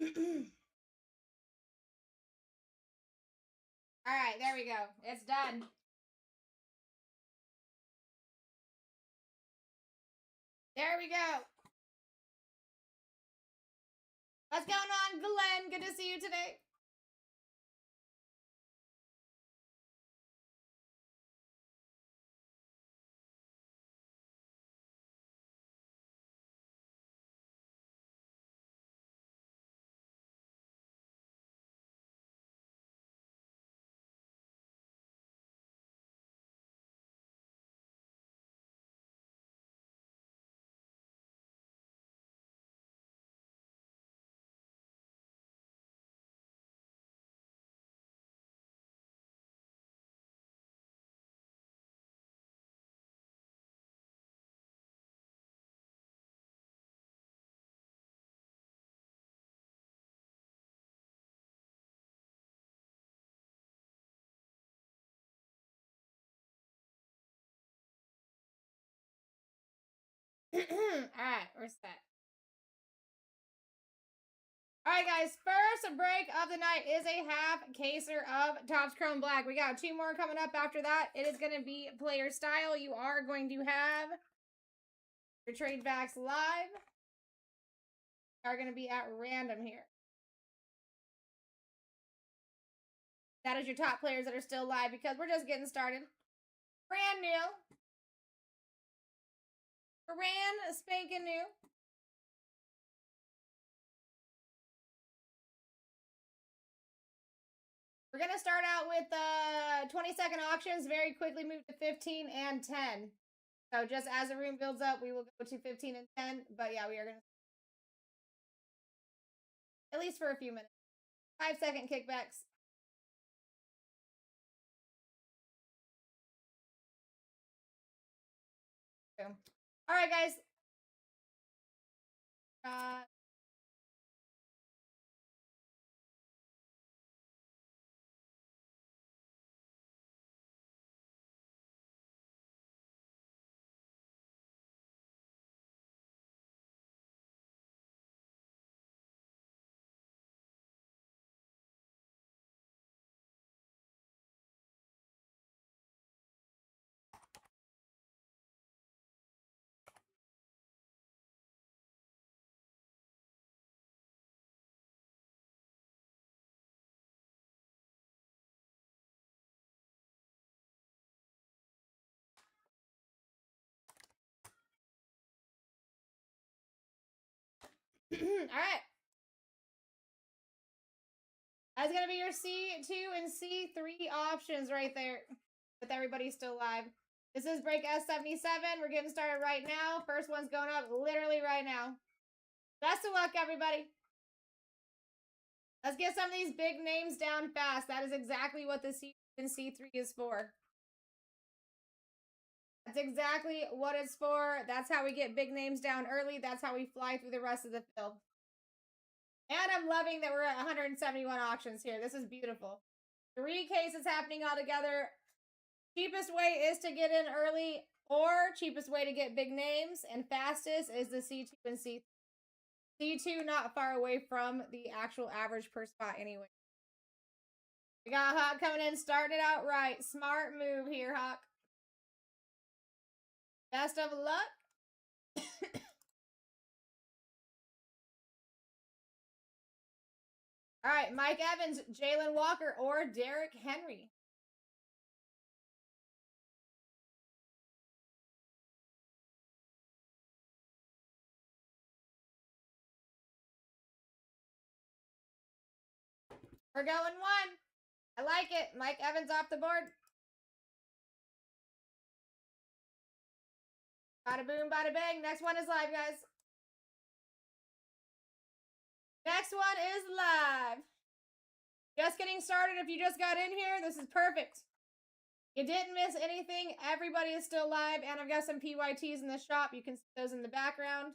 Alright, there we go. It's done. There we go. What's going on, Glenn? Good to see you today. Alright, we're set. Alright, guys, first break of the night is a half caser of Topps Chrome Black. We got 2 more coming up after that. It is going to be player style. You are going to have your trade backs live. Are going to be at random here. That is your top players that are still live because we're just getting started. Brand new. Brand spanking new. We're going to start out with 20-second auctions, very quickly move to 15 and 10. So just as the room builds up, we will go to 15 and 10. But yeah, we are going to, at least for a few minutes. 5-second kickbacks. Boom. All right, guys. All right. That's going to be your C2 and C3 options right there with everybody still live. This is break S77. We're getting started right now. First one's going up literally right now. Best of luck, everybody. Let's get some of these big names down fast. That is exactly what the C2 and C3 is for. That's exactly what it's for. That's how we get big names down early. That's how we fly through the rest of the field. And I'm loving that we're at 171 auctions here. This is beautiful. 3 cases happening all together. Cheapest way is to get in early, or cheapest way to get big names, and fastest is the C2 and C3. C2 not far away from the actual average per spot anyway. We got Hawk coming in, starting it out right. Smart move here, Hawk. Best of luck. All right, Mike Evans, Jalen Walker, or Derrick Henry. We're going 1. I like it. Mike Evans off the board. Bada boom, bada bang. Next one is live, guys. Next one is live. Just getting started. If you just got in here, this is perfect. You didn't miss anything. Everybody is still live, and I've got some PYTs in the shop. You can see those in the background.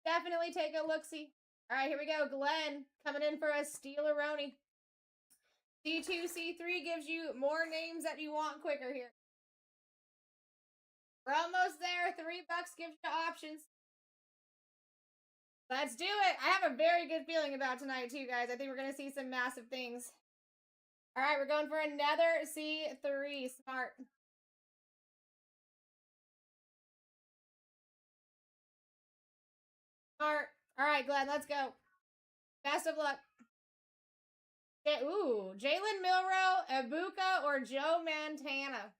Definitely take a look-see. All right, here we go. Glenn coming in for a Steeleroni. C2, C3 gives you more names that you want quicker here. We're almost there. $3 gives you options. Let's do it. I have a very good feeling about tonight, too, guys. I think we're going to see some massive things. All right, we're going for another C3. Smart. Smart. All right, Glenn, let's go. Best of luck. Ooh, Jalen Milroe, Ibuka, or Joe Montana.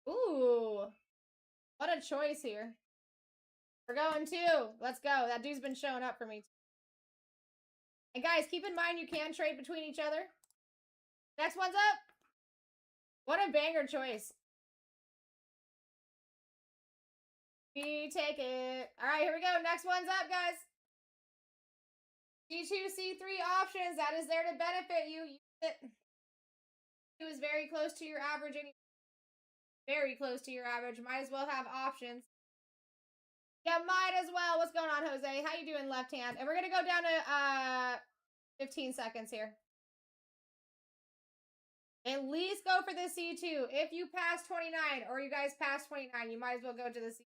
Ooh, what a choice here. We're going 2. Let's go. That dude's been showing up for me. And guys, keep in mind you can trade between each other. Next one's up. What a banger choice. We take it. All right, here we go. Next one's up, guys. C2, C3 options. That is there to benefit you. Use it. It was very close to your average. Very close to your average. Might as well have options. Yeah, might as well. What's going on, Jose? How you doing, left hand? And we're going to go down to 15 seconds here. At least go for the C2. If you pass 29, or you guys pass 29, you might as well go to the C2.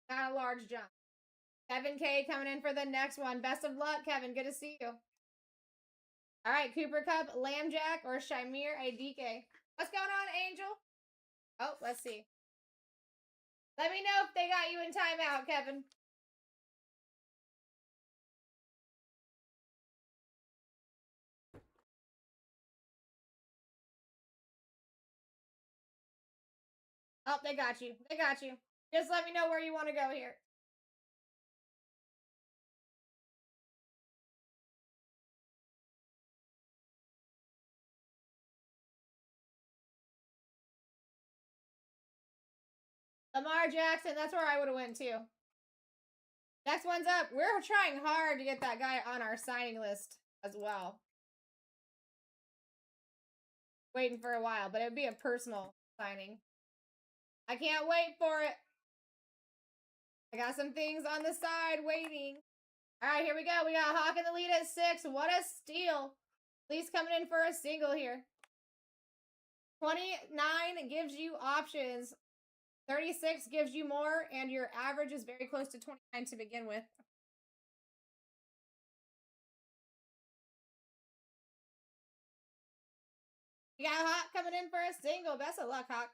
Not a large jump. Kevin K coming in for the next one. Best of luck, Kevin. Good to see you. All right, Cooper Cup, Lambjack, or Shamir Adike. What's going on, Angel? Oh, let's see. Let me know if they got you in timeout, Kevin. Oh, they got you. They got you. Just let me know where you want to go here. Lamar Jackson, that's where I would have went too. Next one's up. We're trying hard to get that guy on our signing list as well. Waiting for a while, but it would be a personal signing. I can't wait for it. I got some things on the side waiting. All right, here we go. We got Hawk in the lead at 6. What a steal. Least coming in for a single here. 29 gives you options. 36 gives you more, and your average is very close to 29 to begin with. We got Hawk coming in for a single. Best of luck, Hawk.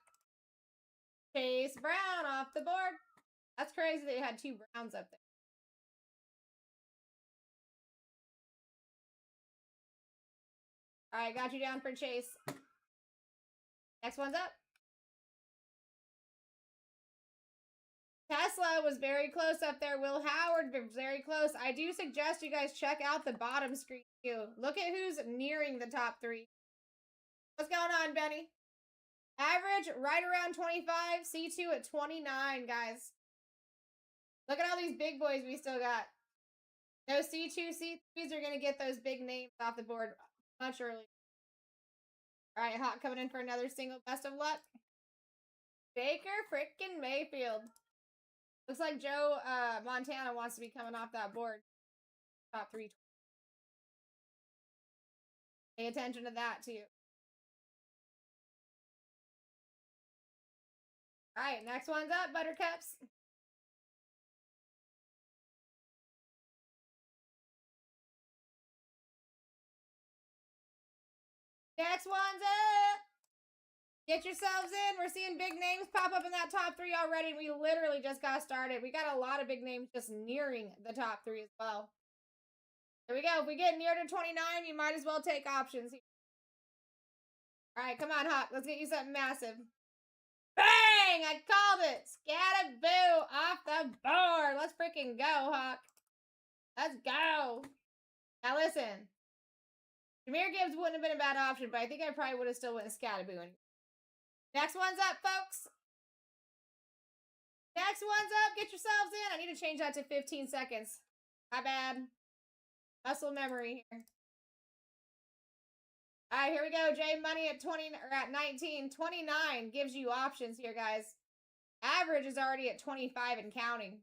Chase Brown off the board. That's crazy that you had 2 Browns up there. All right, got you down for Chase. Next one's up. Tesla was very close up there. Will Howard was very close. I do suggest you guys check out the bottom screen too. Look at who's nearing the top 3. What's going on, Benny? Average right around 25. C2 at 29, guys. Look at all these big boys we still got. Those C2, C3s are going to get those big names off the board much earlier. All right, Hawk coming in for another single. Best of luck. Baker frickin' Mayfield. Looks like Joe Montana wants to be coming off that board. Top 3. Pay attention to that, too. All right, next one's up, Buttercups. Next one's up. Get yourselves in. We're seeing big names pop up in that top 3 already. We literally just got started. We got a lot of big names just nearing the top 3 as well. Here we go. If we get near to 29, you might as well take options. All right, come on, Hawk. Let's get you something massive. Bang! I called it. Scataboo off the board. Let's freaking go, Hawk. Let's go. Now listen. Jameer Gibbs wouldn't have been a bad option, but I think I probably would have still went Scataboo. Next one's up, folks. Next one's up. Get yourselves in. I need to change that to 15 seconds. My bad. Muscle memory here. All right, here we go. Jay Money at 20 or at 19. 29 gives you options here, guys. Average is already at 25 and counting.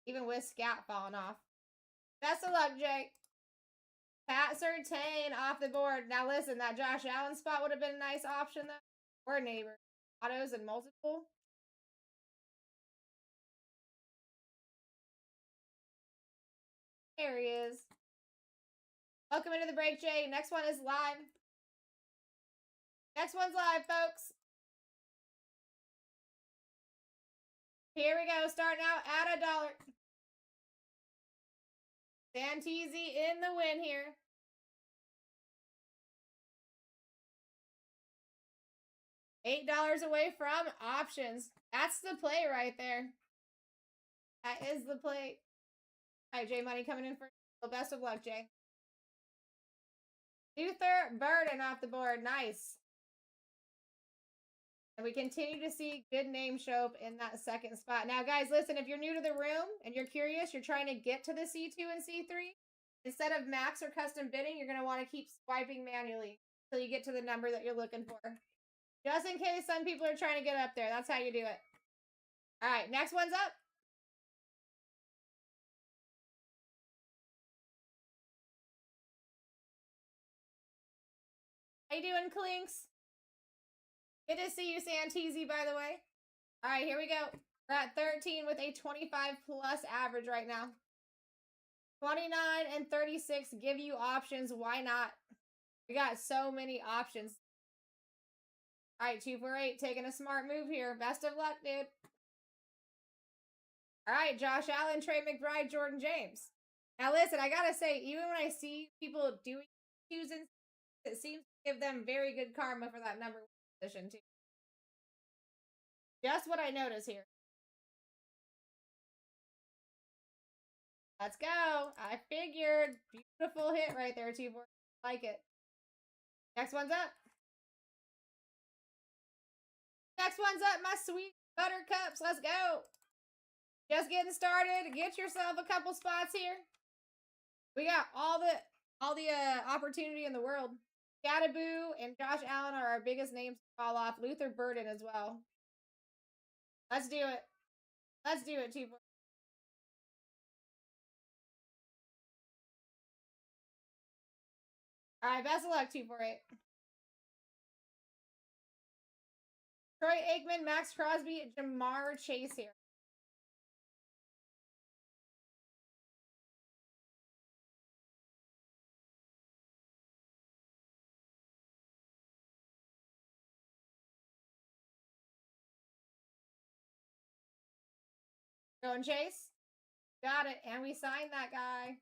Even with Scat falling off. Best of luck, Jay. Pat Surtain off the board. Now listen, that Josh Allen spot would have been a nice option though. Or neighbor. Autos and multiple. There he is. Welcome into the break, Jay. Next one is live. Next one's live, folks. Here we go. Starting out at $1. Santisi in the win here. $8 away from options. That's the play right there. That is the play. All right, Jay Money coming in for well, best of luck, Jay. Luther Burden off the board. Nice. And we continue to see good names show up in that second spot. Now, guys, listen, if you're new to the room and you're curious, you're trying to get to the C2 and C3, instead of max or custom bidding, you're going to want to keep swiping manually until you get to the number that you're looking for. Just in case some people are trying to get up there. That's how you do it. All right, next one's up. How you doing, Clinks? Good to see you, Santisi, by the way. All right, here we go. We're at 13 with a 25 plus average right now. 29 and 36 give you options. Why not? We got so many options. All right, 248 taking a smart move here. Best of luck, dude. All right, Josh Allen, Trey McBride, Jordan James. Now, listen, I got to say, even when I see people doing choosing, it seems to give them very good karma for that number one position, too. Just what I notice here. Let's go. I figured. Beautiful hit right there, T4. Like it. Next one's up. Next one's up, my sweet buttercups. Let's go. Just getting started. Get yourself a couple spots here. We got all the opportunity in the world. Gadaboo and Josh Allen are our biggest names to fall off. Luther Burden as well. Let's do it. Let's do it, T4. All right, best of luck, 248. Troy Aikman, Max Crosby, Jamar Chase here. Going Chase. Got it. And we signed that guy.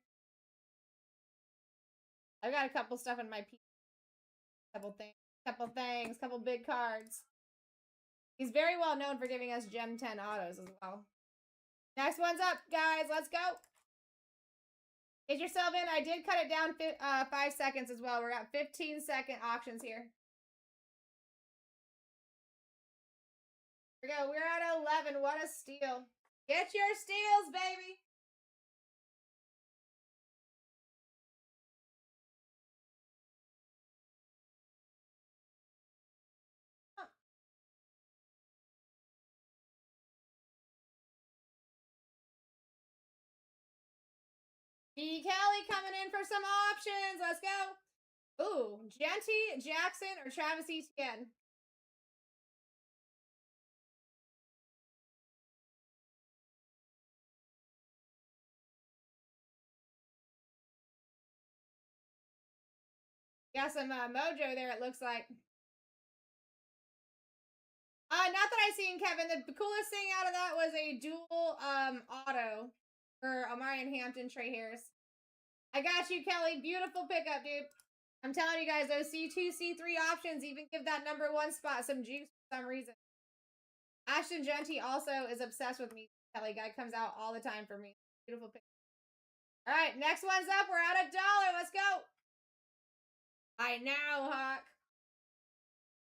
I've got a couple stuff in my piece. Couple things. Couple big cards. He's very well known for giving us Gem 10 autos as well. Next one's up, guys. Let's go. Get yourself in. I did cut it down 5 seconds as well. We're at 15-second auctions here. Here we go. We're at 11. What a steal. Get your steals, baby. B. Kelly coming in for some options. Let's go. Ooh, Genty, Jackson, or Travis Etienne. Got some mojo there, it looks like. Not that I seen, Kevin. The coolest thing out of that was a dual auto for Omarion Hampton, Trey Harris. I got you, Kelly. Beautiful pickup, dude. I'm telling you guys, those C2, C3 options even give that number one spot some juice for some reason. Ashton Genty also is obsessed with me. Kelly guy comes out all the time for me. Beautiful pickup. All right, next one's up. We're at $1. Let's go. I know, Hawk.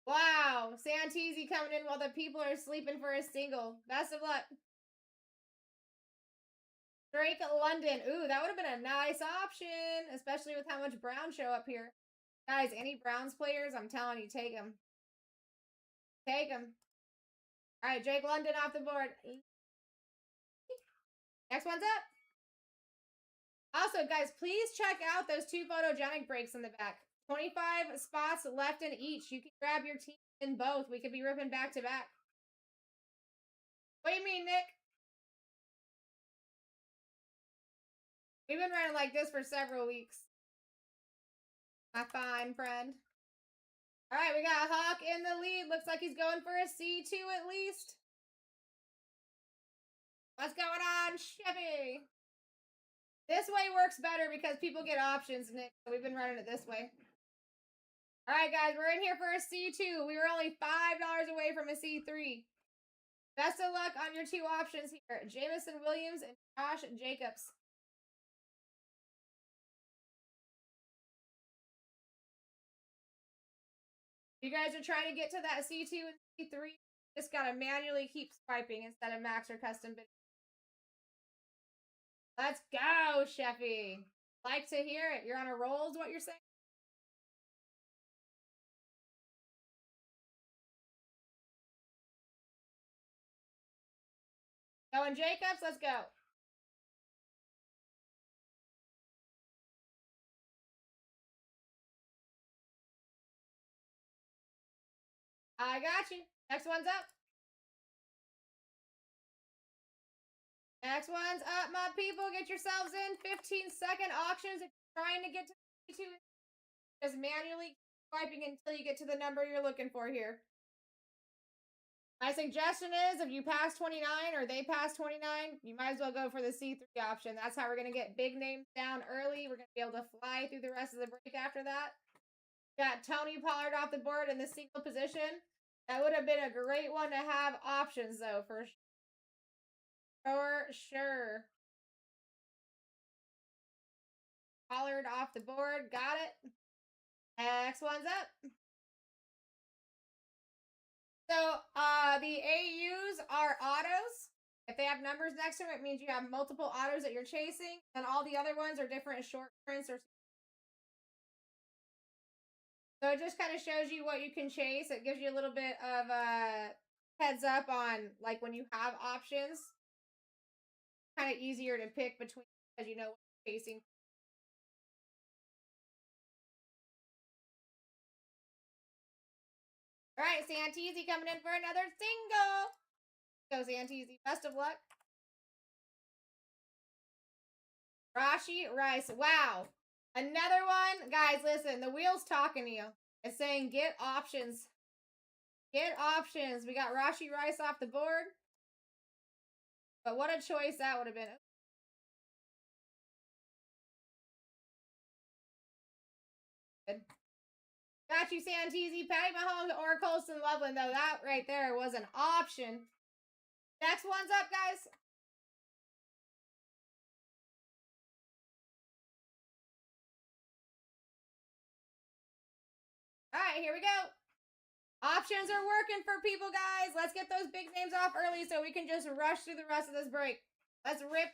Wow, Santisi coming in while the people are sleeping for a single. Best of luck. Drake London. Ooh, that would have been a nice option, especially with how much Browns show up here. Guys, any Browns players, I'm telling you, take them. Take them. All right, Drake London off the board. Next one's up. Also, guys, please check out those 2 photogenic breaks in the back. 25 spots left in each. You can grab your team in both. We could be ripping back to back. What do you mean, Nick? We've been running like this for several weeks. My fine friend. All right, we got Hawk in the lead. Looks like he's going for a C2 at least. What's going on, Chevy? This way works better because people get options, Nick. So we've been running it this way. All right, guys, we're in here for a C2. We were only $5 away from a C3. Best of luck on your two options here. Jamison Williams and Josh Jacobs. You guys are trying to get to that C2 and C3. Just gotta manually keep swiping instead of max or custom bidding. Let's go, Sheffy. Like to hear it. You're on a roll is what you're saying? Going Jacobs, let's go. I got you. Next one's up. Next one's up, my people. Get yourselves in. 15-second auctions. If you're trying to get to C2, just manually swiping until you get to the number you're looking for here. My suggestion is if you pass 29 or they pass 29, you might as well go for the C3 option. That's how we're going to get big names down early. We're going to be able to fly through the rest of the break after that. Got Tony Pollard off the board in the single position. That would have been a great one to have options, though, for sure. Pollard off the board. Got it. Next one's up. So, the AUs are autos. If they have numbers next to them, it means you have multiple autos that you're chasing. And all the other ones are different short prints. So it just kind of shows you what you can chase. It gives you a little bit of a heads up on, like, when you have options. Kind of easier to pick between because you know what you're chasing. All right, Santisi coming in for another single. Go, Santisi. Best of luck. Rashi Rice. Wow. Another one. Guys, listen. The wheel's talking to you. It's saying get options. Get options. We got Rashi Rice off the board. But what a choice that would have been. Good. Got you, Santisi. Patty Mahomes or Colston Loveland, though. That right there was an option. Next one's up, guys. All right, here we go. Options are working for people, guys. Let's get those big names off early so we can just rush through the rest of this break. Let's rip.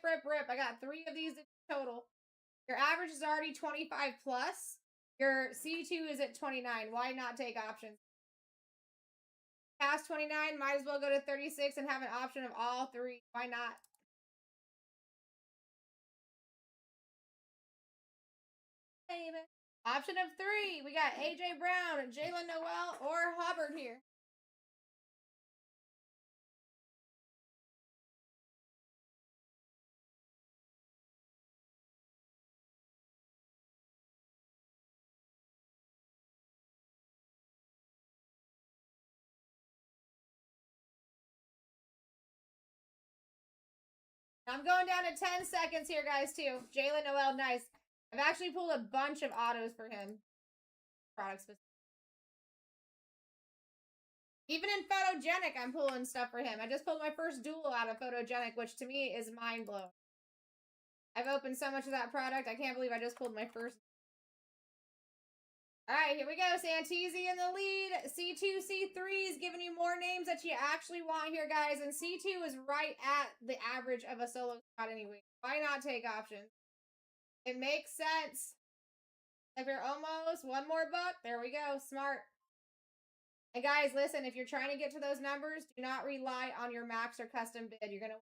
I got 3 of these total. Your average is already 25 plus. Your C2 is at 29. Why not take options? Past 29, might as well go to 36 and have an option of all 3. Why not? Option of 3. We got AJ Brown, Jalen Noel, or Hubbard here. I'm going down to 10 seconds here, guys, too. Jalen Noel, nice. I've actually pulled a bunch of autos for him. Product specific. Even in Photogenic, I'm pulling stuff for him. I just pulled my first duel out of Photogenic, which to me is mind-blowing. I've opened so much of that product. I can't believe I just pulled my first. All right, here we go. Santisi in the lead. C2, C3 is giving you more names that you actually want here, guys. And C2 is right at the average of a solo squad anyway. Why not take options? It makes sense. If you're almost one more buck, there we go. Smart. And guys, listen, if you're trying to get to those numbers, do not rely on your max or custom bid. You're going to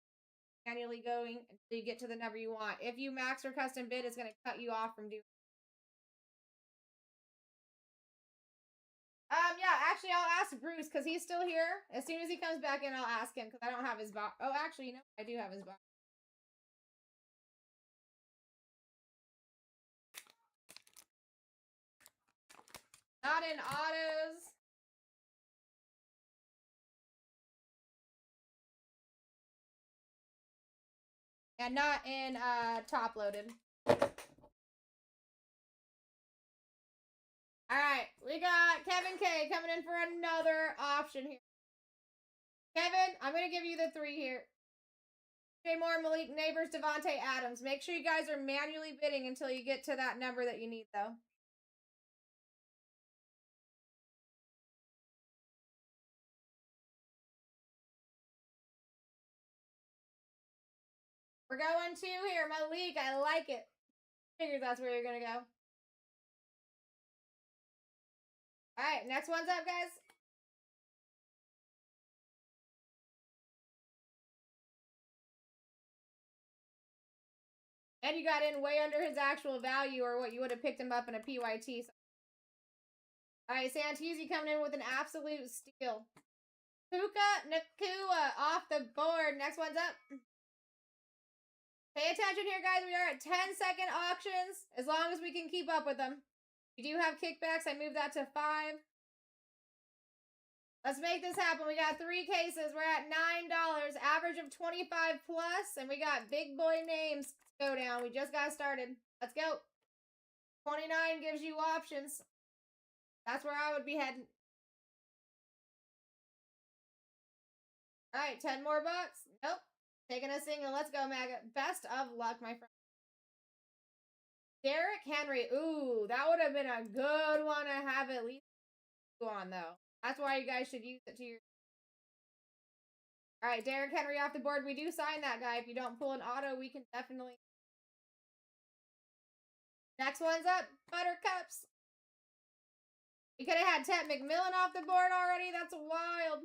manually going until you get to the number you want. If you max or custom bid, it's going to cut you off from doing. Yeah, actually, I'll ask Bruce because he's still here. As soon as he comes back in, I'll ask him because I don't have his box. Oh, actually, no, I do have his box. Not in autos. And not in top loaded. Alright, we got Kevin K coming in for another option here. Kevin, I'm going to give you the 3 here. Jay Moore, Malik Neighbors, Devontae Adams. Make sure you guys are manually bidding until you get to that number that you need, though. We're going 2 here. Malik, I like it. Figured that's where you're going to go. Alright, next one's up, guys. And you got in way under his actual value or what you would have picked him up in a PYT. Alright, Santisi coming in with an absolute steal. Puka Nakua off the board. Next one's up. Pay attention here, guys. We are at 10-second auctions, as long as we can keep up with them. We do have kickbacks. I moved that to 5. Let's make this happen. We got 3 cases. We're at $9. Average of 25 plus, and we got big boy names to go down. We just got started. Let's go. 29 gives you options. That's where I would be heading. All right, 10 more bucks. Nope. Taking a single. Let's go, Maggot. Best of luck, my friend. Derrick Henry. Ooh, that would have been a good one to have at least on, though. That's why you guys should use it to your... All right, Derrick Henry off the board. We do sign that guy. If you don't pull an auto, we can definitely... Next one's up. Buttercups. We could have had Ted McMillan off the board already. That's wild.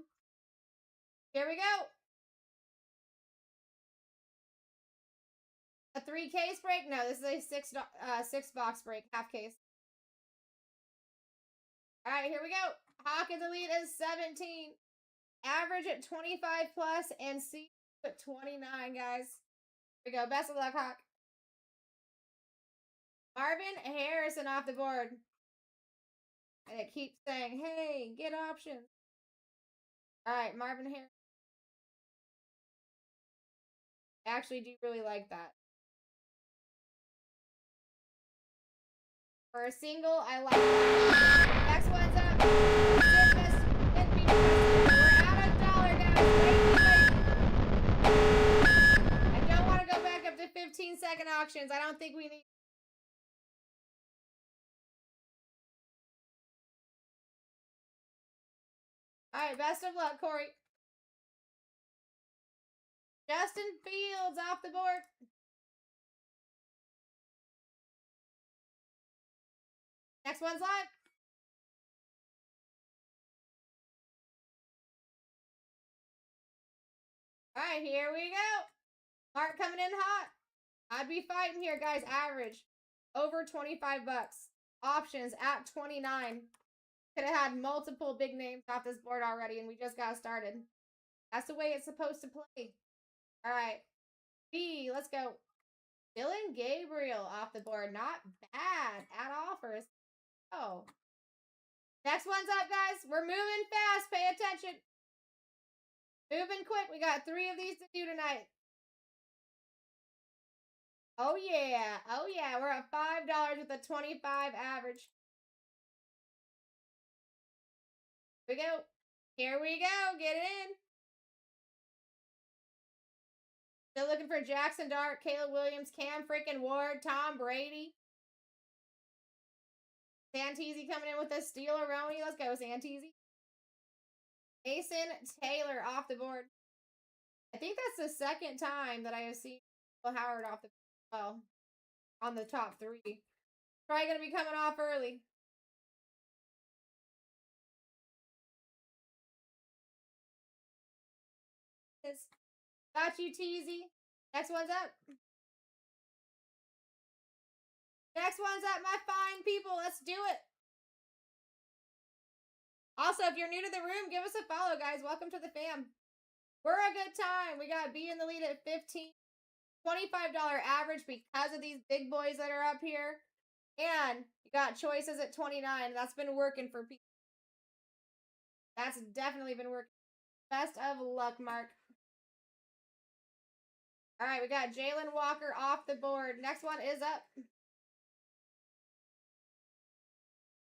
Here we go. A 3 case break? No, this is a 6 box break. Half case. All right, here we go. Hawkins Elite is 17. Average at 25 plus and C at 29, guys. Here we go. Best of luck, Hawk. Marvin Harrison off the board. And it keeps saying, hey, get options. All right, Marvin Harrison. I actually do really like that. For a single, I like that. Next one's up. We're out of dollar, guys. Wait. I don't want to go back up to 15-second auctions. I don't think we need. All right, best of luck, Corey. Justin Fields off the board. Next one's live. All right, here we go. Mark coming in hot. I'd be fighting here, guys. Average over 25 bucks. Options at 29. Could have had multiple big names off this board already, and we just got started. That's the way it's supposed to play. All right. B, let's go. Dylan Gabriel off the board. Not bad at all for us. Oh. Next one's up, guys. We're moving fast. Pay attention. Moving quick. We got 3 of these to do tonight. Oh, yeah. Oh, yeah. We're at $5 with a 25 average. Here we go. Here we go. Get it in. Still looking for Jackson Dart, Caleb Williams, Cam freaking Ward, Tom Brady. Santisi coming in with a steal-a-roni. Let's go, Santisi. Mason Taylor off the board. I think that's the 2nd time that I have seen Howard off the well on the top 3. Probably going to be coming off early. Got you, Teasy. Next one's up. Next one's up, my fine people. Let's do it. Also, if you're new to the room, give us a follow, guys. Welcome to the fam. We're a good time. We got B in the lead at 15. $25 average because of these big boys that are up here. And you got choices at 29. That's been working for people. That's definitely been working. Best of luck, Mark. All right, we got Jalen Walker off the board. Next one is up.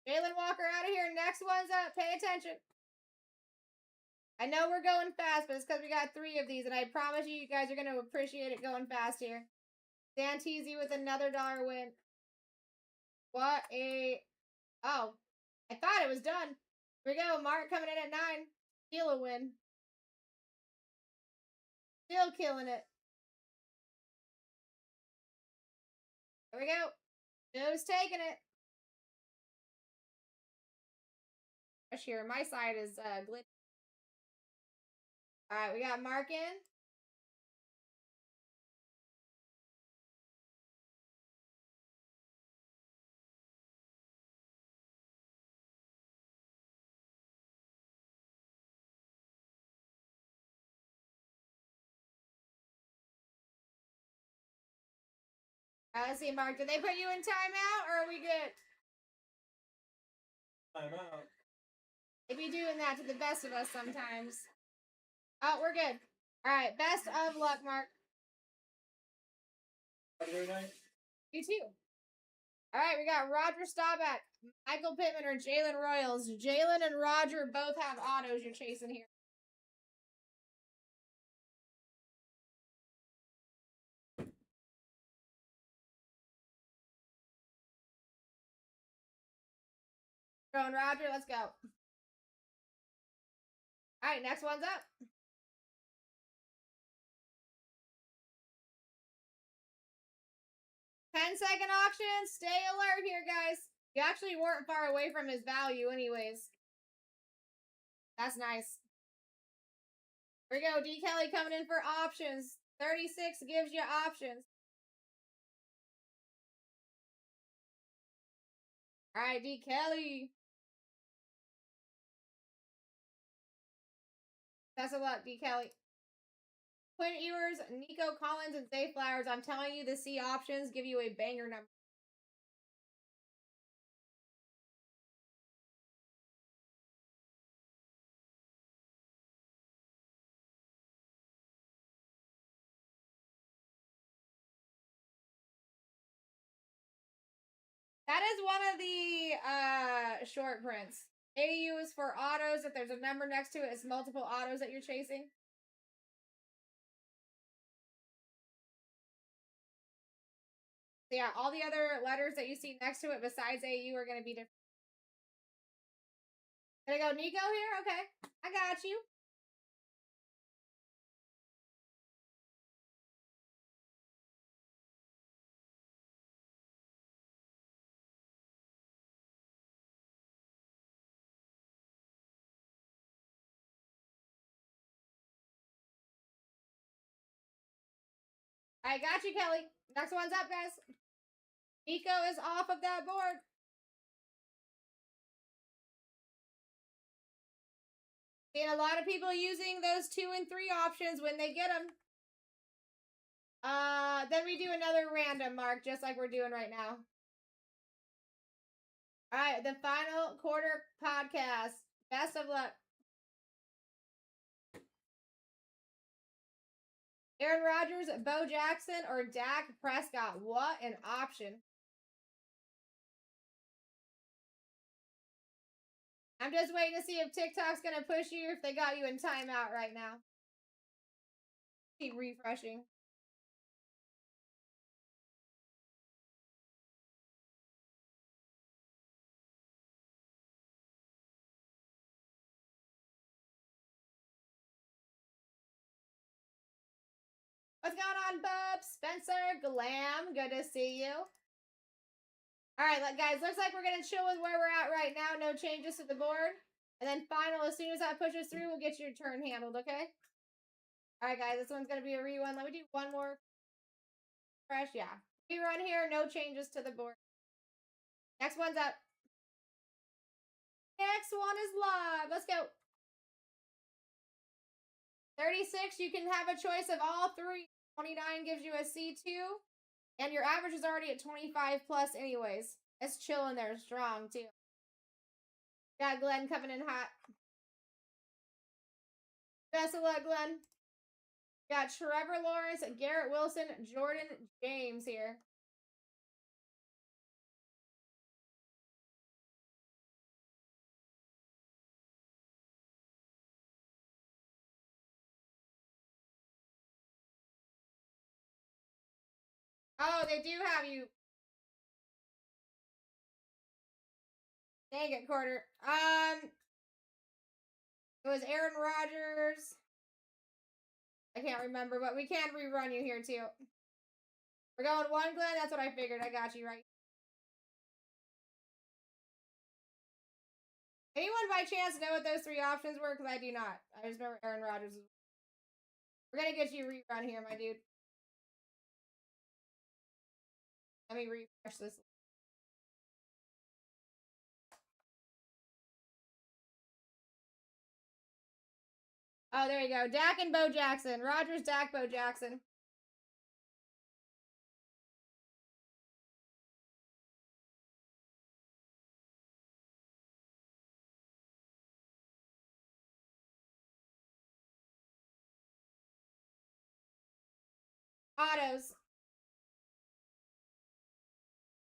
Jalen Walker out of here. Next one's up. Pay attention. I know we're going fast, but it's because we got 3 of these, and I promise you, you guys are going to appreciate it going fast here. Santisi with another dollar win. What a... Oh, I thought it was done. Here we go. Mark coming in at 9. Steal a win. Still killing it. There we go. Joe's taking it. Here, my side is glitchy. All right, we got Mark in. Let's see, Mark. Did they put you in timeout, or are we good? Timeout. They be doing that to the best of us sometimes. Oh, we're good. All right, best of luck, Mark. Have a great night. You too. All right, we got Roger Staubach, Michael Pittman, or Jalen Royals. Jalen and Roger both have autos you're chasing here. Going Roger, let's go. All right, next one's up. 10-second auction. Stay alert here, guys. You actually weren't far away from his value anyways. That's nice. Here we go. D. Kelly coming in for options. 36 gives you options. All right, D. Kelly. Best of luck, D. Kelly. Quinn Ewers, Nico Collins, and Zay Flowers. I'm telling you, the C options give you a banger number. That is one of the short prints. AU is for autos. If there's a number next to it, it's multiple autos that you're chasing. So yeah, all the other letters that you see next to it besides AU are going to be different. Gonna go Nico here? Okay. I got you. I got you, Kelly. Next one's up, guys. Nico is off of that board. Seeing a lot of people using those 2 and 3 options when they get them. Then we do another random, Mark, just like we're doing right now. All right, the final quarter podcast. Best of luck. Aaron Rodgers, Bo Jackson, or Dak Prescott. What an option. I'm just waiting to see if TikTok's going to push you, if they got you in timeout right now. Keep refreshing. What's going on, Bub? Spencer, Glam, good to see you. All right, guys, looks like we're going to chill with where we're at right now. No changes to the board. And then final, as soon as that pushes through, we'll get your turn handled, okay? All right, guys, this one's going to be a rerun. Let me do one more. Fresh, yeah. Rerun here, no changes to the board. Next one's up. Next one is live. Let's go. 36, you can have a choice of all 3. 29 gives you a C2. And your average is already at 25 plus anyways. It's chilling there strong, too. Got Glenn coming in hot. Best of luck, Glenn. Got Trevor Lawrence, Garrett Wilson, Jordan James here. Oh, they do have you. Dang it, Quarter. It was Aaron Rodgers. I can't remember, but we can rerun you here too. We're going one, Glenn. That's what I figured. I got you right. Anyone by chance know what those three options were? Because I do not. I just remember Aaron Rodgers. We're gonna get you rerun here, my dude. Let me refresh this. Oh, there you go. Dak and Bo Jackson. Rodgers, Dak, Bo Jackson. Autos.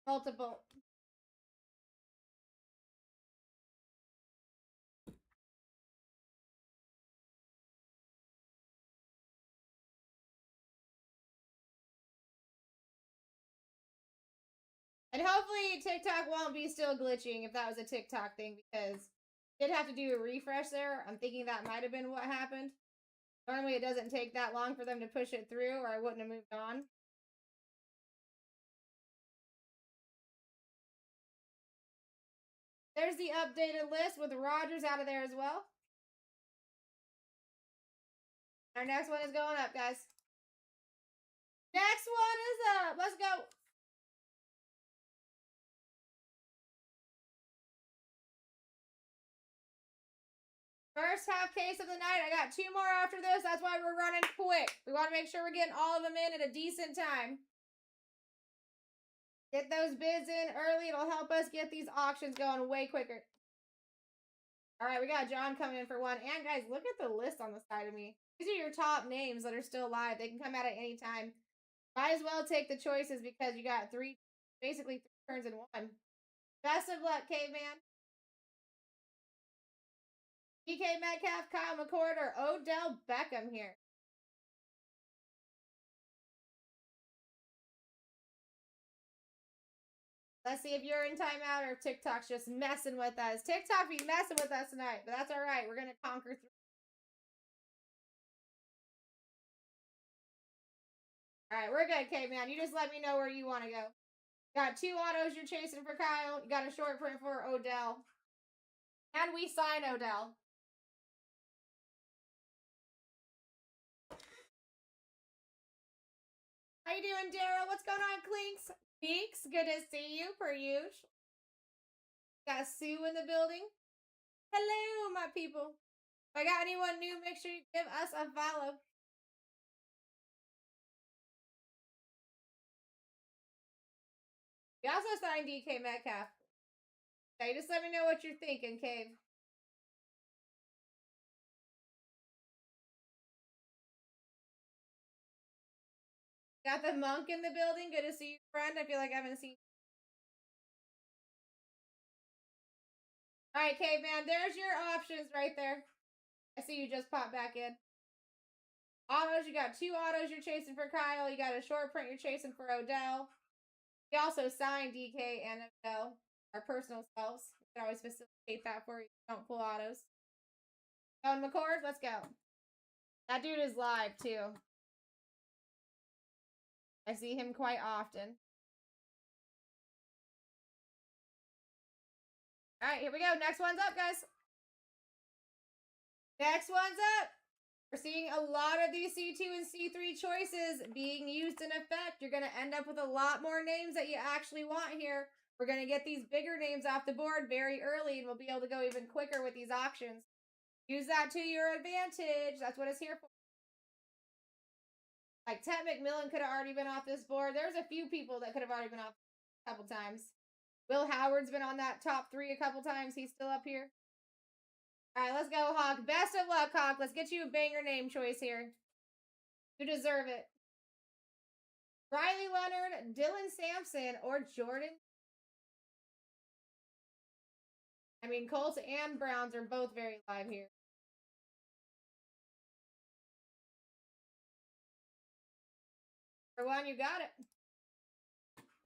Multiple. And hopefully TikTok won't be still glitching if that was a TikTok thing, because did have to do a refresh there. I'm thinking that might have been what happened. Normally it doesn't take that long for them to push it through, or I wouldn't have moved on. There's the updated list with Rodgers out of there as well. Our next one is going up, guys. Next one is up. Let's go. First half case of the night. I got two more after this. That's why we're running quick. We want to make sure we're getting all of them in at a decent time. Get those bids in early. It'll help us get these auctions going way quicker. All right, we got John coming in for one. And guys, look at the list on the side of me. These are your top names that are still live. They can come out at any time. Might as well take the choices because you got basically three turns in one. Best of luck, Caveman. DK Metcalf, Kyle McCord, or Odell Beckham here. Let's see if you're in timeout or if TikTok's just messing with us. TikTok be messing with us tonight, but that's all right. We're going to conquer through. All right, we're good, Caveman. You just let me know where you want to go. Got two autos you're chasing for Kyle. You got a short print for Odell. And we sign Odell. How you doing, Daryl? What's going on, Clinks? Beaks, good to see you, per usual. Got Sue in the building. Hello, my people. If I got anyone new, make sure you give us a follow. We also signed DK Metcalf. Okay, just let me know what you're thinking, Cave. Got the monk in the building. Good to see you, friend. I feel like I haven't seen. All right, Caveman. There's your options right there. I see you just popped back in. Autos, you got two autos you're chasing for Kyle. You got a short print you're chasing for Odell. We also signed DK and Odell, our personal selves. We can always facilitate that for you. Don't pull autos. Going McCord, let's go. That dude is live too. I see him quite often. All right, here we go. Next one's up, guys. Next one's up. We're seeing a lot of these C2 and C3 choices being used in effect. You're going to end up with a lot more names that you actually want here. We're going to get these bigger names off the board very early, and we'll be able to go even quicker with these auctions. Use that to your advantage. That's what it's here for. Like, Ted McMillan could have already been off this board. There's a few people that could have already been off a couple times. Will Howard's been on that top 3 a couple times. He's still up here. All right, let's go, Hawk. Best of luck, Hawk. Let's get you a banger name choice here. You deserve it. Riley Leonard, Dylan Sampson, or Jordan. I mean, Colts and Browns are both very live here. For one, you got it.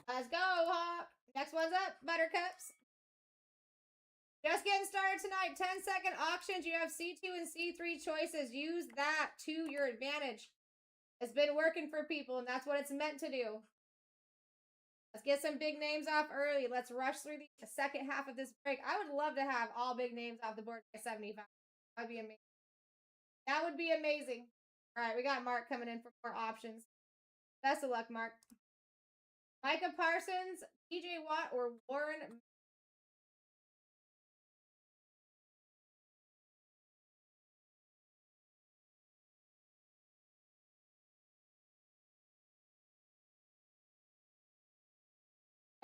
Let's go, Hawk. Next one's up, Buttercups. Just getting started tonight. 10-second auctions. You have C2 and C3 choices. Use that to your advantage. It's been working for people, and that's what it's meant to do. Let's get some big names off early. Let's rush through the second half of this break. I would love to have all big names off the board by 75. That would be amazing. That would be amazing. All right, we got Mark coming in for more options. Best of luck, Mark. Micah Parsons, TJ Watt, or Warren.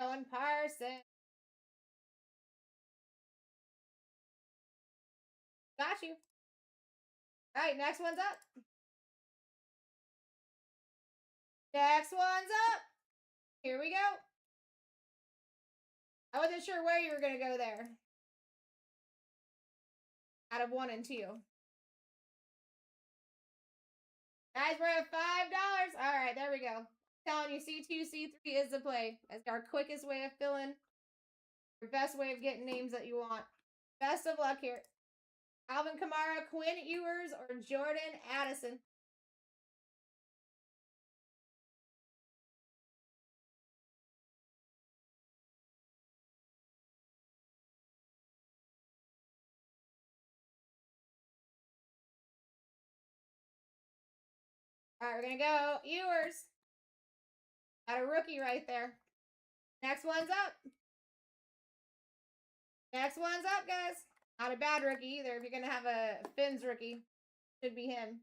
Owen Parsons. Got you. All right, next one's up. Next one's up. Here we go. I wasn't sure where you were going to go there. Out of 1 and 2. Guys, we're at $5. All right, there we go. I'm telling you, C2, C3 is the play. That's our quickest way of filling. Your best way of getting names that you want. Best of luck here. Alvin Kamara, Quinn Ewers, or Jordan Addison. All right, we're going to go Ewers. Got a rookie right there. Next one's up. Next one's up, guys. Not a bad rookie either. If you're going to have a Finns rookie, should be him.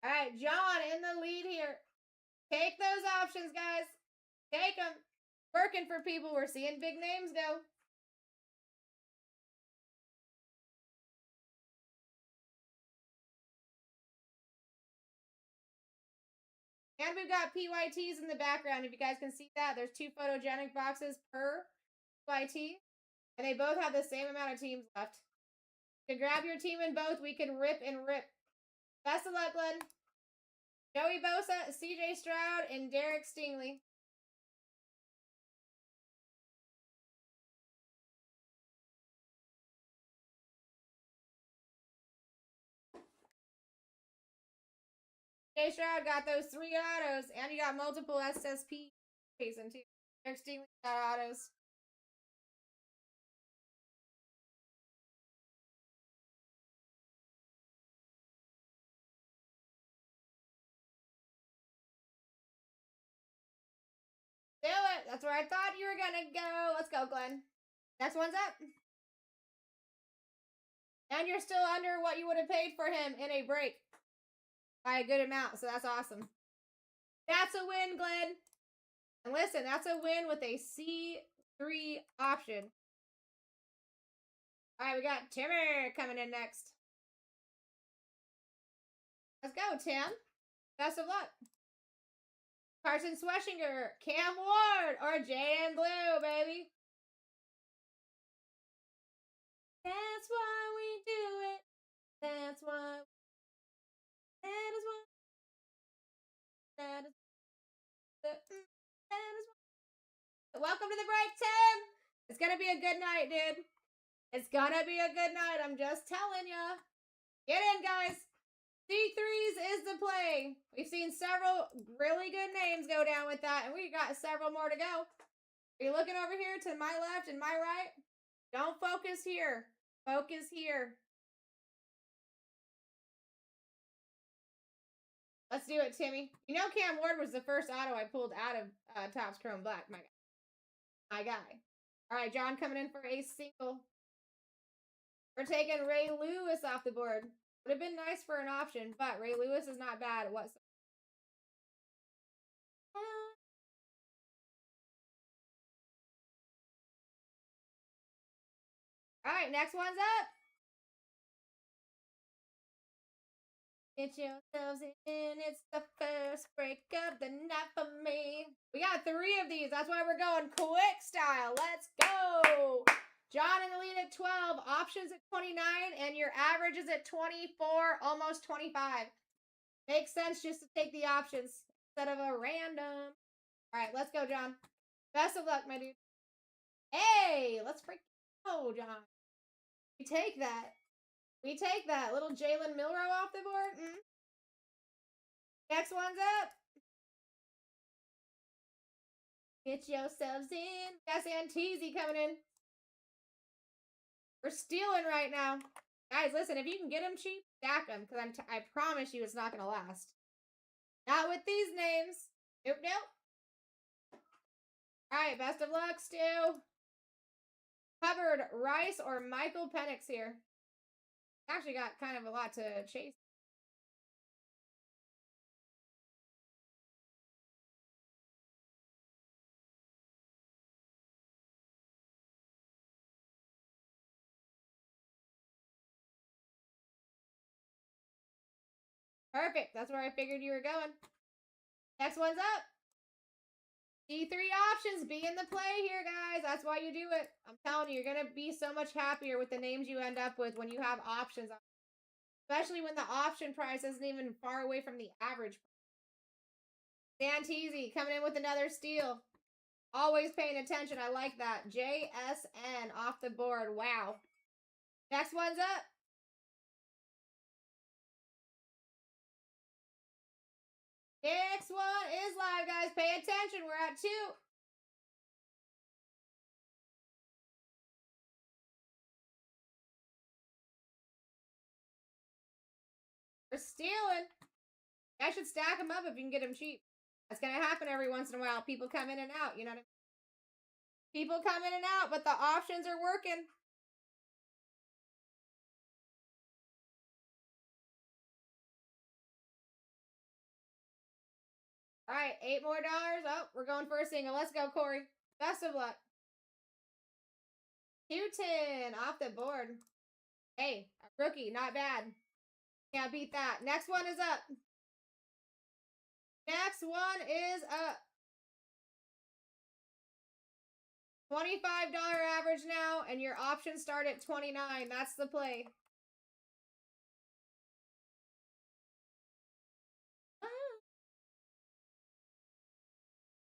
All right, John in the lead here. Take those options, guys. Take them. Working for people. We're seeing big names go. And we've got PYTs in the background. If you guys can see that, there's 2 photogenic boxes per PYT. And they both have the same amount of teams left. You can grab your team in both. We can rip and rip. Best of luck, Glenn. Joey Bosa, CJ Stroud, and Derek Stingley. CJ Stroud got those 3 autos, and you got multiple SSP facing too. Derek Stingley got autos. Do it. That's where I thought you were going to go. Let's go, Glenn. Next one's up. And you're still under what you would have paid for him in a break. By a good amount, so that's awesome. That's a win, Glenn. And listen, that's a win with a C3 option. All right, we got Timmer coming in next. Let's go, Tim. Best of luck. Carson Sweshinger, Cam Ward, or J.N. Blue, baby. That's why we do it. That's why. That is why. That is. That is why. Welcome to the break, Tim. It's gonna be a good night, dude. It's gonna be a good night. I'm just telling ya. Get in, guys. C3s is the play. We've seen several really good names go down with that, and we got several more to go. Are you looking over here to my left and my right? Don't focus here. Focus here. Let's do it, Timmy. You know Cam Ward was the first auto I pulled out of Topps Chrome Black, my guy. My guy. All right, John coming in for a single. We're taking Ray Lewis off the board. Would have been nice for an option, but Ray Lewis is not bad at whatsoever. All right, next one's up. Get yourselves in. It's the first break of the night for me. We got 3 of these. That's why we're going quick style. Let's go. John in the lead at 12. Options at 29. And your average is at 24, almost 25. Makes sense just to take the options instead of a random. All right, let's go, John. Best of luck, my dude. Hey, let's freaking go, John. We take that. We take that. Little Jalen Milrow off the board. Next one's up. Get yourselves in. That's Antezi coming in. We're stealing right now. Guys, listen, if you can get them cheap, stack them. Because I promise you it's not going to last. Not with these names. Nope, nope. Alright, best of luck, Stu. Hubbard, Rice, or Michael Penix here. Actually got kind of a lot to chase. Perfect. That's where I figured you were going. Next one's up. D3 options. Be in the play here, guys. That's why you do it. I'm telling you, you're going to be so much happier with the names you end up with when you have options. Especially when the option price isn't even far away from the average. Santisi coming in with another steal. Always paying attention. I like that. JSN off the board. Wow. Next one's up. Next one is live, guys. Pay attention. We're at 2. We're stealing. I should stack them up if you can get them cheap. That's going to happen every once in a while. People come in and out. You know what I mean? People come in and out, but the options are working. All right, $8 more. Oh, we're going for a single. Let's go, Corey. Best of luck. 210 off the board. Hey, a rookie, not bad. Can't beat that. Next one is up. Next one is up. $25 average now, and your options start at $29. That's the play.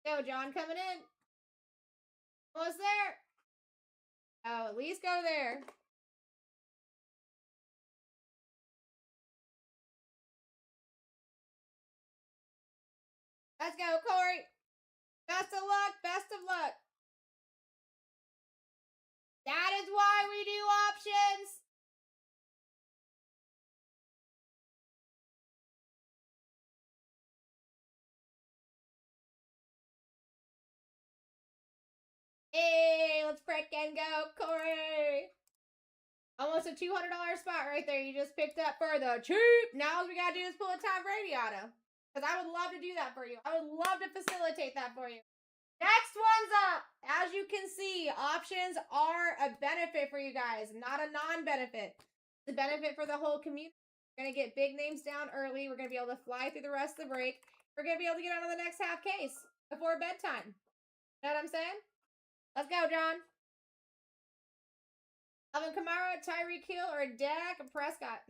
Go, John, coming in. Almost there. Oh, at least go there. Let's go, Corey. Best of luck. Best of luck. That is why we do options. Hey, let's frickin' go, Corey. Almost a $200 spot right there. You just picked up for the cheap. Now all we gotta do is pull a Tom Brady auto. Because I would love to do that for you. I would love to facilitate that for you. Next one's up. As you can see, options are a benefit for you guys, not a non-benefit. It's a benefit for the whole community. We're going to get big names down early. We're going to be able to fly through the rest of the break. We're going to be able to get on to the next half case before bedtime. You know what I'm saying? Let's go, John. Alvin Kamara, Tyreek Hill, or Dak Prescott.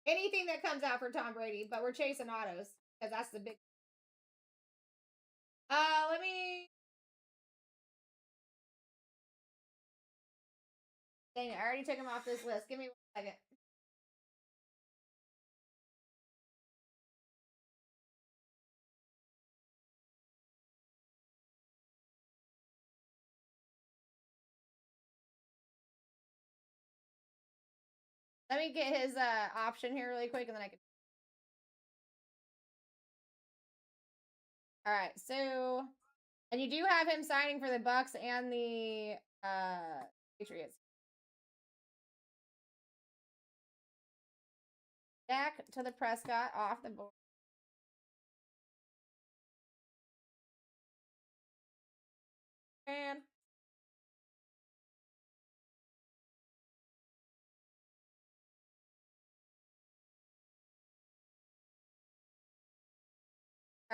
Anything that comes out for Tom Brady, but we're chasing autos because that's the big. Let me. Dang it, I already took him off this list. Give me 1 second. Let me get his option here really quick and then I can. All right, so and you do have him signing for the Bucks and the Patriots. Back to the Prescott off the board. And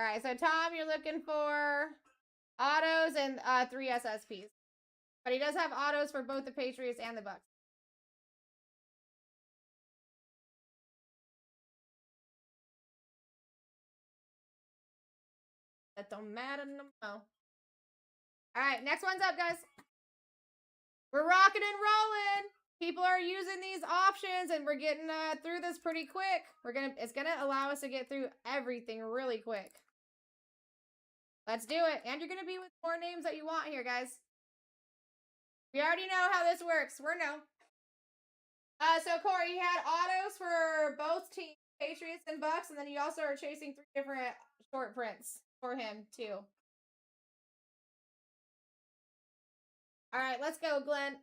All right, so Tom, you're looking for autos and 3 SSPs. But he does have autos for both the Patriots and the Bucks. That don't matter no more. All right, next one's up, guys. We're rocking and rolling. People are using these options, and we're getting through this pretty quick. It's gonna allow us to get through everything really quick. Let's do it. And you're gonna be with more names that you want here, guys. We already know how this works. We're no. So Corey, you had autos for both teams, Patriots and Bucks, and then you also are chasing 3 different short prints for him too. All right, let's go, Glenn.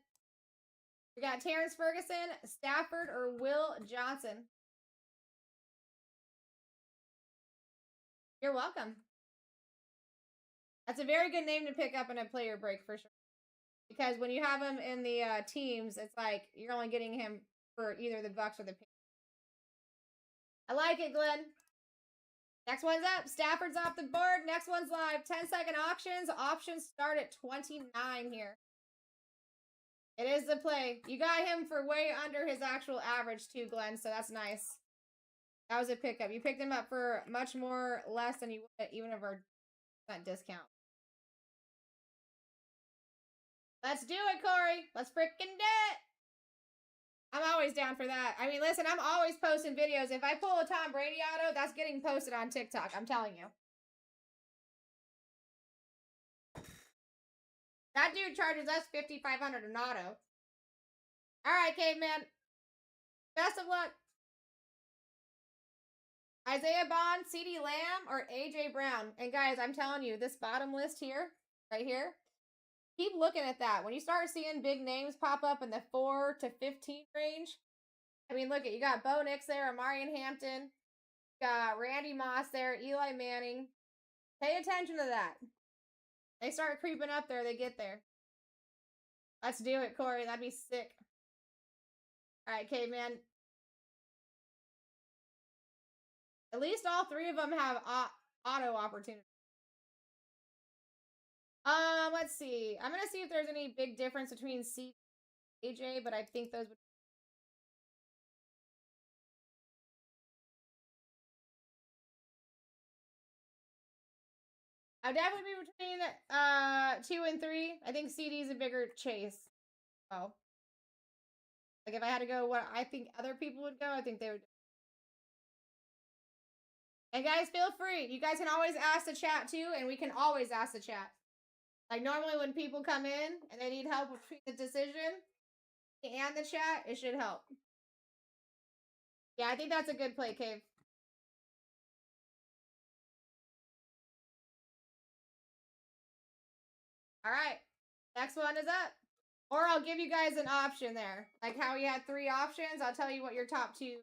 We got Terrence Ferguson, Stafford, or Will Johnson. You're welcome. That's a very good name to pick up in a player break for sure. Because when you have him in the teams, it's like you're only getting him for either the Bucks or the Patriots. I like it, Glenn. Next one's up. Stafford's off the board. Next one's live. 10-second auctions. Options start at 29 here. It is the play. You got him for way under his actual average too, Glenn, so that's nice. That was a pickup. You picked him up for much more less than you would even of our discount. Let's do it, Corey. Let's freaking do it. I'm always down for that. I mean, listen, I'm always posting videos. If I pull a Tom Brady auto, that's getting posted on TikTok. I'm telling you. That dude charges us $5,500 an auto. All right, caveman. Best of luck. Isaiah Bond, CeeDee Lamb, or AJ Brown. And guys, I'm telling you, this bottom list here, right here, keep looking at that. When you start seeing big names pop up in the 4 to 15 range, I mean, look at, you got Bo Nix there, Amarian Hampton, you got Randy Moss there, Eli Manning. Pay attention to that. They start creeping up there, they get there. Let's do it, Corey. That'd be sick. All right, caveman. At least all 3 of them have auto opportunity. Let's see. I'm gonna see if there's any big difference between C and AJ, but I think those would. I'd definitely be between 2 and 3. I think CD is a bigger chase. Oh. Like if I had to go what I think other people would go, I think they would. And guys, feel free. You guys can always ask the chat too, and we can always ask the chat. Like normally when people come in and they need help between the decision and the chat, it should help. Yeah, I think that's a good play, Cave. All right. Next one is up. Or I'll give you guys an option there. Like how we had 3 options. I'll tell you what your top 2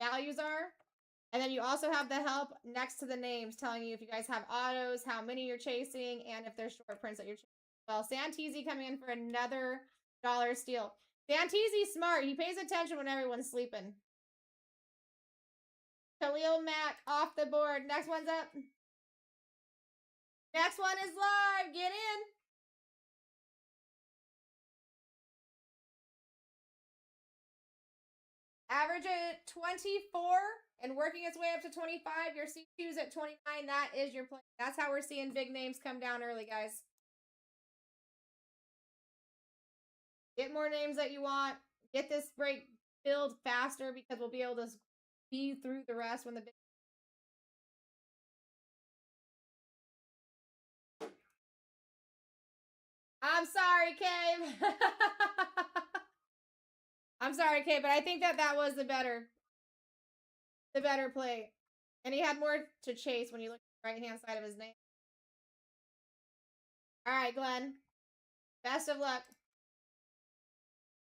values are. And then you also have the help next to the names telling you if you guys have autos, how many you're chasing, and if there's short prints that you're chasing. Well, Santisi coming in for another dollar steal. Santisi's smart. He pays attention when everyone's sleeping. Khalil Mack off the board. Next one's up. Next one is live. Get in. Average at 24 and working its way up to 25. Your C2's at 29. That is your play. That's how we're seeing big names come down early, guys. Get more names that you want. Get this break filled faster because we'll be able to speed through the rest when the big. I'm sorry, Cave. I'm sorry, Cave, but I think that was the better play. And he had more to chase when you look at the right-hand side of his name. All right, Glenn. Best of luck.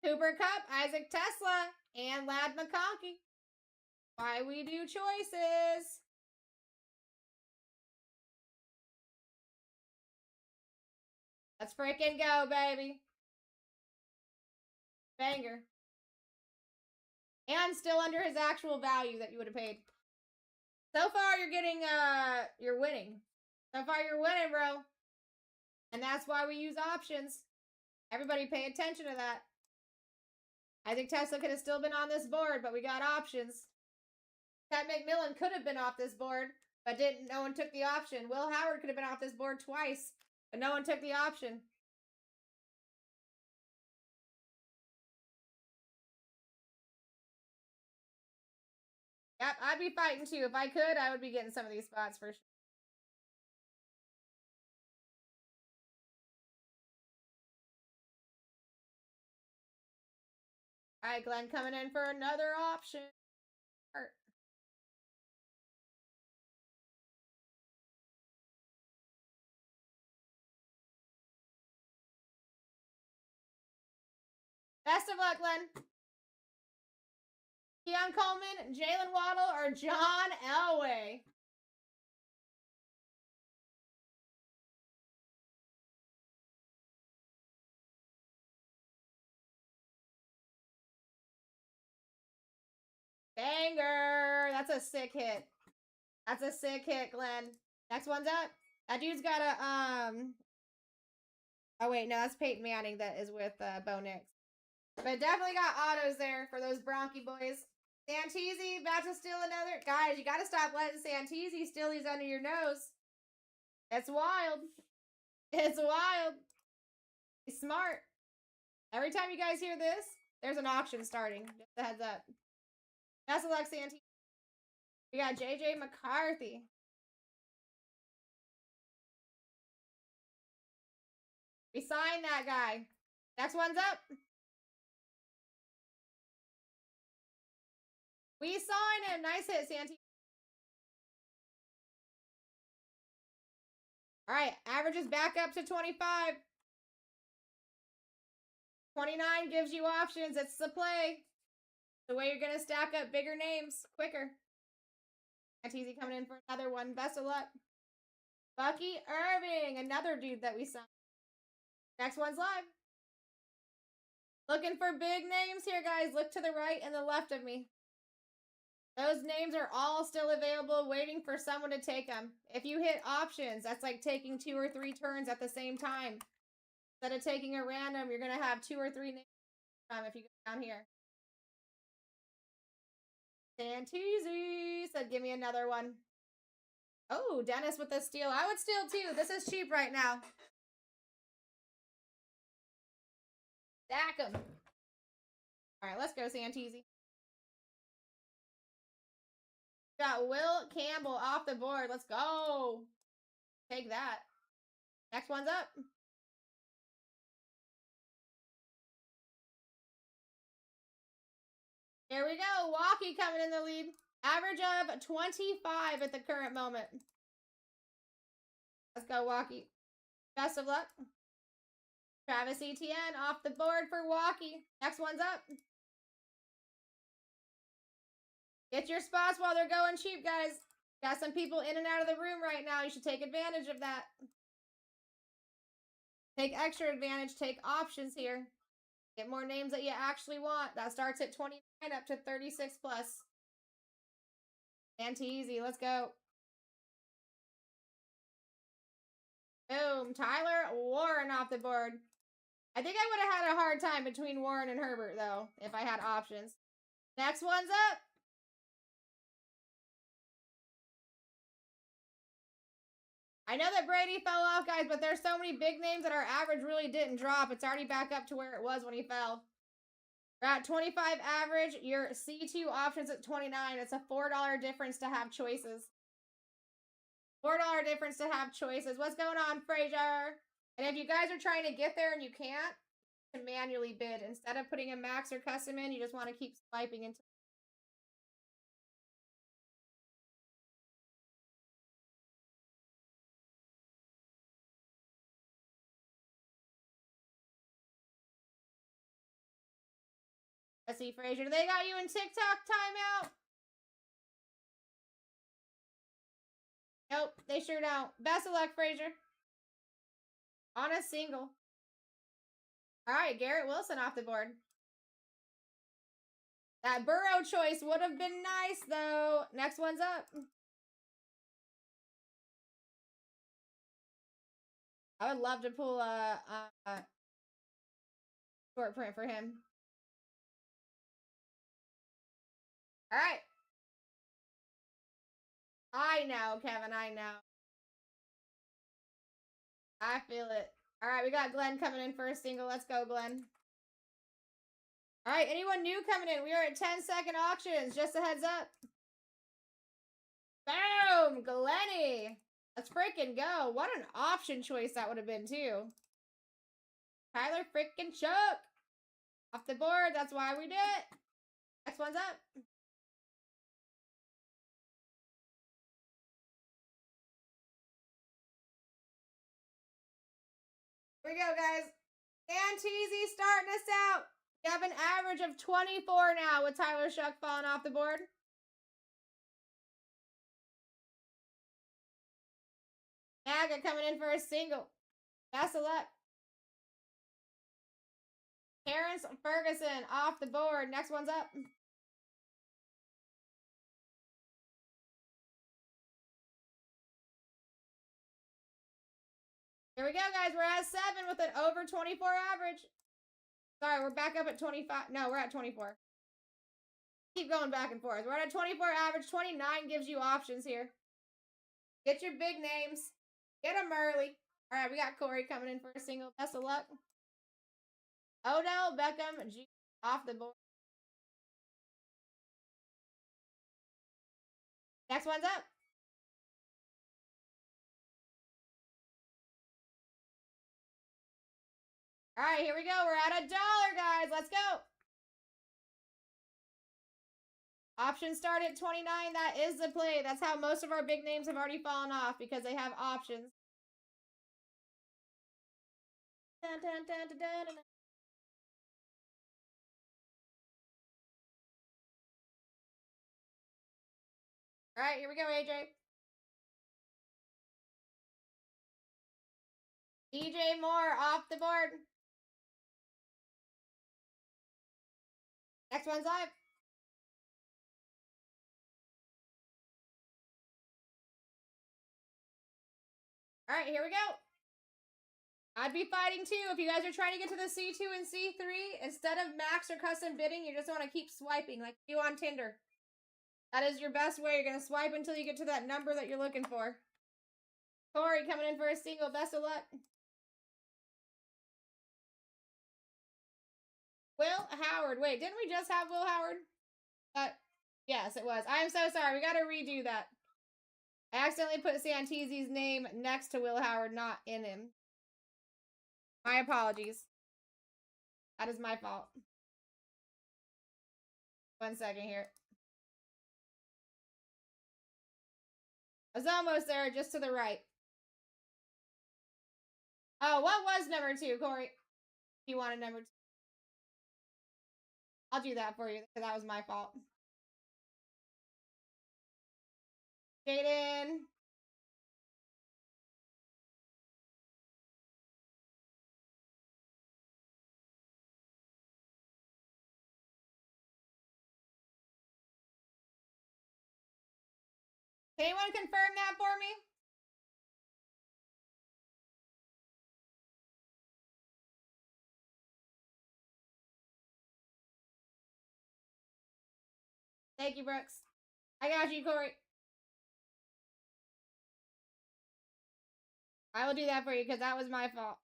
Cooper Kupp, Isaac Tesla, and Lad McConkey. Why we do choices. Let's freaking go, baby. Banger. And still under his actual value that you would have paid. So far, you're winning. So far, you're winning, bro. And that's why we use options. Everybody pay attention to that. I think Tesla could have still been on this board, but we got options. Pat McMillan could have been off this board, but no one took the option. Will Howard could have been off this board twice, but no one took the option. Yep, I'd be fighting too. If I could, I would be getting some of these spots for sure. All right, Glenn coming in for another option. Best of luck, Glenn. Keon Coleman, Jalen Waddle, or John Elway? Banger! That's a sick hit. That's a sick hit, Glenn. Next one's up. That dude's got a, oh wait, no, that's Peyton Manning that is with, Bo Nix. But definitely got autos there for those Bronchi boys. Santisi, about to steal another. Guys, you gotta stop letting Santisi steal these under your nose. It's wild. It's wild. He's smart. Every time you guys hear this, there's an auction starting. Just a heads up. Best of luck, Santisi. We got JJ McCarthy. We signed that guy. Next one's up. We sign him. Nice hit, Santi. All right, average is back up to 25. 29 gives you options. It's the play. The way you're going to stack up bigger names quicker. That's easy coming in for another one. Best of luck. Bucky Irving, another dude that we signed. Next one's live. Looking for big names here, guys. Look to the right and the left of me. Those names are all still available, waiting for someone to take them. If you hit options, that's like taking 2 or 3 turns at the same time. Instead of taking a random, you're going to have 2 or 3 names if you go down here. Santisi said, give me another one. Oh, Dennis with the steal. I would steal too. This is cheap right now. Stack them. All right, let's go, Santisi. Got Will Campbell off the board. Let's go. Take that. Next one's up. Here we go. Walkie coming in the lead. Average of 25 at the current moment. Let's go, Walkie. Best of luck. Travis Etienne off the board for Walkie. Next one's up. Get your spots while they're going cheap, guys. Got some people in and out of the room right now. You should take advantage of that. Take extra advantage. Take options here. Get more names that you actually want. That starts at 29 up to 36 plus. Santisi, let's go. Boom. Tyler Warren off the board. I think I would have had a hard time between Warren and Herbert, though, if I had options. Next one's up. I know that Brady fell off, guys, but there's so many big names that our average really didn't drop. It's already back up to where it was when he fell. We're at 25 average. Your C2 options at 29. It's a $4 difference to have choices. $4 difference to have choices. What's going on, Frazier? And if you guys are trying to get there and you can't, you can manually bid. Instead of putting a max or custom in, you just want to keep swiping into. Let's see, Frazier. They got you in TikTok timeout. Nope, they sure don't. Best of luck, Frazier. On a single. All right, Garrett Wilson off the board. That Burrow choice would have been nice, though. Next one's up. I would love to pull a short print for him. All right. I know, Kevin. I know. I feel it. All right, we got Glenn coming in for a single. Let's go, Glenn. All right, anyone new coming in? We are at 10-second auctions. Just a heads up. Boom! Glenny! Let's freaking go. What an option choice that would have been, too. Tyler freaking Shook. Off the board. That's why we did it. Next one's up. Here we go, guys. Anteezy starting us out. We have an average of 24 now with Tyler Shook falling off the board. Naga coming in for a single. Best of luck. Terrence Ferguson off the board. Next one's up. Here we go, guys. We're at 7 with an over 24 average. Sorry, we're back up at 25. No, we're at 24. Keep going back and forth. We're at a 24 average. 29 gives you options here. Get your big names. Get them early. All right, we got Corey coming in for a single. Best of luck. Odell Beckham G off the board. Next one's up. All right, here we go. We're at $1, guys. Let's go. Options start at 29. That is the play. That's how most of our big names have already fallen off because they have options. Dun, dun, dun, dun, dun, dun. All right, here we go, AJ. DJ Moore off the board. Next one's live. All right, here we go. I'd be fighting too if you guys are trying to get to the C2 and C3. Instead of max or custom bidding, you just want to keep swiping like you on Tinder. That is your best way. You're going to swipe until you get to that number that you're looking for. Corey coming in for a single. Best of luck. Will Howard. Wait, didn't we just have Will Howard? Yes, it was. I'm so sorry. We got to redo that. I accidentally put Santeezy's name next to Will Howard, not in him. My apologies. That is my fault. 1 second here. I was almost there, just to the right. Oh, what was number 2, Corey? If you wanted number 2. I'll do that for you, because that was my fault. Jaden. Can anyone confirm that for me? Thank you, Brooks. I got you, Corey. I will do that for you because that was my fault.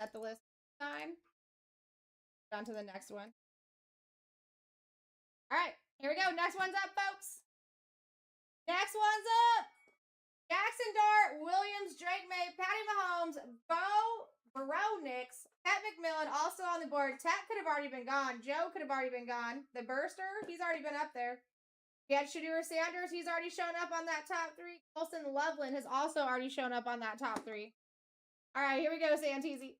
Set the list time. On to the next one. All right, here we go. Next one's up, folks. Next one's up. Jackson Dart, Williams, Drake May, Patty Mahomes, Bo Baronix, Ted McMillan also on the board. Ted could have already been gone. Joe could have already been gone. The Burster, he's already been up there. We had Shadur Sanders, he's already shown up on that top 3. Colson Loveland has also already shown up on that top 3. All right, here we go, Santeezy.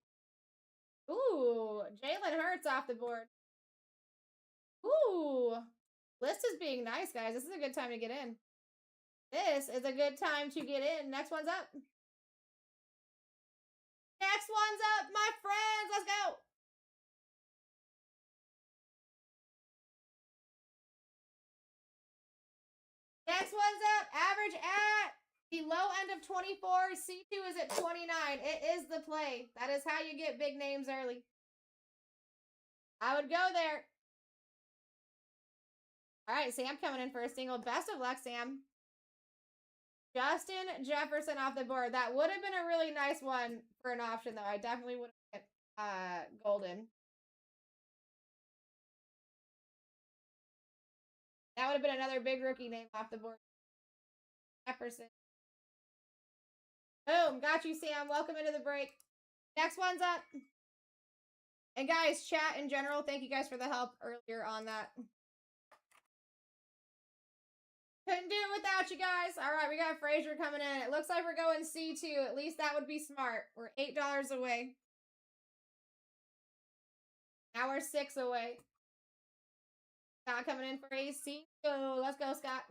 Ooh, Jalen Hurts off the board. Ooh, list is being nice, guys. This is a good time to get in. This is a good time to get in. Next one's up. Next one's up, my friends. Let's go. average at the low end of 24. C2 is at 29. It is the play. That is how you get big names early. I would go there. All right, Sam coming in for a single. Best of luck, Sam. Justin Jefferson off the board. That would have been a really nice one for an option, though. I definitely would have golden. That would have been another big rookie name off the board. Jefferson. Boom. Got you, Sam. Welcome into the break. Next one's up. And guys, chat in general, thank you guys for the help earlier on that. Couldn't do it without you guys. All right, we got Frazier coming in. It looks like we're going C2. At least that would be smart. We're $8 away. Now we're 6 away. Scott coming in for AC. Go, let's go, Scott.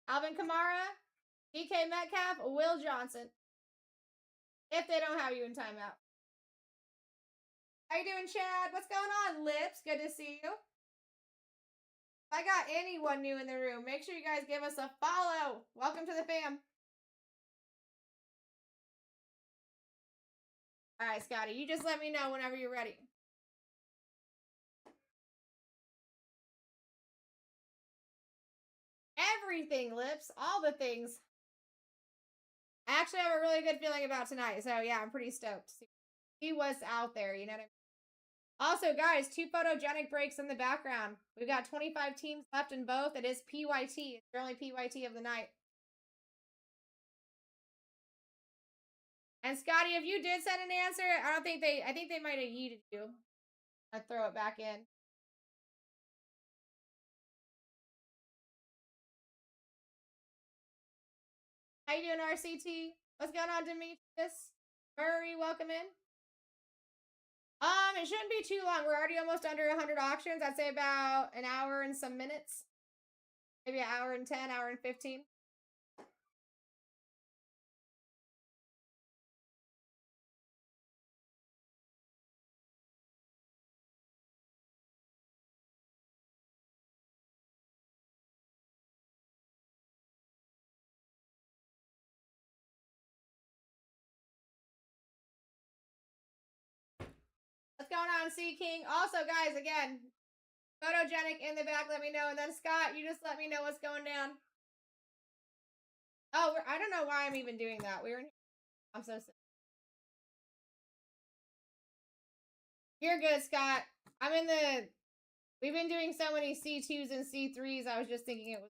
Alvin Kamara, DK Metcalf, Will Johnson. If they don't have you in timeout. How you doing, Chad? What's going on, Lips? Good to see you. If I got anyone new in the room, make sure you guys give us a follow. Welcome to the fam. All right, Scotty, you just let me know whenever you're ready. Everything, Lips. All the things. I actually have a really good feeling about tonight. So, yeah, I'm pretty stoked. See what's out there, you know what I mean? Also, guys, 2 photogenic breaks in the background. We've got 25 teams left in both. It is PYT. It's your only PYT of the night. And Scotty, if you did send an answer, I think they might have yeeted you. I'll throw it back in. How you doing, RCT? What's going on, Demetrius? Murray, welcome in. It shouldn't be too long. We're already almost under 100 auctions. I'd say about an hour and some minutes. Maybe an hour and 10, hour and 15. What's going on, Sea King? Also, guys, again, photogenic in the back, let me know. And then, Scott, you just let me know what's going down. Oh, I don't know why I'm even doing that. I'm so sick. You're good, Scott. We've been doing so many C2s and C3s, I was just thinking it was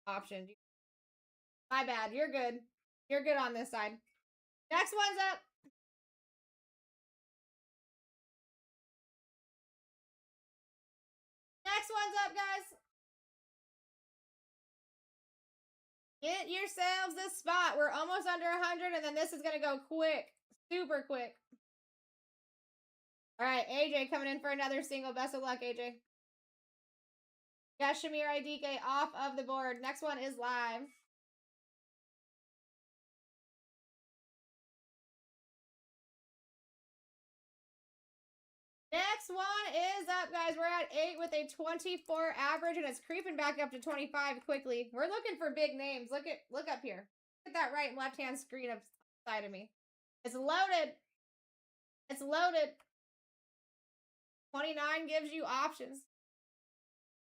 option. My bad. You're good. You're good on this side. Next one's up. Next one's up, guys. Get yourselves a spot. We're almost under 100, and then this is going to go quick. Super quick. All right, AJ coming in for another single. Best of luck, AJ. Got Shamir IDK off of the board. Next one is live. Next one is up, guys. We're at 8 with a 24 average, and it's creeping back up to 25 quickly. We're looking for big names. Look up here. Look at that right and left-hand screen up side of me. It's loaded. It's loaded. 29 gives you options.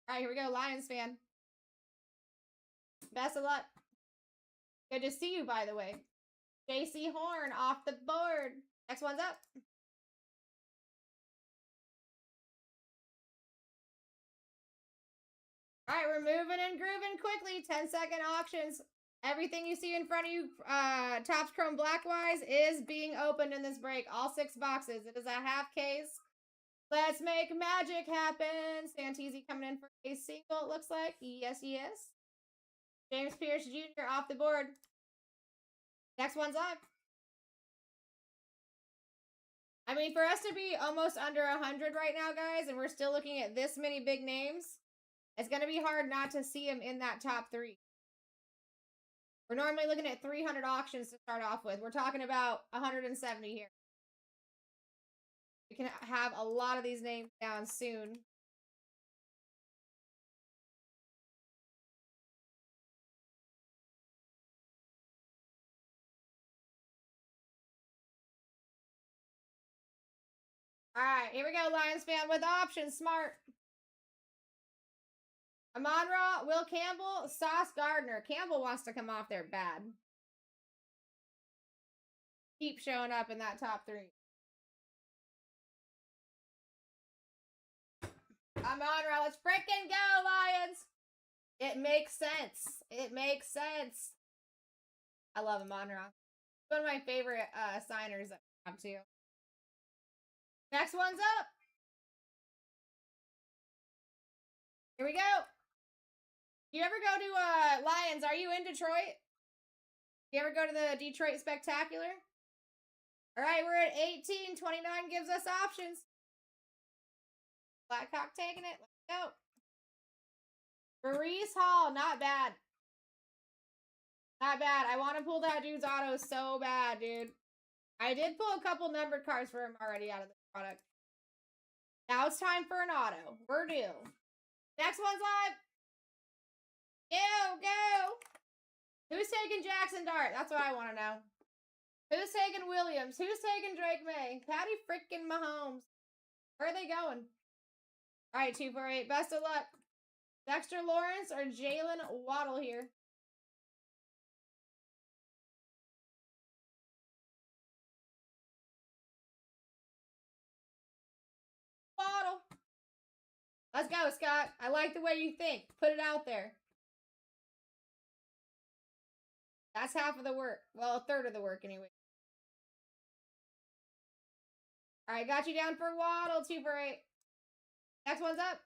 All right, here we go. Lions fan. Best of luck. Good to see you, by the way. JC Horn off the board. Next one's up. All right, we're moving and grooving quickly. 10-second auctions. Everything you see in front of you, Topps Chrome Blackwise, is being opened in this break. All 6 boxes. It is a half case. Let's make magic happen. Santisi coming in for a single, it looks like. Yes, yes. James Pierce Jr. off the board. Next one's up. I mean, for us to be almost under 100 right now, guys, and we're still looking at this many big names, it's going to be hard not to see them in that top 3. We're normally looking at 300 auctions to start off with. We're talking about 170 here. We can have a lot of these names down soon. All right, here we go, Lions fan with options. Smart. Amon-Ra, Will Campbell, Sauce Gardner. Campbell wants to come off there bad. Keep showing up in that top 3. Amon-Ra, let's freaking go, Lions. It makes sense. It makes sense. I love Amon-Ra. One of my favorite signers that we have too. Next one's up. Here we go. You ever go to Lions? Are you in Detroit? You ever go to the Detroit Spectacular? All right, we're at 18. 29 gives us options. Blackhawk taking it. Let's go. Maurice Hall, not bad. Not bad. I want to pull that dude's auto so bad, dude. I did pull a couple numbered cards for him already out of the product. Now it's time for an auto. We're due. Next one's live. Go. Who's taking Jackson Dart? That's what I want to know. Who's taking Williams? Who's taking Drake May? Patty freaking Mahomes. Where are they going? All right, 248. Best of luck. Dexter Lawrence or Jalen Waddle here? Waddle. Let's go, Scott. I like the way you think. Put it out there. That's half of the work. Well, a third of the work anyway. All right, got you down for Waddle, 248. Next one's up.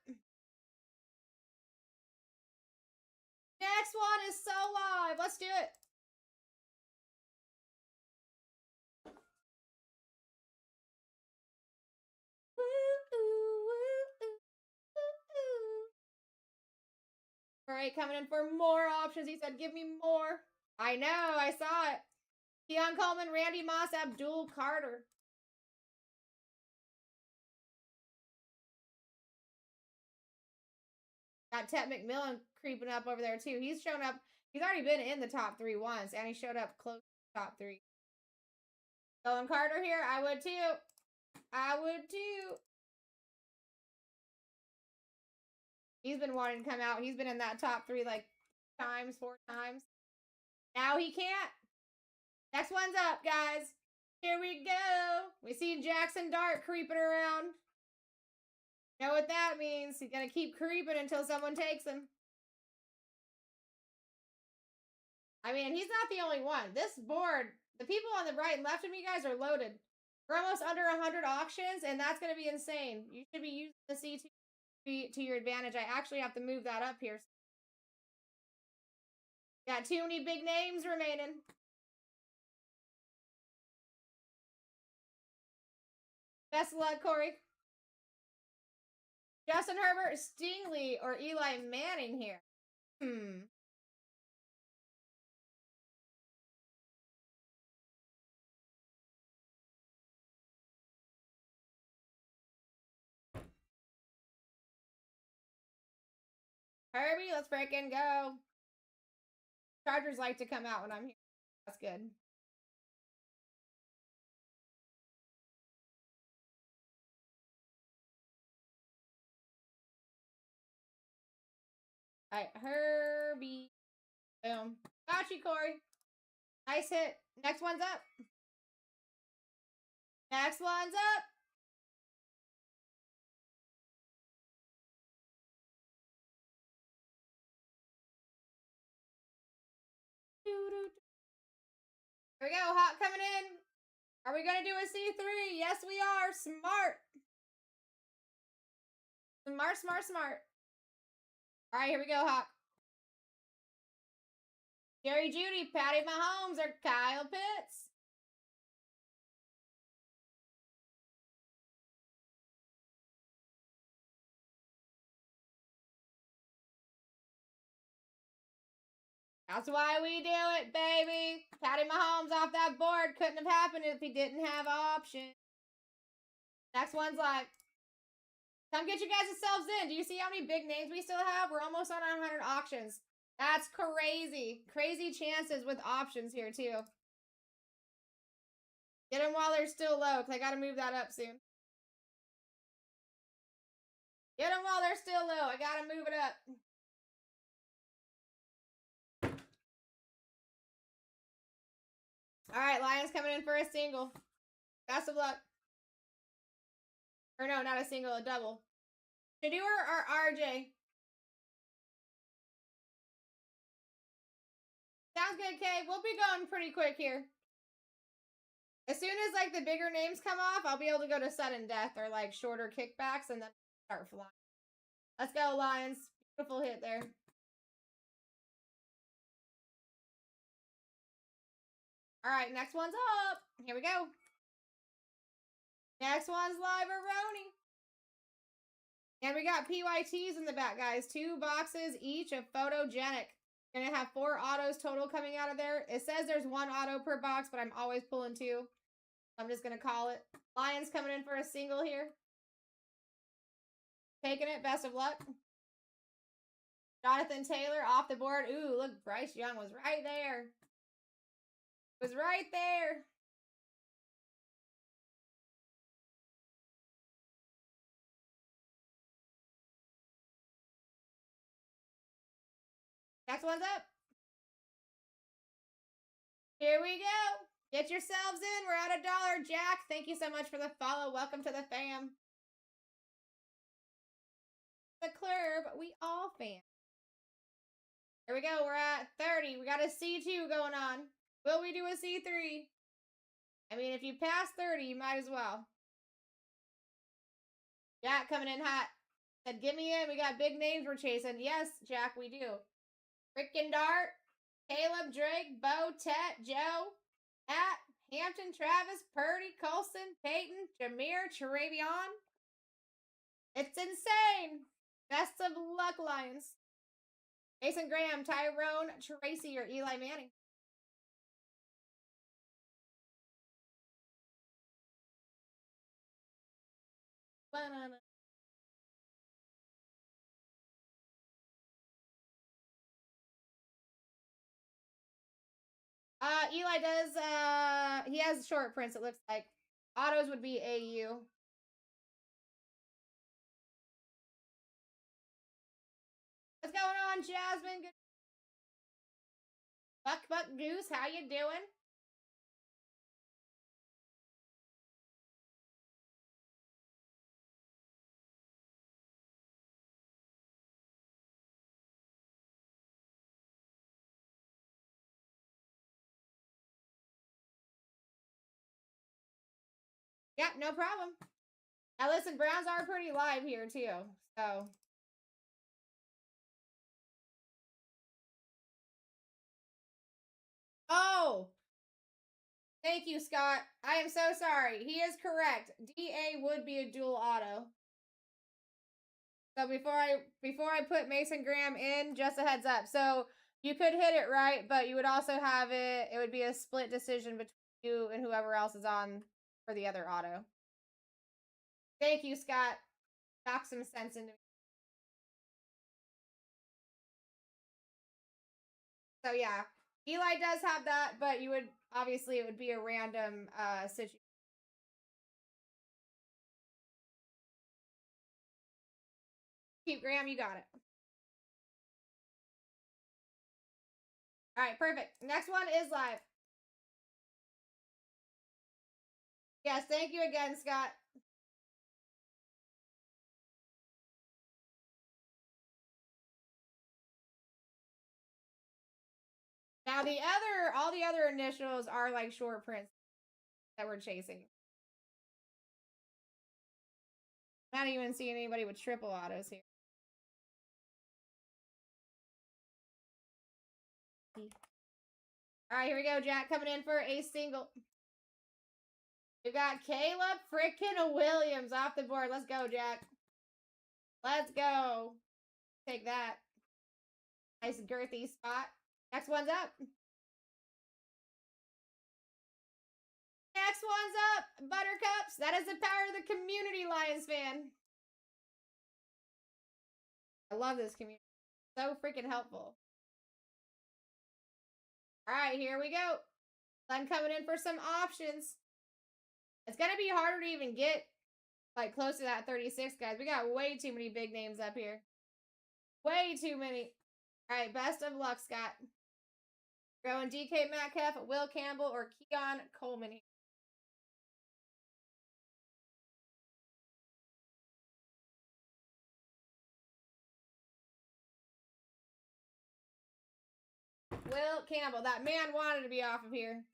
Next one is so live. Let's do it. All right, coming in for more options. He said, give me more. I know, I saw it. Keon Coleman, Randy Moss, Abdul Carter. Got Ted McMillan creeping up over there, too. He's shown up. He's already been in the top 3 once, and he showed up close to the top 3. Dylan Carter here. I would, too. I would, too. He's been wanting to come out. He's been in that top 3 like 4 times. Now he can't. Next one's up, guys. Here we go. We see Jackson Dart creeping around. You know what that means? He's going to keep creeping until someone takes him. I mean, he's not the only one. This board, the people on the right and left of me, guys, are loaded. We're almost under 100 auctions, and that's going to be insane. You should be using the C2 to your advantage. I actually have to move that up here. Got too many big names remaining. Best of luck, Corey. Justin Herbert, Stingley, or Eli Manning here? Herbie, let's freaking go. Chargers like to come out when I'm here. That's good. All right, Herbie. Boom. Got you, Corey. Nice hit. Next one's up. Next one's up. Here we go. Hot coming in. Are we going to do a C3? Yes, we are. Smart. Smart. All right, here we go, Hawk. Jerry Judy, Patty Mahomes, or Kyle Pitts. That's why we do it, baby. Patty Mahomes off that board. Couldn't have happened if he didn't have options. Next one's live. Come get you guys yourselves in. Do you see how many big names we still have? We're almost on 100 auctions. That's crazy. Crazy chances with options here, too. Get them while they're still low, because I got to move that up soon. Get them while they're still low. I gotta move it up. All right, Lions coming in for a single. Best of luck. Or no, not a single, a double. Shador or RJ? Sounds good, Kay. We'll be going pretty quick here. As soon as like the bigger names come off, I'll be able to go to sudden death or like shorter kickbacks and then start flying. Let's go, Lions. Beautiful hit there. All right, next one's up. Here we go. Next one's live Aroni. And we got PYTs in the back, guys. 2 boxes each of Photogenic. You're going to have 4 autos total coming out of there. It says there's 1 auto per box, but I'm always pulling 2. I'm just going to call it. Lions coming in for a single here. Taking it. Best of luck. Jonathan Taylor off the board. Ooh, look, Bryce Young was right there. Was right there. Next one's up. Here we go. Get yourselves in. We're at $1. Jack, thank you so much for the follow. Welcome to the fam. The club, we all fam. Here we go. We're at 30. We got a C2 going on. Will we do a C3? I mean, if you pass 30, you might as well. Jack coming in hot. Said, get me in. We got big names we're chasing. Yes, Jack, we do. Frickin' Dart, Caleb, Drake, Bo, Tet, Joe, Matt, Hampton, Travis, Purdy, Colson, Peyton, Jameer, Charavion. It's insane. Best of luck, Lions. Mason Graham, Tyrone, Tracy, or Eli Manning. Banana. Eli does, he has short prints, it looks like. Autos would be AU. What's going on, Jasmine? Buck Goose, how you doing? Yeah, no problem. Now listen, Browns are pretty live here too, so. Oh! Thank you, Scott. I am so sorry. He is correct. DA would be a dual auto. So before I put Mason Graham in, just a heads up. So you could hit it right, but you would also have it would be a split decision between you and whoever else is on for the other auto. Thank you, Scott. Knock some sense into me. So yeah, Eli does have that, but you would obviously it would be a random situation. Keep Graham, you got it. All right, perfect. Next one is live. Yes, thank you again, Scott. Now all the other initials are like short prints that we're chasing. Not even seeing anybody with triple autos here. All right, here we go, Jack, coming in for a single. We got Caleb frickin' Williams off the board. Let's go, Jack. Let's go. Take that. Nice girthy spot. Next one's up. Next one's up. Buttercups. That is the power of the community, Lions fan. I love this community. So freaking helpful. All right, here we go. I'm coming in for some options. It's going to be harder to even get like close to that 36, guys. We got way too many big names up here. Way too many. All right, best of luck, Scott. Going DK Metcalf, Will Campbell, or Keon Coleman. Will Campbell. That man wanted to be off of here.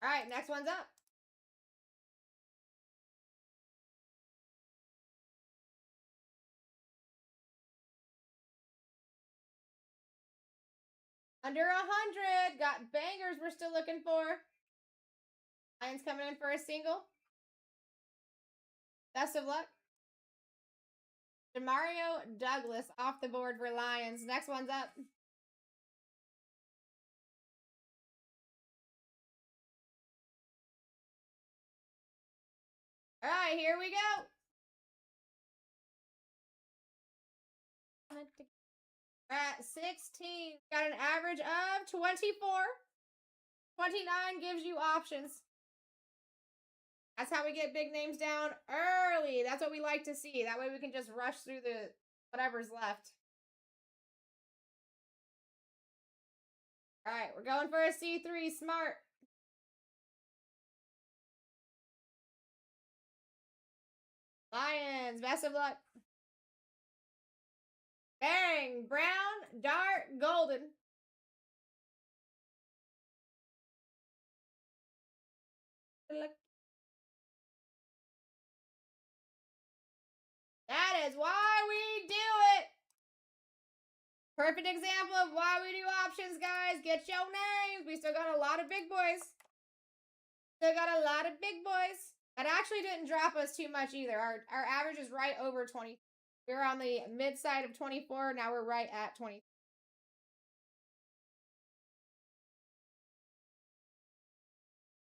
All right, next one's up. Under 100. Got bangers we're still looking for. Lions coming in for a single. Best of luck. Demario Douglas off the board for Lions. Next one's up. All right, here we go. We're at 16. Got an average of 24. 29 gives you options. That's how we get big names down early. That's what we like to see. That way we can just rush through the whatever's left. All right, we're going for a C3. Smart. Lions, best of luck. Bang, brown, dark, golden. That is why we do it. Perfect example of why we do options, guys. Get your names. We still got a lot of big boys. Still got a lot of big boys. That actually didn't drop us too much either. Our average is right over 20. We were on the mid side of 24. Now we're right at 20.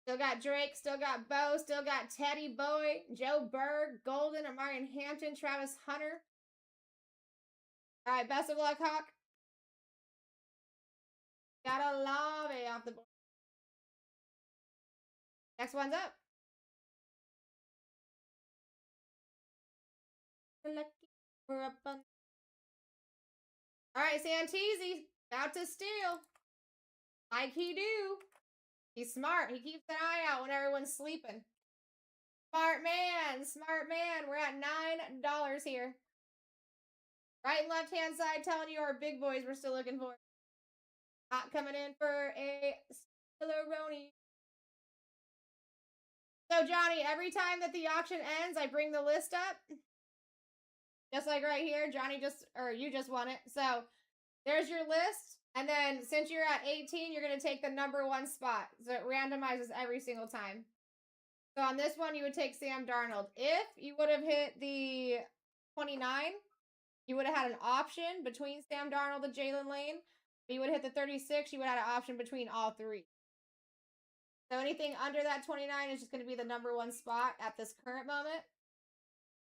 Still got Drake, still got Bo, still got Teddy Boy, Joe Berg, Golden, Amarian Hampton, Travis Hunter. All right, best of luck, Hawk. Got a Olave off the board. Next one's up. We're up on. All right, Santisi, about to steal. Like he do. He's smart. He keeps an eye out when everyone's sleeping. Smart man. Smart man. We're at $9 here. Right and left hand side telling you our big boys we're still looking for. Not coming in for a Stilleroni. So, Johnny, every time that the auction ends, I bring the list up. Just like right here, Johnny you just won it. So, there's your list. And then since you're at 18, you're going to take the number 1 spot. So it randomizes every single time. So on this one, you would take Sam Darnold. If you would have hit the 29, you would have had an option between Sam Darnold and Jalen Lane. If you would have hit the 36, you would have had an option between all 3. So anything under that 29 is just going to be the number 1 spot at this current moment.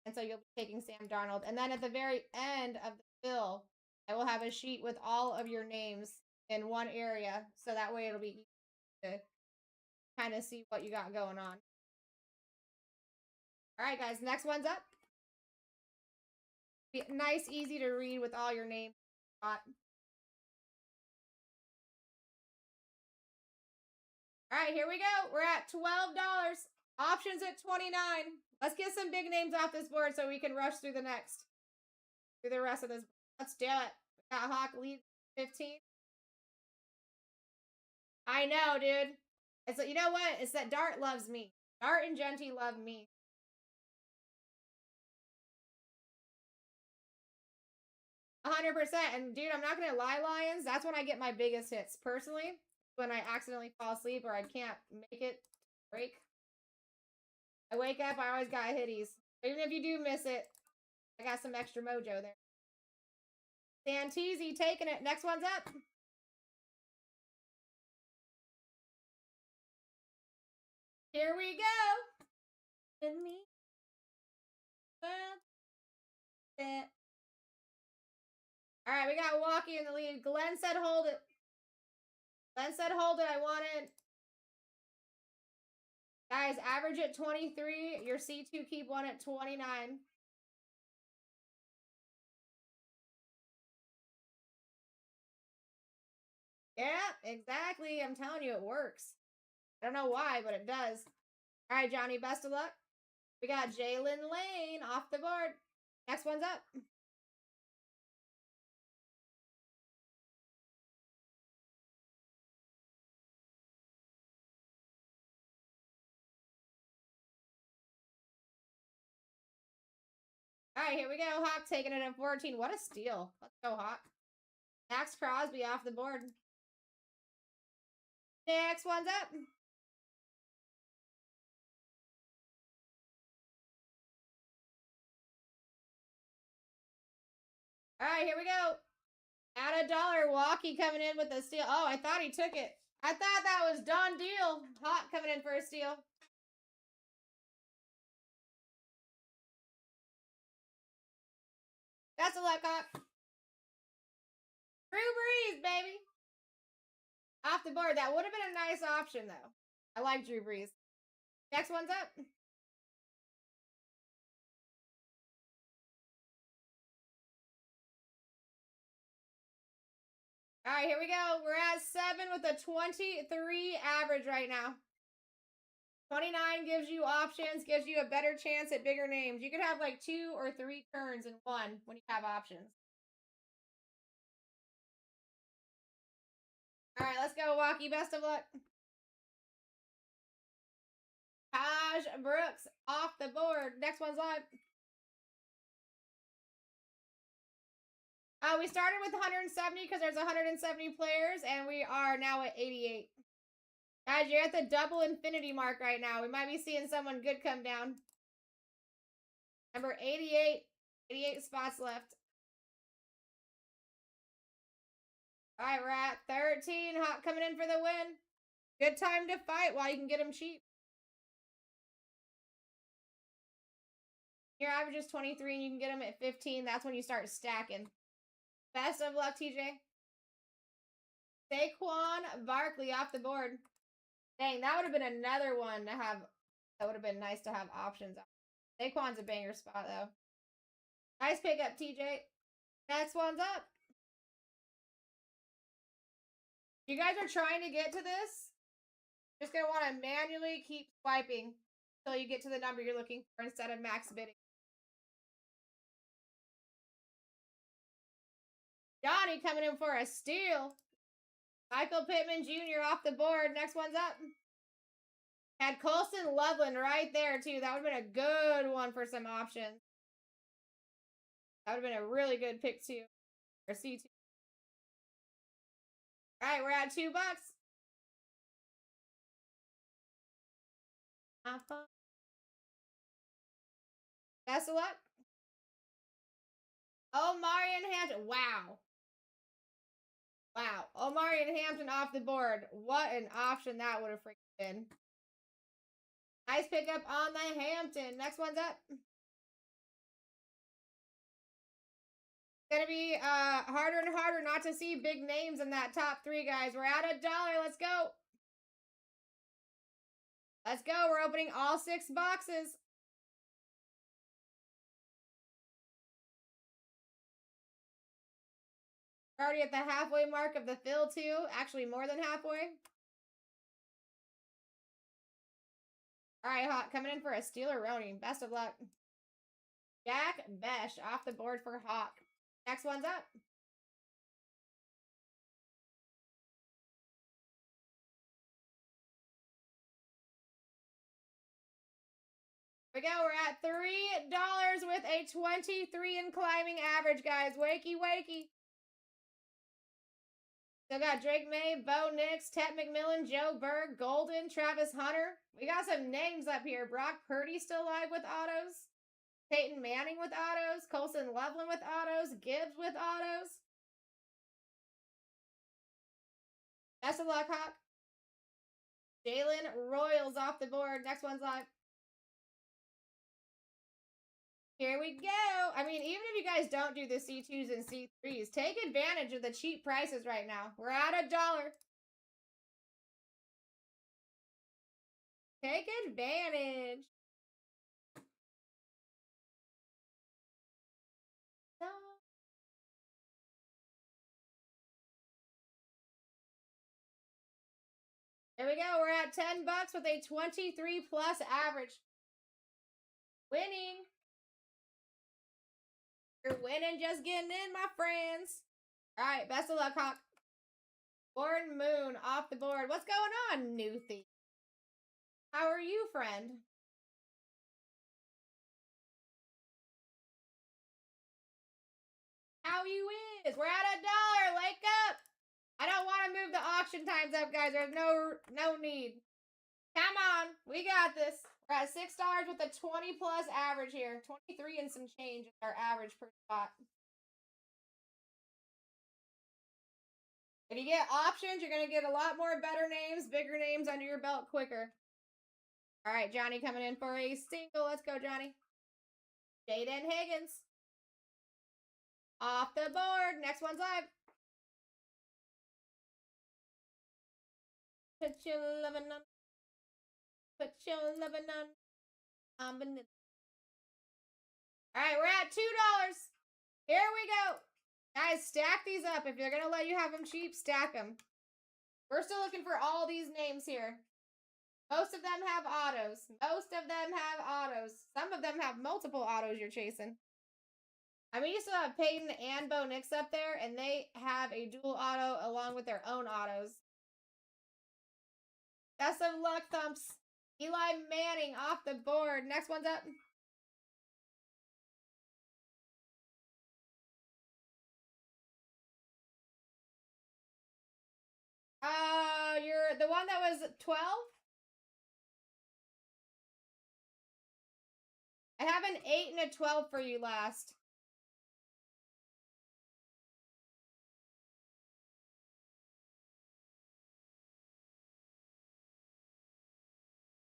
And so you'll be taking Sam Darnold. And then at the very end of the fill, I will have a sheet with all of your names in one area. So that way it'll be easy to kind of see what you got going on. All right, guys, next one's up. Be nice, easy to read with all your names. All right, here we go. We're at $12. Options at 29. Let's get some big names off this board so we can rush through the rest of this. Let's do it. We got Hawk lead 15. I know, dude. It's you know what? It's that Dart loves me. Dart and Genty love me. %. And dude, I'm not gonna lie, Lions. That's when I get my biggest hits. Personally, when I accidentally fall asleep or I can't make it break. I wake up, I always got hitties. Even if you do miss it, I got some extra mojo there. Santisi taking it. Next one's up. Here we go. And me. All right, we got Walkie in the lead. Glenn said hold it. Glenn said hold it. I want it. Guys, average at 23. Your C2 keep one at 29. Yeah, exactly. I'm telling you, it works. I don't know why, but it does. All right, Johnny, best of luck. We got Jalen Lane off the board. Next one's up. All right, here we go. Hawk taking it at 14. What a steal. Let's go, Hawk. Max Crosby off the board. Next one's up. All right, here we go. At $1, Walkie coming in with a steal. Oh, I thought he took it. I thought that was done deal. Hawk coming in for a steal. That's a luck, Hawk. Drew Brees, baby. Off the board. That would have been a nice option, though. I like Drew Brees. Next one's up. All right, here we go. We're at 7 with a 23 average right now. 29 gives you options, gives you a better chance at bigger names. You could have like 2 or 3 turns in one when you have options. All right, let's go, Walkie. Best of luck. Taj Brooks off the board. Next one's live. We started with 170 because there's 170 players, and we are now at 88. Guys, you're at the double infinity mark right now. We might be seeing someone good come down. Number 88. 88 spots left. All right, we're at 13. Hawk coming in for the win. Good time to fight while you can get them cheap. Your average is 23 and you can get them at 15. That's when you start stacking. Best of luck, TJ. Saquon Barkley off the board. Dang, that would have been another one to have. That would have been nice to have options. Saquon's a banger spot, though. Nice pickup, TJ. Next one's up. You guys are trying to get to this. You're just going to want to manually keep swiping until you get to the number you're looking for instead of max bidding. Johnny coming in for a steal. Michael Pittman Jr. off the board. Next one's up. Had Colston Loveland right there, too. That would have been a good one for some options. That would have been a really good pick, too. Or C2. All right, we're at $2. Best of luck. Omarion Hampton. Wow. Wow. Omarion Hampton off the board. What an option that would have freaking been. Nice pickup on the Hampton. Next one's up. It's going to be harder and harder not to see big names in that top 3, guys. We're at $1. Let's go. Let's go. We're opening all 6 boxes. We're already at the halfway mark of the fill, too. Actually, more than halfway. All right, Hawk, coming in for a Steeler-Roni. Best of luck. Jack Besh off the board for Hawk. Next one's up. Here we go. We're at $3 with a 23 and climbing average, guys. Wakey, wakey. Still got Drake May, Bo Nix, Tet McMillan, Joe Berg, Golden, Travis Hunter. We got some names up here. Brock Purdy still live with autos. Peyton Manning with autos. Colson Loveland with autos. Gibbs with autos. Best of luck, Hawk. Jalen Royals off the board. Next one's live. Here we go. I mean, even if you guys don't do the C2s and C3s, take advantage of the cheap prices right now. We're at $1. Take advantage. No. There we go. We're at $10 with a 23 plus average. Winning. You're winning, just getting in, my friends. All right, best of luck, Hawk. Born Moon off the board. What's going on, New Thief? How are you, friend? How you is? We're at $1. Wake up! I don't want to move the auction times up, guys. There's no need. Come on, we got this. We're at $6 with a 20 plus average here. 23 and some change is our average per spot. If you get options, you're going to get a lot more better names, bigger names under your belt quicker. All right, Johnny coming in for a single. Let's go, Johnny. Jaden Higgins. Off the board. Next one's live. Put your lovin' on. Put your lovin' on. All right, we're at $2. Here we go. Guys, stack these up. If they're going to let you have them cheap, stack them. We're still looking for all these names here. Most of them have autos. Most of them have autos. Some of them have multiple autos you're chasing. I mean, you still have Peyton and Bo Nix up there, and they have a dual auto along with their own autos. Best of luck, Thumps. Eli Manning off the board. Next one's up. You're the one that was 12? I have an 8 and a 12 for you last.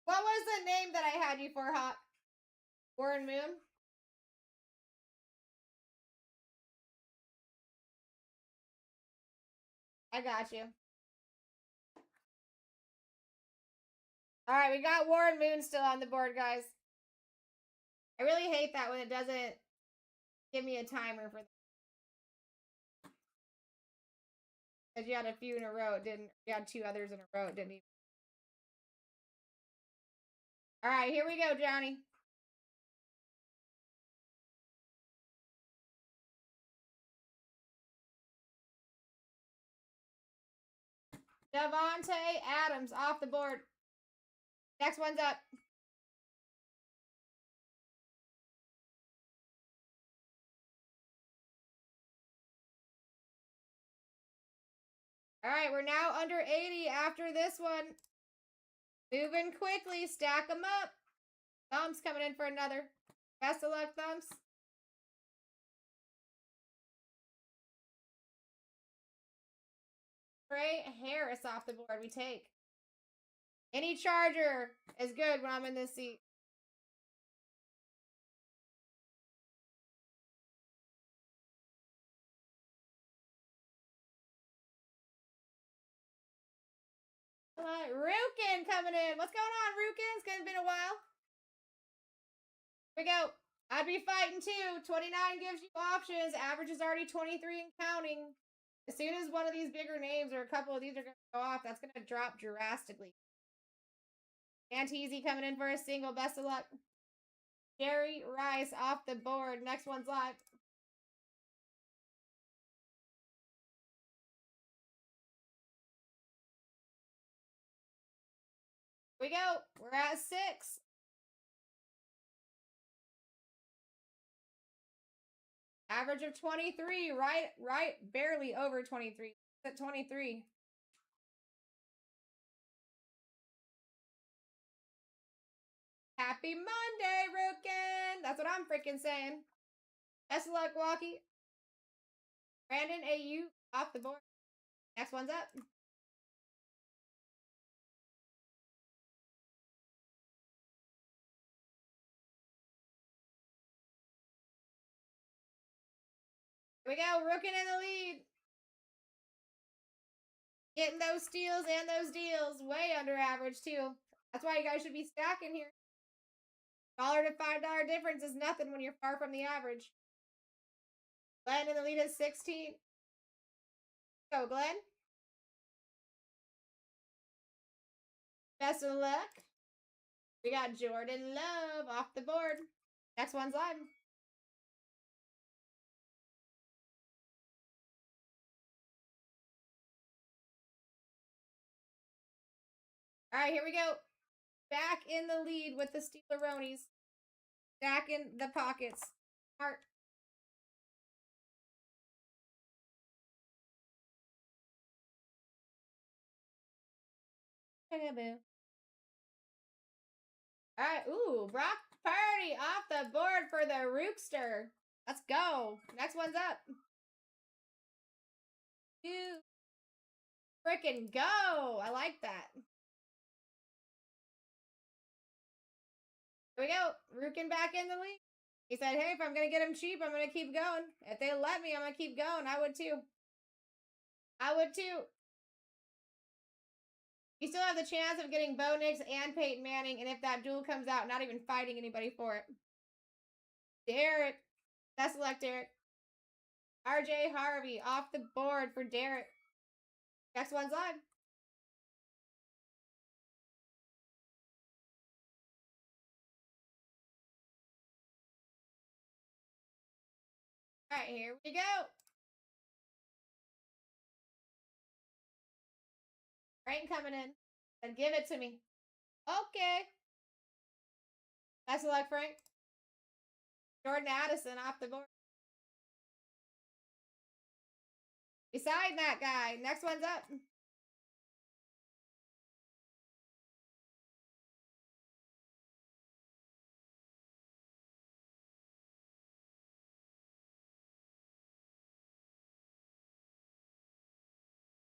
What was the name that I had you for, Hawk? Warren Moon? I got you. All right, we got Warren Moon still on the board, guys. I really hate that when it doesn't give me a timer for that. Because you had a few in a row, it didn't. You had 2 others in a row, it didn't even. All right, here we go, Johnny. Davante Adams off the board. Next one's up. All right, we're now under 80 after this one. Moving quickly. Stack them up. Thumbs coming in for another. Best of luck, Thumbs. Trey Harris off the board. We take. Any Charger is good when I'm in this seat. All right, Rukin coming in. What's going on, Rukin? It's been a while. Here we go. I'd be fighting too. 29 gives you options. Average is already 23 and counting. As soon as one of these bigger names or a couple of these are going to go off, that's going to drop drastically. Anteezy coming in for a single. Best of luck. Jerry Rice off the board. Next one's live. Here we go. We're at 6. Average of 23. Right, barely over 23. It's at 23. Happy Monday, Rukin! That's what I'm freaking saying. Best of luck, Walkie. Brandon AU off the board. Next one's up. Here we go. Rukin in the lead. Getting those steals and those deals. Way under average, too. That's why you guys should be stacking here. $1 to $5 difference is nothing when you're far from the average. Glenn in the lead is 16. Go, Glenn. Best of luck. We got Jordan Love off the board. Next one's live. All right, here we go. Back in the lead with the Steeleronies. Back in the pockets. Heart. All right, ooh, Brock Purdy off the board for the Rookster. Let's go. Next one's up. You freaking go. I like that. Here we go. Rookin back in the league. He said, hey, if I'm going to get him cheap, I'm going to keep going. If they let me, I'm going to keep going. I would too. I would too. You still have the chance of getting Bo Nix and Peyton Manning, and if that duel comes out, not even fighting anybody for it. Derek. Best of luck, Derek. RJ Harvey off the board for Derek. Next one's live. All right, here we go. Frank coming in. Then give it to me. Okay. Best of luck, Frank. Jordan Addison off the board. Beside that guy. Next one's up.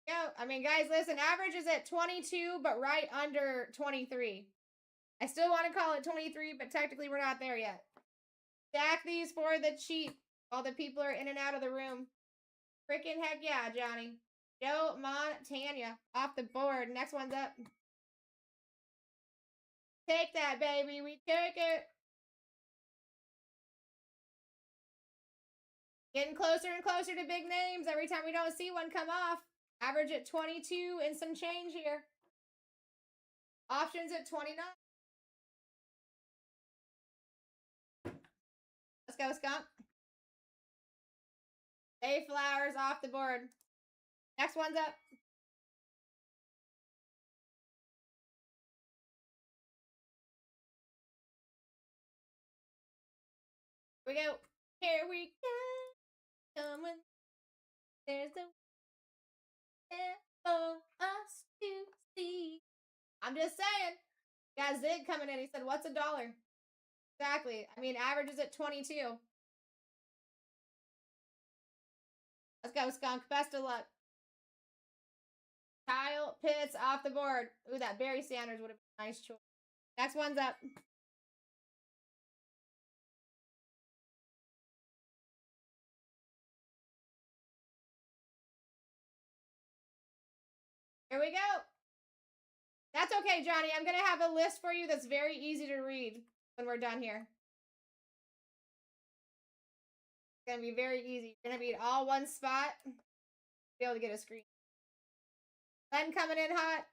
Go. I mean, guys, listen. Average is at 22, but right under 23. I still want to call it 23, but technically we're not there yet. Stack these for the cheap while the people are in and out of the room. Freaking heck yeah, Johnny. Joe Montana off the board. Next one's up. Take that, baby. We take it. Getting closer and closer to big names every time we don't see one come off. Average at 22 and some change here. Options at 29. Let's go, Skunk. Day Flowers off the board. Next one's up. Here we go. Here we go. Coming. There's a way for us to see. I'm just saying. Got Zig coming in. He said, what's $1? Exactly. I mean, average is at 22. Let's go, Skunk. Best of luck. Kyle Pitts off the board. Ooh, that Barry Sanders would have been a nice choice. Next one's up. Here we go. That's okay, Johnny. I'm going to have a list for you that's very easy to read when we're done here. It's going to be very easy. You're going to be all one spot. Be able to get a screen. Glenn coming in hot.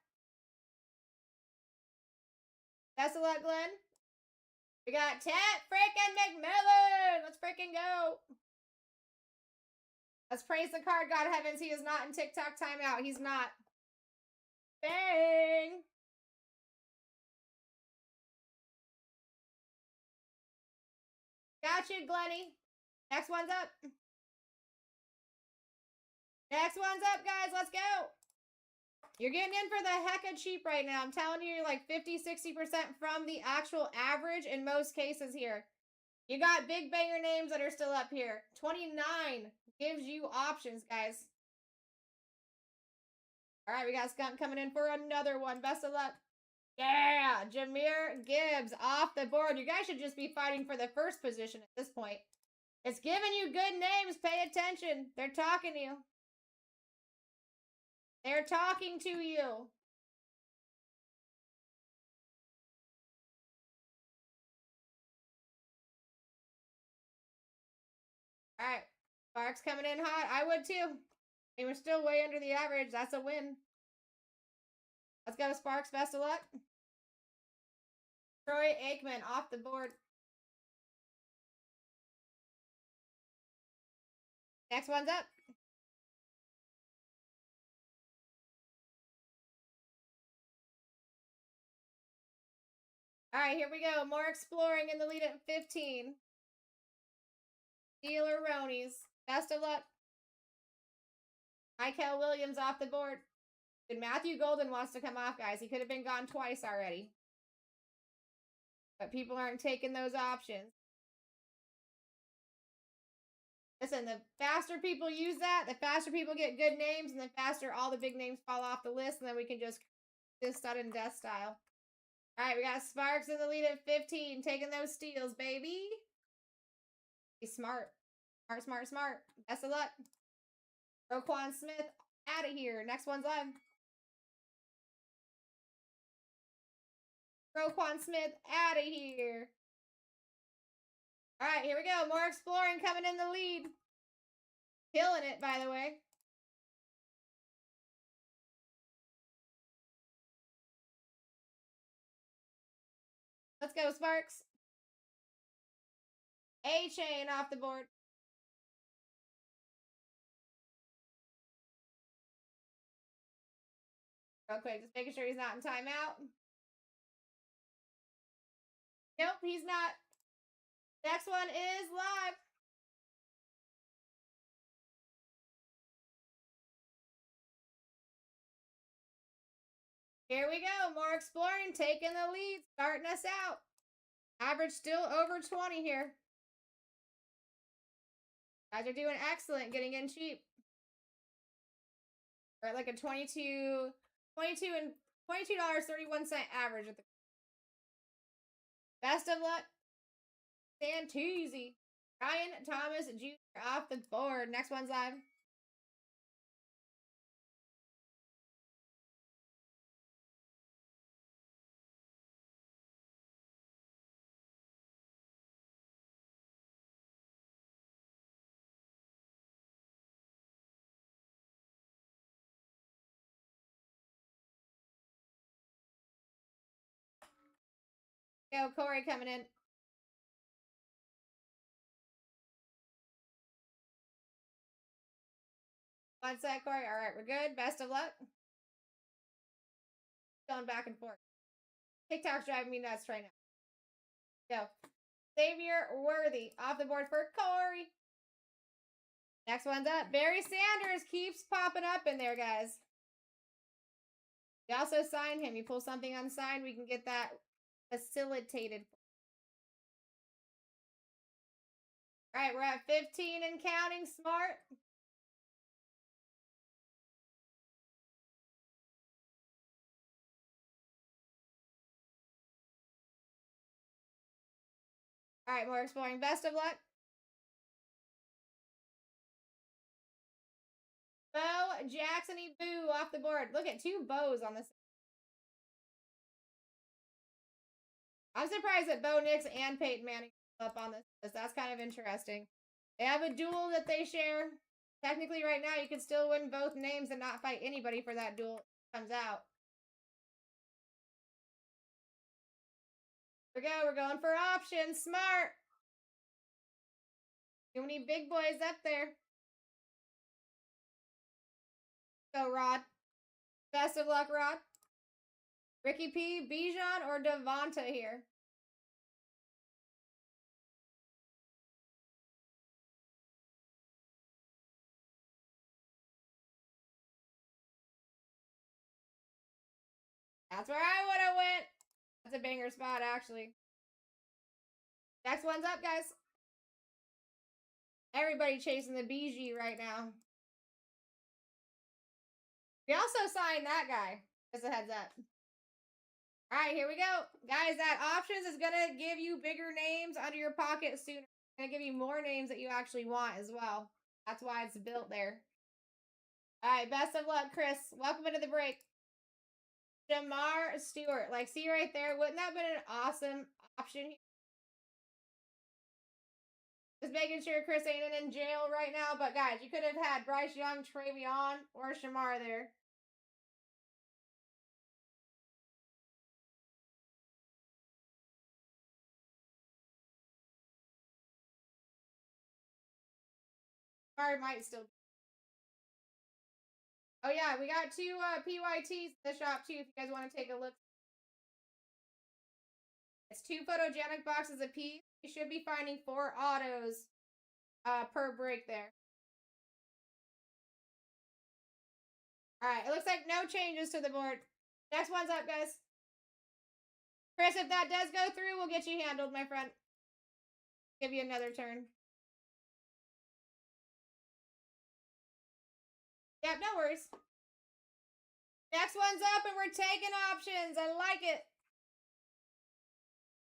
Best of luck, Glenn. We got Ted freaking McMillan. Let's freaking go. Let's praise the card, God heavens. He is not in TikTok timeout. He's not. Bang. Got you, Glenny. Next one's up. Next one's up, guys. Let's go. You're getting in for the heck of cheap right now. I'm telling you, you're like 50-60% from the actual average in most cases here. You got big banger names that are still up here. 29 gives you options, guys. All right, we got Skunk coming in for another one. Best of luck. Yeah, Jahmyr Gibbs off the board. You guys should just be fighting for the first position at this point. It's giving you good names. Pay attention. They're talking to you. They're talking to you. Sparks coming in hot. I would too. And we're still way under the average. That's a win. Let's go, Sparks. Best of luck. Troy Aikman off the board. Next one's up. All right, here we go. More exploring in the lead at 15. Steeler Ronies. Best of luck. Michael Williams off the board. And Matthew Golden wants to come off, guys. He could have been gone twice already. But people aren't taking those options. Listen, the faster people use that, the faster people get good names, and the faster all the big names fall off the list, and then we can just this sudden death style. All right, we got Sparks in the lead at 15, taking those steals, baby. He's smart. Smart, smart, smart. Best of luck. Roquan Smith out of here. Next one's live. Roquan Smith out of here. All right, here we go. More exploring coming in the lead. Killing it, by the way. Let's go, Sparks. A-Chain off the board. Real quick, just making sure he's not in timeout. Nope, he's not. Next one is live. Here we go. More exploring, taking the lead, starting us out. Average still over 20 here. Guys are doing excellent, getting in cheap. We're at like a $22.31 average at the best of luck. Santucci. Ryan Thomas Jr. off the board. Next one's live. Go, Corey coming in. One sec, Corey. All right, we're good. Best of luck. Going back and forth. TikTok's driving me nuts right now. Go. Xavier Worthy off the board for Corey. Next one's up. Barry Sanders keeps popping up in there, guys. We also signed him. You pull something unsigned, we can get that facilitated. All right, we're at 15 and counting. Smart. All right, more exploring. Best of luck. Bo Jacksony Boo off the board. Look at two bows on this. I'm surprised that Bo Nix and Peyton Manning up on this list. That's kind of interesting. They have a duel that they share. Technically, right now, you can still win both names and not fight anybody for that duel. Comes out. Here we go. We're going for options. Smart. Too many big boys up there. Go, Rod. Best of luck, Rod. Ricky P, Bijan, or Devonta here? That's where I would have went. That's a banger spot, actually. Next one's up, guys. Everybody chasing the BG right now. We also signed that guy. Just a heads up. All right, here we go. Guys, that options is going to give you bigger names under your pocket sooner. It's going to give you more names that you actually want as well. That's why it's built there. All right, best of luck, Chris. Welcome into the break. Jamar Stewart. Like, see right there? Wouldn't that have been an awesome option? Just making sure Chris ain't in jail right now. But guys, you could have had Bryce Young, Travion, or Shamar there. Shamar might still. Oh yeah, we got two PYTs in the shop too. If you guys want to take a look, it's 2 photogenic boxes apiece. You should be finding 4 autos per break there. All right, it looks like no changes to the board. Next one's up, guys. Chris, if that does go through, we'll get you handled, my friend. Give you another turn. Yep, no worries. Next one's up, and we're taking options. I like it.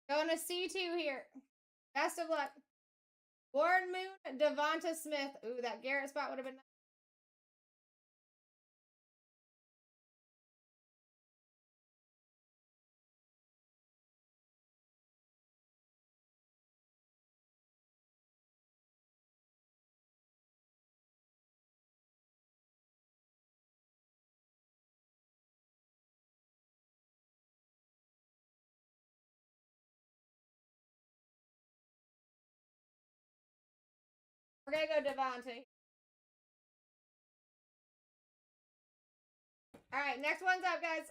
Going to C2 here. Best of luck. Warren Moon, Devonta Smith. Ooh, that Garrett spot would have been nice. We're going to go Devonta. All right, next one's up, guys.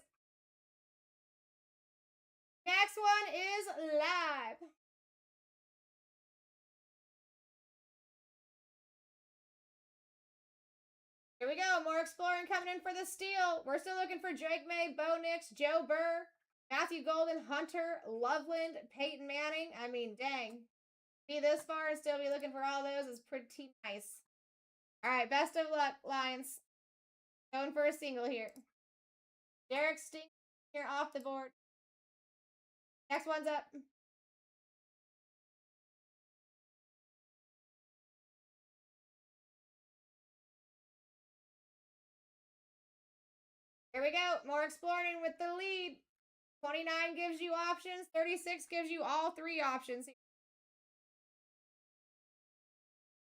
Next one is live. Here we go. More exploring coming in for the steal. We're still looking for Drake May, Bo Nix, Joe Burr, Matthew Golden, Hunter, Loveland, Peyton Manning. I mean, dang. Be this far and still be looking for all those is pretty nice. All right, best of luck, Lions. Going for a single here. Derek Stink here off the board. Next one's up. Here we go. More exploring with the lead. 29 gives you options. 36 gives you all 3 options.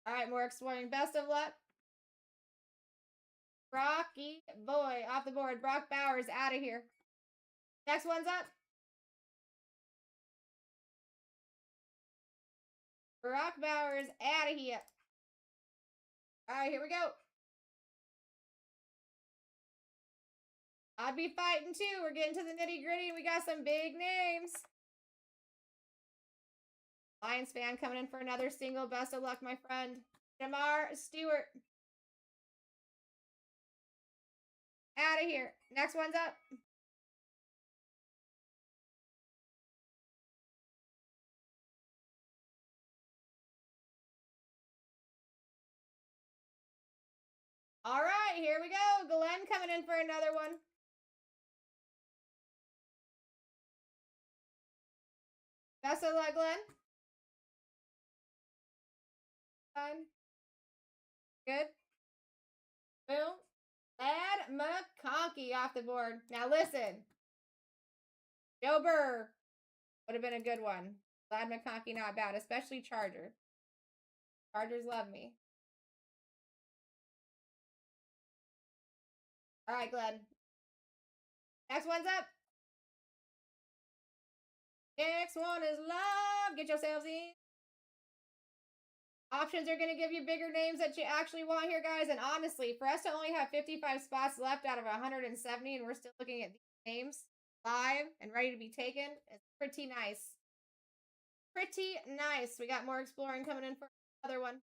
All right, more exploring. Best of luck. Brocky boy off the board. Brock Bowers out of here. Next one's up. Brock Bowers out of here. All right, here we go. I'd be fighting too. We're getting to the nitty gritty. We got some big names. Lions fan coming in for another single. Best of luck, my friend. Jamar Stewart. Out of here. Next one's up. All right, here we go. Glenn coming in for another one. Best of luck, Glenn. Fun. Good. Boom. Ed McConkey off the board. Now listen. Joe Burr would have been a good one. Glad McConkey not bad, especially Charger. Chargers love me. All right, Glenn. Next one's up. Next one is love. Get yourselves in. Options are going to give you bigger names that you actually want here, guys. And honestly, for us to only have 55 spots left out of 170, and we're still looking at these names live and ready to be taken, it's pretty nice. Pretty nice. We got more exploring coming in for another one.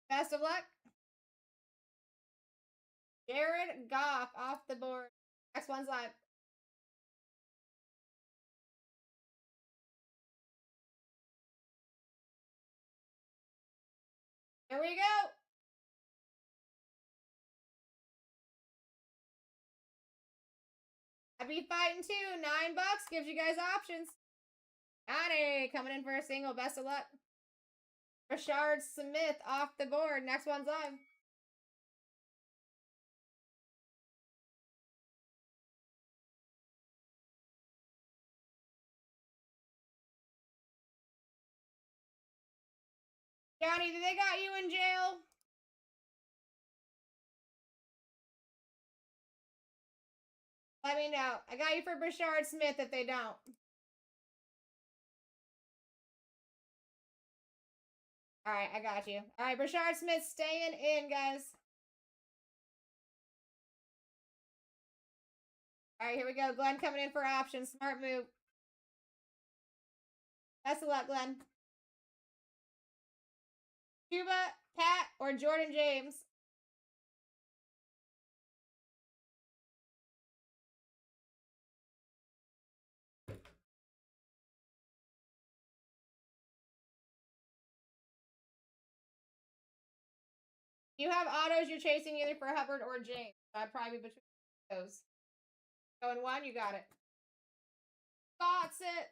Best of luck. Jared Goff off the board. Next one's live. Here we go. I'd be fighting too. $9 gives you guys options. Johnny coming in for a single. Best of luck. Rashard Smith off the board. Next one's live. Johnny, did they got you in jail? Let me know. I got you for Brashard Smith if they don't. All right, I got you. All right, Brashard Smith staying in, guys. All right, here we go. Glenn coming in for options. Smart move. Best of luck, Glenn. Cuba, Pat, or Jordan James? You have autos you're chasing either for Hubbard or James. I'd probably be between those. Going one, you got it. Spots it.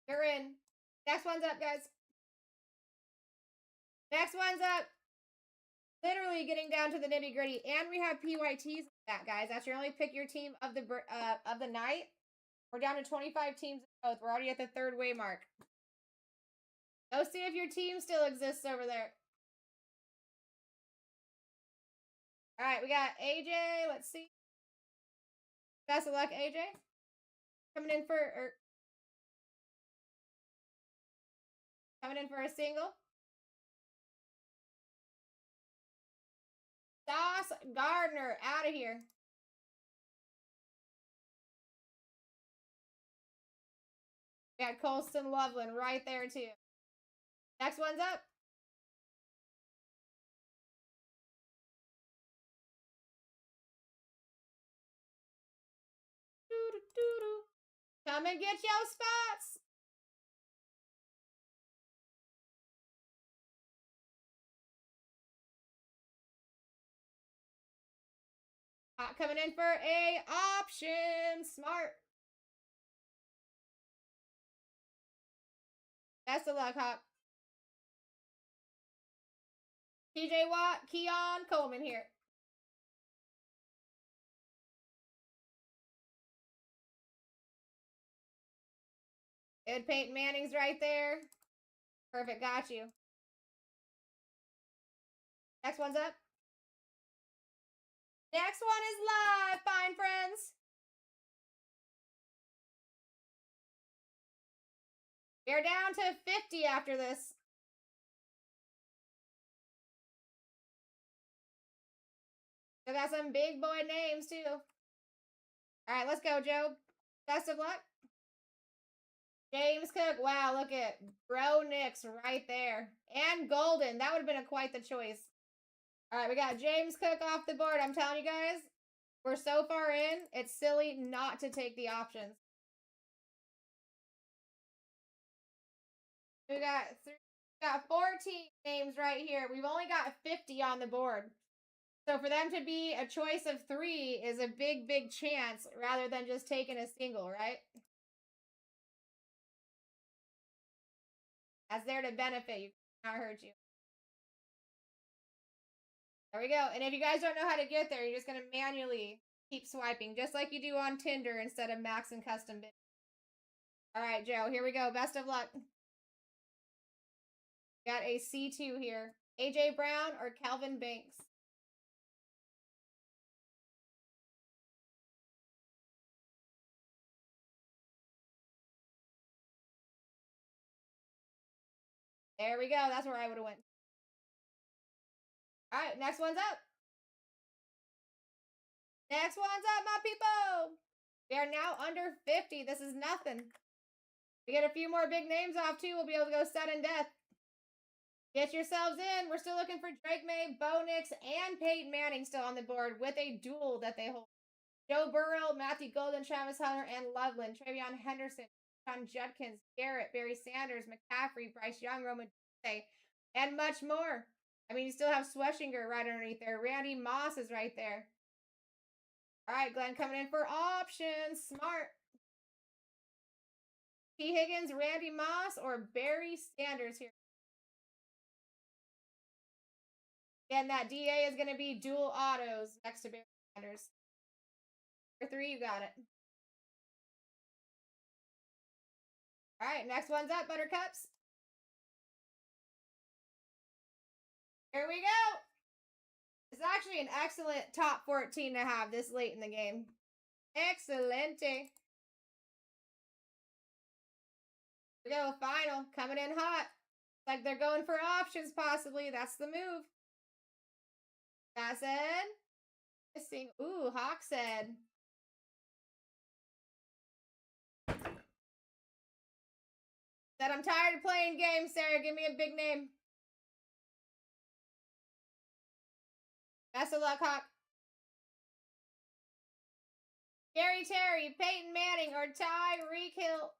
You're in. Next one's up, guys. Next one's up. Literally getting down to the nitty gritty, and we have PYTs. That guys, that's your only pick your team of the night. We're down to 25 teams in both. We're already at the third way mark. Go see if your team still exists over there. All right, we got AJ. Let's see. Best of luck, AJ. Coming in for a single. Sauce Gardner out of here. We got Colston Loveland right there too. Next one's up. Come and get your spots. Coming in for a option. Smart. Best of luck, Hawk. TJ Watt, Keon Coleman here. Ed Peyton Manning's right there. Perfect, got you. Next one's up. Next one is live, fine friends. We're down to 50 after this. We got some big boy names too. All right, let's go, Joe. Best of luck. James Cook. Wow, look at Bro Nix right there. And Golden. That would have been quite the choice. All right, we got James Cook off the board. I'm telling you guys, we're so far in, it's silly not to take the options. We got 14 names right here. We've only got 50 on the board. So for them to be a choice of 3 is a big, big chance rather than just taking a single, right? That's there to benefit you, not hurt you. There we go. And if you guys don't know how to get there, you're just going to manually keep swiping, just like you do on Tinder instead of max and custom bid. All right, Joe, here we go. Best of luck. Got a C2 here. AJ Brown or Calvin Banks? There we go. That's where I would have went. All right, next one's up. Next one's up, my people. We are now under 50. This is nothing. We get a few more big names off, too. We'll be able to go sudden death. Get yourselves in. We're still looking for Drake May, Bo Nix, and Peyton Manning still on the board with a duel that they hold. Joe Burrow, Matthew Golden, Travis Hunter, and Loveland. Travion Henderson, John Judkins, Garrett, Barry Sanders, McCaffrey, Bryce Young, Roman Duce, and much more. I mean, you still have Schweschinger right underneath there. Randy Moss is right there. All right, Glenn coming in for options. Smart. T. Higgins, Randy Moss, or Barry Sanders here. Again, that DA is going to be dual autos next to Barry Sanders. For 3, you got it. All right, next one's up, Buttercups. Here we go. It's actually an excellent top 14 to have this late in the game. Excelente. We go, final. Coming in hot. It's like they're going for options, possibly. That's the move. Godsend. Missing. Ooh, Hawkshead. Said, I'm tired of playing games, Sarah. Give me a big name. Best of luck, Hawk. Gary Terry, Peyton Manning, or Tyreek Hill.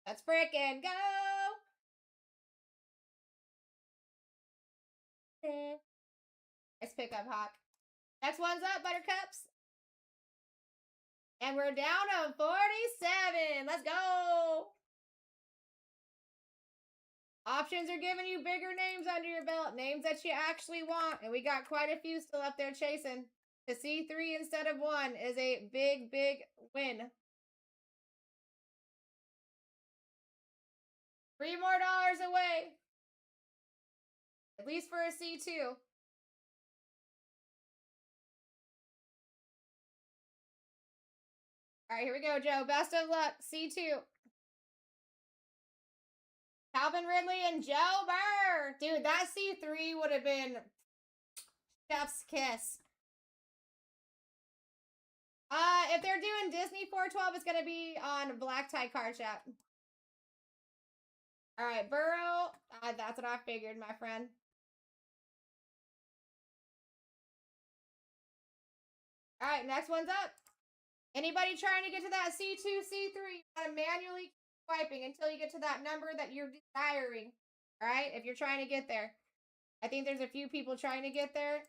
Let's frickin' go! Nice pickup, Hawk. Next one's up, Buttercups. And we're down to 47. Let's go! Options are giving you bigger names under your belt. Names that you actually want. And we got quite a few still up there chasing. To see 3 instead of 1 is a big, big win. $3 more away. At least for a C2. All right, here we go, Joe. Best of luck. C2. Calvin Ridley and Joe Burr. Dude, that C3 would have been chef's kiss. If they're doing Disney 412, it's going to be on BlackTie Card Chat. All right, Burrow. That's what I figured, my friend. All right, next one's up. Anybody trying to get to that C2, C3, you gotta manually keep swiping until you get to that number that you're desiring. All right, if you're trying to get there. I think there's a few people trying to get there.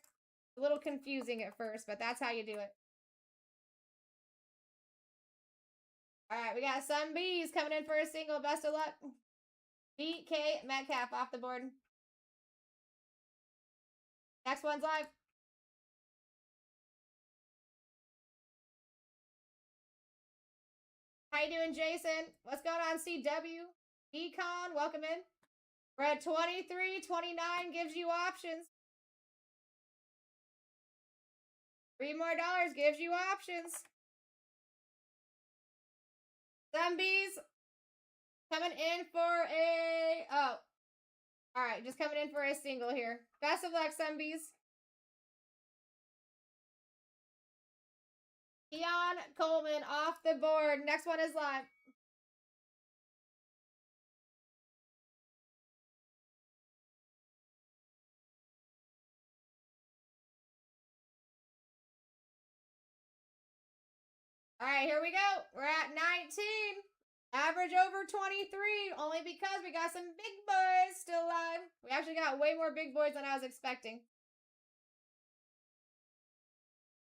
A little confusing at first, but that's how you do it. All right, we got some B's coming in for a single. Best of luck. DK Metcalf off the board. Next one's live. How you doing, Jason? What's going on, CW? Econ, welcome in. We're at 23, 29 gives you options. $3 more gives you options. Zombies coming in for a... Oh. All right, just coming in for a single here. Best of luck, Zombies. Keon Coleman off the board. Next one is live. All right, here we go. We're at 19. Average over 23, only because we got some big boys still alive. We actually got way more big boys than I was expecting.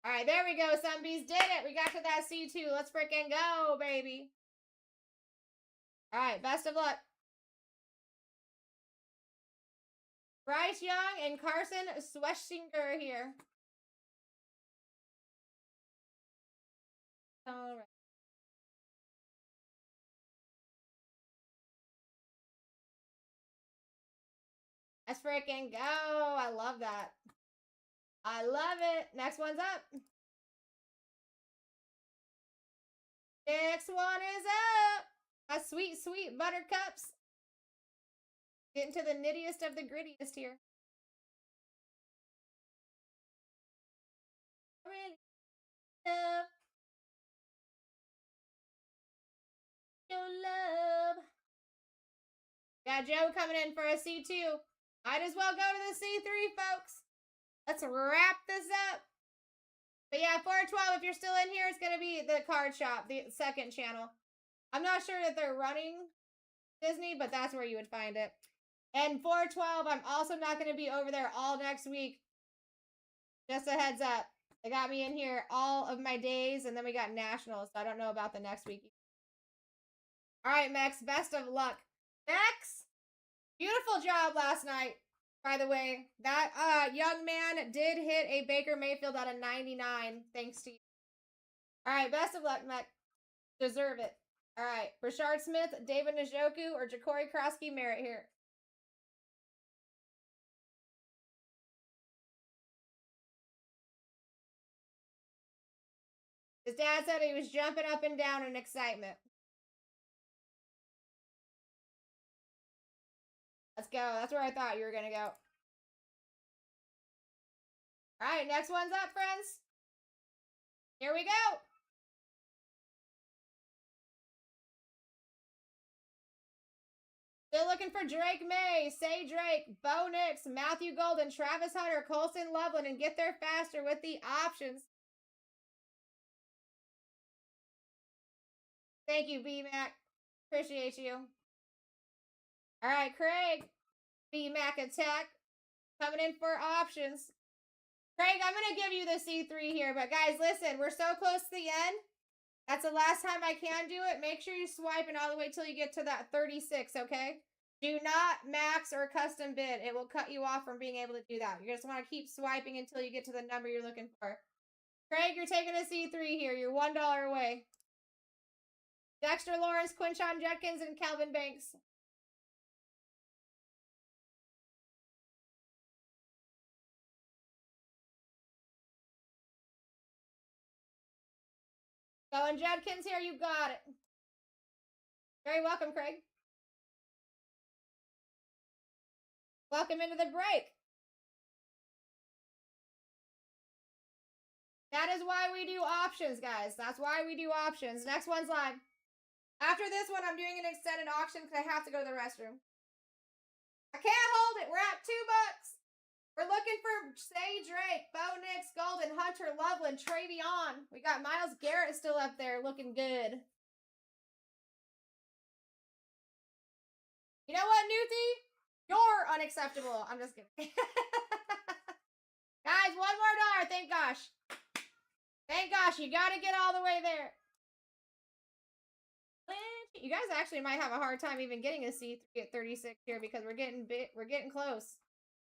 All right, there we go. Sunbees did it. We got to that C2. Let's freaking go, baby. All right, best of luck. Bryce Young and Carson Schwarzenegger here. All right. Let's freaking go. I love that. I love it. Next one's up. Next one is up. A sweet, sweet Buttercups. Getting to the nittiest of the grittiest here. Really love. Your love. Got Joe coming in for a C2. Might as well go to the C3, folks. Let's wrap this up. But yeah, 412, if you're still in here, it's going to be the card shop, the second channel. I'm not sure that they're running Disney, but that's where you would find it. And 412, I'm also not going to be over there all next week. Just a heads up. They got me in here all of my days, and then we got nationals, so I don't know about the next week. All right, Mex, best of luck. Mex, beautiful job last night. By the way, that young man did hit a Baker Mayfield out of 99, thanks to you. All right, best of luck, Mac. Deserve it. All right, Rashard Smith, David Njoku, or Ja'Cory Krosky Merritt here. His dad said he was jumping up and down in excitement. Let's go. That's where I thought you were going to go. All right, next one's up, friends. Here we go. Still looking for Drake May, Say Drake, Bo Nix, Matthew Golden, Travis Hunter, Colson Loveland, and get there faster with the options. Thank you, B-Mac. Appreciate you. All right, Craig. B-Mac attack. Coming in for options. Craig, I'm going to give you the C3 here, but guys, listen, we're so close to the end. That's the last time I can do it. Make sure you swipe it all the way till you get to that 36, okay? Do not max or custom bid. It will cut you off from being able to do that. You just want to keep swiping until you get to the number you're looking for. Craig, you're taking a C3 here. You're $1 away. Dexter Lawrence, Quinshon Judkins, and Calvin Banks. Going Judkins here. You got it. Very welcome, Craig. Welcome into the break. That is why we do options, guys. That's why we do options. Next one's live. After this one, I'm doing an extended auction because I have to go to the restroom. I can't hold it. We're at $2. We're looking for Say Drake, Bo Nix, Golden, Hunter, Loveland, Travion. We got Myles Garrett still up there looking good. You know what, Newthie? You're unacceptable. I'm just kidding. Guys, $1 more. Thank gosh. Thank gosh. You got to get all the way there. You guys actually might have a hard time even getting a C3 at 36 here because we're getting close.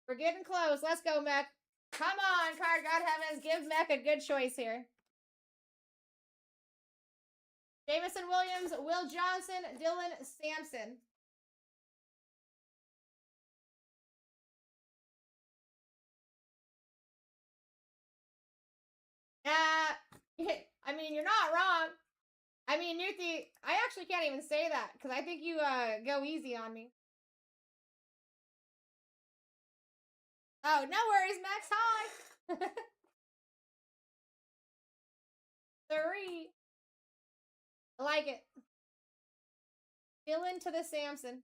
We're getting close. Let's go, Mech. Come on, Card God Heavens. Give Mech a good choice here. Jameson Williams, Will Johnson, Dylan Sampson. I mean, you're not wrong. I mean, Newthie, I actually can't even say that because I think you go easy on me. Oh, no worries, Max. Hi. 3. I like it. Dylan to the Samson.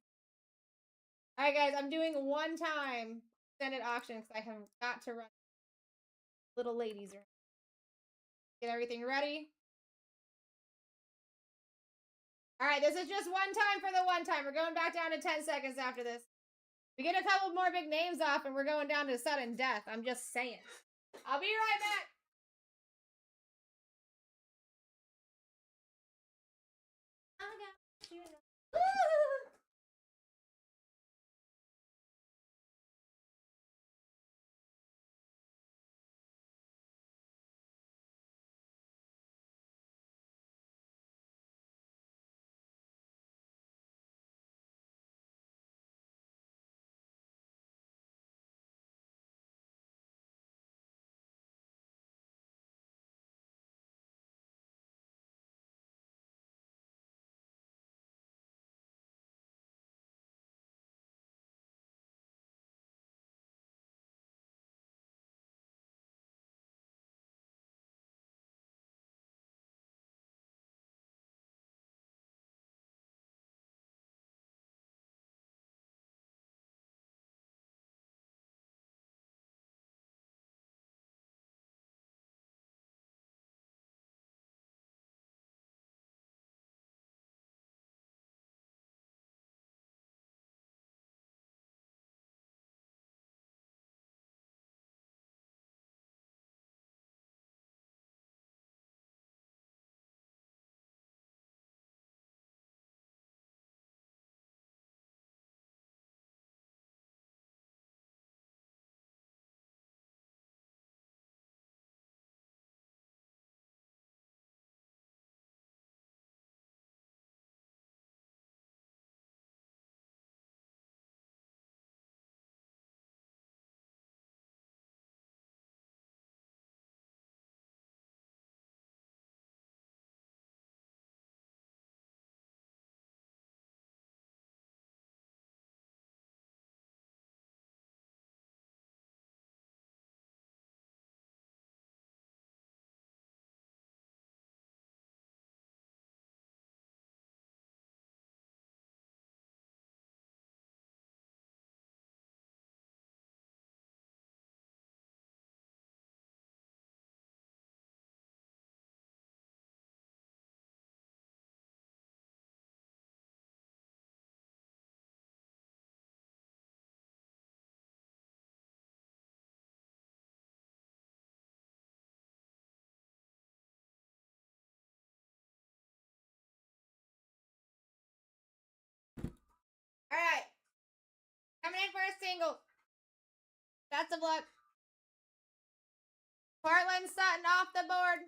All right, guys, I'm doing one time extended auction because I have got to run. Little ladies are. Get everything ready. All right, this is just one time for the one time. We're going back down to 10 seconds after this. We get a couple more big names off and we're going down to sudden death. I'm just saying. I'll be right back. I got you. All right. Coming in for a single. Best of luck. Portland Sutton off the board.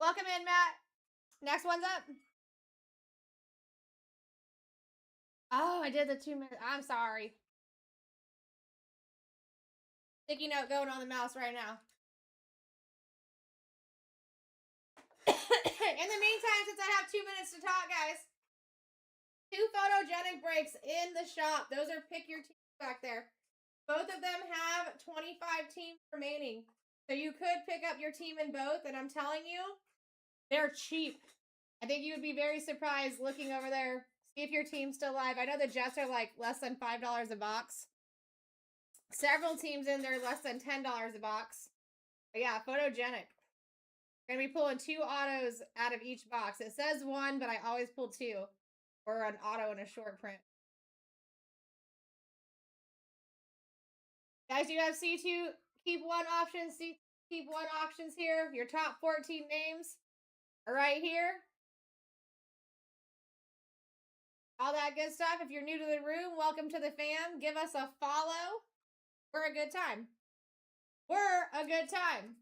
Welcome in, Matt. Next one's up. Oh, I did the 2 minutes. I'm sorry. Sticky note going on the mouse right now. In the meantime, since I have 2 minutes to talk, guys, 2 photogenic breaks in the shop. Those are pick your teams back there. Both of them have 25 teams remaining. So you could pick up your team in both, and I'm telling you, they're cheap. I think you would be very surprised looking over there. See if your team's still live. I know the Jets are like less than $5 a box. Several teams in there less than $10 a box. But yeah, photogenic. Gonna be pulling 2 autos out of each box. It says 1, but I always pull 2. Or an auto and a short print. Guys, you have C2 keep 1 options, C keep 1 options here. Your top 14 names are right here. All that good stuff. If you're new to the room, welcome to the fam. Give us a follow. We're a good time. We're a good time.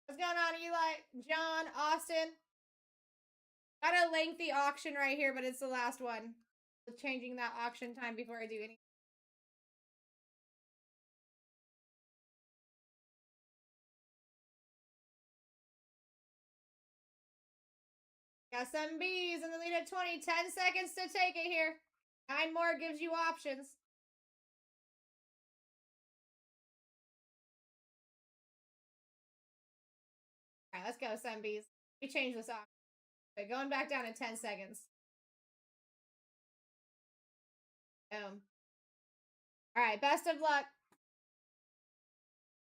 What's going on, Eli? John, Austin? Got a lengthy auction right here, but it's the last one. Changing that auction time before I do anything. Got some B's in the lead at 20. 10 seconds to take it here. 9 more gives you options. All right, let's go, some B's. We change this option. Okay, going back down to 10 seconds. Boom. All right, best of luck.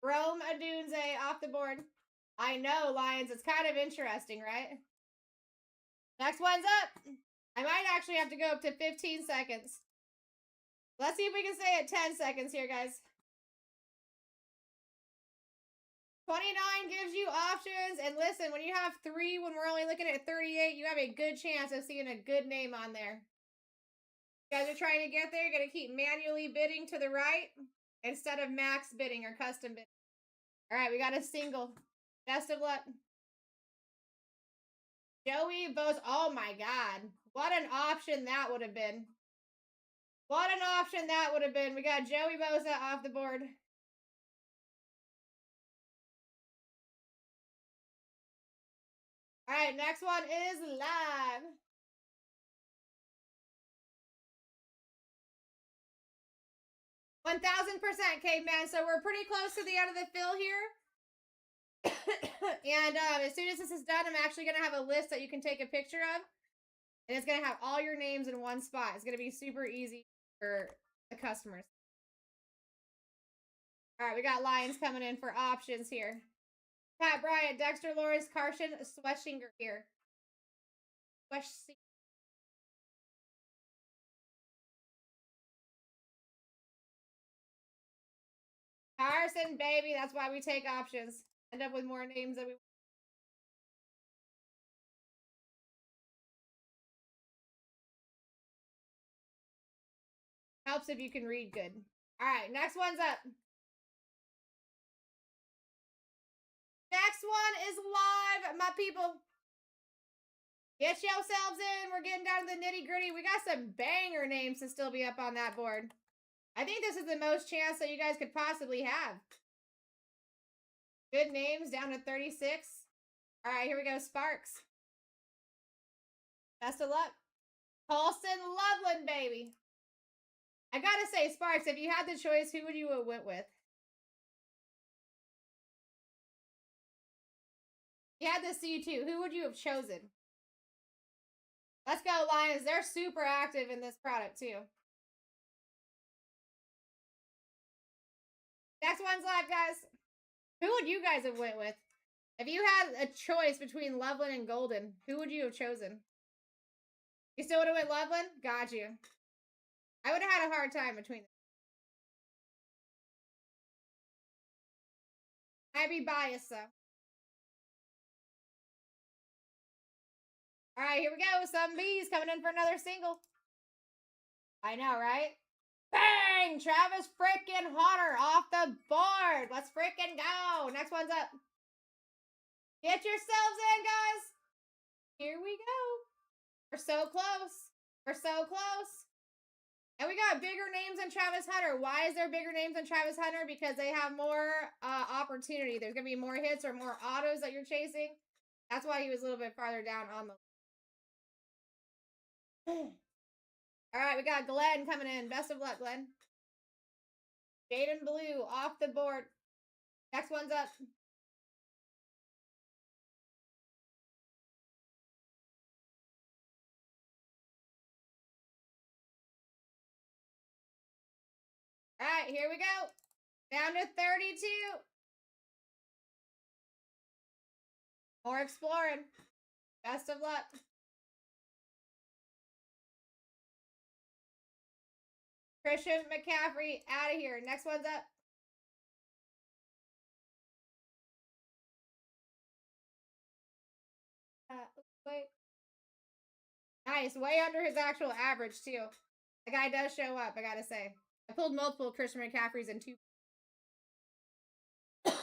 Rome Adunze off the board. I know, Lions. It's kind of interesting, right? Next one's up. I might actually have to go up to 15 seconds. Let's see if we can stay at 10 seconds here, guys. 29 gives you options. And listen, when you have 3, when we're only looking at 38, you have a good chance of seeing a good name on there. You guys are trying to get there. You're going to keep manually bidding to the right instead of max bidding or custom bidding. All right, we got a single. Best of luck. Joey Bosa. Oh my God. What an option that would have been. What an option that would have been. We got Joey Bosa off the board. All right, next one is live. 1000% caveman. So we're pretty close to the end of the fill here. And as soon as this is done, I'm actually going to have a list that you can take a picture of. And it's going to have all your names in one spot. It's going to be super easy for the customers. All right, we got Lions coming in for options here. Pat Bryant, Dexter Lawrence, Carson Schweschinger here. Carson, baby. That's why we take options. End up with more names than we. Helps if you can read good. All right, next one's up. Next one is live, my people. Get yourselves in. We're getting down to the nitty gritty. We got some banger names to still be up on that board. I think this is the most chance that you guys could possibly have. Good names down to 36. All right, here we go. Sparks. Best of luck. Paulson Loveland, baby. I gotta say, Sparks, if you had the choice, who would you have went with? You had the C2. Who would you have chosen? Let's go, Lions. They're super active in this product, too. Next one's live, guys. Who would you guys have went with? If you had a choice between Loveland and Golden, who would you have chosen? You still would have went Loveland? Got you. I would have had a hard time between them. I'd be biased, though. All right, here we go. Some bees coming in for another single. I know, right? Bang! Travis frickin' Hunter off the board. Let's frickin' go. Next one's up. Get yourselves in, guys. Here we go. We're so close. We're so close. And we got bigger names than Travis Hunter. Why is there bigger names than Travis Hunter? Because they have more opportunity. There's going to be more hits or more autos that you're chasing. That's why he was a little bit farther down on the All right, we got Glenn coming in. Best of luck, Glenn. Jaden Blue off the board. Next one's up. All right, here we go. Down to 32. More exploring. Best of luck. Christian McCaffrey out of here. Next one's up. Wait. Nice. Way under his actual average, too. The guy does show up, I gotta say. I pulled multiple Christian McCaffreys in 2. Here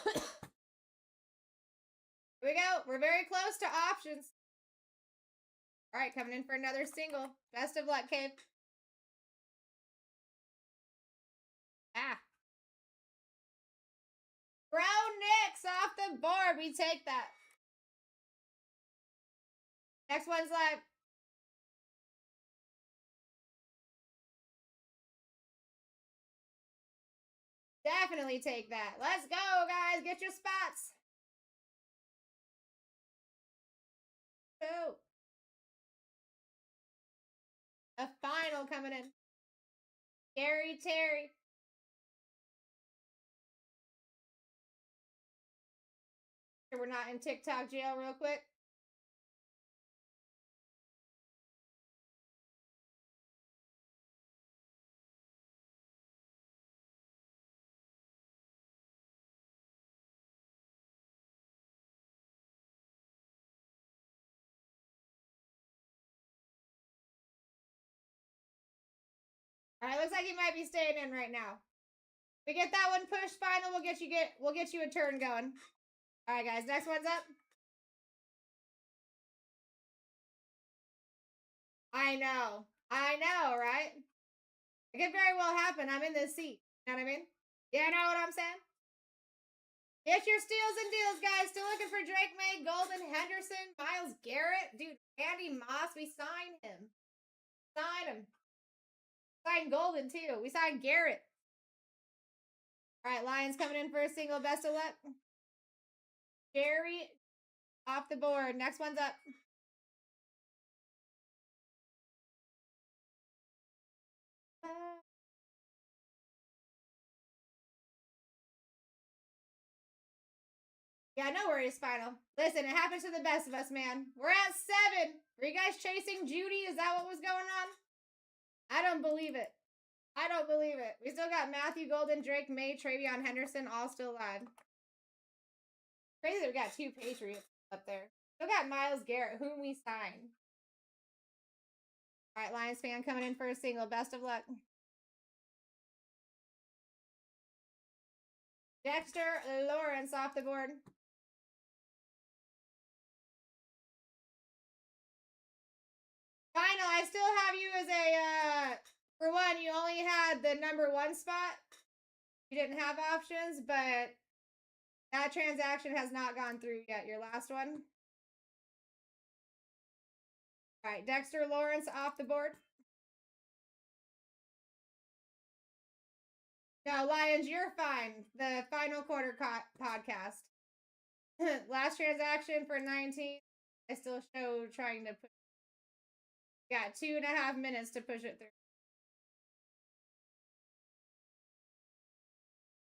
we go. We're very close to options. All right, coming in for another single. Best of luck, Cave. Ah. Bro Nix off the board. We take that. Next one's live. Definitely take that. Let's go, guys. Get your spots. Go. A final coming in. Gary Terry. We're not in TikTok jail real quick. All right, looks like he might be staying in right now. We get that one pushed final, we'll get you a turn going. All right, guys, next one's up. I know, right? It could very well happen. I'm in this seat. You know what I mean? Yeah, you know what I'm saying? Get your steals and deals, guys. Still looking for Drake May, Golden Henderson, Myles Garrett. Dude, Andy Moss, we signed him. Signed him. Signed Golden, too. We signed Garrett. All right, Lions coming in for a single. Best of luck. Jerry off the board. Next one's up. Yeah, no worries, final. Listen, it happens to the best of us, man. We're at 7. Were you guys chasing Judy? Is that what was going on? I don't believe it. I don't believe it. We still got Matthew Golden, Drake May, Travion Henderson, all still alive. Crazy that we got 2 Patriots up there. Still got Myles Garrett, whom we signed. All right, Lions fan coming in for a single. Best of luck. Dexter Lawrence off the board. Final, I still have you as a, for one, you only had the number 1 spot. You didn't have options, but that transaction has not gone through yet. Your last one. All right, Dexter Lawrence off the board. No, Lions, you're fine. The final quarter podcast. Last transaction for 19. I still show trying to put. Got 2.5 minutes to push it through.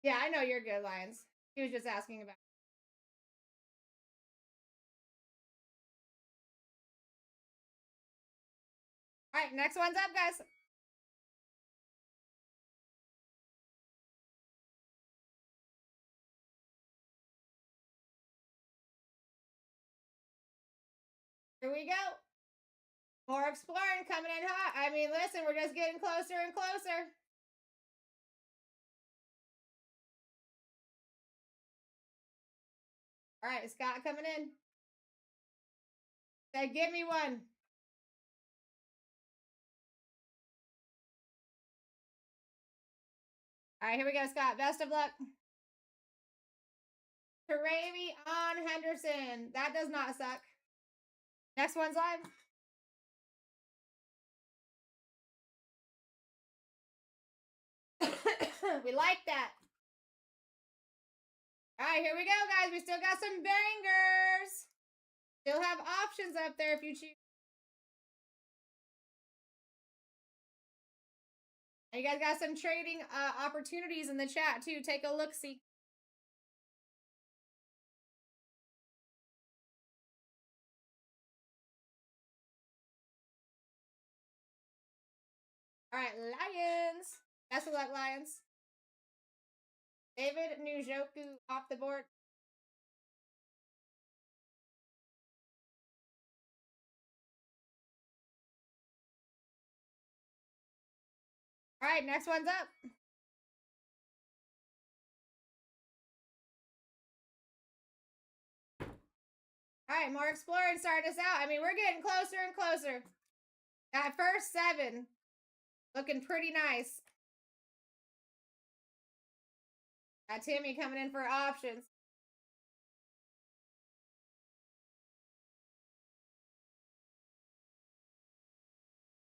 Yeah, I know you're good, Lions. He was just asking about. All right, next one's up, guys. Here we go. More exploring coming in hot. I mean, listen, we're just getting closer and closer. All right, Scott coming in. Say, give me one. All right, here we go, Scott. Best of luck. Karavy on Henderson. That does not suck. Next one's live. We like that. All right, here we go, guys. We still got some bangers. Still have options up there if you choose. And you guys got some trading opportunities in the chat, too. Take a look-see. All right, Lions. Best of luck, Lions. David Njoku off the board. All right, next one's up. All right, more exploring starting us out. I mean, we're getting closer and closer. That first 7 looking pretty nice. Got Timmy coming in for options.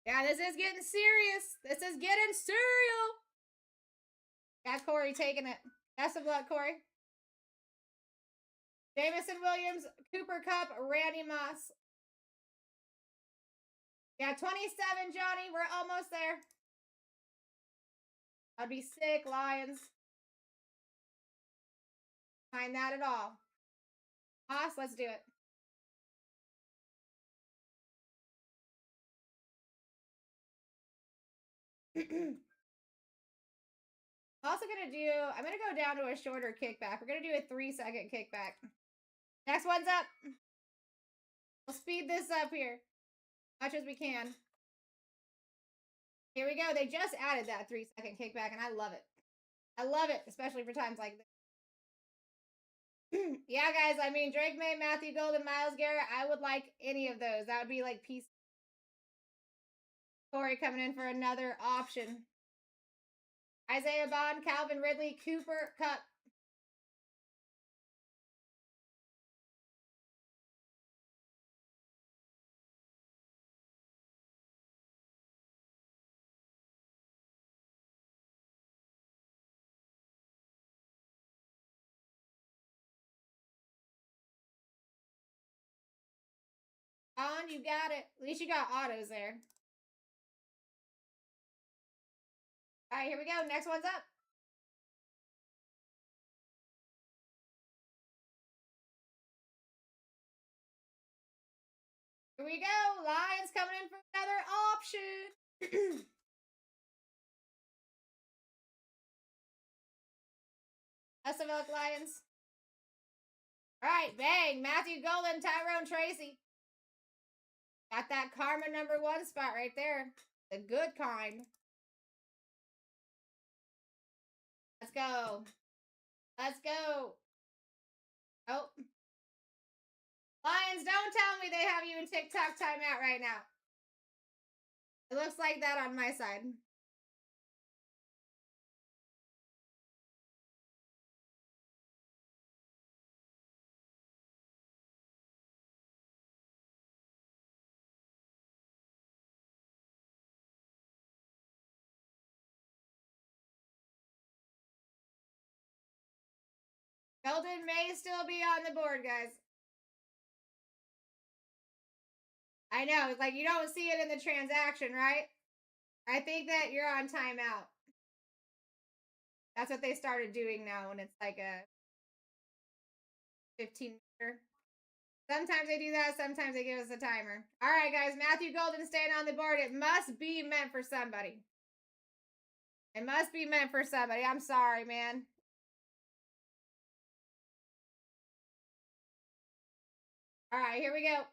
Yeah, this is getting serious. This is getting serial. Got Corey taking it. Best of luck, Corey. Jamison Williams, Cooper Kupp, Randy Moss. Yeah, 27, Johnny. We're almost there. I'd be sick, Lions. Find that at all. Moss, let's do it. Also I'm gonna go down to a shorter kickback. We're gonna do a 3-second kickback. Next one's up. We'll speed this up here as much as we can. Here we go. They just added that 3-second kickback, and I love it. I love it, especially for times like this. Yeah, guys, I mean, Drake May, Matthew Golden, Myles Garrett, I would like any of those. That would be like peace. Corey coming in for another option. Isaiah Bond, Calvin Ridley, Cooper Kupp. On, you got it. At least you got autos there. All right, here we go. Next one's up. Here we go. Lions coming in for another option. Best of luck, Lions. All right, bang. Matthew Golden, Tyrone Tracy. Got that karma #1 spot right there. The good kind. Let's go. Let's go. Oh. Lions, don't tell me they have you in TikTok timeout right now. It looks like that on my side. Golden may still be on the board, guys. I know, it's like you don't see it in the transaction, right? I think that you're on timeout. That's what they started doing now when it's like a 15 meter. Sometimes they do that. Sometimes they give us a timer. All right, guys. Matthew Golden staying on the board. It must be meant for somebody. It must be meant for somebody. I'm sorry, man. All right, here we go.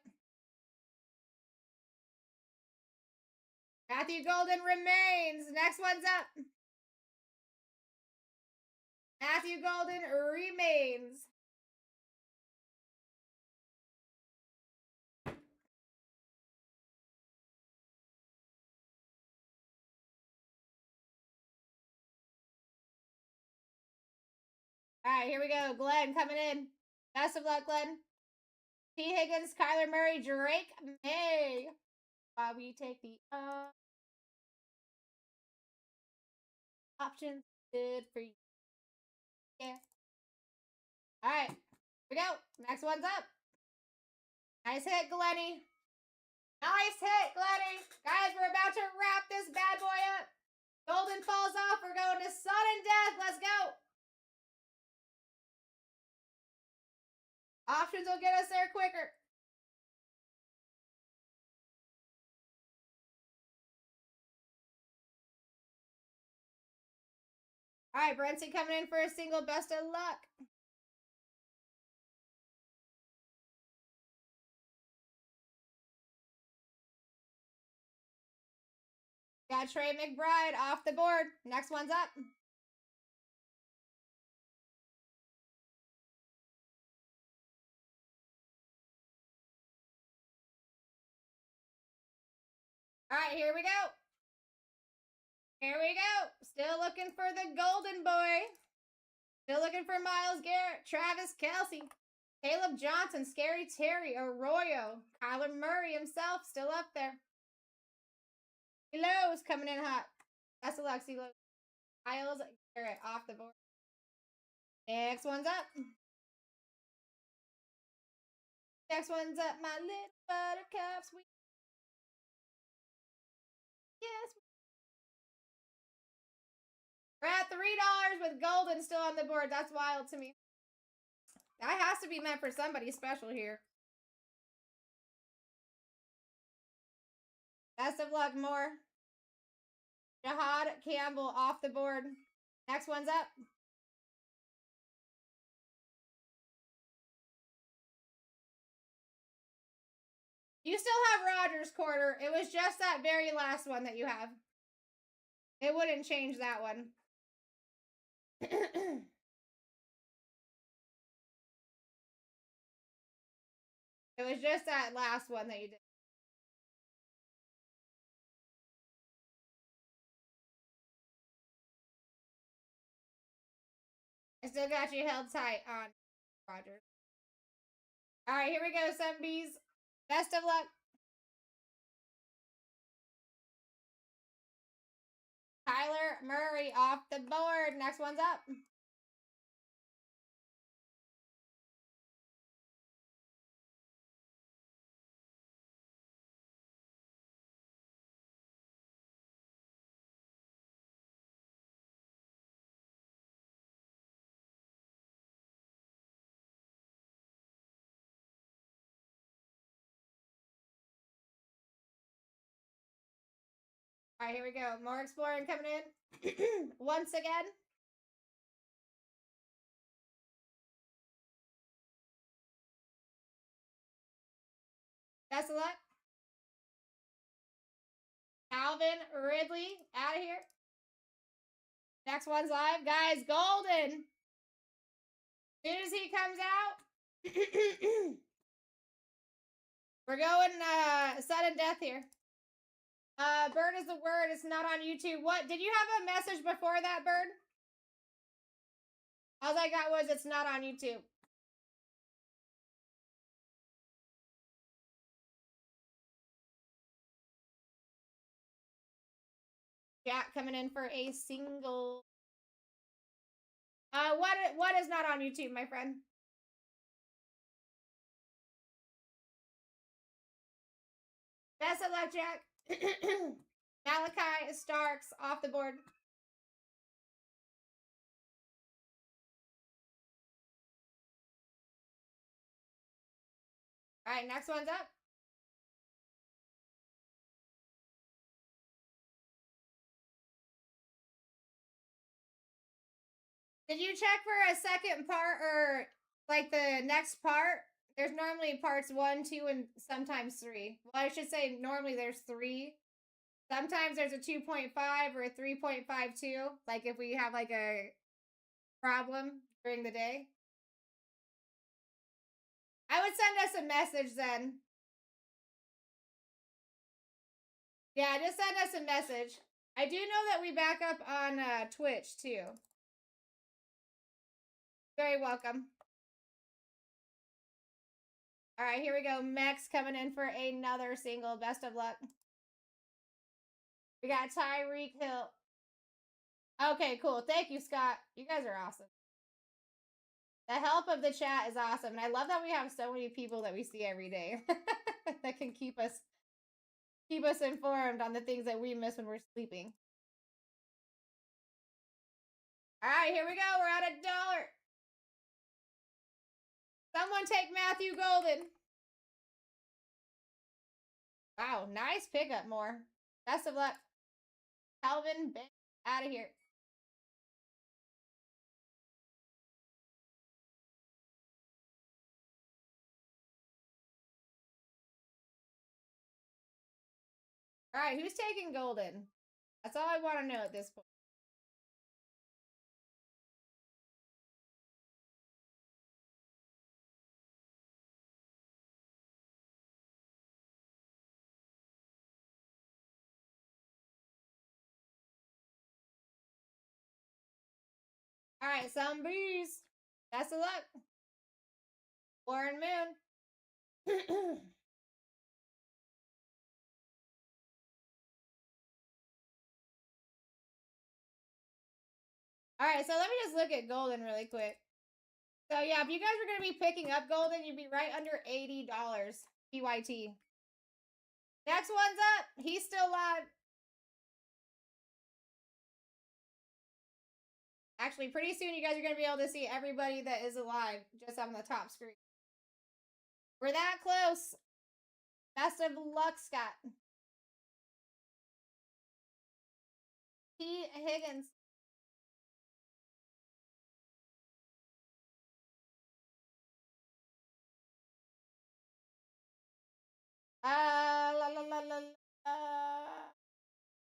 Matthew Golden remains. Next one's up. Matthew Golden remains. All right, here we go. Glenn coming in. Best of luck, Glenn. T. Higgins, Kyler Murray, Drake May. While we take the options, good for you. Yeah. All right, here we go. Next one's up. Nice hit, Glenny. Nice hit, Glenny. Guys, we're about to wrap this bad boy up. Golden falls off. We're going to sudden death. Let's go. Options will get us there quicker. All right, Brenton coming in for a single. Best of luck. Got Trey McBride off the board. Next one's up. All right, here we go. Here we go. Still looking for the golden boy. Still looking for Myles Garrett, Travis Kelce, Caleb Johnson, Scary Terry, Arroyo, Kyler Murray himself still up there. Elo's coming in hot. That's a luck, Elo. Myles Garrett off the board. Next one's up. Next one's up, my little buttercups. Yes. We're at $3 with golden still on the board. That's wild to me. That has to be meant for somebody special here. Best of luck, more. Jahad Campbell off the board. Next one's up. You still have Rogers quarter. It was just that very last one that you have. It wouldn't change that one. It was just that last one that you did. I still got you held tight on Rogers. All right, here we go, Sunbees. Best of luck. Kyler Murray off the board. Next one's up. All right, here we go. More exploring coming in. Once again. Best of luck. Calvin Ridley out of here. Next one's live. Guys, golden. As soon as he comes out, we're going sudden death here. Bird is the word. It's not on YouTube. What? Did you have a message before that, Bird? All I got was it's not on YouTube. Jack coming in for a single. What is not on YouTube, my friend? Best of luck, Jack. Malachi Starks off the board. All right, next one's up. Did you check for a second part or like the next part? There's normally parts 1, 2, and sometimes 3. Well, I should say normally there's 3. Sometimes there's a 2.5 or a 3.52. Like if we have like a problem during the day. I would send us a message then. Yeah, just send us a message. I do know that we back up on Twitch too. Very welcome. All right, here we go. Mex coming in for another single. Best of luck. We got Tyreek Hill. Okay, cool. Thank you, Scott. You guys are awesome. The help of the chat is awesome. And I love that we have so many people that we see every day that can keep us informed on the things that we miss when we're sleeping. All right, here we go. We're at $1. Someone take Matthew Golden. Wow, nice pickup, more. Best of luck. Calvin, out of here. All right, who's taking Golden? That's all I want to know at this point. All right, some bees. Best of luck. Warren Moon. All right, so let me just look at Golden really quick. So yeah, if you guys were going to be picking up Golden, you'd be right under $80 PYT. Next one's up. He's still live. Actually, pretty soon you guys are going to be able to see everybody that is alive just on the top screen. We're that close. Best of luck, Scott. T. Higgins.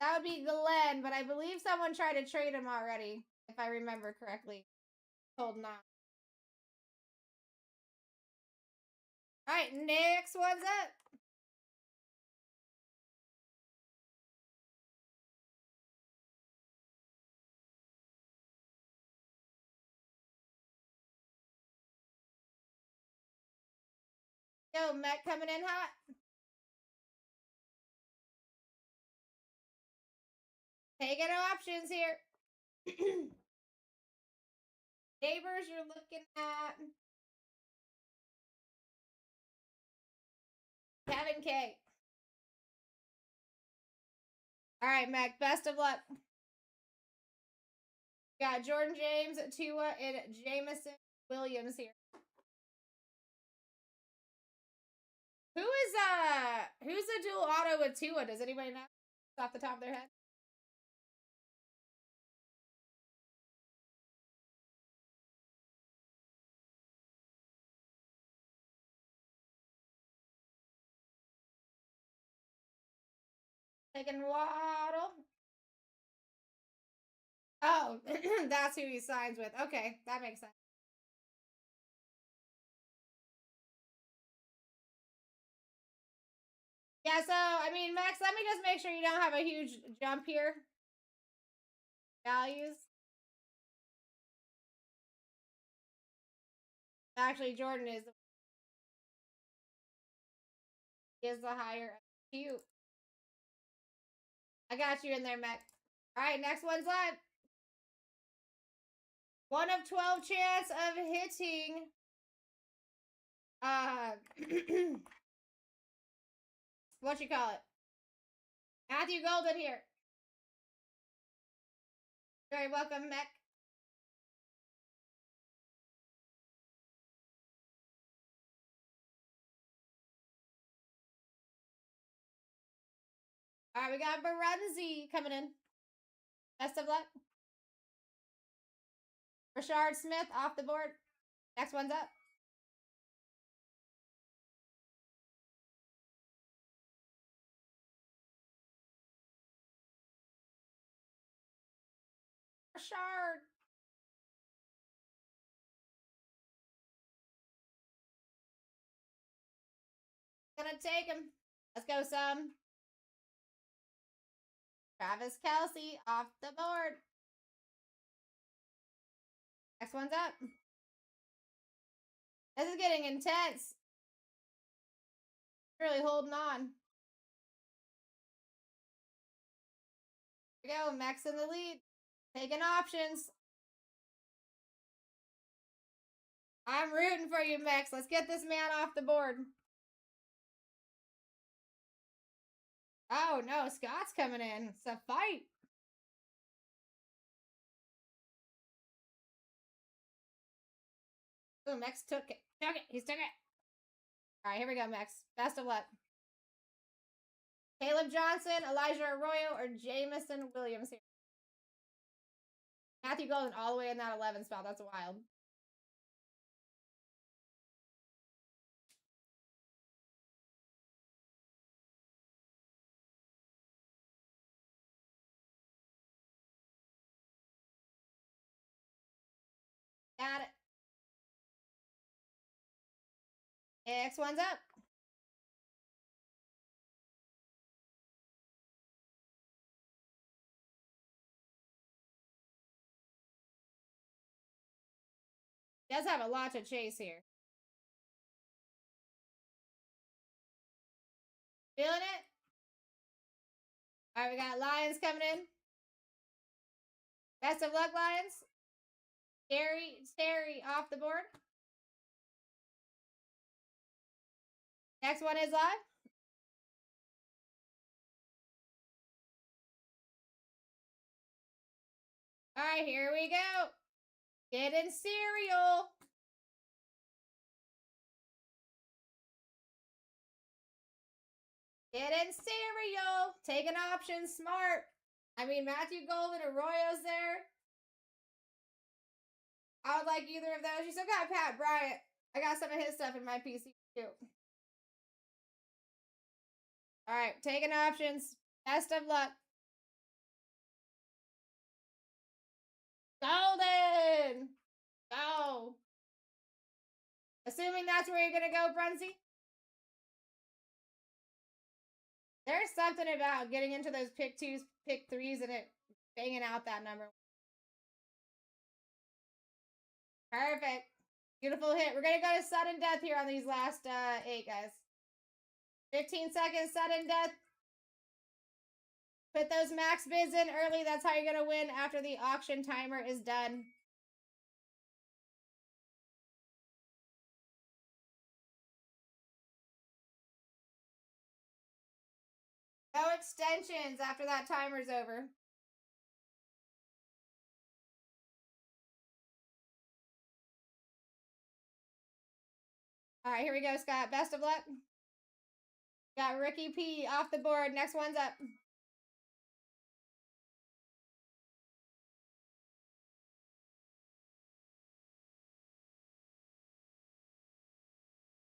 That would be Glenn, but I believe someone tried to trade him already, if I remember correctly. Told not. All right, next one's up. Yo, Met coming in hot. Taking options here. Neighbors you're looking at. Kevin K. All right, Mac. Best of luck. Got Jordan James, Tua, and Jamison Williams here. Who's the dual auto with Tua? Does anybody know off the top of their head? Taking Waddle. Oh, that's who he signs with. Okay, that makes sense. Yeah, so, I mean, Max, let me just make sure you don't have a huge jump here. Values. Actually, Jordan is the higher. Cute. I got you in there, Max. All right, next one's live. 1 of 12 chance of hitting. What you call it? Matthew Golden here. Very welcome, Mech. All right, we got Barunzi coming in. Best of luck. Rashard Smith off the board. Next one's up. Rashard. Gonna take him. Let's go some. Travis Kelce off the board. Next one's up. This is getting intense. Really holding on. Here we go. Max in the lead. Taking options. I'm rooting for you, Max. Let's get this man off the board. Oh, no. Scott's coming in. It's a fight. Oh, Max took it. Took it. He's took it. All right, here we go, Max. Best of luck. Caleb Johnson, Elijah Arroyo, or Jamison Williams here. Matthew Golden all the way in that 11 spot. That's wild. Got it. Next one's up. Does have a lot to chase here. Feeling it? All right, we got Lions coming in. Best of luck, Lions. Terry off the board. Next one is live. All right, here we go. Getting cereal. Getting cereal. Taking options. Smart. I mean, Matthew Golden, Arroyo's there. I would like either of those. You still got Pat Bryant. I got some of his stuff in my PC too. All right, taking options. Best of luck. Golden. Go. Assuming that's where you're going to go, Brunzy. There's something about getting into those pick twos, pick threes, and it banging out that number. Perfect. Beautiful hit. We're going to go to sudden death here on these last 8, guys. 15 seconds, sudden death. Put those max bids in early. That's how you're going to win after the auction timer is done. No extensions after that timer's over. All right, here we go, Scott. Best of luck. Got Ricky P off the board. Next one's up.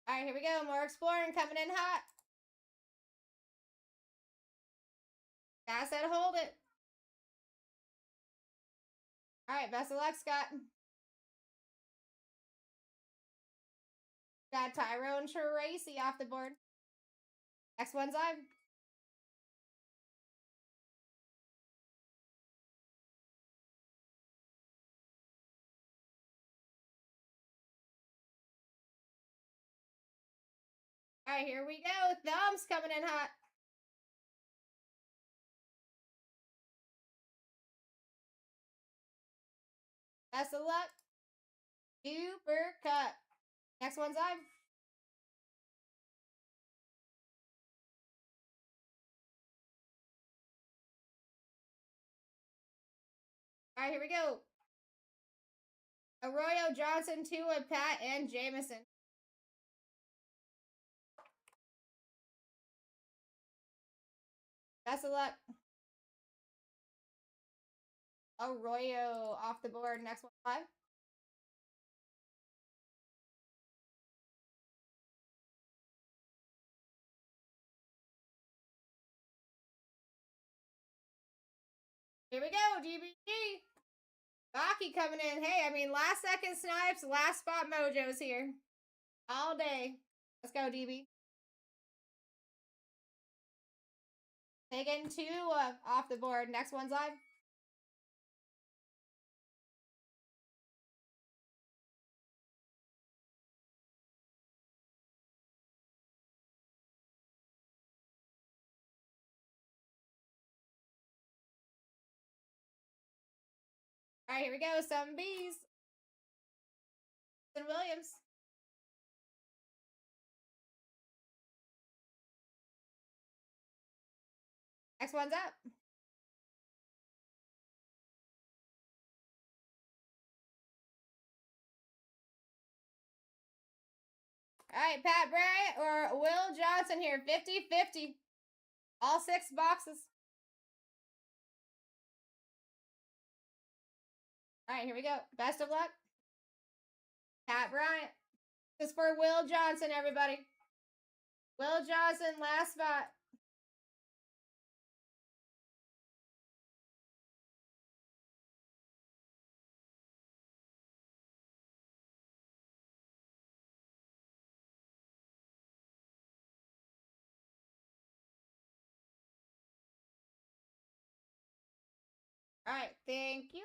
All right, here we go. More exploring coming in hot. Guy said hold it. All right, best of luck, Scott. Got Tyrone Tracy off the board. Next one's live. All right, here we go. Thumbs coming in hot. Best of luck. Super cut. Next one's live. All right, here we go. Arroyo, Johnson, Tua, Pat, and Jamison. Best of luck. Arroyo off the board. Next one live. Here we go, DBG. Baki coming in. Hey, I mean, last second snipes, last spot mojos here. All day. Let's go, DB. Taking 2 off the board. Next one's live. All right, here we go. Some bees. And Williams. Next one's up. All right, Pat Bryant or Will Johnson here. 50-50. All 6 boxes. All right, here we go. Best of luck. Pat Bryant. This is for Will Johnson, everybody. Will Johnson, last spot. All right, thank you.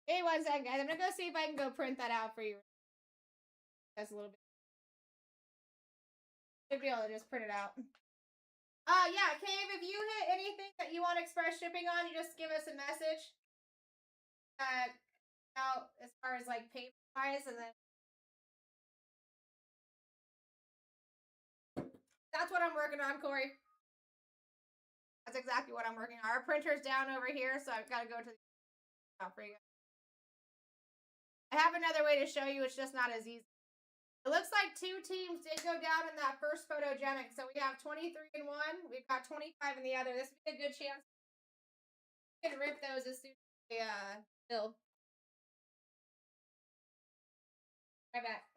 Hey, 1 second, guys. I'm gonna go see if I can go print that out for you. That's a little bit. Should be able to just print it out. Yeah, Cave, if you hit anything that you want express shipping on, you just give us a message. Out as far as like payment wise, and then that's what I'm working on, Corey. That's exactly what I'm working on. Our printer's down over here, so I've got to go to the for you. I have another way to show you. It's just not as easy. It looks like 2 teams did go down in that first photogenic. So we have 23 in one. We've got 25 in the other. This would be a good chance. We can rip those as soon as they fill. Right back.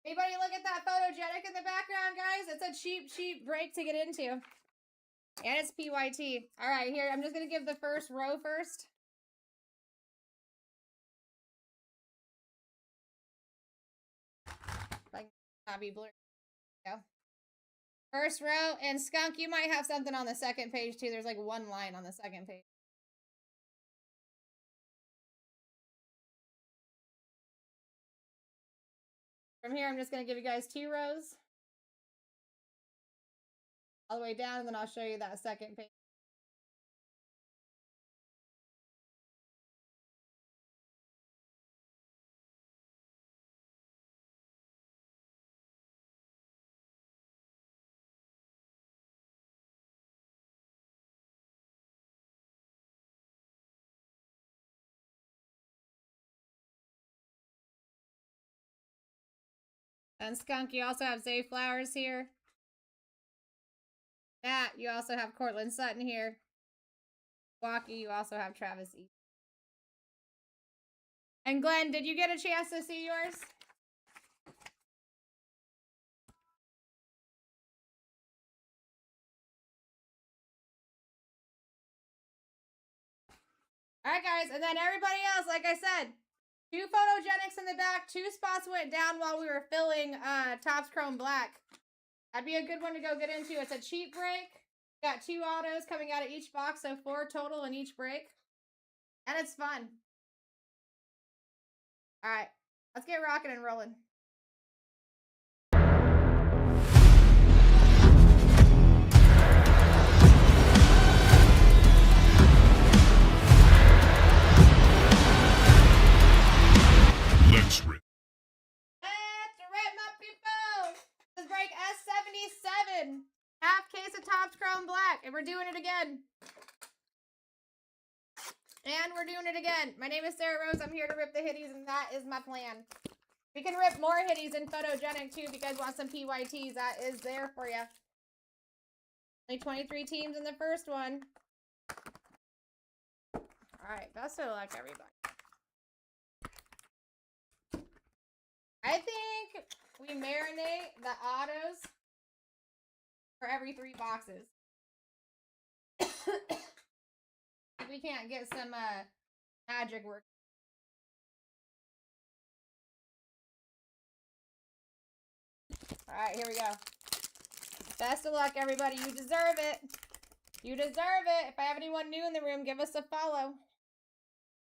Anybody look at that photogenic in the background, guys? It's a cheap, cheap break to get into. And it's PYT. All right, here, I'm just going to give the first row first. Like, not be blurry. Go. First row, and Skunk, you might have something on the second page, too. There's like one line on the second page. From here, I'm just going to give you guys 2 rows. All the way down, and then I'll show you that second page. And Skunk, you also have Zay Flowers here. Matt, you also have Cortland Sutton here. Walkie, you also have Travis E. And Glenn, did you get a chance to see yours? All right, guys, and then everybody else, like I said, 2 photogenics in the back. 2 spots went down while we were filling Topps Chrome Black. That'd be a good one to go get into. It's a cheap break. Got 2 autos coming out of each box, so 4 total in each break. And it's fun. All right, let's get rocking and rolling. Let's rip. Let's rip, my people. This is break S77. Half case of Topps Chrome Black, and we're doing it again. And we're doing it again. My name is Sarah Rose. I'm here to rip the hitties, and that is my plan. We can rip more hitties in photogenic, too, if you guys want some PYTs. That is there for you. Only 23 teams in the first one. All right, best of luck, everybody. I think we marinate the autos for every 3 boxes. If we can't get some magic work. All right, here we go. Best of luck, everybody. You deserve it. You deserve it. If I have anyone new in the room, give us a follow. All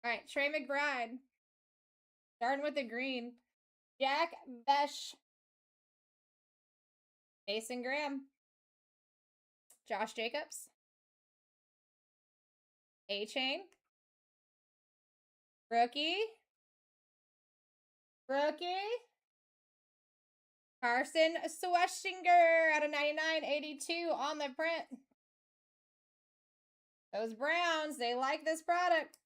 right, Trey McBride. Starting with the green. Jack Besh. Mason Graham. Josh Jacobs. A-Chain. Rookie. Carson Schwestinger out of 99.82 on the print. Those Browns, they like this product.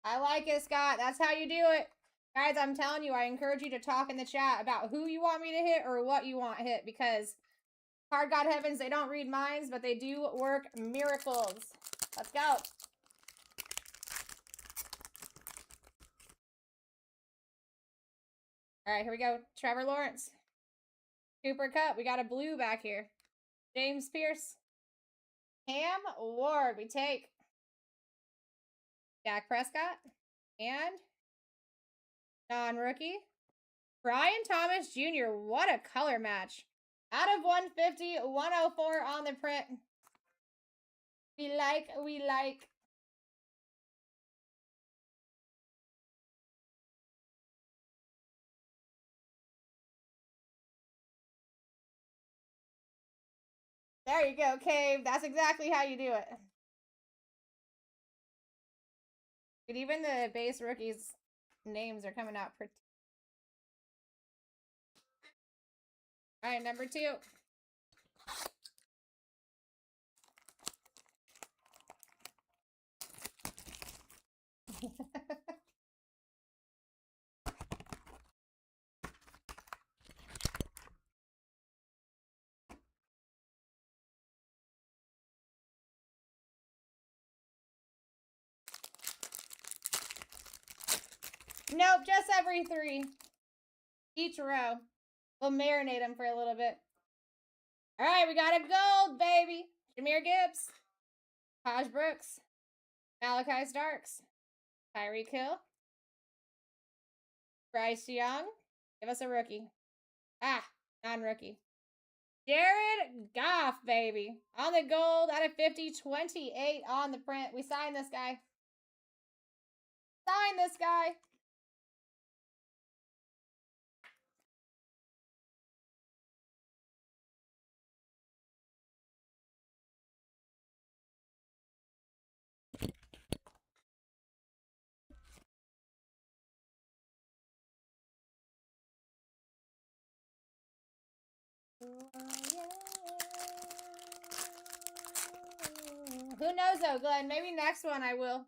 I like it, Scott. That's how you do it. Guys, I'm telling you, I encourage you to talk in the chat about who you want me to hit or what you want hit, because Card God Heavens, they don't read minds, but they do work miracles. Let's go. All right, here we go. Trevor Lawrence. Cooper Kupp. We got a blue back here. James Pierce. Cam Ward. We take Dak Prescott. And non-rookie. Brian Thomas Jr. What a color match. Out of 150, 104 on the print. We like. There you go, Cave. That's exactly how you do it. But even the base rookies' names are coming out pretty. All right, number 2. Nope, just every 3. Each row. We'll marinate them for a little bit. All right, we got a gold, baby. Jameer Gibbs. Taj Brooks. Malachi Starks. Tyreek Hill. Bryce Young. Give us a rookie. Ah, non-rookie. Jared Goff, baby. On the gold out of 50. 28 on the print. We signed this guy. Sign this guy. Who knows though, Glenn? Maybe next one I will.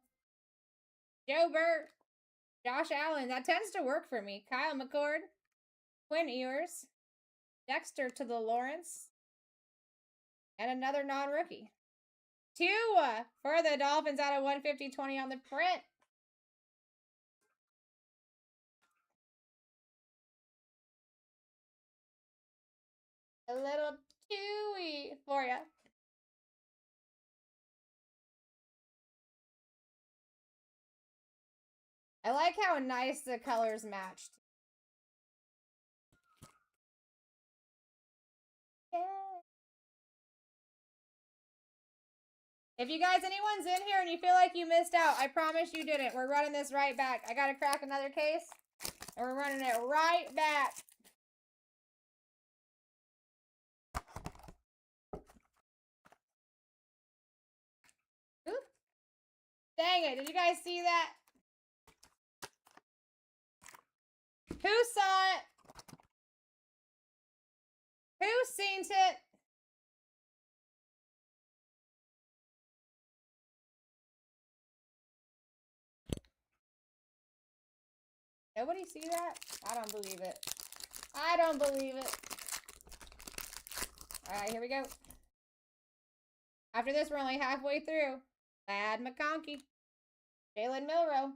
Joe Burt. Josh Allen. That tends to work for me. Kyle McCord. Quinn Ewers. Dexter to the Lawrence. And another non-rookie. 2 for the Dolphins out of 150. 20 on the print. A little chewy for you. I like how nice the colors matched. Yeah. If you guys, anyone's in here and you feel like you missed out, I promise you didn't. We're running this right back. I gotta crack another case, and we're running it right back. Oop. Dang it, did you guys see that? Who saw it? Who seen it? Nobody see that? I don't believe it. I don't believe it. Alright, here we go. After this, we're only halfway through. Lad McConkey. Jalen Milrow.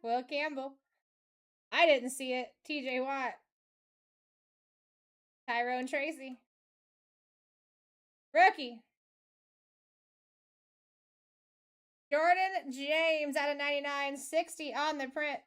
Will Campbell. I didn't see it. TJ Watt. Tyrone Tracy. Rookie. Jordan James out of 99. 60 on the print.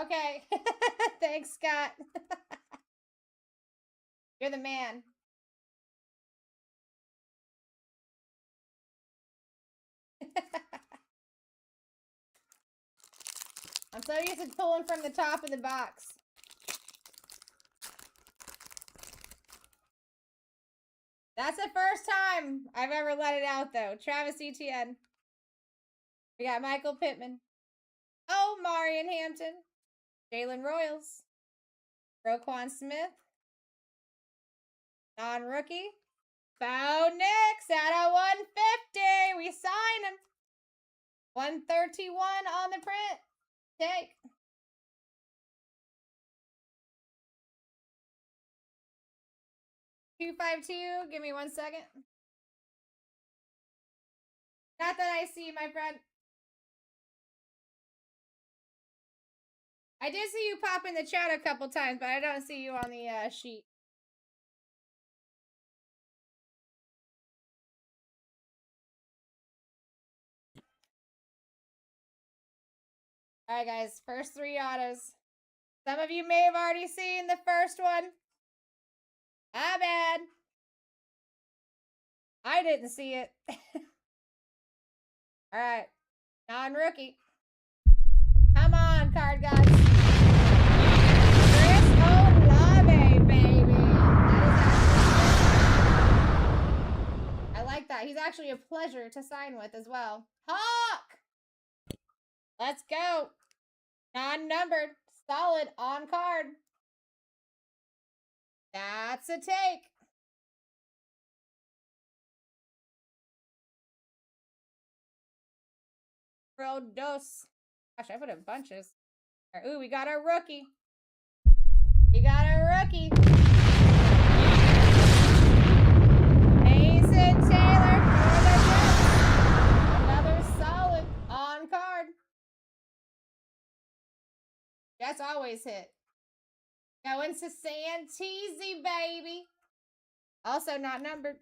Okay. Thanks, Scott. You're the man. I'm so used to pulling from the top of the box. That's the first time I've ever let it out, though. Travis Etienne. We got Michael Pittman. Oh, Marion Hampton. Jalen Royals. Roquan Smith. Non-rookie. Bo Nix out of 150. We sign him. 131 on the print. Take. $252. Give me 1 second. Not that I see, my friend. I did see you pop in the chat a couple times, but I don't see you on the sheet. All right, guys. First 3 autos. Some of you may have already seen the first one. My bad. I didn't see it. All right. Non-rookie. Come on, card guys. Chris Olave, baby. I like that. He's actually a pleasure to sign with as well. Hawk! Let's go. Non-numbered. Solid on card. That's a take. Numero dos. Gosh, I put in bunches. Ooh, we got our rookie. We got our rookie. Mason Taylor for the Jets. Another solid on card. Jets always hit. Going to Santisi, baby. Also not numbered.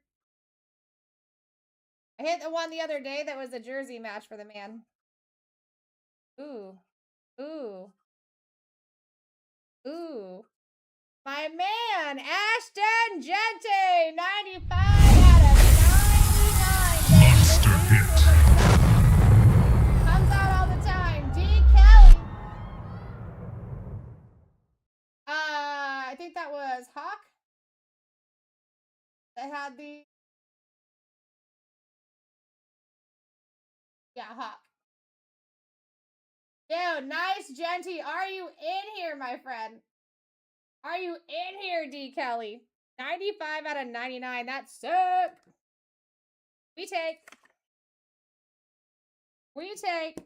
I hit the one the other day that was a jersey match for the man. Ooh. Ooh. Ooh. My man, Ashton Gente, 95 out of 99. Monster hit. Comes out all the time. D. Kelly. I think that was Hawk. That had the... Yeah, Hawk. Dude, nice, Genty. Are you in here, my friend? Are you in here, D. Kelly? 95 out of 99. That's sick. We take. We take.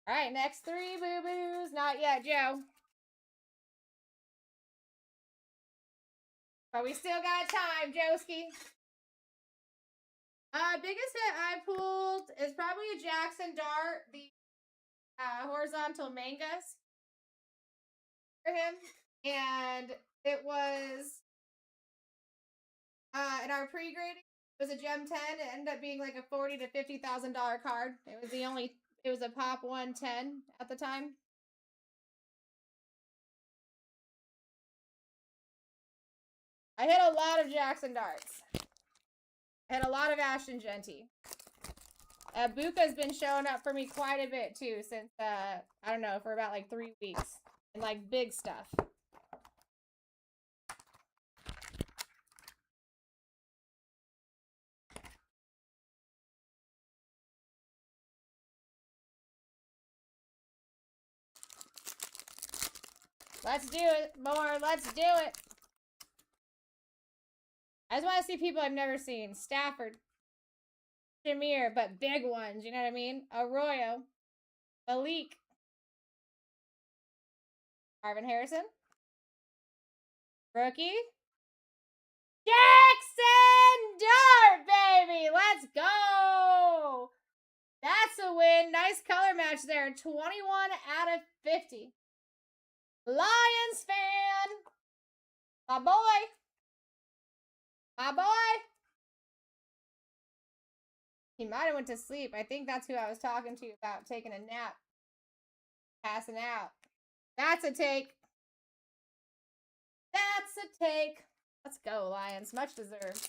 All right, next three boo-boos. Not yet, Joe. But we still got time, Joski. Biggest hit I pulled is probably a Jackson Dart, the horizontal mangas for him. And it was in our pre-grading, it was a Gem 10. It ended up being like a $40,000 to $50,000 card. It was a pop 110 at the time. I hit a lot of Jackson Darts. I hit a lot of Ashton Genty. Buka's been showing up for me quite a bit too since, I don't know, for about like 3 weeks. And like big stuff. Let's do it, more. Let's do it. I just want to see people I've never seen. Stafford. Shamir, but big ones. You know what I mean? Arroyo. Malik. Marvin Harrison. Rookie. Jackson Dart, baby. Let's go. That's a win. Nice color match there. 21 out of 50. Lions fan. My boy. My boy. He might have went to sleep. I think that's who I was talking to about taking a nap. Passing out. That's a take. That's a take. Let's go, Lions. Much deserved.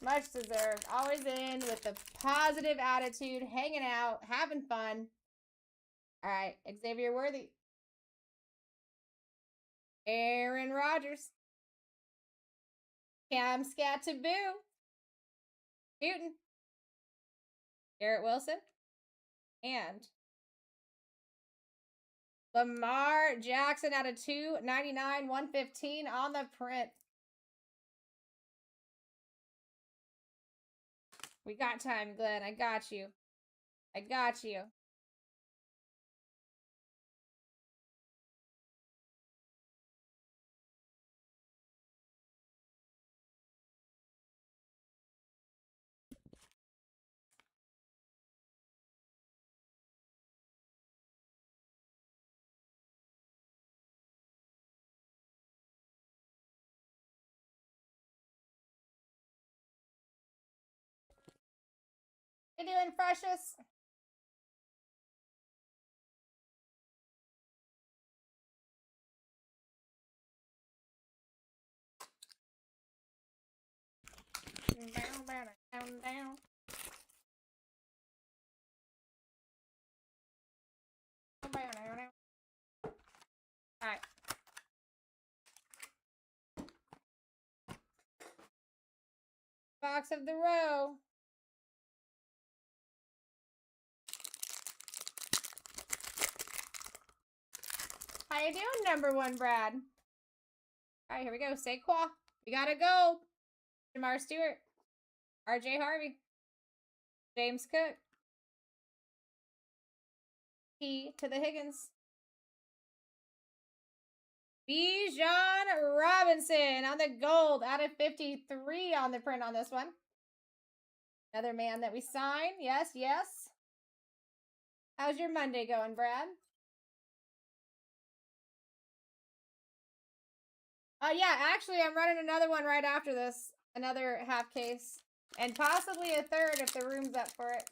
Much deserved. Always in with the positive attitude, hanging out, having fun. All right, Xavier Worthy. Aaron Rodgers. Cam Skataboo. Newton. Garrett Wilson. And Lamar Jackson out of 299, 115 on the print. We got time, Glenn. I got you. I got you. You doing, Precious? Down. All right. Box of the row. How you doing, number one, Brad? All right, here we go. Saquon. We gotta go. Jamar Stewart. RJ Harvey. James Cook. Key to the Higgins. Bijan Robinson on the gold out of 53 on the print on this one. Another man that we signed. Yes, yes. How's your Monday going, Brad? Yeah, actually, I'm running another one right after this. Another half case. And possibly a third if the room's up for it.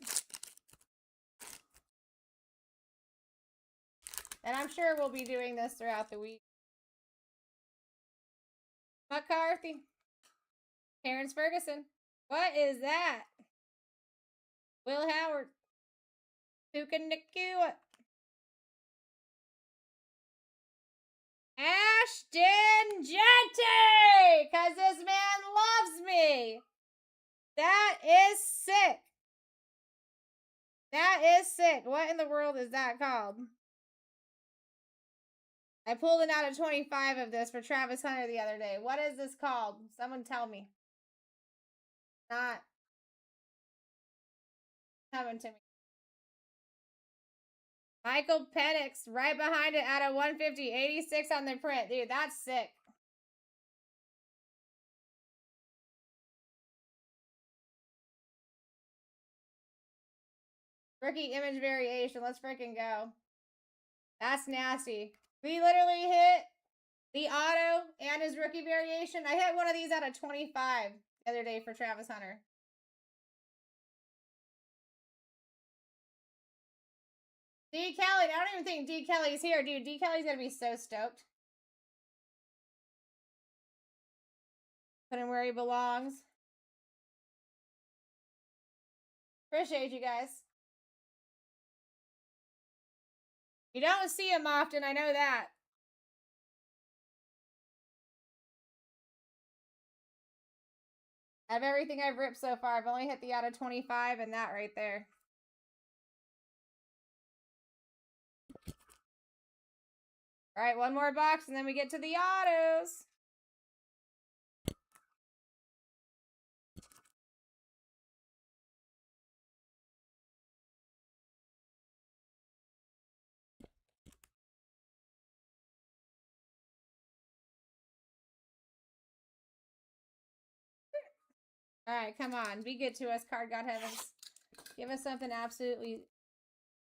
And I'm sure we'll be doing this throughout the week. McCarthy. Terrence Ferguson. What is that? Will Howard. Puka Nakua. Ashton Jeanty! Because this man loves me. That is sick. That is sick. What in the world is that called? I pulled it out of 25 of this for Travis Hunter the other day. What is this called? Someone tell me. Not coming to me. Michael Penix right behind it out of 150. 86 on the print. Dude, that's sick. Rookie image variation. Let's freaking go. That's nasty. We literally hit the auto and his rookie variation. I hit one of these out of 25 the other day for Travis Hunter. D. Kelly. I don't even think D. Kelly's here, dude. D. Kelly's going to be so stoked. Put him where he belongs. Appreciate you guys. You don't see him often, I know that. Out of everything I've ripped so far, I've only hit the out of 25 and that right there. All right, one more box and then we get to the autos. All right, come on. Be good to us, Card God Heavens. Give us something absolutely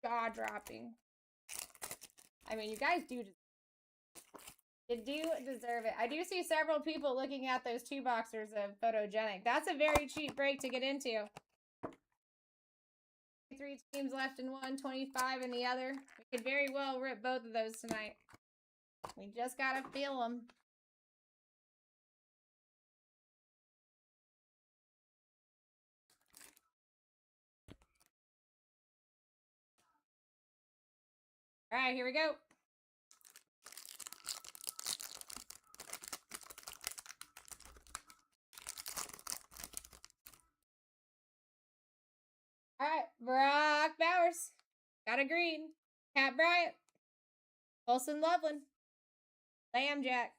jaw-dropping. I mean, you guys do deserve it. I do see several people looking at those 2 boxers of Photogenic. That's a very cheap break to get into. 3 teams left in one, 25 in the other. We could very well rip both of those tonight. We just gotta feel them. All right, here we go. All right, Brock Bowers. Got a green. Pat Bryant. Colson Loveland. Lamb Jack.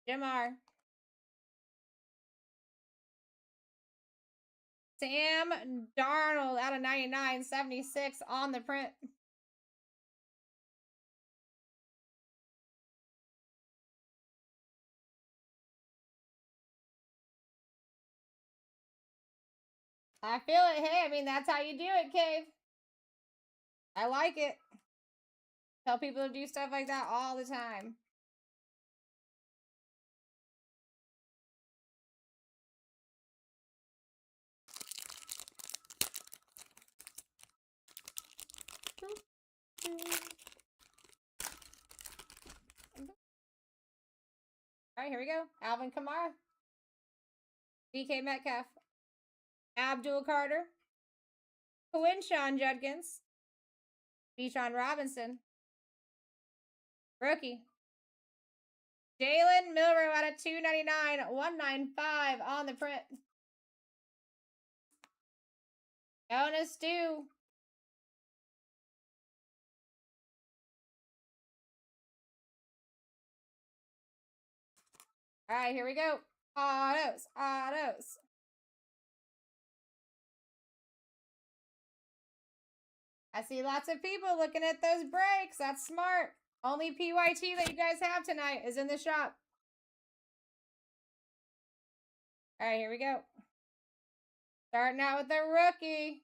Jamar. Sam Darnold out of 99. 76 on the print. I feel it. Hey, I mean, that's how you do it, Cave. I like it. Tell people to do stuff like that all the time. All right, here we go. Alvin Kamara. DK Metcalf. Abdul Carter. Quinshawn Judkins. Bijan Robinson. Rookie. Jalen Milroe out of 299. 195 on the print. Jonas Stew. All right, here we go. Autos, autos. I see lots of people looking at those breaks. That's smart. Only PYT that you guys have tonight is in the shop. All right, here we go. Starting out with the rookie.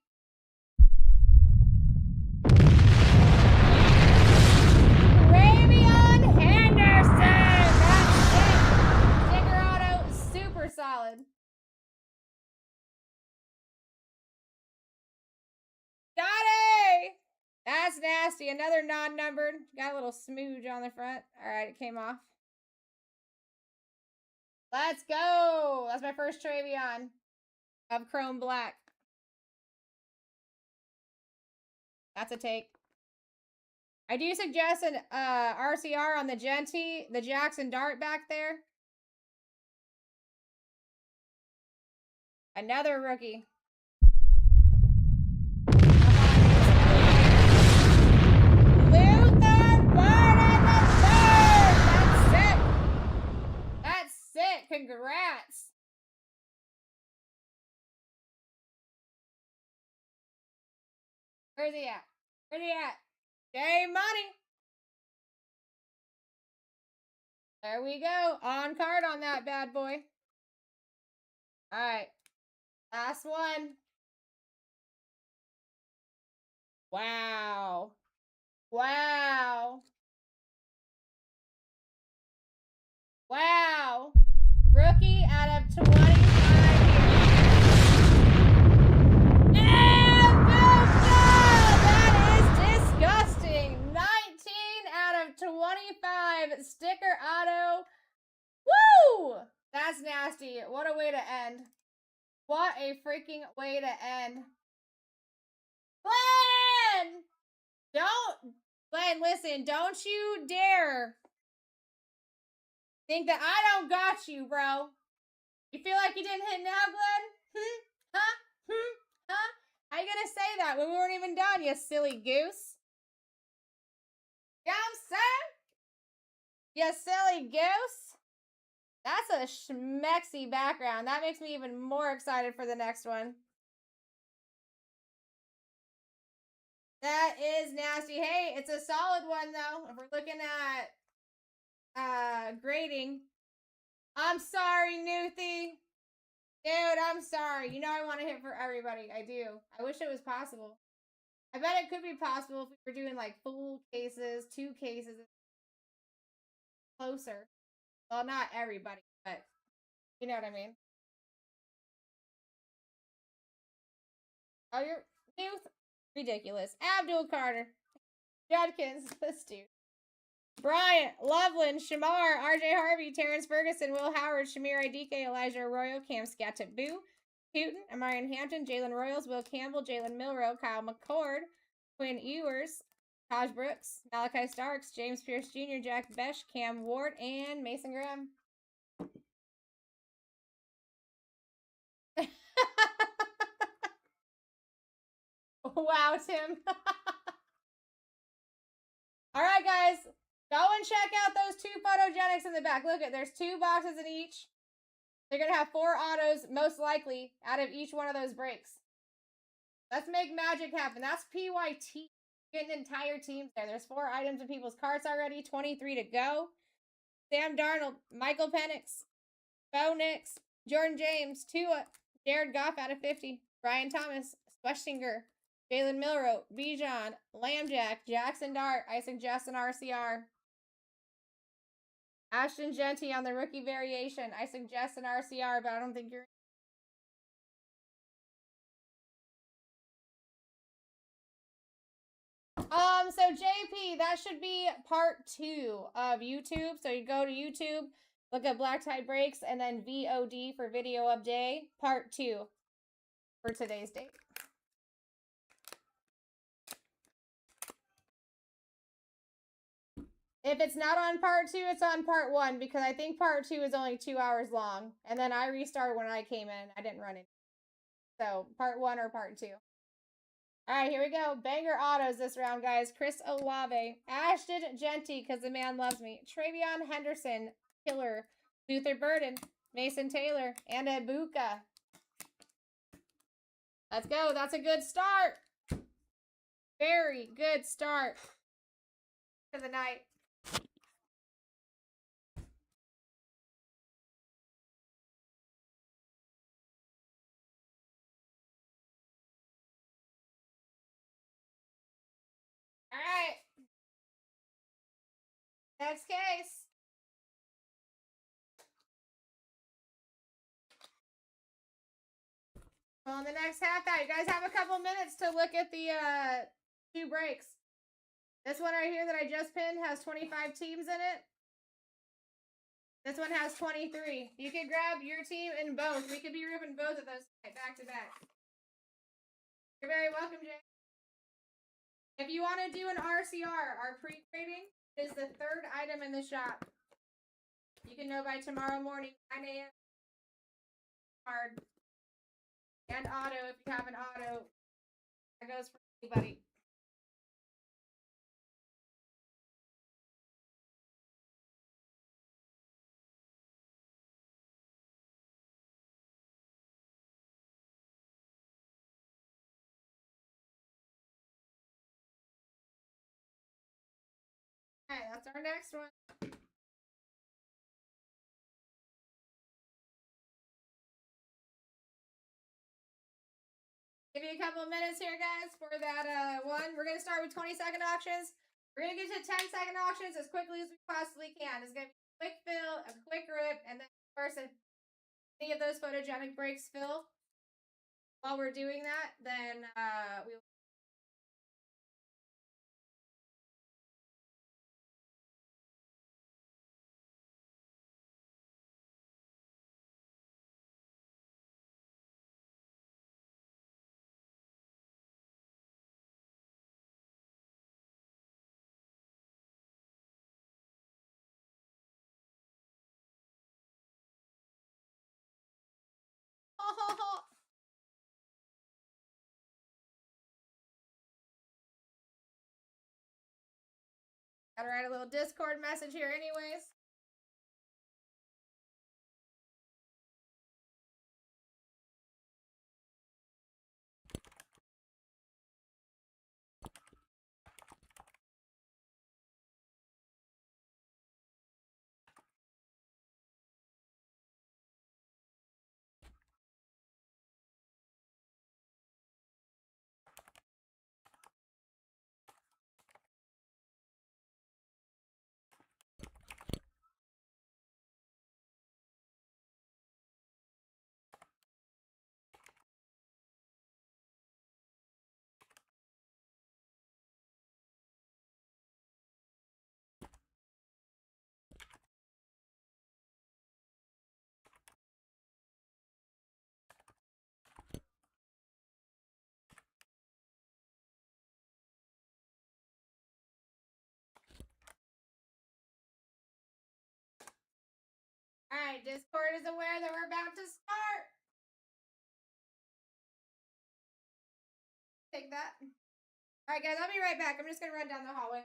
Ravion Henderson. That's it. Sticker auto, super solid. Got it. That's nasty. Another non-numbered. Got a little smooge on the front. All right, it came off. Let's go. That's my first Travion of Chrome Black. That's a take. I do suggest an RCR on the Genty, the Jackson Dart back there. Another rookie. Congrats. Where's he at? Where's he at? J Money. There we go. On card on that bad boy. All right. Last one. Wow. Wow. Wow. Rookie out of 25 here. That is disgusting. 19 out of 25 sticker auto. Woo! That's nasty. What a way to end. What a freaking way to end. Glenn! Glenn, listen, don't you dare think that I don't got you, bro. You feel like you didn't hit now, Glenn? Huh? Huh? How you gonna say that when we weren't even done, you silly goose? You know what I'm saying? You silly goose? That's a schmexy background. That makes me even more excited for the next one. That is nasty. Hey, it's a solid one, though. If we're looking at grading. I'm sorry, Newthie. Dude, I'm sorry. You know I want to hit for everybody. I do. I wish it was possible. I bet it could be possible if we were doing like full cases, 2 cases. Closer. Well, not everybody, but you know what I mean. Oh, you're new? Ridiculous. Abdul Carter. Judkins. This dude. Bryant, Loveland, Shamar, RJ Harvey, Terrence Ferguson, Will Howard, Shamir Idike, Elijah Arroyo, Cam Scattaboo, Houghton, Amarian Hampton, Jalen Royals, Will Campbell, Jalen Milrow, Kyle McCord, Quinn Ewers, Taj Brooks, Malachi Starks, James Pierce Jr., Jack Besh, Cam Ward, and Mason Graham. Wow, Tim. All right, guys. Go and check out those 2 photogenics in the back. Look, there's 2 boxes in each. They're going to have 4 autos, most likely, out of each one of those breaks. Let's make magic happen. That's PYT. Getting entire teams there. There's 4 items in people's carts already. 23 to go. Sam Darnold, Michael Penix, Bo Nix, Jordan James, Tua, Jared Goff out of 50, Brian Thomas, Schwestinger, Jalen Milrow, Bijan, Lambjack, Jackson Dart. I suggest an RCR. Ashton Genty on the rookie variation. I suggest an RCR, but I don't think you're. So JP, that should be part 2 of YouTube. So you go to YouTube, look at BlackTie Breaks, and then VOD for video of day, part 2 for today's date. If it's not on part 2, it's on part 1, because I think part 2 is only 2 hours long. And then I restarted when I came in. I didn't run it. So part 1 or part 2. All right, here we go. Banger autos this round, guys. Chris Olave. Ashton Genty, because the man loves me. Travion Henderson, killer. Luther Burden, Mason Taylor, and Ibuka. Let's go. That's a good start. Very good start to the night. All right. Next case. Well, in the next half out, you guys have a couple minutes to look at the 2 breaks. This one right here that I just pinned has 25 teams in it. This one has 23. You can grab your team in both. We could be ripping both of those back to back. You're very welcome, Jay. If you want to do an RCR, our pre-grading is the 3rd item in the shop. You can know by tomorrow morning, 9 a.m. Hard. And auto, if you have an auto. That goes for anybody. Alright, that's our next one. Give you a couple of minutes here, guys, for that one. We're going to start with 20-second auctions. We're going to get to 10-second auctions as quickly as we possibly can. It's going to be a quick fill, a quick rip, and then, of course, if any of those photogenic breaks fill while we're doing that, then we'll gotta write a little Discord message here anyways. Alright, Discord is aware that we're about to start. Take that. Alright, guys, I'll be right back. I'm just gonna run down the hallway.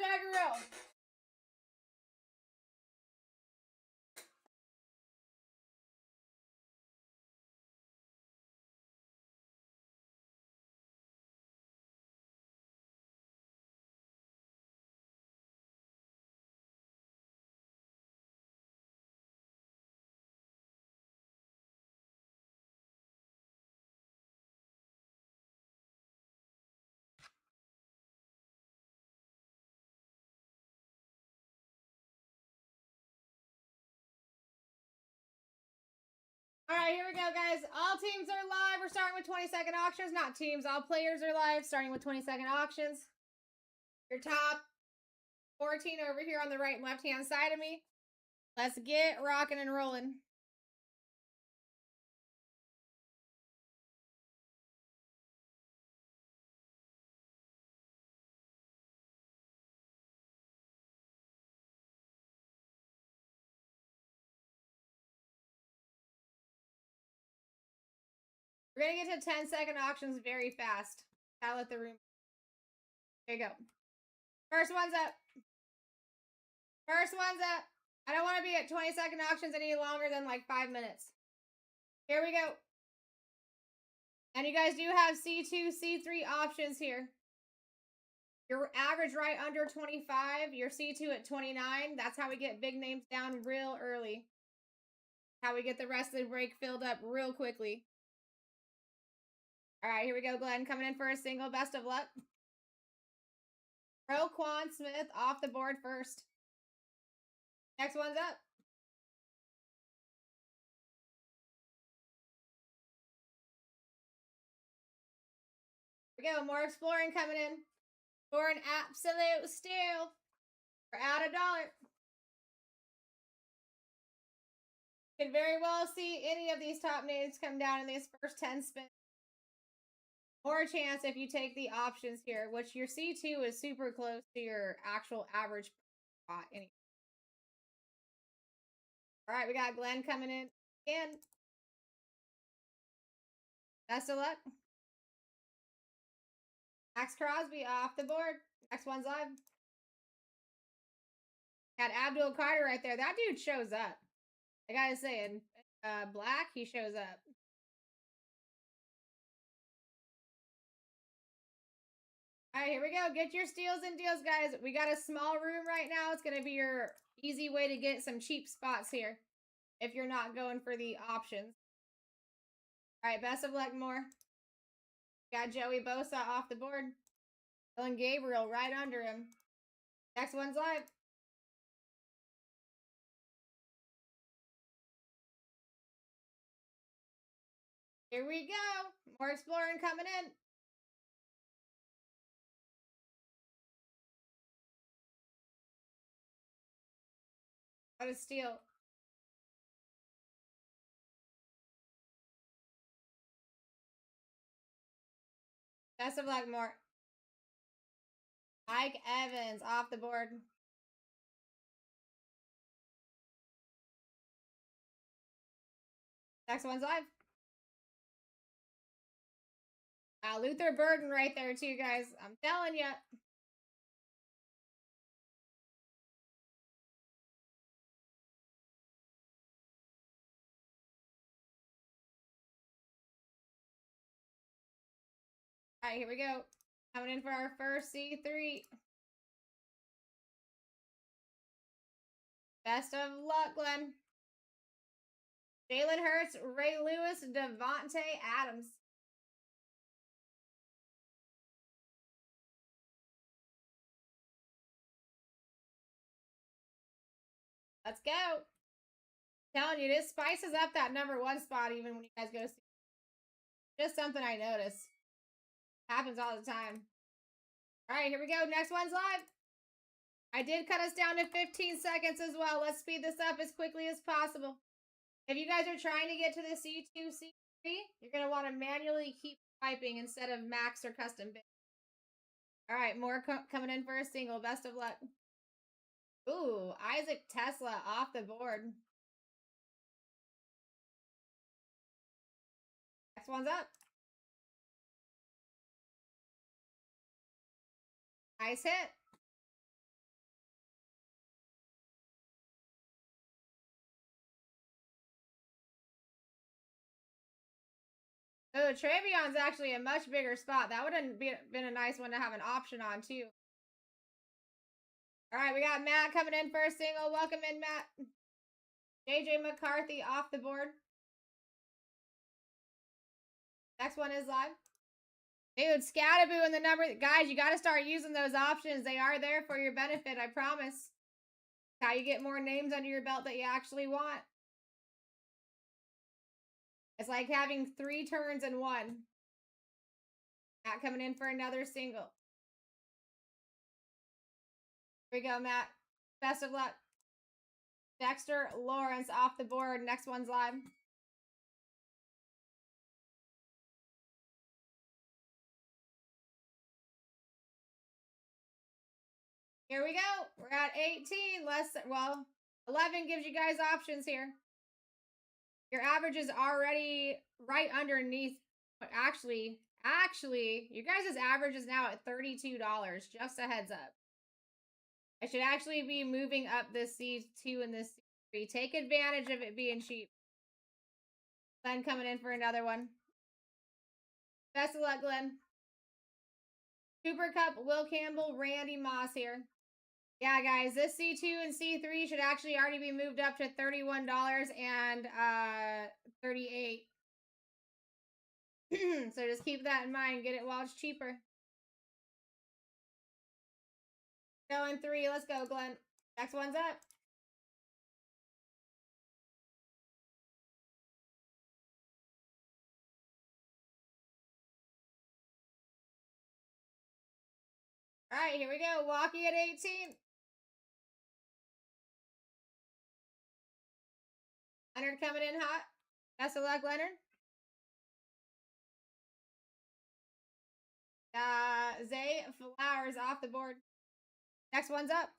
Dragon Roll. All right, here we go, guys. All teams are live. We're starting with 20-second auctions. Not teams, all players are live, starting with 20-second auctions. Your top 14 over here on the right and left-hand side of me. Let's get rocking and rolling. We're going to get to 10-second auctions very fast. Gotta let the room. There you go. First one's up. First one's up. I don't want to be at 20-second auctions any longer than like 5 minutes. Here we go. And you guys do have C2, C3 options here. Your average right under 25, your C2 at 29. That's how we get big names down real early. How we get the rest of the break filled up real quickly. All right, here we go, Glenn. Coming in for a single. Best of luck. Roquan Smith off the board first. Next one's up. Here we go. More exploring coming in for an absolute steal. We're out $1. Could very well see any of these top names come down in these first 10 spins. More chance if you take the options here, which your C2 is super close to your actual average spot anyway. All right, we got Glenn coming in again. Best of luck. Max Crosby off the board. Next one's live. Got Abdul Carter right there. That dude shows up. I gotta say, in black, he shows up. All right, here we go. Get your steals and deals, guys. We got a small room right now. It's going to be your easy way to get some cheap spots here if you're not going for the options. All right, best of luck, more. Got Joey Bosa off the board. Dylan Gabriel right under him. Next one's live. Here we go. More exploring coming in. What a steal. Best of luck, more. Mike Evans off the board. Next one's live. Luther Burden right there too, guys. I'm telling you. All right, here we go. Coming in for our first C3. Best of luck, Glenn. Jalen Hurts, Ray Lewis, Devontae Adams. Let's go. I'm telling you, this spices up that #1 spot even when you guys go see. Just something I notice. Happens all the time. All right, here we go. Next one's live. I did cut us down to 15 seconds as well. Let's speed this up as quickly as possible. If you guys are trying to get to the C2, C3, you're going to want to manually keep typing instead of max or custom bid. All right, more coming in for a single. Best of luck. Ooh, Isaac Tesla off the board. Next one's up. Nice hit. Oh, Travion's actually a much bigger spot. That would have been a nice one to have an option on, too. All right, we got Matt coming in for a single. Welcome in, Matt. JJ McCarthy off the board. Next one is live. Dude, Scataboo and the number. Guys, you got to start using those options. They are there for your benefit, I promise. How you get more names under your belt that you actually want. It's like having 3 turns in one. Matt coming in for another single. Here we go, Matt. Best of luck. Dexter Lawrence off the board. Next one's live. Here we go. We're at 18. Well, 11 gives you guys options here. Your average is already right underneath. Actually, you guys' average is now at $32. Just a heads up. I should actually be moving up this C2 and this C3. Take advantage of it being cheap. Glenn coming in for another one. Best of luck, Glenn. Cooper Cup, Will Campbell, Randy Moss here. Yeah, guys, this C2 and C3 should actually already be moved up to $31 and $38. So just keep that in mind. Get it while it's cheaper. Going 3. Let's go, Glenn. Next one's up. All right, here we go. Walkie at 18. Leonard coming in hot. Best of luck, Leonard. Zay Flowers off the board. Next one's up.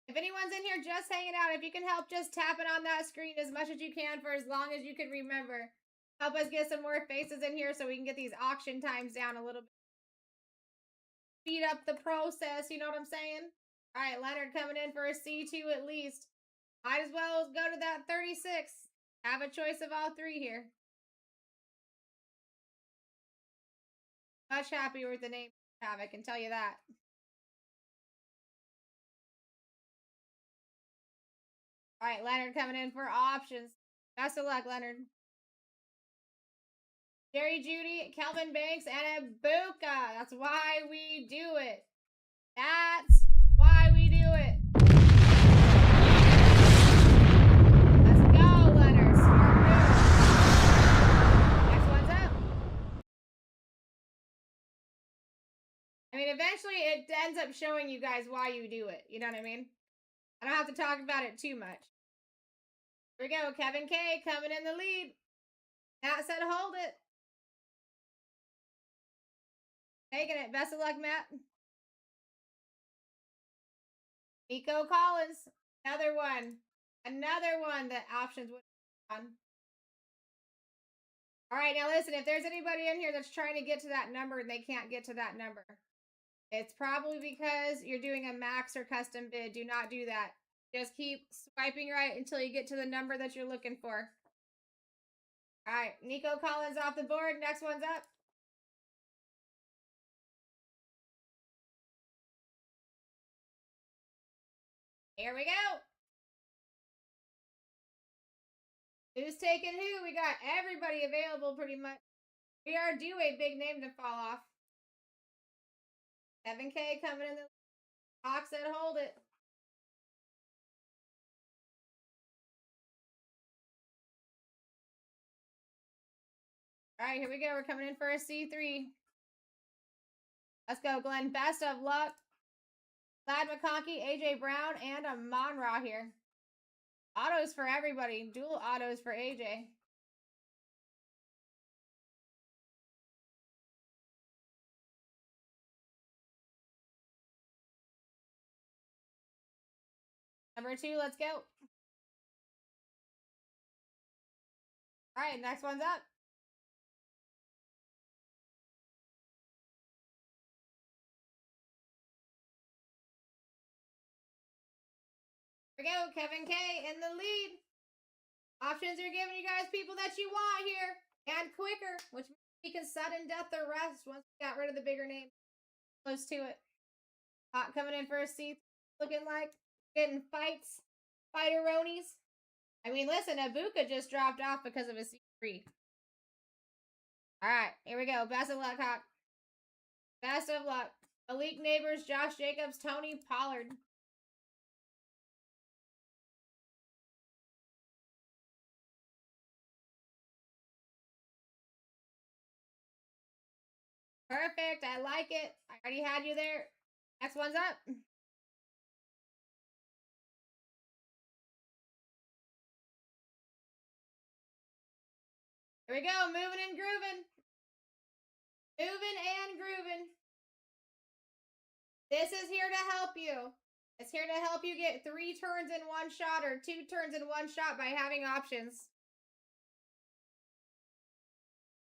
If anyone's in here just hanging out, if you can help just tapping on that screen as much as you can for as long as you can remember. Help us get some more faces in here so we can get these auction times down a little bit. Speed up the process, you know what I'm saying? All right, Leonard coming in for a C2 at least. Might as well go to that 36. Have a choice of all 3 here. Much happier with the name I have, I can tell you that. All right, Leonard coming in for options. Best of luck, Leonard. Jerry Judy, Kelvin Banks, and Ibuka. That's why we do it. That's why we do it. Let's go, Leonard. Smart move. Next one's up. I mean, eventually it ends up showing you guys why you do it. You know what I mean? I don't have to talk about it too much. Here we go. Kevin K coming in the lead. Matt said hold it. Taking it. Best of luck, Matt. Nico Collins. Another one. Another one that options would be on. All right, now listen. If there's anybody in here that's trying to get to that number and they can't get to that number, it's probably because you're doing a max or custom bid. Do not do that. Just keep swiping right until you get to the number that you're looking for. All right, Nico Collins off the board. Next one's up. Here we go. Who's taking who? We got everybody available pretty much. We are due a big name to fall off. 7K coming in the box said hold it. All right, here we go. We're coming in for a C3. Let's go, Glenn. Best of luck. Glad McConkey, AJ Brown, and a Monra here. Autos for everybody. Dual autos for AJ. Number 2, let's go. All right, next one's up. Here we go, Kevin K in the lead. Options are giving you guys people that you want here. And quicker, which means we can sudden death the rest once we got rid of the bigger names. Close to it. Hot coming in for a seat. Looking like getting fights. Fighteronies. I mean, listen, Ibuka just dropped off because of a C3. Alright, here we go. Best of luck, Hawk. Best of luck. Malik Neighbors, Josh Jacobs, Tony Pollard. Perfect. I like it. I already had you there. Next one's up. Here we go. Moving and grooving. Moving and grooving. This is here to help you. It's here to help you get 3 turns in one shot or 2 turns in one shot by having options.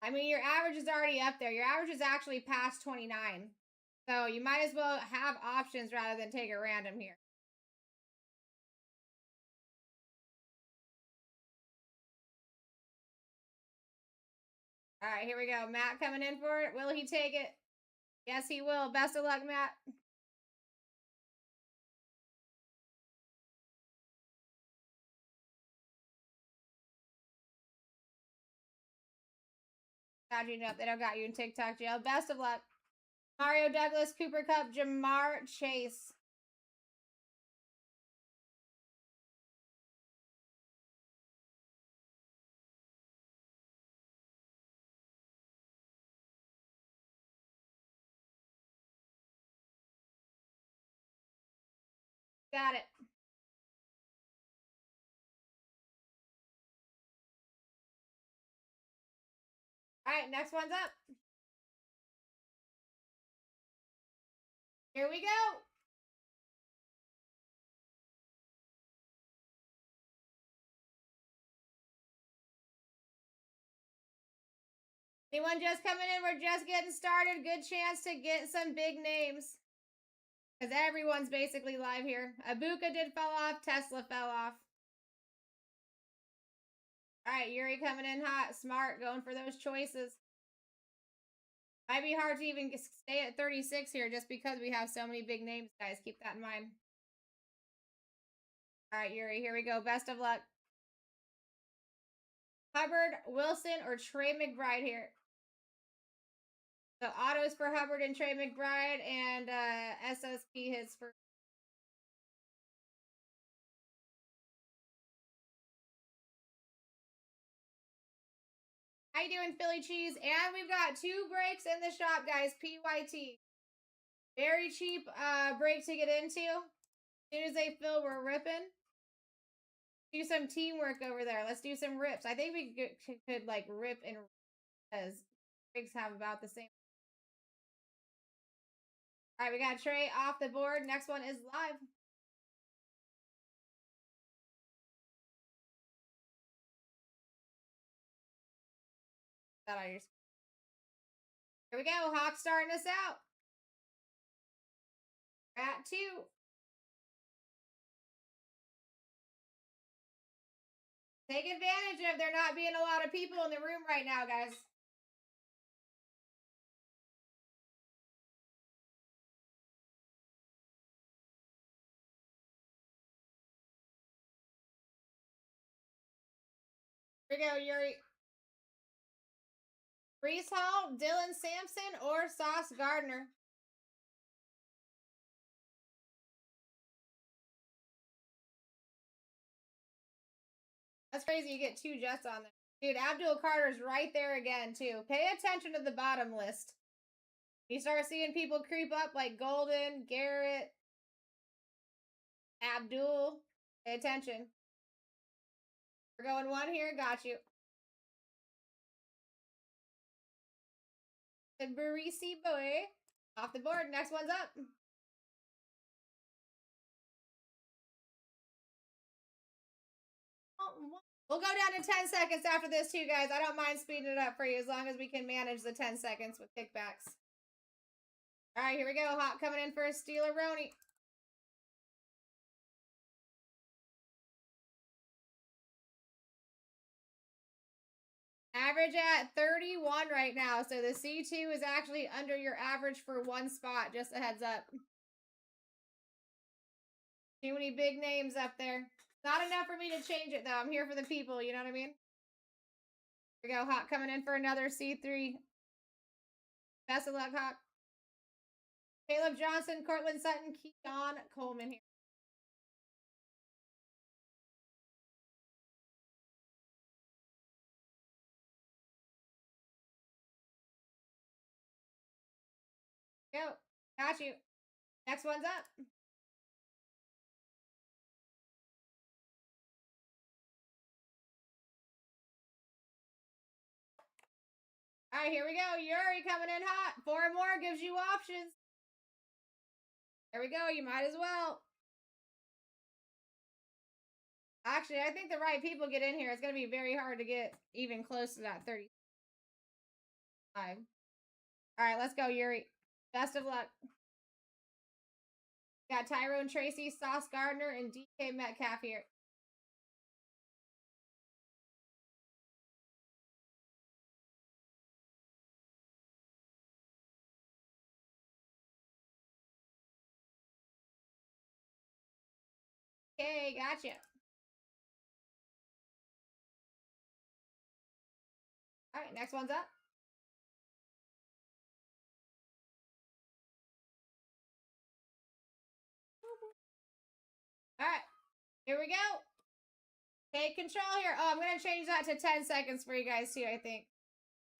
I mean, your average is already up there. Your average is actually past 29. So you might as well have options rather than take it random here. All right, here we go. Matt coming in for it. Will he take it? Yes, he will. Best of luck, Matt. Glad you know they don't got you in TikTok jail. Best of luck. Mario Douglas, Cooper Cup, Jamar Chase. Got it. All right, next one's up. Here we go. Anyone just coming in? We're just getting started. Good chance to get some big names. Because everyone's basically live here. Ibuka did fall off. Tesla fell off. All right, Yuri coming in hot. Smart. Going for those choices. Might be hard to even stay at 36 here just because we have so many big names, guys. Keep that in mind. All right, Yuri, here we go. Best of luck. Hubbard, Wilson, or Trey McBride here. So autos for Hubbard and Trey McBride, and SSP hits for. How you doing, Philly Cheese? And we've got 2 breaks in the shop, guys. PYT. Very cheap break to get into. As soon as they fill, we're ripping. Do some teamwork over there. Let's do some rips. I think we could like rip and because breaks have about the same. All right, we got Trey off the board. Next one is live. That on your. Here we go. Hawk starting us out. We're at 2. Take advantage of there not being a lot of people in the room right now, guys. Here we go, Yuri. Brees Hall, Dylan Sampson, or Sauce Gardner. That's crazy. You get 2 Jets on there. Dude, Abdul Carter's right there again, too. Pay attention to the bottom list. You start seeing people creep up like Golden, Garrett, Abdul. Pay attention. We're going 1 here. Got you. The Barisi boy. Off the board. Next one's up. We'll go down to 10 seconds after this too, guys. I don't mind speeding it up for you as long as we can manage the 10 seconds with kickbacks. All right, here we go. Hot coming in for a Steeler-Roni. Average at 31 right now. So the C2 is actually under your average for one spot. Just a heads up. Too many big names up there. Not enough for me to change it, though. I'm here for the people. You know what I mean? Here we go. Hawk coming in for another C3. Best of luck, Hawk. Caleb Johnson, Cortland Sutton, Keon Coleman here. Go. Got you. Next one's up. All right, here we go. Yuri coming in hot. 4 more gives you options. There we go. You might as well. Actually, I think the right people get in here. It's going to be very hard to get even close to that 35. All right, let's go, Yuri. Best of luck. Got Tyrone Tracy, Sauce Gardner, and DK Metcalf here. Okay, gotcha. All right, next one's up. All right, here we go. Take control here. Oh, I'm going to change that to 10 seconds for you guys too, I think.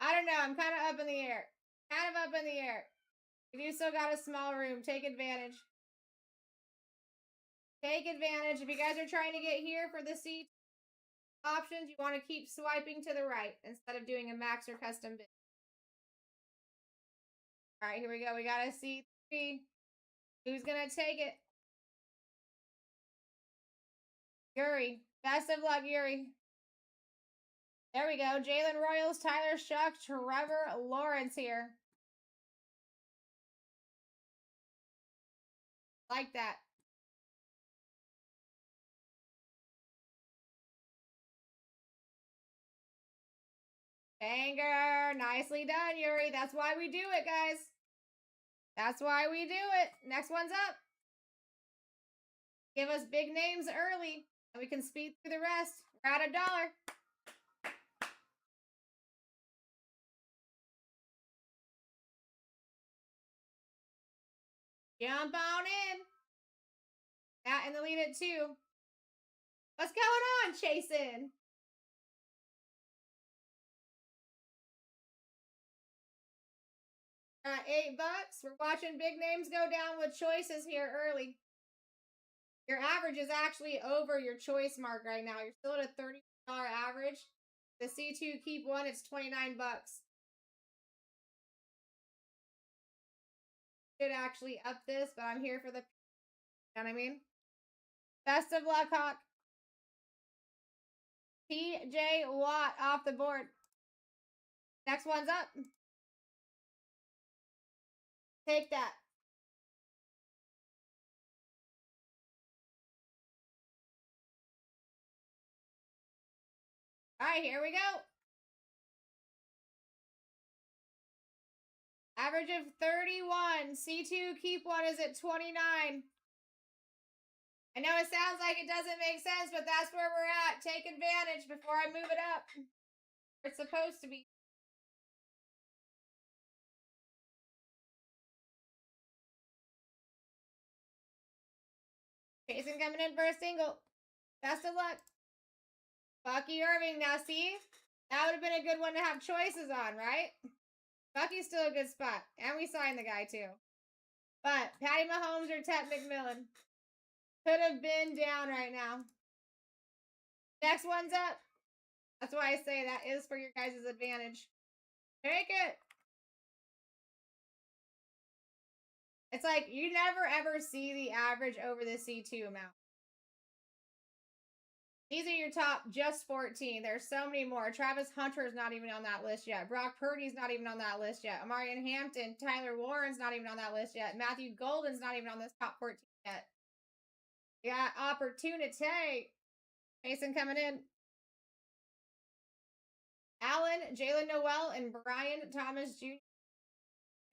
I don't know. I'm kind of up in the air. Kind of up in the air. If you still got a small room, take advantage. Take advantage. If you guys are trying to get here for the seat options, you want to keep swiping to the right instead of doing a max or custom bid. All right, here we go. We got a C3. Who's going to take it? Yuri. Best of luck, Yuri. There we go. Jalen Royals, Tyler Shuck, Trevor Lawrence here. Like that. Banger. Nicely done, Yuri. That's why we do it, guys. That's why we do it. Next one's up. Give us big names early, and we can speed through the rest. We're at $1. Jump on in. That in the lead at 2. What's going on, Chasen? $8. We're watching big names go down with choices here early. Your average is actually over your choice mark right now. You're still at a $30 average. The C2 keep one, it's $29. Should actually up this, but I'm here for the, you know what I mean? Best of luck, Hawk. TJ Watt off the board. Next one's up. Take that. All right, here we go. Average of 31. C2 keep one is at 29. I know it sounds like it doesn't make sense, but that's where we're at. Take advantage before I move it up. It's supposed to be. Jason coming in for a single. Best of luck. Bucky Irving. Now, see? That would have been a good one to have choices on, right? Bucky's still a good spot. And we signed the guy, too. But Patty Mahomes or Ted McMillan could have been down right now. Next one's up. That's why I say that is for your guys' advantage. Take it. It's like you never ever see the average over the C2 amount. These are your top just 14. There's so many more. Travis Hunter is not even on that list yet. Brock Purdy's not even on that list yet. Amarian Hampton, Tyler Warren's not even on that list yet. Matthew Golden's not even on this top 14 yet. You got opportunity. Mason coming in. Allen, Jalen Noel, and Brian Thomas Jr.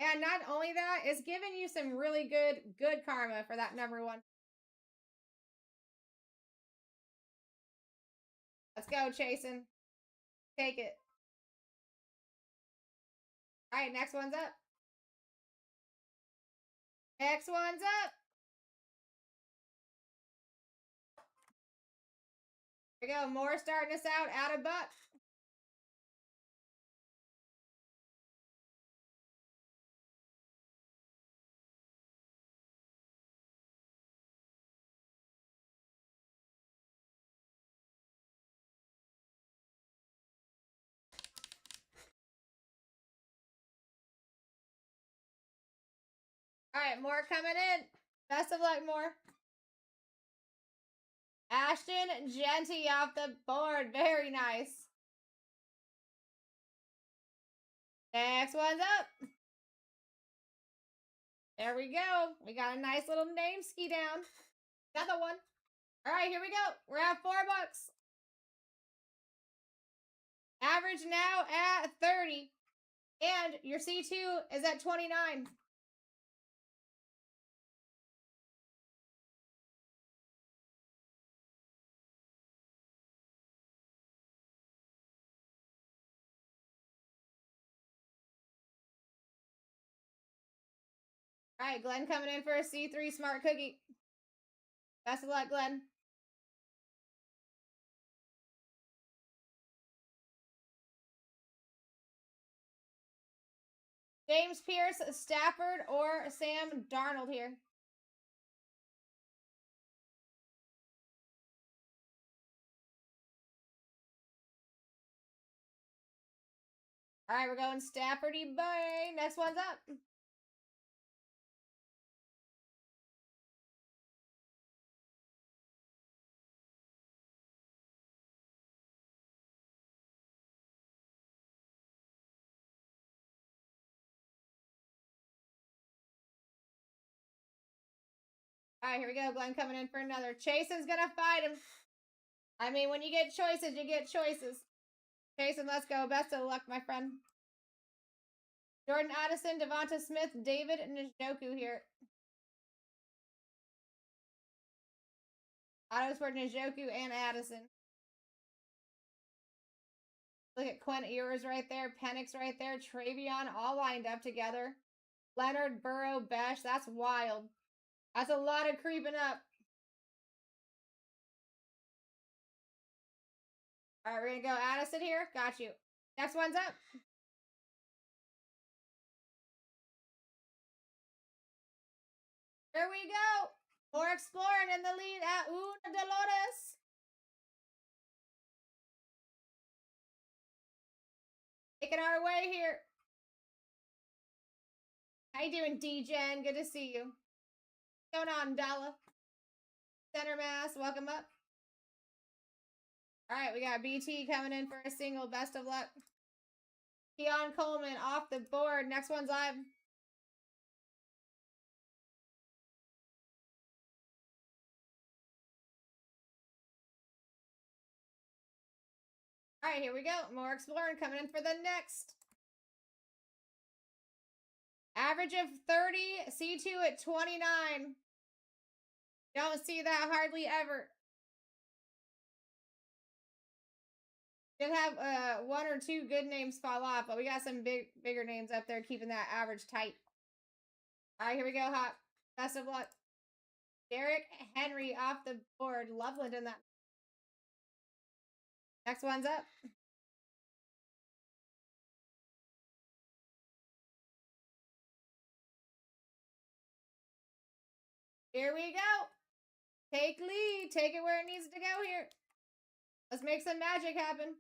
And not only that, it's giving you some really good karma for that number one. Let's go, Chasen. Take it. All right, next one's up. Next one's up. Here we go. More starting us out of buck. All right, more coming in. Best of luck, more. Ashton Genty off the board. Very nice. Next one's up. There we go. We got a nice little name ski down. Another one. All right, here we go. We're at $4. Average now at 30. And your C2 is at 29. All right, Glenn coming in for a C3 smart cookie. Best of luck, Glenn. James Pierce, Stafford, or Sam Darnold here. All right, we're going Staffordy boy. Next one's up. All right, here we go. Glenn coming in for another. Chasen's going to fight him. I mean, when you get choices, you get choices. Chasen, let's go. Best of luck, my friend. Jordan Addison, Devonta Smith, David Njoku here. Autos for Njoku and Addison. Look at Quinn Ewers right there. Penix right there. Travion all lined up together. Leonard, Burrow, Besh. That's wild. That's a lot of creeping up. All right, we're going to go Addison here. Got you. Next one's up. Here we go. More exploring in the lead at Una Dolores. Taking our way here. How you doing, D-Gen? Good to see you. What's going on, Dalla? Center Mass, welcome up. All right, we got BT coming in for a single. Best of luck. Keon Coleman off the board. Next one's live. All right, here we go. More exploring coming in for the next. Average of 30, C2 at 29. Don't see that hardly ever. Did have one or two good names fall off, but we got some bigger names up there keeping that average tight. All right, here we go, Hop. Best of luck. Derrick Henry off the board. Loveland in that. Next one's up. Here we go. Take lead. Take it where it needs to go here. Let's make some magic happen.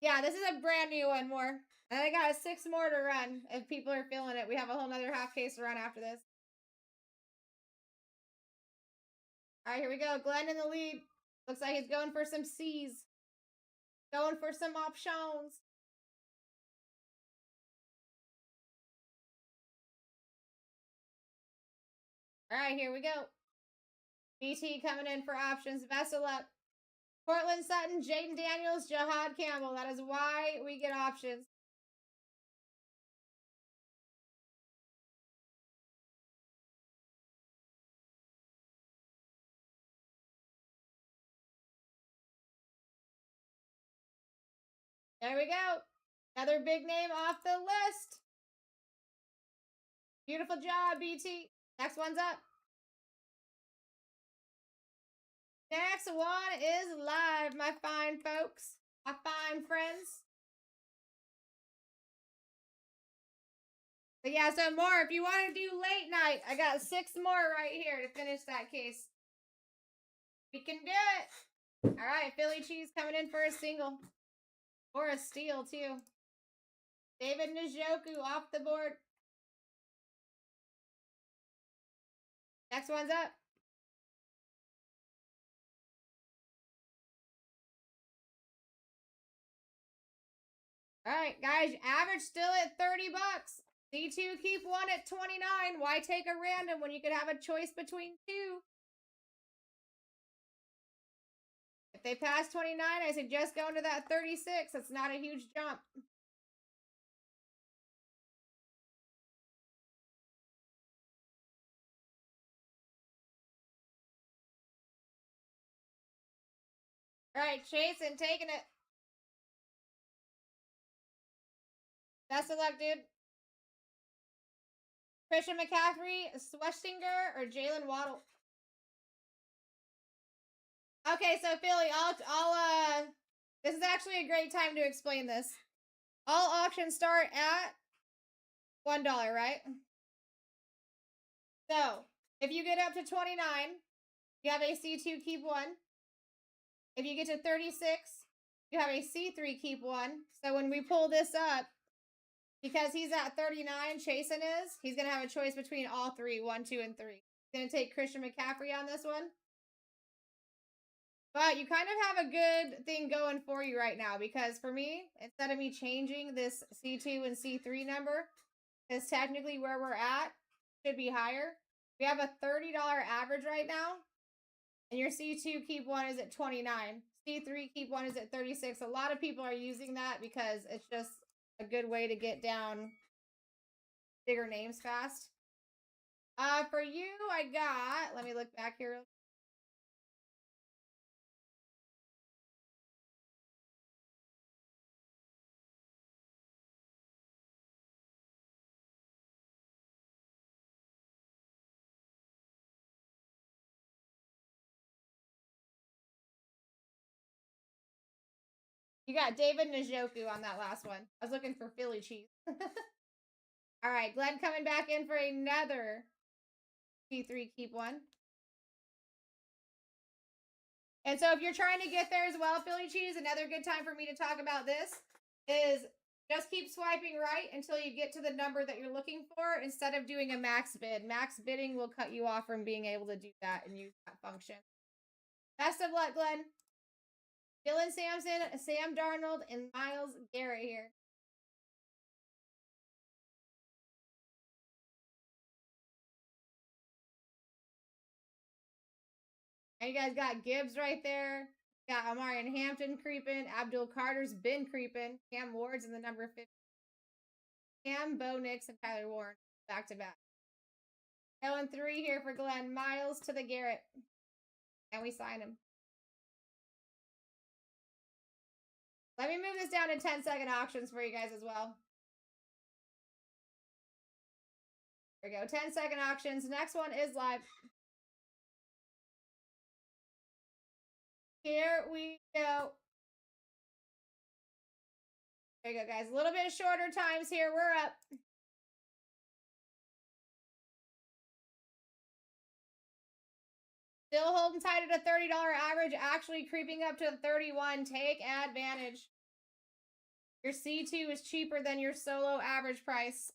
Yeah, this is a brand new one more. And I got 6 more to run if people are feeling it. We have a whole nother half case to run after this. All right, here we go. Glenn in the lead. Looks like he's going for some C's. Going for some options. All right, here we go. BT coming in for options. Best of luck. Cortland Sutton, Jaden Daniels, Jahad Campbell. That is why we get options. There we go. Another big name off the list. Beautiful job, BT. Next one's up. Next one is live, my fine folks. My fine friends. But yeah, so more. If you want to do late night, I got 6 more right here to finish that case. We can do it. All right, Philly Cheese coming in for a single. Or a steal, too. David Njoku off the board. Next one's up. All right, guys, average still at 30 bucks. C2 keep one at 29. Why take a random when you could have a choice between 2? If they pass 29, I suggest going to that 36. It's not a huge jump. All right, Chasen, taking it. Best of luck, dude. Christian McCaffrey, Schwestinger, or Jalen Waddle? Okay, so Philly, this is actually a great time to explain this. All auctions start at $1, right? So, if you get up to 29, you have a C2 keep 1. If you get to 36, you have a C3 keep 1. So when we pull this up, because he's at 39, Chasen he's going to have a choice between all 3, 1, 2, and 3. He's going to take Christian McCaffrey on this one. But you kind of have a good thing going for you right now, because for me, instead of me changing this C2 and C3 number, because technically where we're at should be higher. We have a $30 average right now, and your C2 keep 1 is at 29. C3 keep 1 is at 36. A lot of people are using that because it's just a good way to get down bigger names fast. For you, I got, let me look back here. You got David Njoku on that last one. I was looking for Philly cheese. All right, Glenn coming back in for another C3 keep 1. And so if you're trying to get there as well, Philly cheese, another good time for me to talk about this is just keep swiping right until you get to the number that you're looking for instead of doing a max bid. Max bidding will cut you off from being able to do that and use that function. Best of luck, Glenn. Dylan Sampson, Sam Darnold, and Myles Garrett here. And you guys got Gibbs right there. Got Amarian Hampton creeping. Abdul Carter's been creeping. Cam Ward's in the number 50. Cam, Bo Nix, and Tyler Warren back to back. Going 3 here for Glenn. Myles to the Garrett. And we sign him. Let me move this down to 10-second auctions for you guys as well. There we go. 10-second auctions. Next one is live. Here we go. There you go, guys. A little bit shorter times here. We're up. Still holding tight at a $30 average, actually creeping up to 31. Take advantage. Your C2 is cheaper than your solo average price.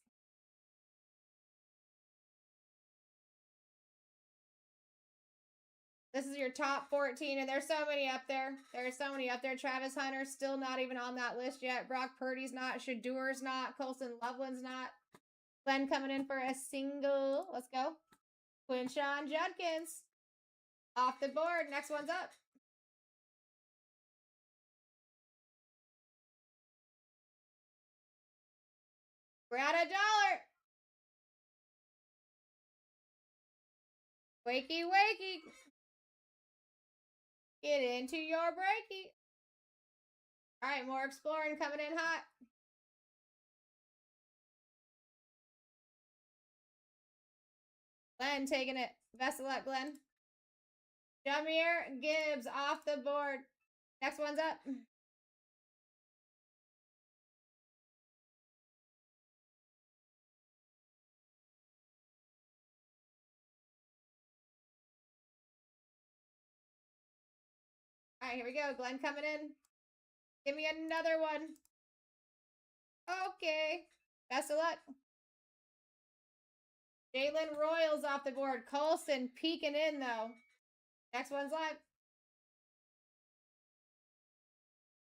This is your top 14, and there's so many up there. There's so many up there. Travis Hunter still not even on that list yet. Brock Purdy's not. Shadur's not. Colson Loveland's not. Glenn coming in for a single. Let's go. Quinshawn Judkins. Off the board. Next one's up. We're at $1. Wakey, wakey. Get into your breaky. All right, more exploring coming in hot. Glenn taking it. Best of luck, Glenn. Jameer Gibbs off the board. Next one's up. All right, here we go. Glenn coming in. Give me another one. Okay. Best of luck. Jalen Royals off the board. Colson peeking in, though. Next one's live.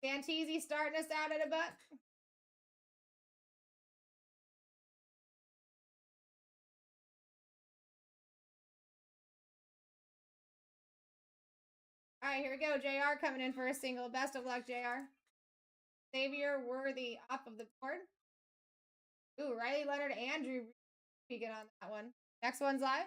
Santisi starting us out at $1. All right, here we go. JR coming in for a single. Best of luck, JR. Xavier Worthy off of the board. Ooh, Riley Leonard, Andrew peeking on that one. Next one's live.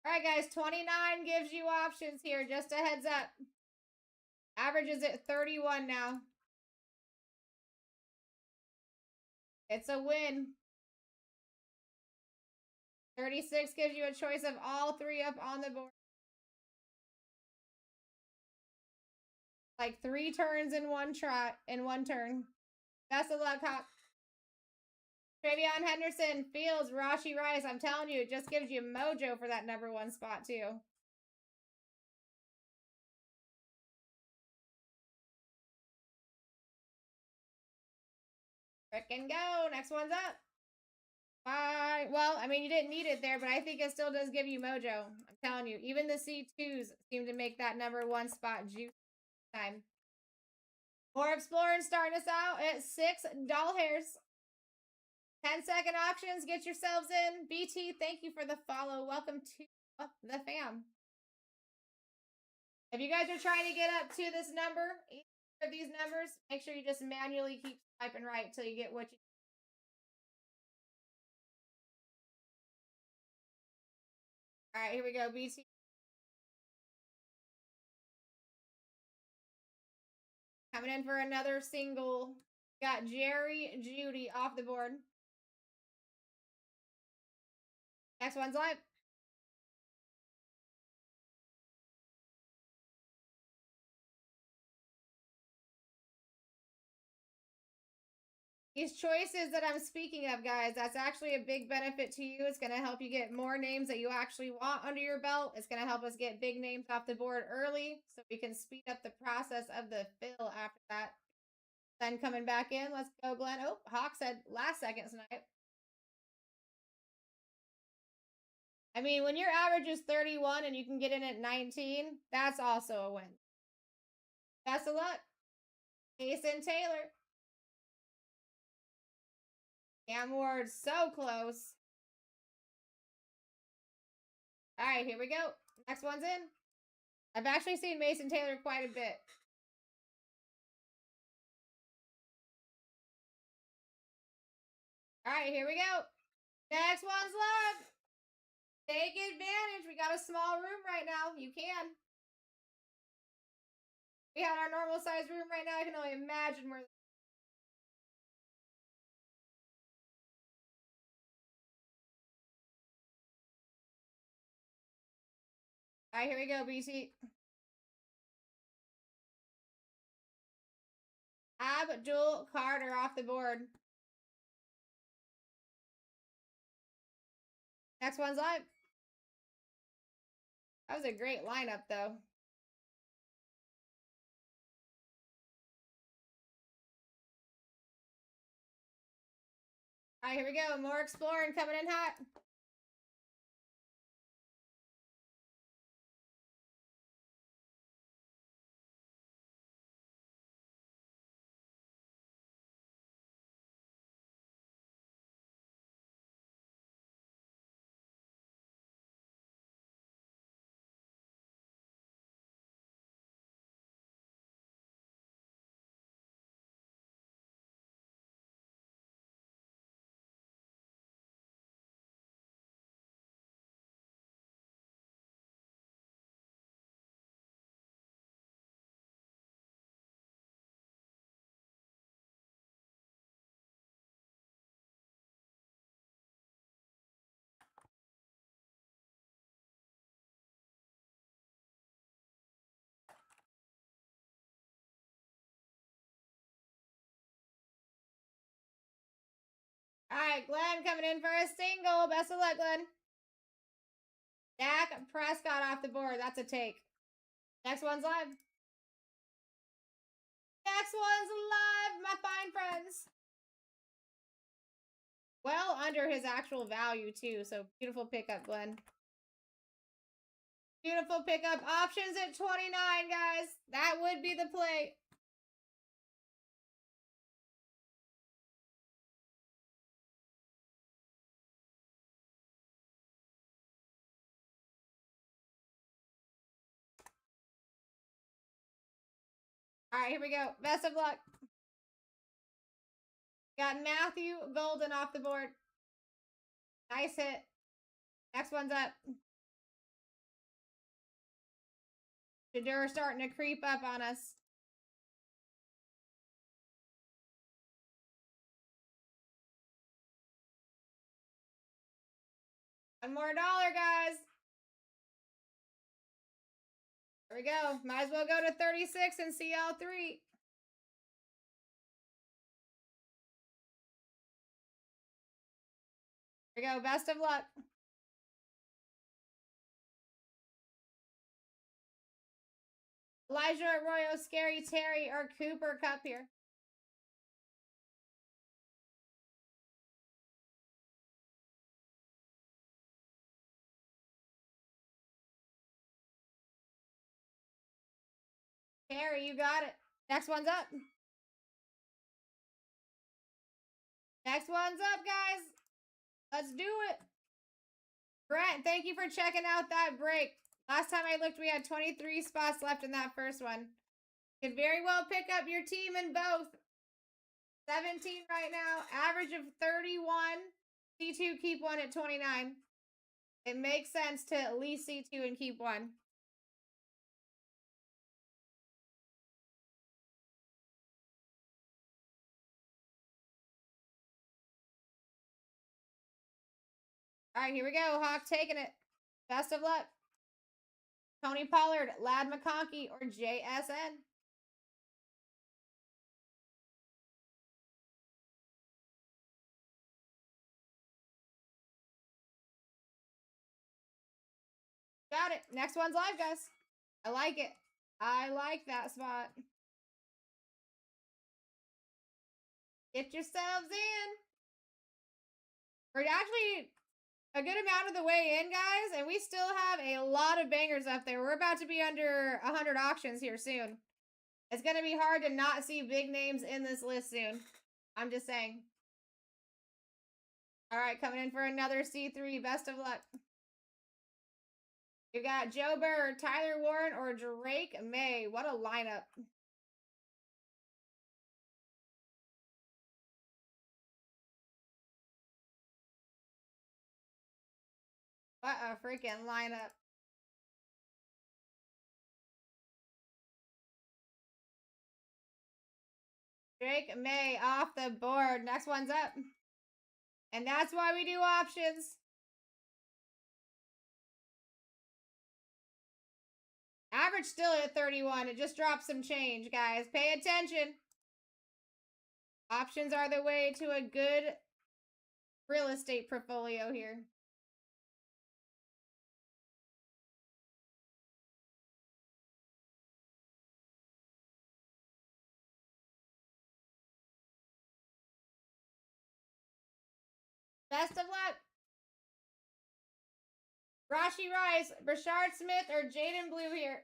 All right, guys, 29 gives you options here. Just a heads up. Average is at 31 now. It's a win. 36 gives you a choice of all three up on the board. Like 3 turns in one trot, in one turn. Best of luck, Hawk. Travion Henderson, Fields, Rashi Rice. I'm telling you, it just gives you mojo for that #1 spot, too. Frickin' go. Next one's up. Well, I mean, you didn't need it there, but I think it still does give you mojo. I'm telling you, even the C2s seem to make that #1 spot juice time. More exploring starting us out at $6. 10-second auctions. Get yourselves in. BT, thank you for the follow. Welcome to the fam. If you guys are trying to get up to this number, either of these numbers, make sure you just manually keep swiping right till you get what you. All right, here we go, BT. Coming in for another single. Got Jerry Judy off the board. Next one's live. These choices that I'm speaking of, guys, that's actually a big benefit to you. It's going to help you get more names that you actually want under your belt. It's going to help us get big names off the board early so we can speed up the process of the fill after that. Then coming back in. Let's go, Glenn. Oh, Hawk said last second tonight. I mean, when your average is 31 and you can get in at 19, that's also a win. Best of luck. Jason Taylor. Cam Ward, so close. All right, here we go. Next one's in. I've actually seen Mason Taylor quite a bit. All right, here we go. Next one's live. Take advantage. We got a small room right now. You can. We had our normal size room right now. I can only imagine where. All right, here we go, BT. Abdul Carter off the board. Next one's live. That was a great lineup, though. All right, here we go. More exploring coming in hot. All right, Glenn coming in for a single. Best of luck, Glenn. Dak Prescott off the board. That's a take. Next one's live. Next one's live, my fine friends. Well under his actual value, too. So beautiful pickup, Glenn. Beautiful pickup. Options at 29, guys. That would be the play. All right, here we go. Best of luck. Got Matthew Golden off the board. Nice hit. Next one's up. Shadur starting to creep up on us. One more dollar, guys. There we go. Might as well go to 36 and see all three. Here we go. Best of luck. Elijah Arroyo, Scary Terry, or Cooper Cup here. Terry, you got it. Next one's up. Next one's up, guys. Let's do it. Brent, thank you for checking out that break. Last time I looked, we had 23 spots left in that first one. Could very well pick up your team in both. 17 right now. Average of 31. C2, keep one at 29. It makes sense to at least C2 and keep one. All right, here we go. Hawk taking it. Best of luck. Tony Pollard, Lad McConkey, or JSN. Got it. Next one's live, guys. I like it. I like that spot. Get yourselves in. We're actually a good amount of the way in, guys, and we still have a lot of bangers up there. We're about to be under 100 auctions here soon. It's going to be hard to not see big names in this list soon. I'm just saying. All right, coming in for another C3. Best of luck. You got Joe Burr, Tyler Warren, or Drake May. What a lineup. What a freaking lineup. Drake May off the board. Next one's up. And that's why we do options. Average still at 31. It just dropped some change, guys. Pay attention. Options are the way to a good real estate portfolio here. Best of luck. Rashi Rice, Brashard Smith, or Jaden Blue here.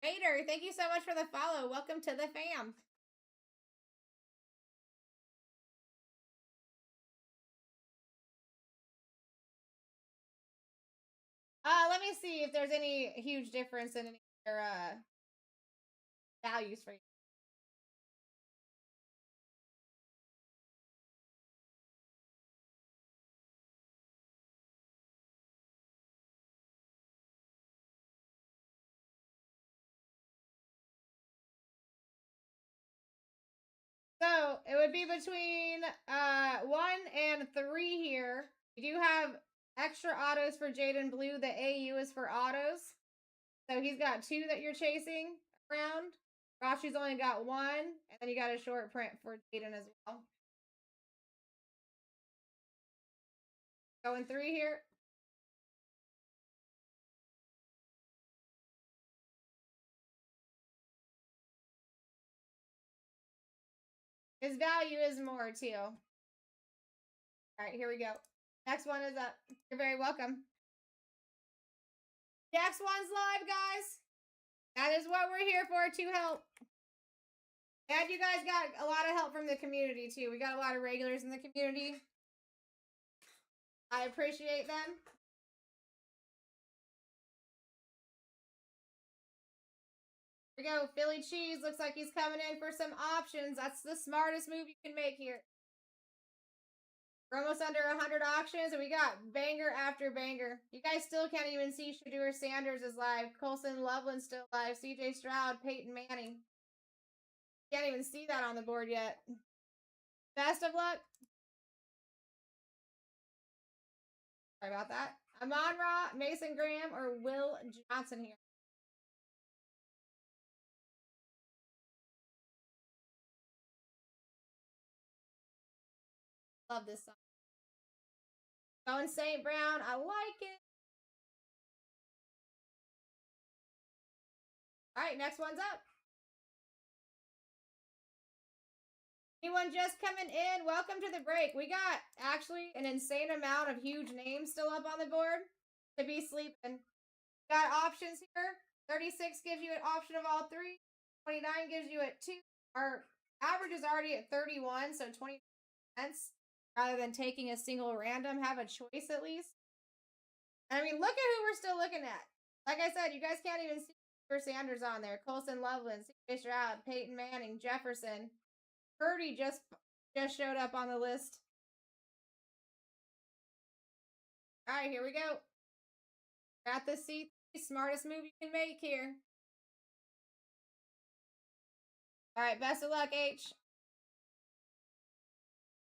Raider, thank you so much for the follow. Welcome to the fam. Let me see if there's any huge difference in any of their values for you. So So it would be between 1 and 3 here. We do have extra autos for Jaden Blue. The AU is for autos. So he's got 2 that you're chasing around. Rashi's only got 1. And then you got a short print for Jaden as well. Going 3 here. His value is more too. All right, here we go. Next one is up. You're very welcome. Next one's live, guys. That is what we're here for, to help. And you guys got a lot of help from the community too. We got a lot of regulars in the community. I appreciate them. Here we go. Philly Cheese looks like he's coming in for some options. That's the smartest move you can make here. We're almost under 100 auctions, and we got banger after banger. You guys still can't even see Shadur Sanders is live. Colson Loveland's still live. CJ Stroud, Peyton Manning. Can't even see that on the board yet. Best of luck. Sorry about that. Amon Ra, Mason Graham, or Will Johnson here. Love this song. Going St. Brown. I like it. All right, next one's up. Anyone just coming in? Welcome to the break. We got actually an insane amount of huge names still up on the board to be sleeping. Got options here. 36 gives you an option of all 3. 29 gives you a 2. Our average is already at 31, so 20 cents. Rather than taking a single random, have a choice at least. I mean, look at who we're still looking at. Like I said, you guys can't even see Sanders on there. Colson Loveland, CJ Stroud, Peyton Manning, Jefferson. Purdy just showed up on the list. All right, here we go. Got the C3, smartest move you can make here. All right, best of luck, H.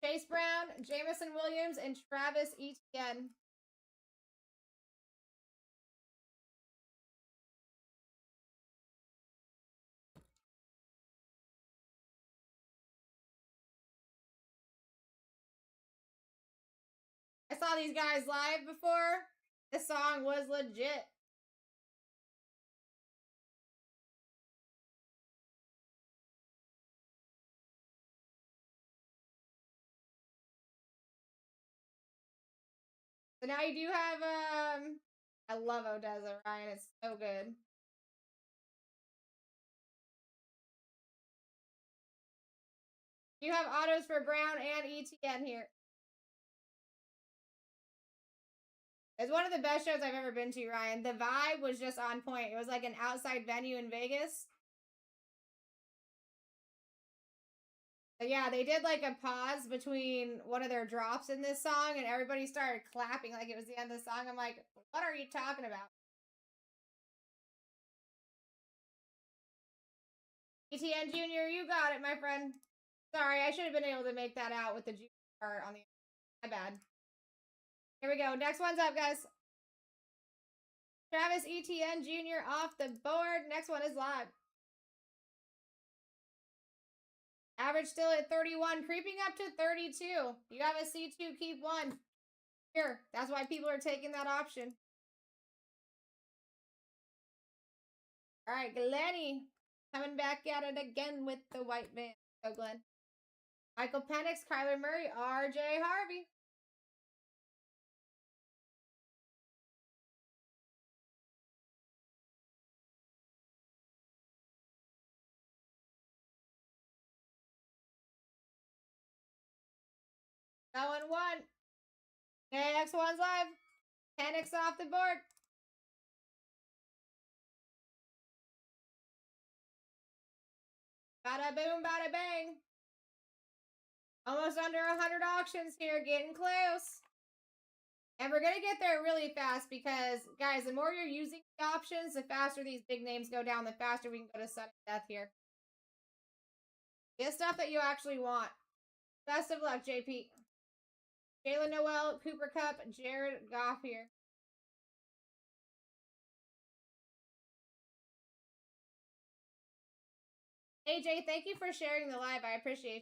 Chase Brown, Jamison Williams, and Travis Etienne. I saw these guys live before. This song was legit. So now you do have, I love Odessa, Ryan. It's so good. You have autos for Brown and ETN here. It's one of the best shows I've ever been to, Ryan. The vibe was just on point. It was like an outside venue in Vegas. But yeah, they did like a pause between one of their drops in this song, and everybody started clapping like it was the end of the song. I'm like, what are you talking about? ETN Jr., you got it, my friend. Sorry, I should have been able to make that out with the Jr. part on the... My bad. Here we go. Next one's up, guys. Travis Etienne Jr. off the board. Next one is live. Average still at 31, creeping up to 32. You have a C2, keep 1. Here, that's why people are taking that option. All right, Glenny coming back at it again with the white van. Go, Glenn. Michael Penix, Kyler Murray, RJ Harvey. Going 1. Next one's live. Penix off the board. Bada boom, bada bang. Almost under 100 auctions here, getting close. And we're going to get there really fast because, guys, the more you're using the options, the faster these big names go down, the faster we can go to sudden death here. Get stuff that you actually want. Best of luck, JP. Jalen Noel, Cooper Cup, Jared Goff here. AJ, thank you for sharing the live. I appreciate you.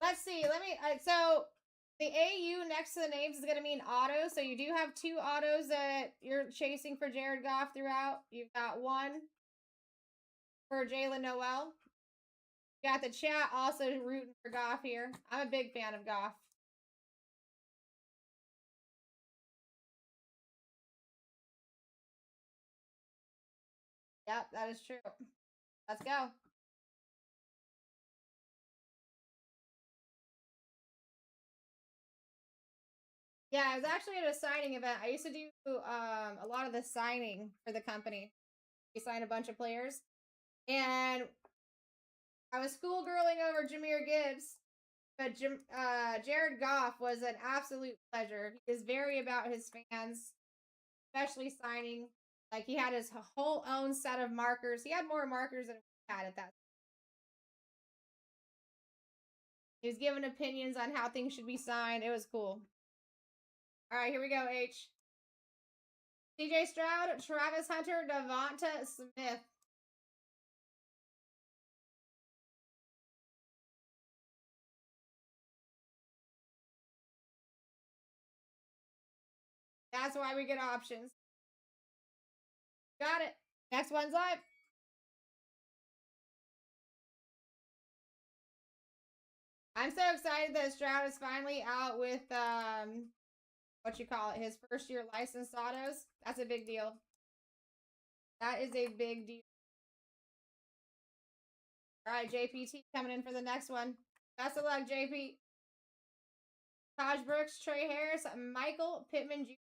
Let's see. Let me. So the AU next to the names is going to mean auto. So you do have 2 autos that you're chasing for Jared Goff throughout. You've got 1 for Jalen Noel. You got the chat also rooting for Goff here. I'm a big fan of Goff. Yep, that is true. Let's go. Yeah, I was actually at a signing event. I used to do a lot of the signing for the company. We signed a bunch of players. And I was schoolgirling over Jahmyr Gibbs. But Jared Goff was an absolute pleasure. He is very about his fans, especially signing. Like, he had his whole own set of markers. He had more markers than we had at that. He was giving opinions on how things should be signed. It was cool. All right, here we go, H. CJ Stroud, Travis Hunter, Devonta Smith. That's why we get options. Got it. Next one's live. I'm so excited that Stroud is finally out with what you call it, his first year licensed autos. That's a big deal. That is a big deal. All right, JPT coming in for the next one. Best of luck, JP. Taj Brooks, Trey Harris, Michael Pittman Jr.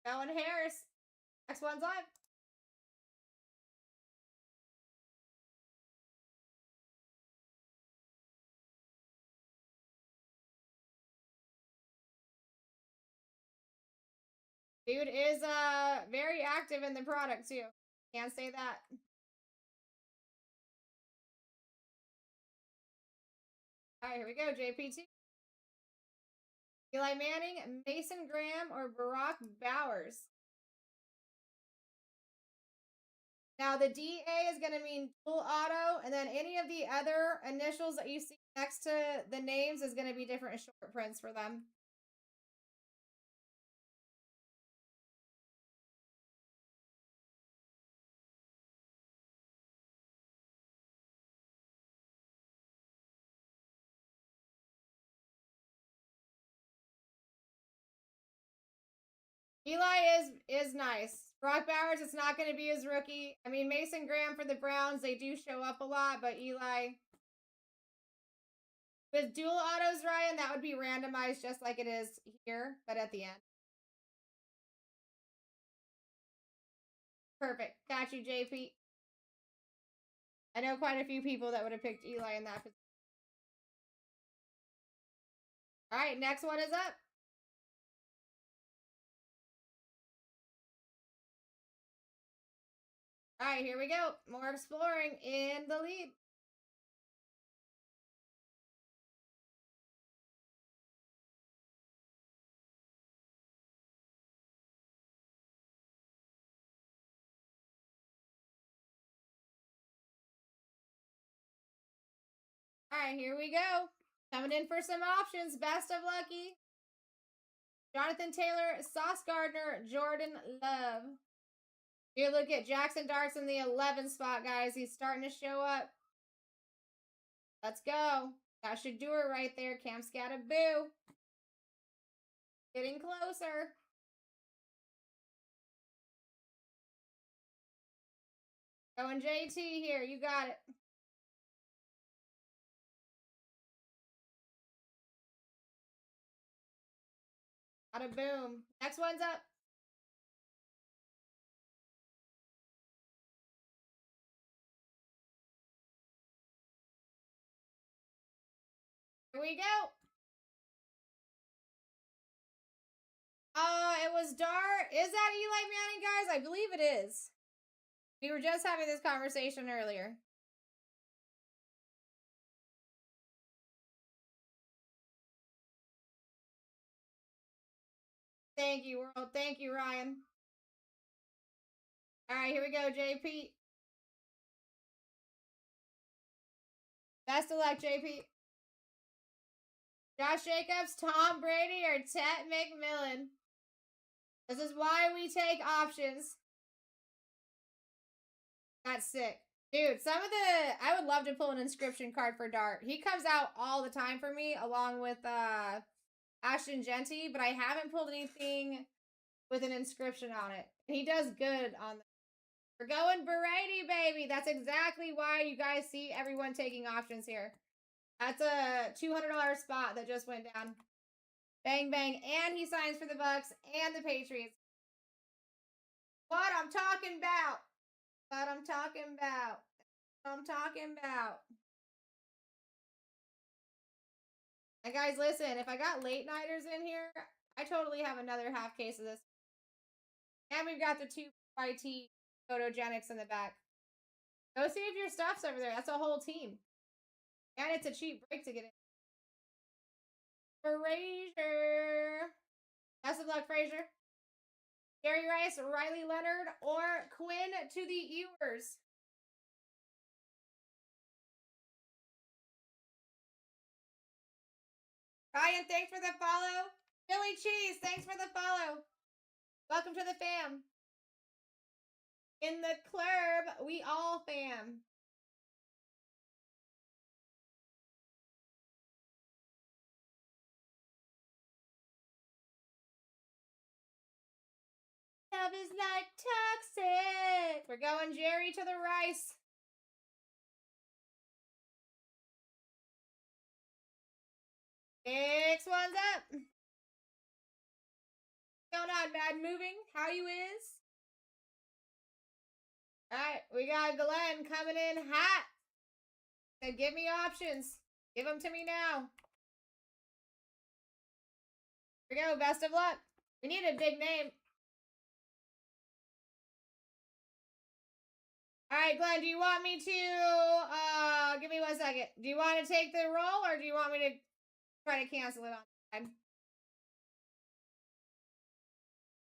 Owen Harris. Next one's live. Dude is very active in the product too. Can't say that. All right, here we go. JPT. Eli Manning, Mason Graham, or Barack Bowers. Now the DA is going to mean dual auto, and then any of the other initials that you see next to the names is going to be different short prints for them. Eli is nice. Brock Bowers, it's not going to be his rookie. I mean, Mason Graham for the Browns, they do show up a lot, but Eli with dual autos, Ryan, that would be randomized just like it is here, but at the end. Perfect. Got you, JP. I know quite a few people that would have picked Eli in that position. All right, next one is up. All right, here we go. More exploring in the lead. All right, here we go. Coming in for some options. Best of lucky. Jonathan Taylor, Sauce Gardner, Jordan Love. You look at Jackson Darts in the 11 spot, guys. He's starting to show up. Let's go. That should do it right there. Cam Scattaboo. Getting closer. Going JT here. You got it. Bada boom. Next one's up. Here we go. It was Dart. Is that Eli Manning, guys? I believe it is. We were just having this conversation earlier. Thank you, world. Thank you, Ryan. All right, here we go, JP. Best of luck, JP. Josh Jacobs, Tom Brady, or Ted McMillan. This is why we take options. That's sick. Dude, I would love to pull an inscription card for Dart. He comes out all the time for me, along with Ashton Genty, but I haven't pulled anything with an inscription on it. And he does good on that. We're going Brady, baby. That's exactly why you guys see everyone taking options here. That's a $200 spot that just went down. Bang, bang. And he signs for the Bucks and the Patriots. What I'm talking about. What I'm talking about. What I'm talking about. And guys, listen, if I got late nighters in here, I totally have another half case of this. And we've got the 2YT photogenics in the back. Go see if your stuff's over there. That's a whole team. And it's a cheap break to get in. Frazier. Best of luck, Frazier. Gary Rice, Riley Leonard, or Quinn to the Ewers. Ryan, thanks for the follow. Philly Cheese, thanks for the follow. Welcome to the fam. In the club, we all fam. Love is like toxic. We're going Jerry to the Rice. Next one's up. What's going on, Mad Moving? How you is? Alright, we got Glenn coming in hot. Said, give me options. Give them to me now. Here we go. Best of luck. We need a big name. Alright, Glenn, do you want me to, give me 1 second. Do you want to take the roll, or do you want me to try to cancel it on time?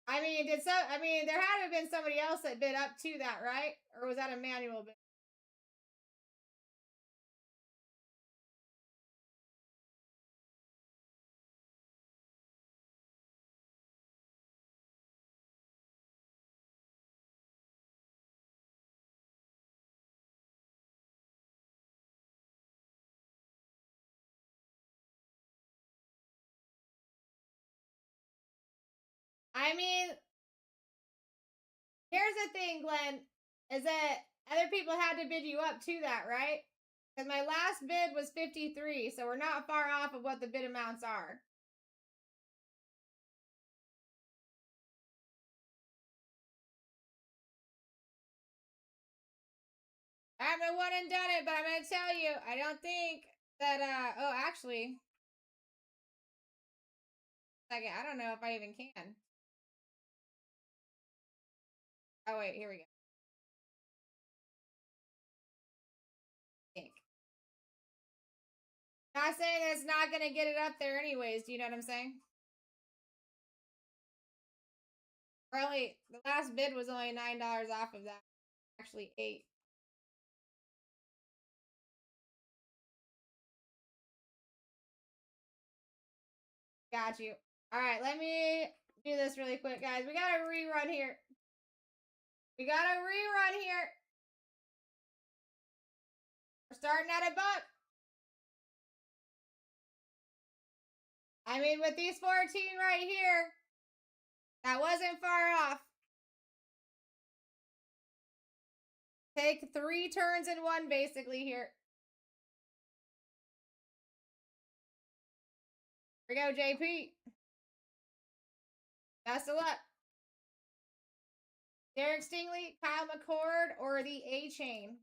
I mean, there had to have been somebody else that bid up to that, right? Or was that a manual bid? I mean, here's the thing, Glenn, is that other people had to bid you up to that, right? Because my last bid was 53, so we're not far off of what the bid amounts are. I haven't one and done it, but I'm going to tell you, I don't think that, oh, actually, second, I don't know if I even can. Oh, wait, here we go. Think. Not saying that it's not going to get it up there anyways, do you know what I'm saying? Probably, the last bid was only $9 off of that. Actually, 8. Got you. All right, let me do this really quick, guys. We got a rerun here. We got a rerun here. We're starting at $1. I mean, with these 14 right here, that wasn't far off. Take 3 turns in one, basically, here. Here we go, JP. Best of luck. Derek Stingley, Kyle McCord, or the A-Chain?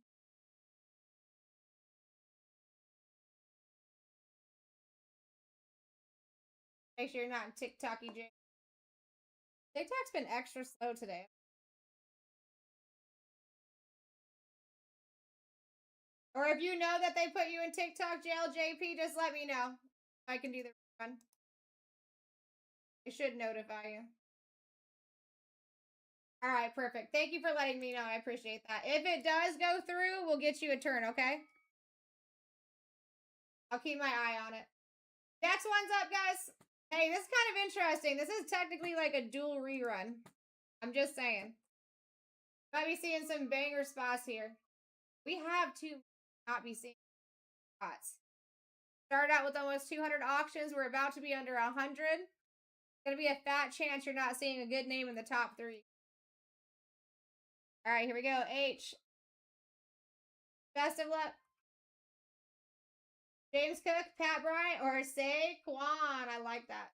Make sure you're not TikToky J. TikTok's been extra slow today. Or if you know that they put you in TikTok jail, JP, just let me know. I can do the run. It should notify you. All right, perfect. Thank you for letting me know. I appreciate that. If it does go through, we'll get you a turn, okay? I'll keep my eye on it. Next one's up, guys. Hey, this is kind of interesting. This is technically like a dual rerun. I'm just saying. Might be seeing some banger spots here. We have to not be seeing spots. Started out with almost 200 auctions. We're about to be under 100. It's going to be a fat chance you're not seeing a good name in the top 3. All right, here we go. H. Best of luck. James Cook, Pat Bryant, or Saquon. I like that.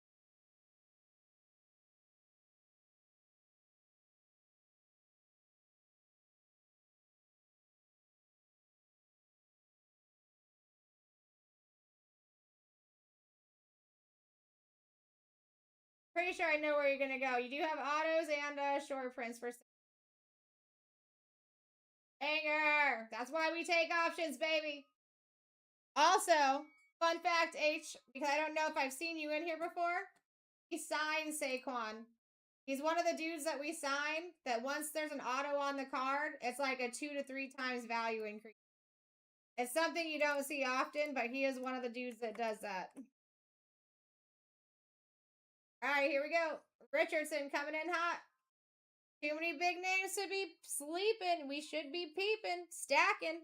Pretty sure I know where you're going to go. You do have autos and short prints for banger. That's why we take options, baby. Also, fun fact, H, because I don't know if I've seen you in here before, he signed Saquon. He's one of the dudes that we sign that once there's an auto on the card, it's like a 2 to 3 times value increase. It's something you don't see often, but he is one of the dudes that does that. All right, here we go. Richardson coming in hot. Too many big names to be sleeping. We should be peeping, stacking.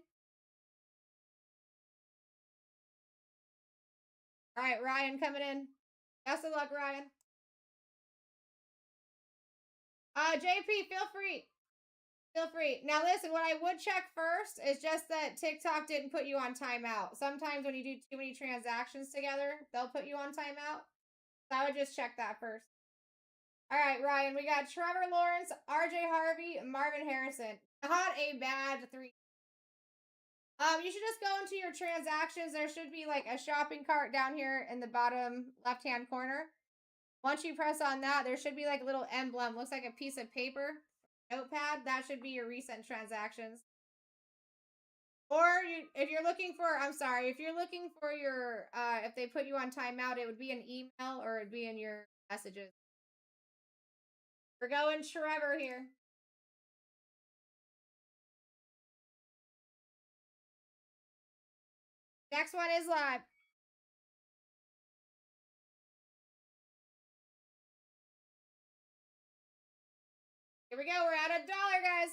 All right, Ryan coming in. Best of luck, Ryan. JP, feel free. Feel free. Now, listen, what I would check first is just that TikTok didn't put you on timeout. Sometimes when you do too many transactions together, they'll put you on timeout. So I would just check that first. All right, Ryan, we got Trevor Lawrence, RJ Harvey, Marvin Harrison. Not a bad 3. You should just go into your transactions. There should be like a shopping cart down here in the bottom left-hand corner. Once you press on that, there should be like a little emblem. Looks like a piece of paper, notepad. That should be your recent transactions. Or if you're looking for, if you're looking for your, if they put you on timeout, it would be an email or it'd be in your messages. We're going Trevor here. Next one is live. Here we go. We're at $1, guys.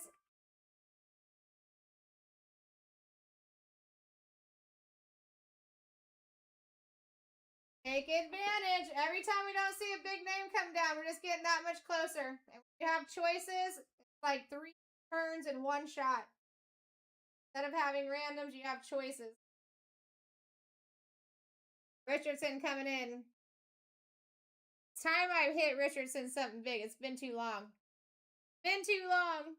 Take advantage. Every time we don't see a big name come down, we're just getting that much closer. And we have choices. It's like 3 turns in 1 shot. Instead of having randoms, you have choices. Richardson coming in. It's time I hit Richardson something big. It's been too long. Been too long.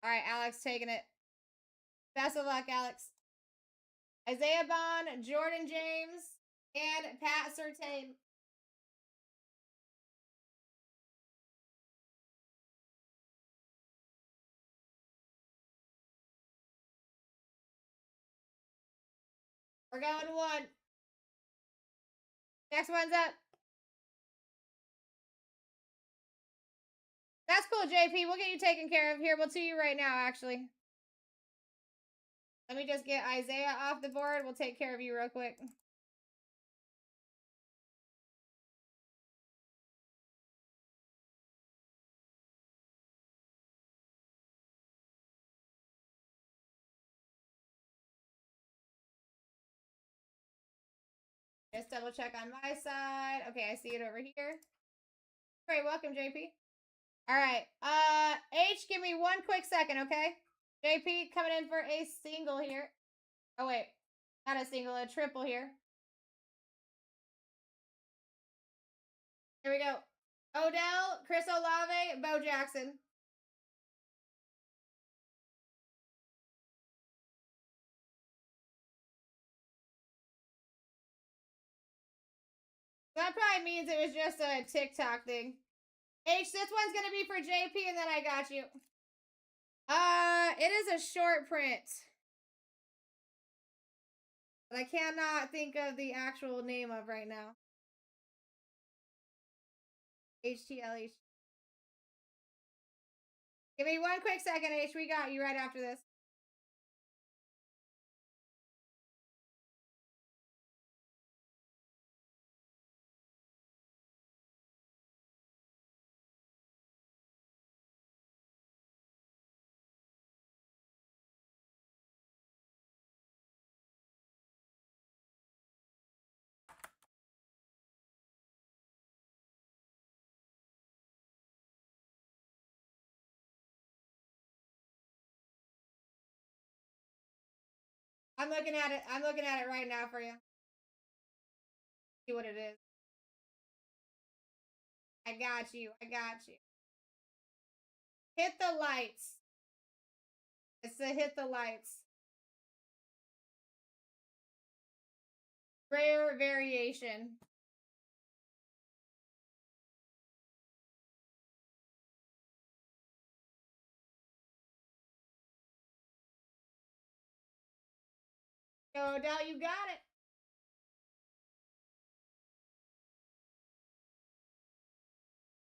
All right, Alex taking it. Best of luck, Alex. Isaiah Bond, Jordan James, and Pat Surtain. We're going 1. Next one's up. That's cool, JP. We'll get you taken care of here. We'll to you right now, actually. Let me just get Isaiah off the board. We'll take care of you real quick. Just double check on my side. Okay, I see it over here. Great, welcome, JP. All right. H, give me 1 quick second, okay? JP coming in for a single here. Oh, wait. Not a single, a triple here. Here we go. Odell, Chris Olave, Bo Jackson. That probably means it was just a TikTok thing. H, this one's gonna be for JP, and then I got you. It is a short print. But I cannot think of the actual name of right now. HTLH. Give me one quick second, H. We got you right after this. I'm looking at it. I'm looking at it right now for you. See what it is. I got you. I got you. Hit the lights. It's a hit the lights. Rare variation. Go, Odell, you got it.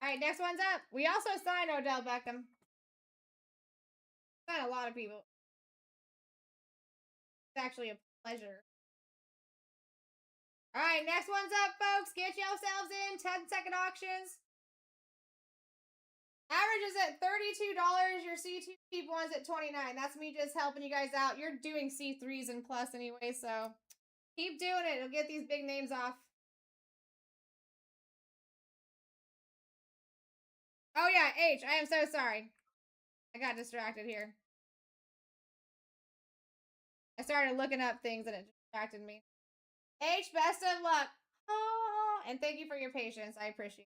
All right, next one's up. We also signed Odell Beckham. Signed a lot of people. It's actually a pleasure. All right, next one's up, folks. Get yourselves in. 10-second auctions. Average is at $32. Your C2 one's at $29. That's me just helping you guys out. You're doing C3s and plus anyway, so keep doing it. It'll get these big names off. Oh yeah, H, I am so sorry. I got distracted here. I started looking up things and it distracted me. H, best of luck. Oh, and thank you for your patience. I appreciate it.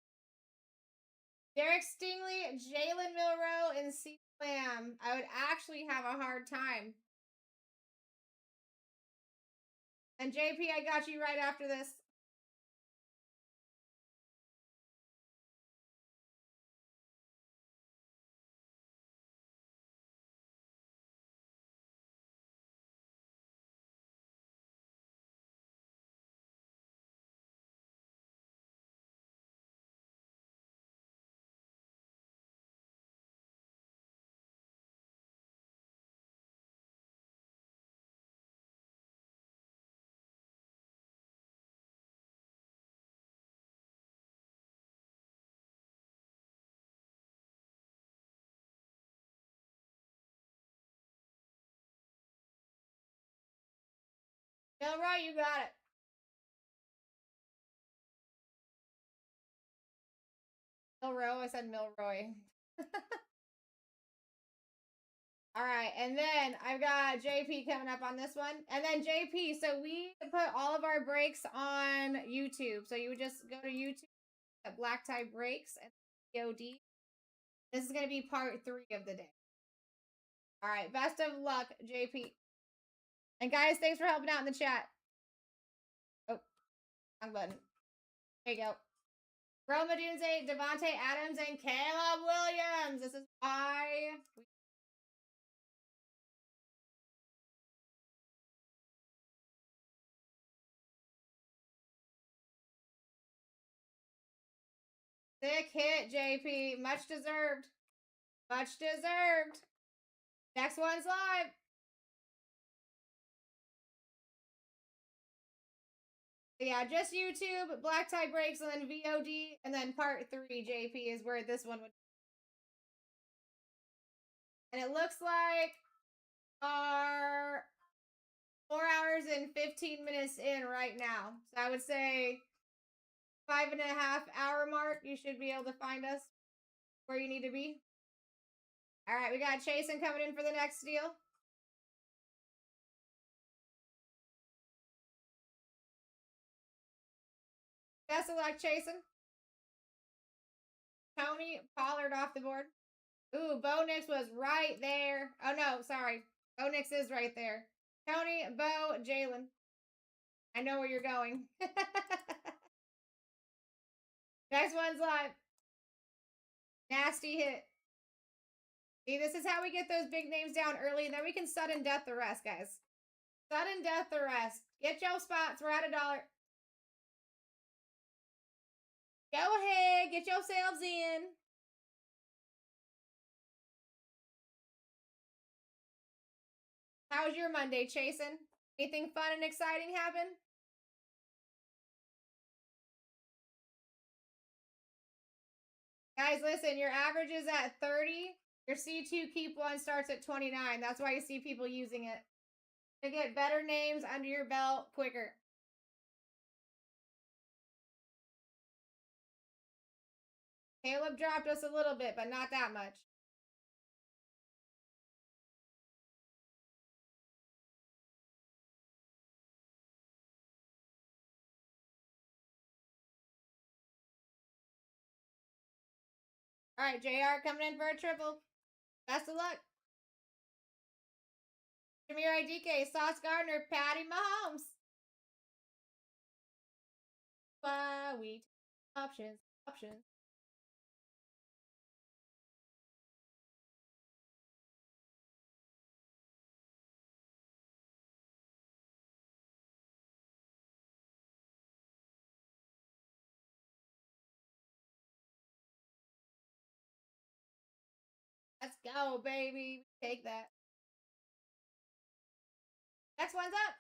Derek Stingley, Jalen Milroe, and C. Lamb. I would actually have a hard time. And JP, I got you right after this. Milroy, you got it. Milroy, I said Milroy. All right, and then I've got JP coming up on this one. And then JP, so we put all of our breaks on YouTube. So you would just go to YouTube at BlackTie Breaks and VOD. This is going to be part 3 of the day. All right, best of luck, JP. And guys, thanks for helping out in the chat. Oh, wrong button. There you go. Roma Dunze, Devontae Adams, and Caleb Williams. This is why we sick hit, JP. Much deserved. Much deserved. Next one's live. Yeah, just YouTube, BlackTie Breaks, and then VOD, and then part 3, JP, is where this one would. And it looks like our 4 hours and 15 minutes in right now. So I would say 5.5 hour mark, you should be able to find us where you need to be. All right, we got Chasen coming in for the next deal. Best of luck, Chasen. Tony Pollard off the board. Ooh, Bo Nix was right there. Oh no, sorry. Bo Nix is right there. Tony, Bo, Jalen. I know where you're going. Next one's live. Nasty hit. See, this is how we get those big names down early, and then we can sudden death the rest, guys. Sudden death the rest. Get your spots. We're at $1. Go ahead. Get yourselves in. How was your Monday, Chasen? Anything fun and exciting happen? Guys, listen, your average is at 30. Your C2 keep one starts at 29. That's why you see people using it. To get better names under your belt quicker. Caleb dropped us a little bit, but not that much. All right, JR coming in for a triple. Best of luck. Jameer IDK, Sauce Gardner, Patty Mahomes. Why we options. Let's go, baby. Take that. Next one's up.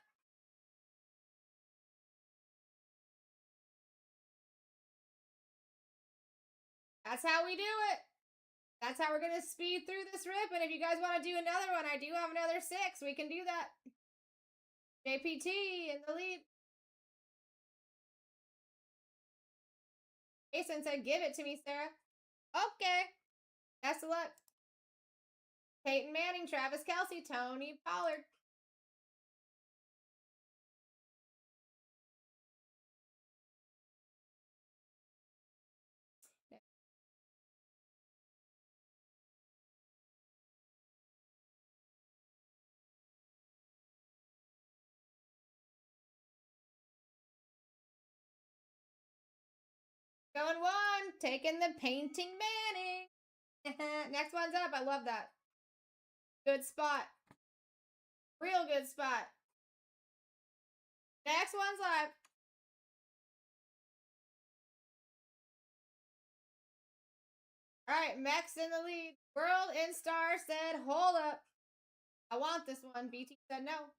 That's how we do it. That's how we're going to speed through this rip. And if you guys want to do another one, I do have another 6. We can do that. JPT in the lead. Jason said, give it to me, Sarah. Okay. Best of luck. Peyton Manning, Travis Kelce, Tony Pollard. Going one. Taking the painting Manning. Next one's up. I love that. Good spot. Real good spot. Next one's live. All right, Mex in the lead. World in Star said, hold up. I want this one. BT said no.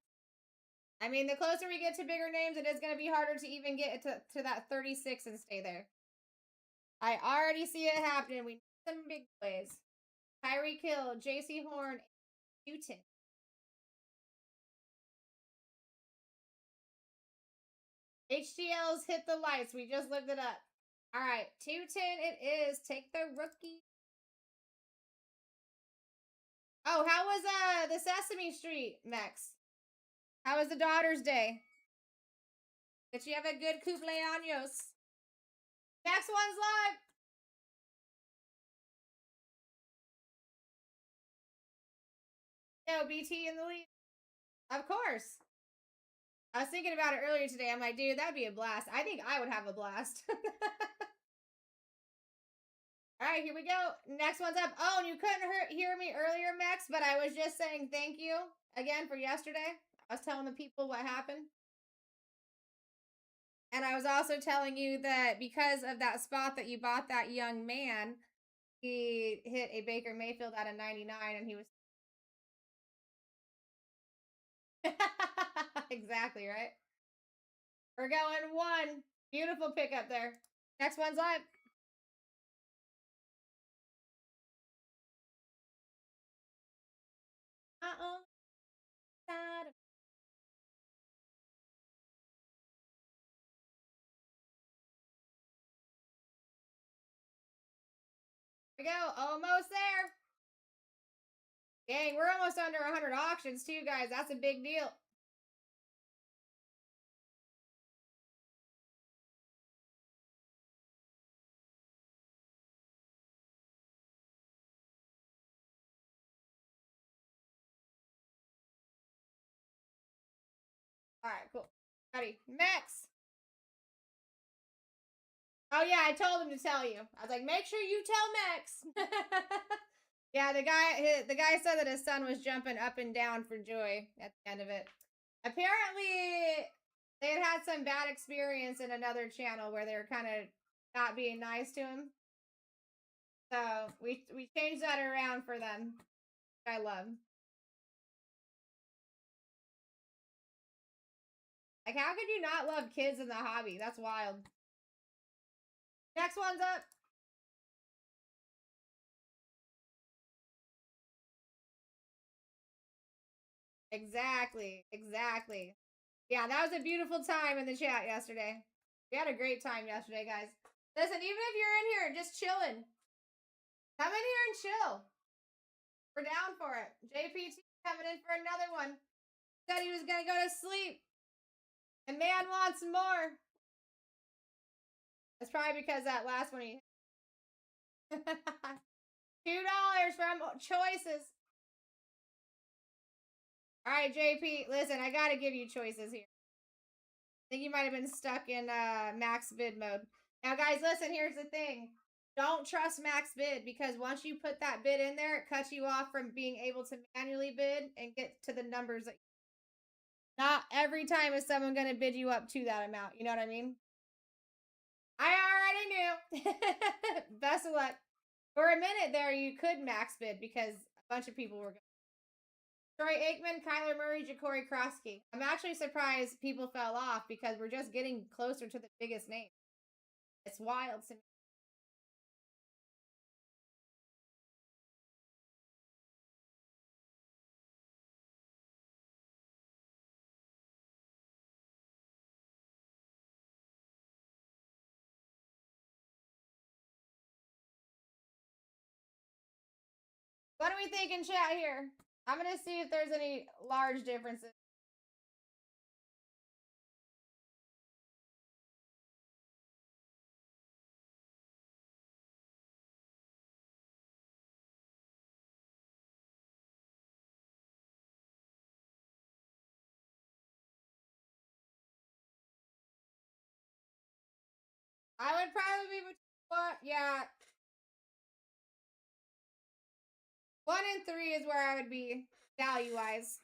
I mean, the closer we get to bigger names, it is going to be harder to even get to that 36 and stay there. I already see it happening. We need some big plays. Tyreek Hill, JC Horn, Newton. HTL's hit the lights. We just looked it up. All right, 210 it is. Take the rookie. Oh, how was the Sesame Street, Mex? How was the Daughter's Day? Did she have a good cumpleaños? Next one's live. Yo, BT in the lead. Of course. I was thinking about it earlier today. I'm like, dude, that'd be a blast. I think I would have a blast. All right, here we go. Next one's up. Oh, and you couldn't hear me earlier, Max, but I was just saying thank you again for yesterday. I was telling the people what happened. And I was also telling you that because of that spot that you bought that young man, he hit a Baker Mayfield at a 99 and he was... Exactly, right? We're going one. Beautiful pickup there. Next one's live. Here we go. Almost there. Dang, we're almost under 100 auctions too, guys. That's a big deal. All right, cool. Ready. Max. Oh yeah, I told him to tell you. I was like, make sure you tell Max. Yeah, the guy said that his son was jumping up and down for joy at the end of it. Apparently, they had some bad experience in another channel where they were kind of not being nice to him. So we changed that around for them. Which I love. Like, how could you not love kids in the hobby? That's wild. Next one's up. Exactly. Exactly. Yeah, that was a beautiful time in the chat yesterday. We had a great time yesterday, guys. Listen, even if you're in here just chilling, come in here and chill. We're down for it. JPT coming in for another one. Said he was going to go to sleep. And man wants more. That's probably because that last one he $2 from choices. All right, JP, listen, I got to give you choices here. I think you might have been stuck in max bid mode. Now, guys, listen, here's the thing. Don't trust max bid because once you put that bid in there, it cuts you off from being able to manually bid and get to the numbers that not every time is someone going to bid you up to that amount. You know what I mean? I already knew. Best of luck. For a minute there, you could max bid because a bunch of people were going. Troy Aikman, Kyler Murray, Ja'Cory Kroski. I'm actually surprised people fell off because we're just getting closer to the biggest name. It's wild to me. What are we thinking, chat, here? I'm going to see if there's any large differences. I would probably be what? Yeah. 1 and 3 is where I would be value-wise.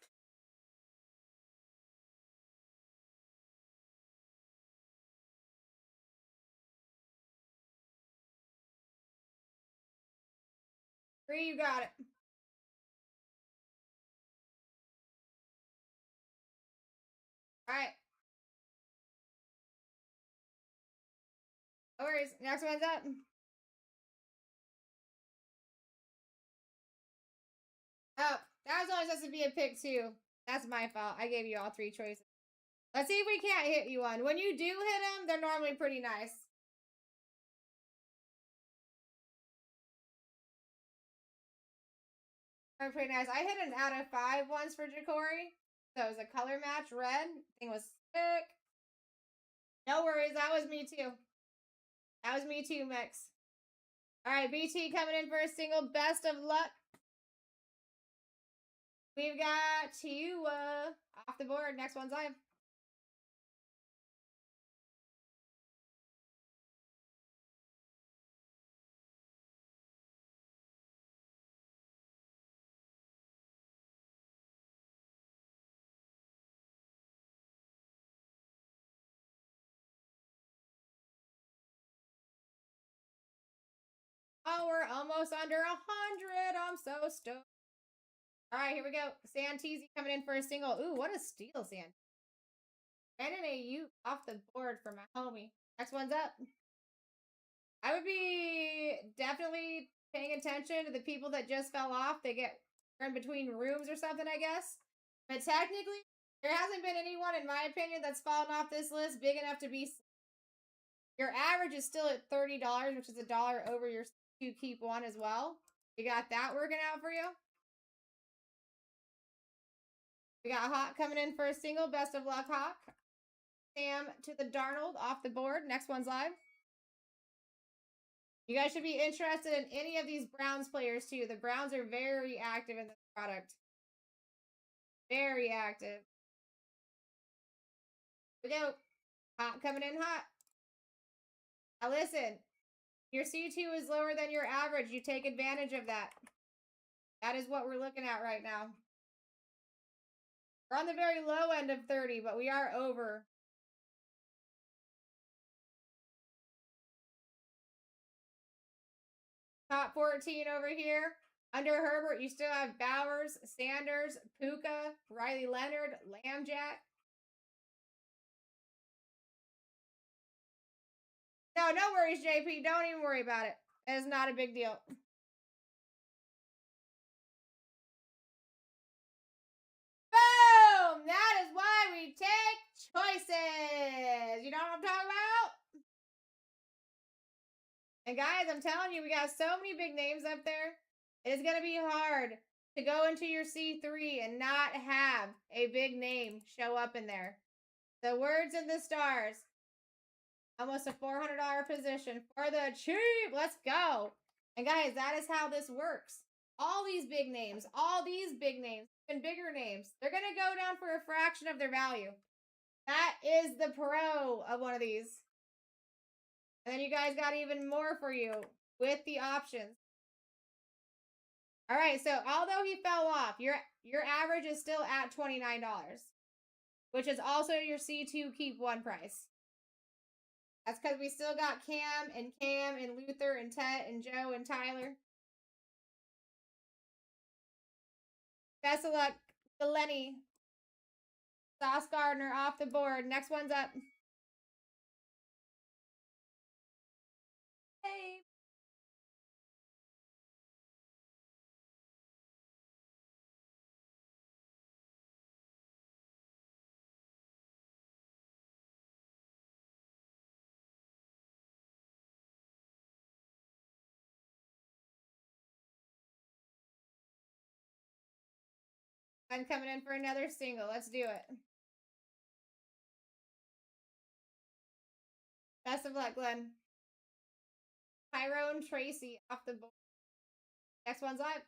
Three, you got it. All right. No worries. Next one's up. Oh, that was only supposed to be a pick 2. That's my fault. I gave you all 3 choices. Let's see if we can't hit you one. When you do hit them, they're normally pretty nice. They're pretty nice. I hit an out of 5 once for Ja'Cory. So it was a color match red. Thing was sick. No worries. That was me too. That was me too, Mix. All right, BT coming in for a single. Best of luck. We've got Tua off the board. Next one's live. Oh, we're almost under 100. I'm so stoked. All right, here we go. Santisi coming in for a single. Ooh, what a steal, Sand. Brandon Ayuk off the board for my homie. Next one's up. I would be definitely paying attention to the people that just fell off. They get in between rooms or something, I guess. But technically, there hasn't been anyone, in my opinion, that's fallen off this list big enough to be. Your average is still at $30, which is $1 over your you keep one as well. You got that working out for you. We got Hawk coming in for a single. Best of luck, Hawk. Sam to the Darnold off the board. Next one's live. You guys should be interested in any of these Browns players too. The Browns are very active in this product. Very active. We go. Hot coming in hot. Now listen, your C2 is lower than your average. You take advantage of that. That is what we're looking at right now. We're on the very low end of 30, but we are over. Top 14 over here. Under Herbert, you still have Bowers, Sanders, Puka, Riley Leonard, Lambjack. No, no worries, JP. Don't even worry about it. It is not a big deal. Boom! That is why we take choices. You know what I'm talking about? And guys, I'm telling you, we got so many big names up there. It is going to be hard to go into your C3 and not have a big name show up in there. The words in the stars. Almost a $400 position for the cheap. Let's go. And guys, that is how this works. All these big names, and bigger names, they're going to go down for a fraction of their value. That is the pro of one of these. And then you guys got even more for you with the options. All right, so although he fell off, your average is still at $29, which is also your C2 keep one price. That's because we still got Cam and Luther and Tet and Joe and Tyler. Best of luck, Delaney. Sauce Gardner off the board. Next one's up. Hey. I'm coming in for another single. Let's do it. Best of luck, Glenn. Tyrone Tracy off the board. Next one's up.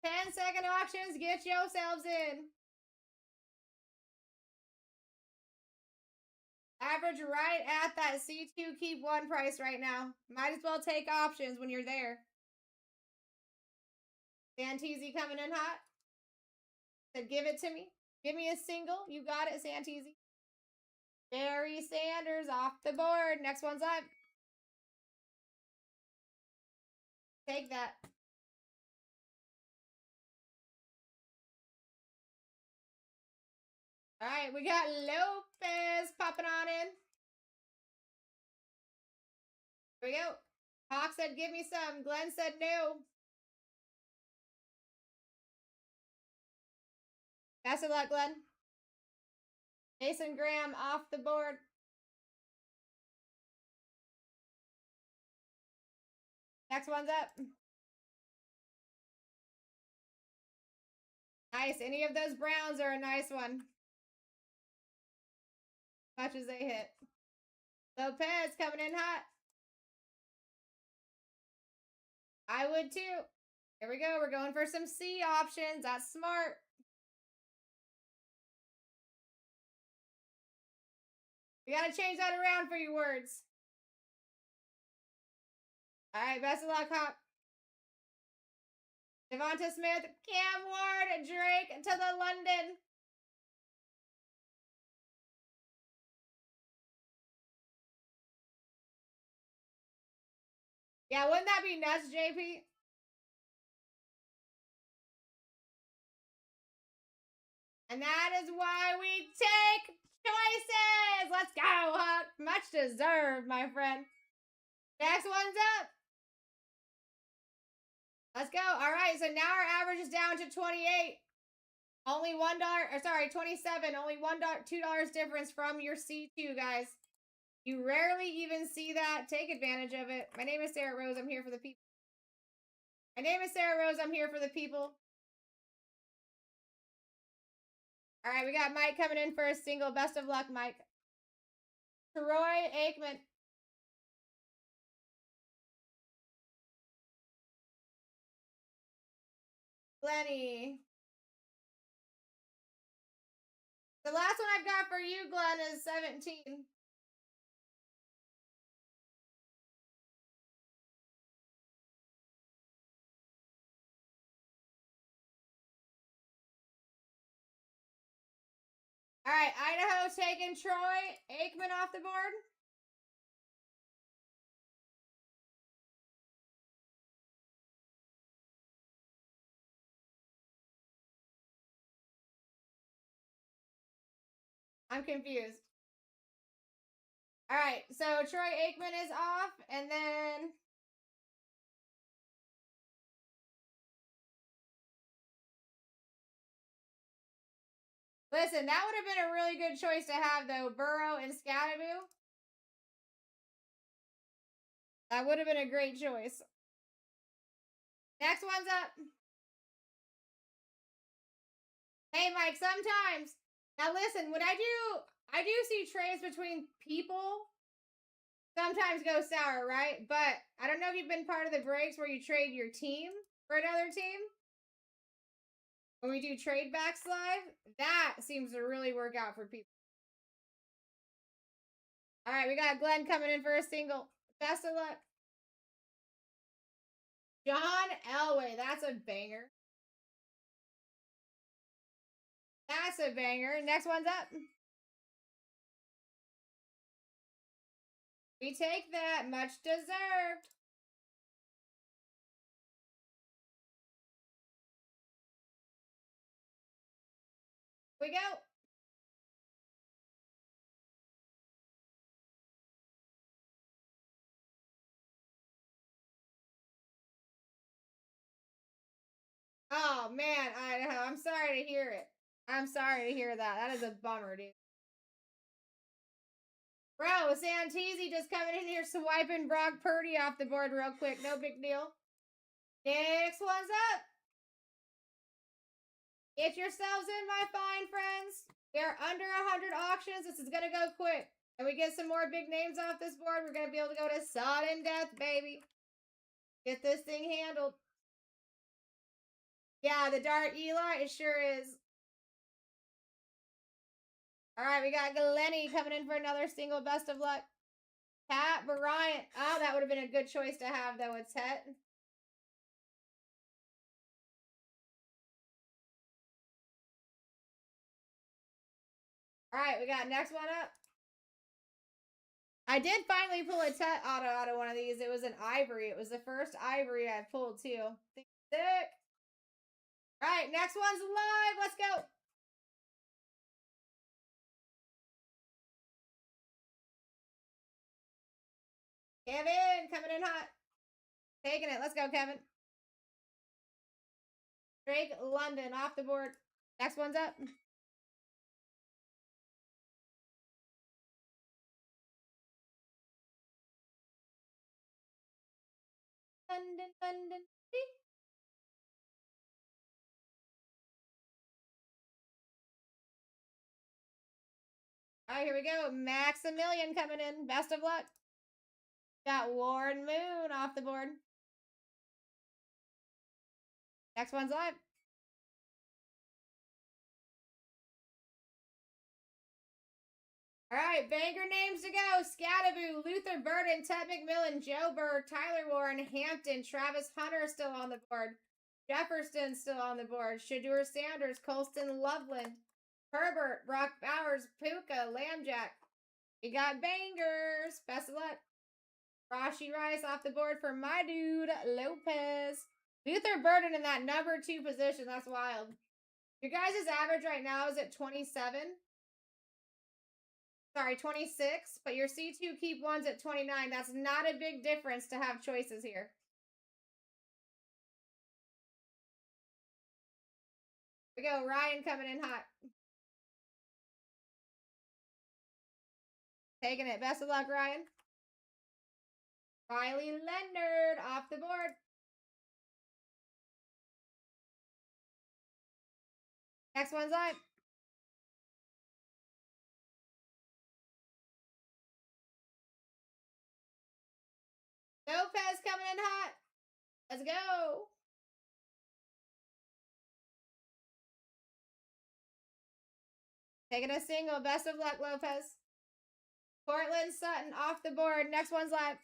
10-second auctions. Get yourselves in. Average right at that C2 keep one price right now. Might as well take options when you're there. Santisi coming in hot. Said, give it to me. Give me a single. You got it, Santisi. Barry Sanders off the board. Next one's up. Take that. All right, we got Lopez popping on in. Here we go. Hawk said, give me some. Glenn said, no. Best of luck, Glenn. Jason Graham off the board. Next one's up. Nice. Any of those Browns are a nice one. Much as they hit. Lopez coming in hot. I would too. Here we go. We're going for some C options. That's smart. We got to change that around for you words. All right. Best of luck, Hawk. Devonta Smith, Cam Ward, Drake to the London. Yeah, wouldn't that be nuts, JP? And that is why we take choices. Let's go, Huck. Much deserved, my friend. Next one's up. Let's go. All right, so now our average is down to 28. Only $1, or sorry, 27. Only $2 difference from your C2, guys. You rarely even see that. Take advantage of it. My name is Sarah Rose. I'm here for the people. My name is Sarah Rose. I'm here for the people. All right, we got Mike coming in for a single. Best of luck, Mike. Troy Aikman. Lenny. The last one I've got for you, Glenn, is 17. All right, Idaho taking Troy Aikman off the board. I'm confused. All right, so Troy Aikman is off, and then listen, that would have been a really good choice to have, though. Burrow and Scadaboo. That would have been a great choice. Next one's up. Hey, Mike, sometimes. Now listen, when I do see trades between people sometimes go sour, right? But I don't know if you've been part of the breaks where you trade your team for another team. When we do trade backs live, that seems to really work out for people. All right, we got Glenn coming in for a single. Best of luck. John Elway, that's a banger. That's a banger. Next one's up. We take that. Much deserved. We go. Oh, man, Idaho. I'm sorry to hear it. I'm sorry to hear that. That is a bummer, dude. Bro, Santisi just coming in here swiping Brock Purdy off the board real quick. No big deal. Next one's up. Get yourselves in, my fine friends. We are under 100 auctions. This is going to go quick. And we get some more big names off this board. We're going to be able to go to sudden death, baby. Get this thing handled. Yeah, the Dart Eli, it sure is. All right, we got Glenny coming in for another single. Best of luck. Pat Bryant. Oh, that would have been a good choice to have, though. It's Het. All right, we got next one up. I did finally pull a Tet auto out of one of these. It was an Ivory. It was the first Ivory I pulled, too. Sick. All right, next one's live. Let's go. Kevin coming in hot. Taking it. Let's go, Kevin. Drake London off the board. Next one's up. London. All right, here we go. Maximilian coming in. Best of luck. Got Warren Moon off the board. Next one's live. All right, banger names to go. Scadaboo, Luther Burden, Ted McMillan, Joe Burr, Tyler Warren, Hampton, Travis Hunter still on the board. Jefferson still on the board. Shadur Sanders, Colston Loveland, Herbert, Brock Bowers, Puka, Lambjack. We got bangers. Best of luck. Rashi Rice off the board for my dude, Lopez. Luther Burden in that number 2 position. That's wild. Your guys' average right now is at 27. Sorry, 26. But your C2 keep ones at 29. That's not a big difference to have choices here. We go. Ryan coming in hot. Taking it. Best of luck, Ryan. Riley Leonard off the board. Next one's live. Lopez coming in hot. Let's go. Taking a single. Best of luck, Lopez. Portland Sutton off the board. Next one's live.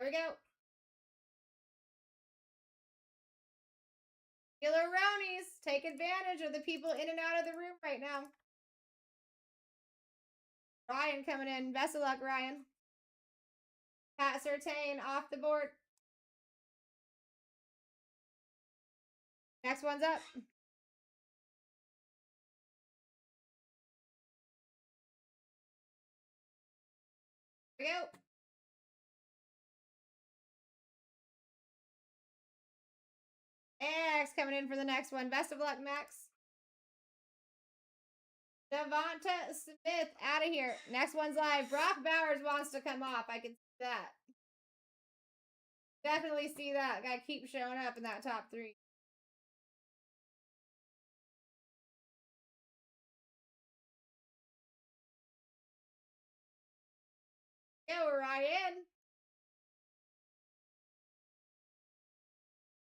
Here we go. Killeronies, take advantage of the people in and out of the room right now. Ryan coming in. Best of luck, Ryan. Pat Surtain off the board. Next one's up. Here we go. Max coming in for the next one. Best of luck, Max. Devonta Smith out of here. Next one's live. Brock Bowers wants to come off. I can see that. Definitely see that. Guy keep showing up in that top 3. Go, Ryan.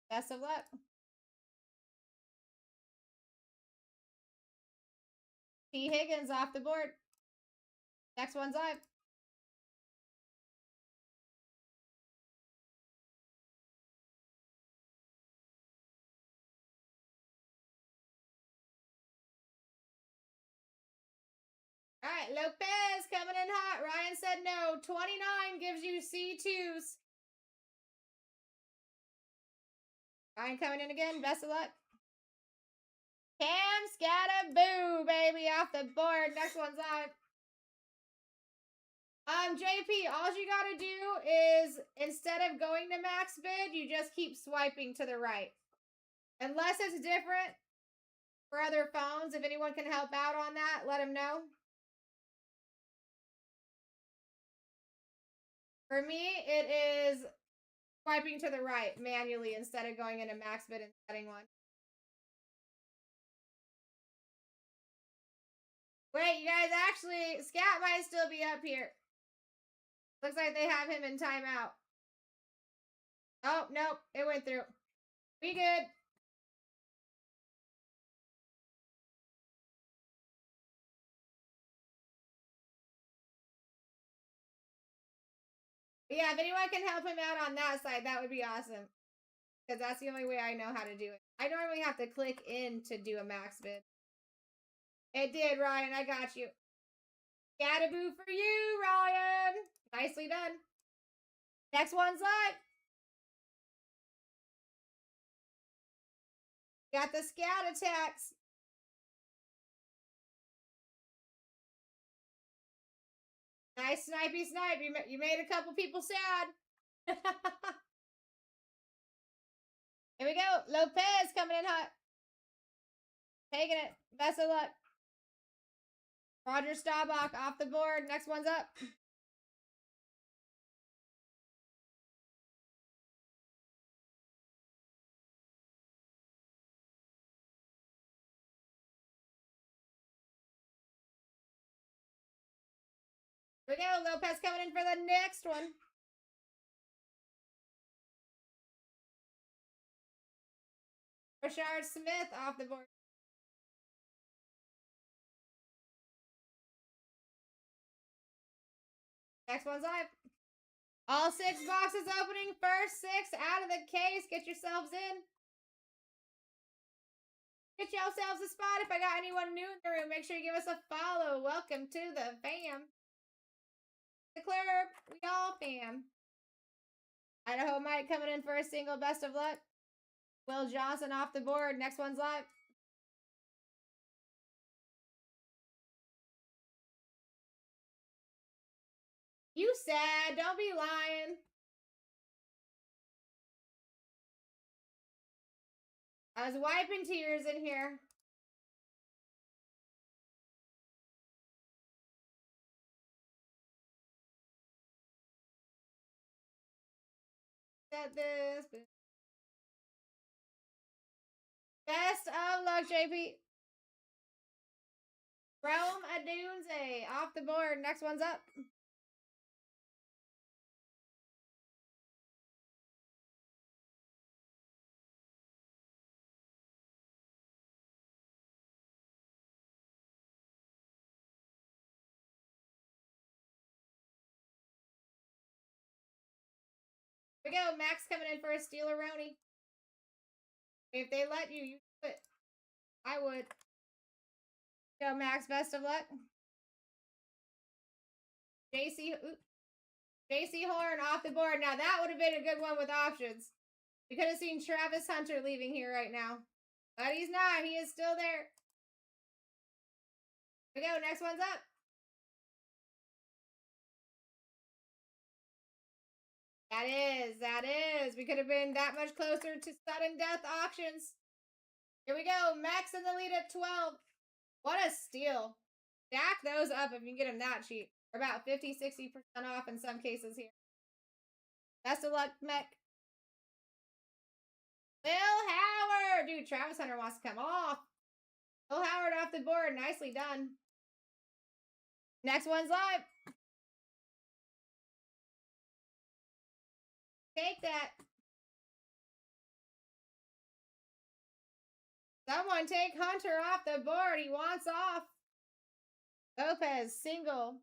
Best of luck. T. Higgins off the board. Next one's live. All right, Lopez coming in hot. Ryan said no. 29 gives you C2s. Ryan coming in again. Best of luck. Cam Scatterboo, baby, off the board. Next one's live. JP, all you gotta do is, instead of going to max bid, you just keep swiping to the right. Unless it's different for other phones. If anyone can help out on that, let them know. For me, it is swiping to the right manually instead of going into max bid and setting one. Wait, you guys, actually, Scat might still be up here. Looks like they have him in timeout. Oh, nope, it went through. We good. But yeah, if anyone can help him out on that side, that would be awesome. Because that's the only way I know how to do it. I normally have to click in to do a max bid. It did, Ryan. I got you. Scatterboo for you, Ryan. Nicely done. Next one's live. Got the scout attacks. Nice snipey snipe. You made a couple people sad. Here we go. Lopez coming in hot. Taking it. Best of luck. Roger Staubach off the board. Next one's up. Here we go. Lopez coming in for the next one. Rashard Smith off the board. Next one's live. All 6 boxes opening. First 6 out of the case. Get yourselves in. Get yourselves a spot. If I got anyone new in the room, make sure you give us a follow. Welcome to the fam. Declare we all fam. Idaho Mike coming in for a single. Best of luck. Will Johnson off the board. Next one's live. You sad. Don't be lying. I was wiping tears in here. Said this. Best of luck, JP. Rome Adunze off the board. Next one's up. Here we go. Max coming in for a Steeleroni. If they let you, you do it. I would. Go, Max. Best of luck. JC Horn off the board. Now, that would have been a good one with options. We could have seen Travis Hunter leaving here right now. But he's not. He is still there. Here we go. Next one's up. That is. We could have been that much closer to sudden death auctions. Here we go. Max in the lead at 12. What a steal. Stack those up if you can get them that cheap. They're about 50, 60% off in some cases here. Best of luck, Mech. Will Howard. Dude, Travis Hunter wants to come off. Will Howard off the board. Nicely done. Next one's live. Take that. Someone take Hunter off the board. He wants off. Lopez, single.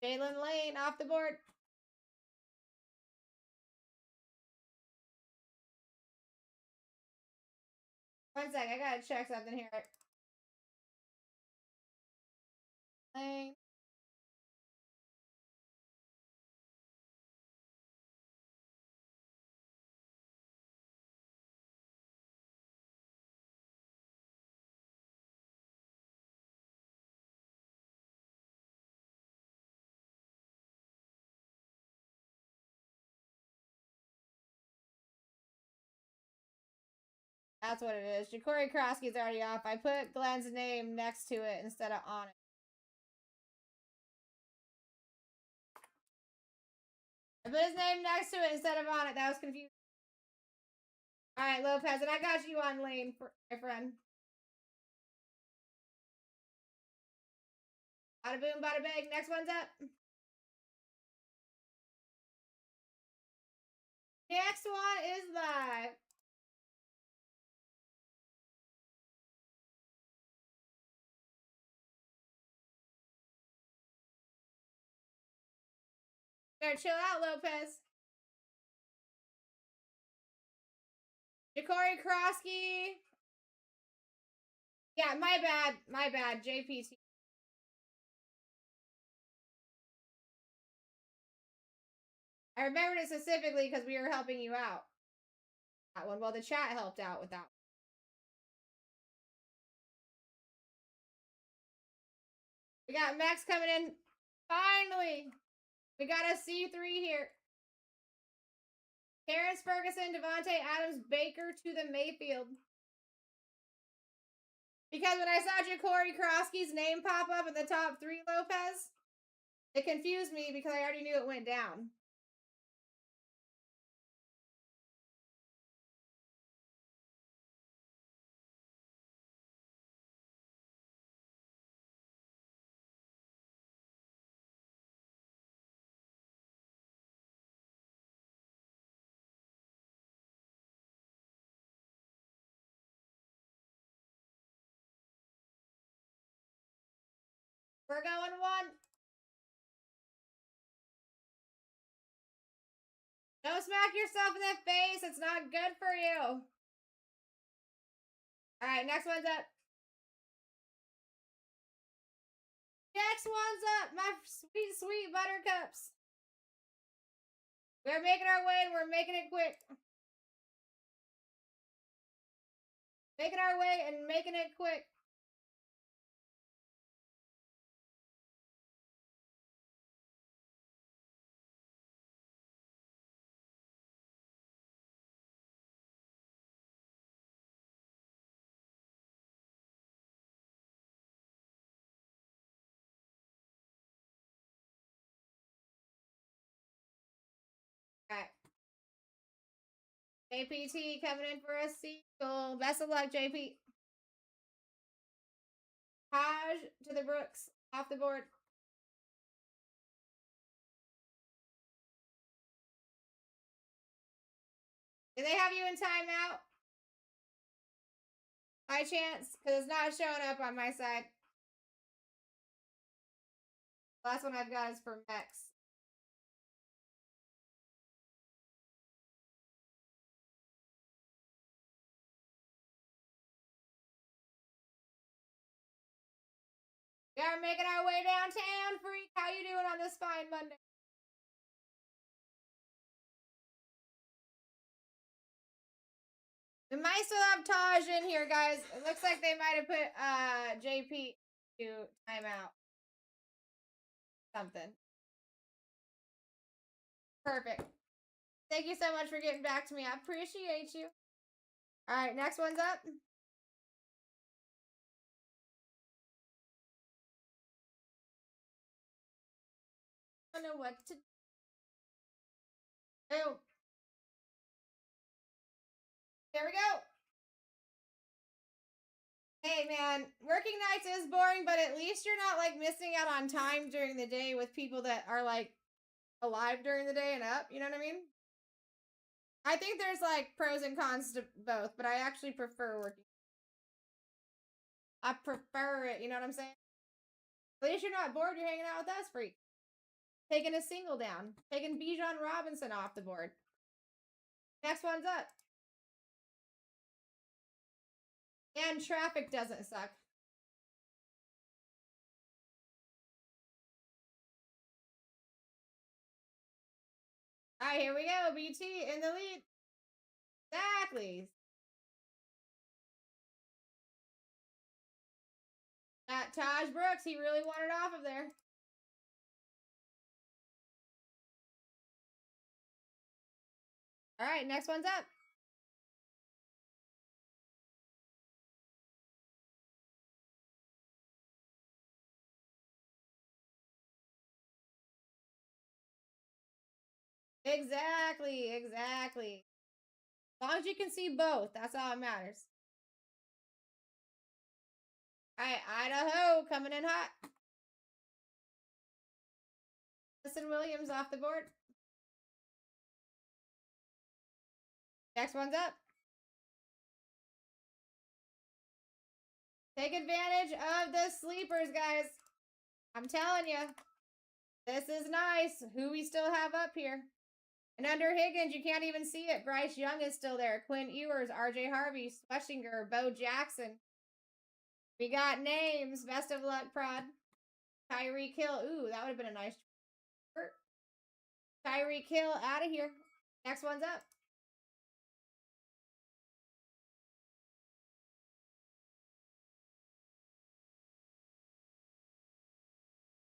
Jalen Lane off the board. One sec, I gotta check something here. Lane. That's what it is. Ja'Cory Krosky's already off. I put Glenn's name next to it instead of on it. I put his name next to it instead of on it. That was confusing. Alright, Lopez, and I got you on Lane, my friend. Bada boom, bada bang. Next one's up. Next one is live. Better chill out, Lopez. Ja'Cory Krosky. Yeah, my bad, JPT. I remembered it specifically because we were helping you out. That one, well, the chat helped out with that one. We got Max coming in. Finally! We got a C3 here. Terrence Ferguson, Devontae Adams, Baker to the Mayfield. Because when I saw Ja'Cory Krosky's name pop up in the top 3, Lopez, it confused me because I already knew it went down. We're going 1. Don't smack yourself in the face. It's not good for you. Alright, next one's up. Next one's up. My sweet, sweet buttercups. We're making our way and we're making it quick. Making our way and making it quick. Alright. JPT coming in for a sequel. Best of luck, JP. Haj to the Brooks. Off the board. Do they have you in timeout? By chance? Because it's not showing up on my side. Last one I've got is for Mex. are making our way downtown, Freak. How you doing on this fine Monday? We might still have Taj in here, guys. It looks like they might have put JP to timeout. Something. Perfect. Thank you so much for getting back to me. I appreciate you. All right, next one's up. I don't know what to do. Oh. There we go. Hey man, working nights is boring, but at least you're not like missing out on time during the day with people that are like alive during the day and up. You know what I mean? I think there's like pros and cons to both, but I actually prefer working. I prefer it. You know what I'm saying? At least you're not bored. You're hanging out with us, Freak. Taking a single down. Taking Bijan Robinson off the board. Next one's up. And traffic doesn't suck. All right, here we go. BT in the lead. Exactly. That Taj Brooks, he really wanted off of there. All right, next one's up. Exactly, exactly. As long as you can see both, that's all that matters. All right, Idaho coming in hot. Listen Williams off the board. Next one's up. Take advantage of the sleepers, guys. I'm telling you, this is nice. Who we still have up here. And under Higgins, you can't even see it. Bryce Young is still there. Quinn Ewers, RJ Harvey, Schlesinger, Bo Jackson. We got names. Best of luck, Prod. Tyreek Hill. Ooh, that would have been a nice shirt. Tyreek Hill out of here. Next one's up.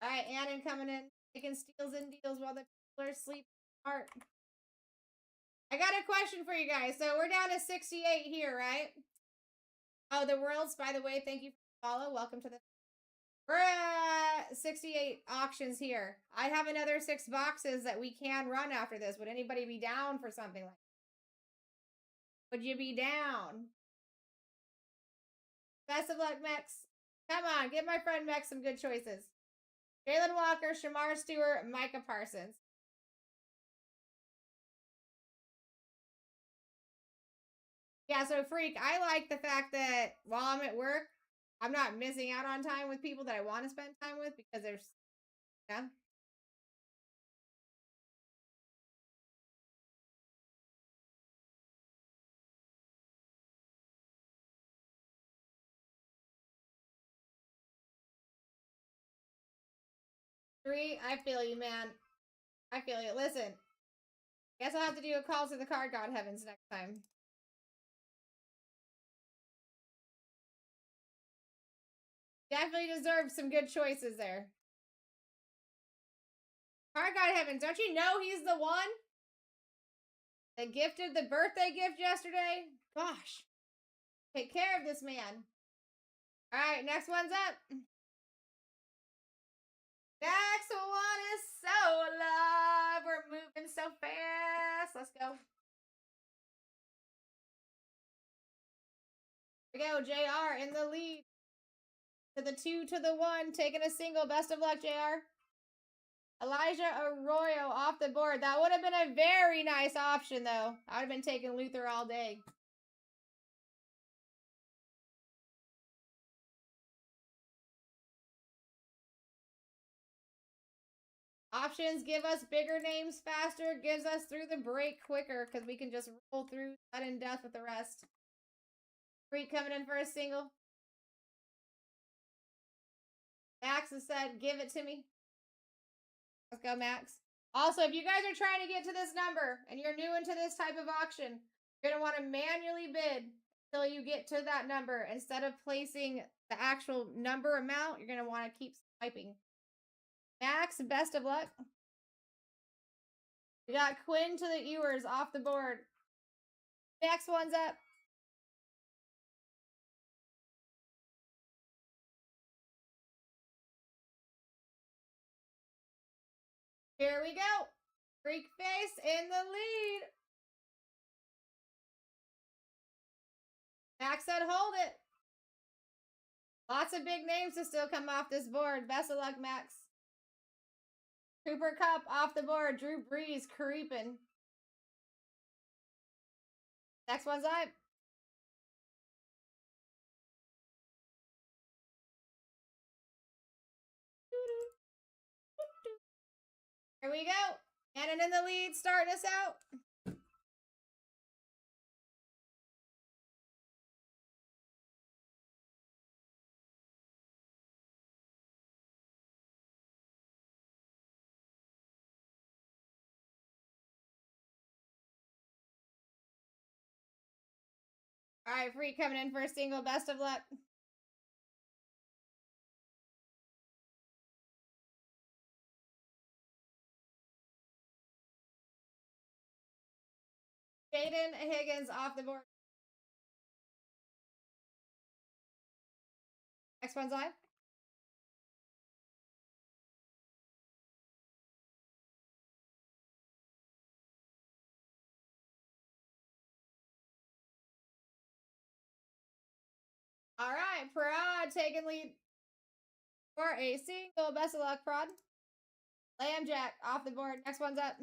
All right, Annan coming in. Taking steals and deals while the people are sleeping. Art. I got a question for you guys. So we're down to 68 here, right? Oh, the world's, by the way, thank you for the follow. Welcome to the... We're at 68 auctions here. I have another 6 boxes that we can run after this. Would anybody be down for something like that? Would you be down? Best of luck, Mex. Come on, give my friend Mex some good choices. Jalen Walker, Shamar Stewart, Micah Parsons. Yeah, so Freak, I like the fact that while I'm at work, I'm not missing out on time with people that I want to spend time with because there's, yeah. Three, I feel you, man. I feel you. Listen, guess I'll have to do a call to the card god heavens next time. Definitely deserve some good choices there. Card god heavens, don't you know he's the one that gifted the birthday gift yesterday? Gosh. Take care of this man. All right, next one's up. Next one is so alive. We're moving so fast. Let's go. Here we go. JR in the lead. To the 2 to the 1. Taking a single. Best of luck, JR. Elijah Arroyo off the board. That would have been a very nice option, though. I would have been taking Luther all day. Options give us bigger names faster, gives us through the break quicker because we can just roll through sudden death with the rest. Freak coming in for a single. Max has said, give it to me. Let's go, Max. Also, if you guys are trying to get to this number and you're new into this type of auction, you're going to want to manually bid until you get to that number. Instead of placing the actual number amount, you're going to want to keep swiping. Max, best of luck. We got Quinn to the Ewers off the board. Next one's up. Here we go. Freak Face in the lead. Max said hold it. Lots of big names to still come off this board. Best of luck, Max. Cooper Cup off the board. Drew Brees creeping. Next one's up. Here we go. Cannon in the lead, starting us out. All right, Free coming in for a single. Best of luck. Jaden Higgins off the board. Next one's live. All right, Prod taking lead for a single. Best of luck, Prod. Lambjack off the board. Next one's up.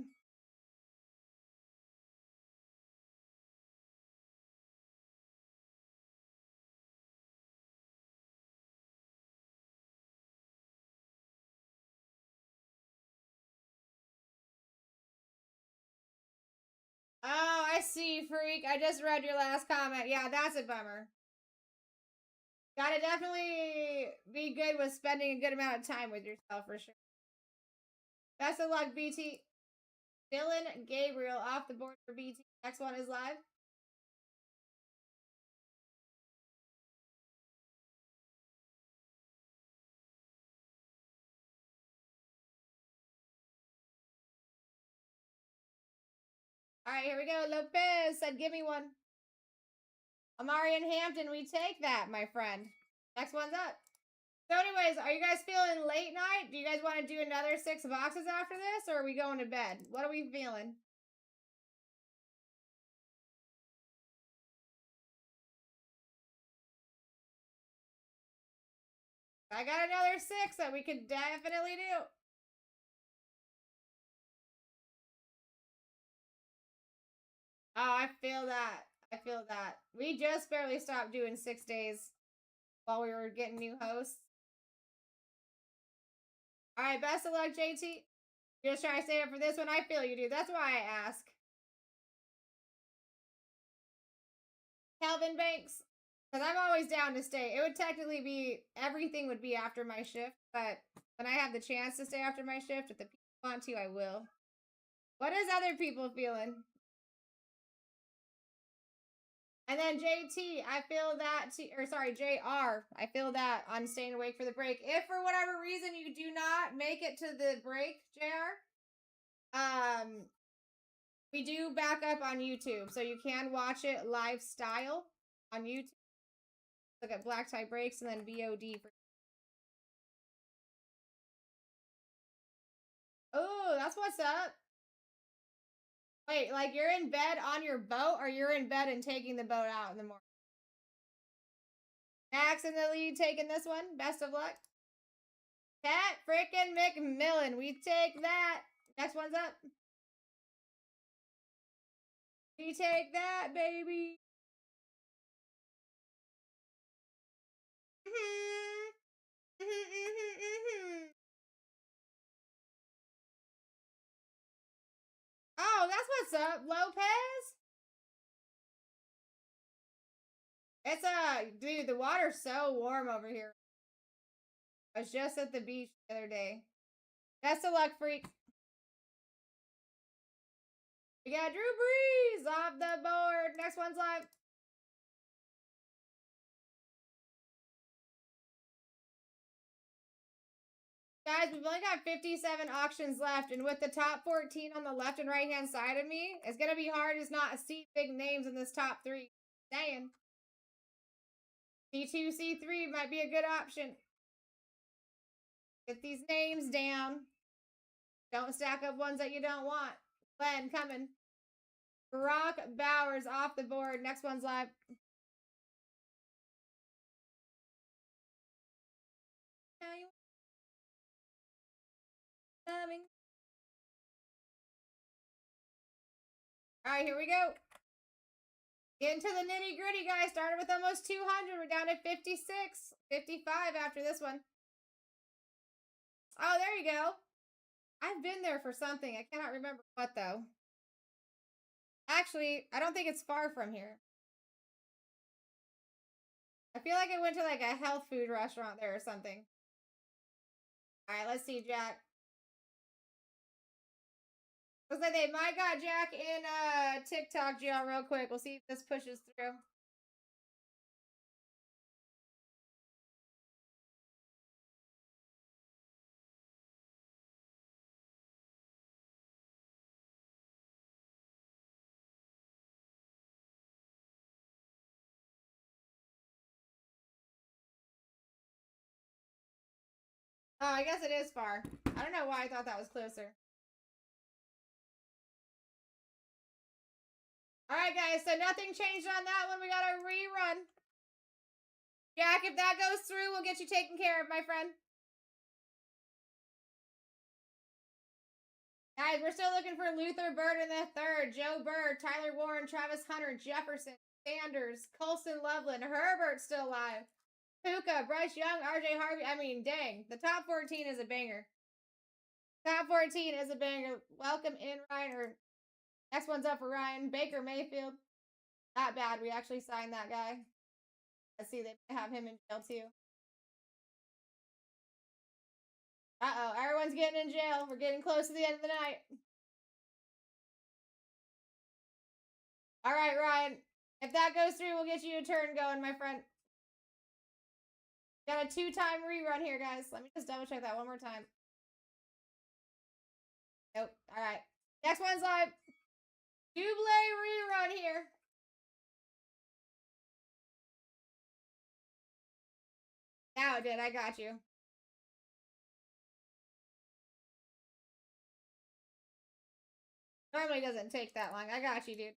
Oh, I see, Freak. I just read your last comment. Yeah, that's a bummer. Gotta definitely be good with spending a good amount of time with yourself for sure. Best of luck, BT. Dylan Gabriel off the board for BT. Next one is live. All right, here we go. Lopez said, give me one. Amari and Hampton, we take that, my friend. Next one's up. So anyways, are you guys feeling late night? Do you guys want to do another 6 boxes after this, or are we going to bed? What are we feeling? I got another 6 that we could definitely do. Oh, I feel that. I feel that. We just barely stopped doing 6 days while we were getting new hosts. All right, best of luck, JT. You're just trying to save up for this one. I feel you do. That's why I ask. Calvin Banks. Because I'm always down to stay. It would technically be, everything would be after my shift. But when I have the chance to stay after my shift, if the people want to, I will. What is other people feeling? And then JT, I feel that, JR, I feel that on staying awake for the break. If for whatever reason you do not make it to the break, JR, we do back up on YouTube. So you can watch it live style on YouTube. Look at BlackTie breaks and then VOD. Oh, that's what's up. Wait, like you're in bed on your boat, or you're in bed and taking the boat out in the morning? Max in the lead taking this one. Best of luck. Pat frickin' McMillan. We take that. Next one's up. We take that, baby. Oh, that's what's up, Lopez. It's dude, the water's so warm over here. I was just at the beach the other day. Best of luck, freak. We got Drew Brees off the board. Next one's live. Guys, we've only got 57 auctions left, and with the top 14 on the left and right hand side of me, it's going to be hard to not see big names in this top 3. Saying. C2, C3 might be a good option. Get these names down. Don't stack up ones that you don't want. Glenn coming. Brock Bowers off the board. Next one's live. All right, here we go. Get into the nitty gritty, guys. Started with almost 200. We're down to 56, 55 after this one. Oh, there you go. I've been there for something. I cannot remember what, though. Actually, I don't think it's far from here. I feel like I went to like a health food restaurant there or something. All right, let's see, Jack. Looks like they might got Jack in TikTok jail real quick. We'll see if this pushes through. Oh, I guess it is far. I don't know why I thought that was closer. All right, guys. So nothing changed on that one. We got a rerun. Jack, if that goes through, we'll get you taken care of, my friend. Guys, we're still looking for Luther Bird in the third. Joe Bird, Tyler Warren, Travis Hunter, Jefferson, Sanders, Colson Loveland, Herbert still alive. Puka, Bryce Young, RJ Harvey. I mean, dang. The top 14 is a banger. Top 14 is a banger. Welcome in, Ryan. Or next one's up for Ryan. Baker Mayfield. Not bad. We actually signed that guy. Let's see. They have him in jail, too. Uh-oh. Everyone's getting in jail. We're getting close to the end of the night. All right, Ryan. If that goes through, we'll get you a turn going, my friend. Got a 2-time rerun here, guys. Let me just double check that one more time. Nope. All right. Next one's live. Double rerun here. Now it did. I got you. Normally doesn't take that long. I got you, dude.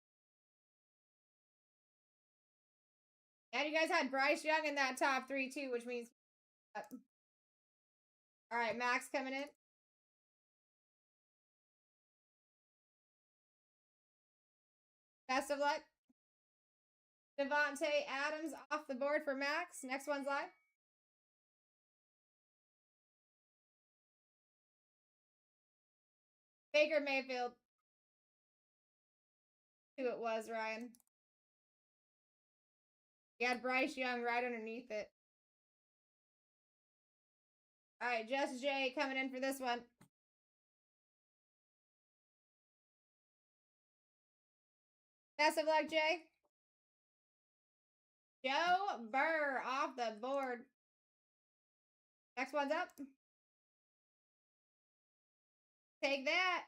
And you guys had Bryce Young in that top 3, too, which means... All right, Max coming in. Best of luck. Devontae Adams off the board for Max. Next one's live. Baker Mayfield. Who it was, Ryan. You had Bryce Young right underneath it. All right, Just Jay coming in for this one. Best of luck, Jay. Joe Burr off the board. Next one's up. Take that.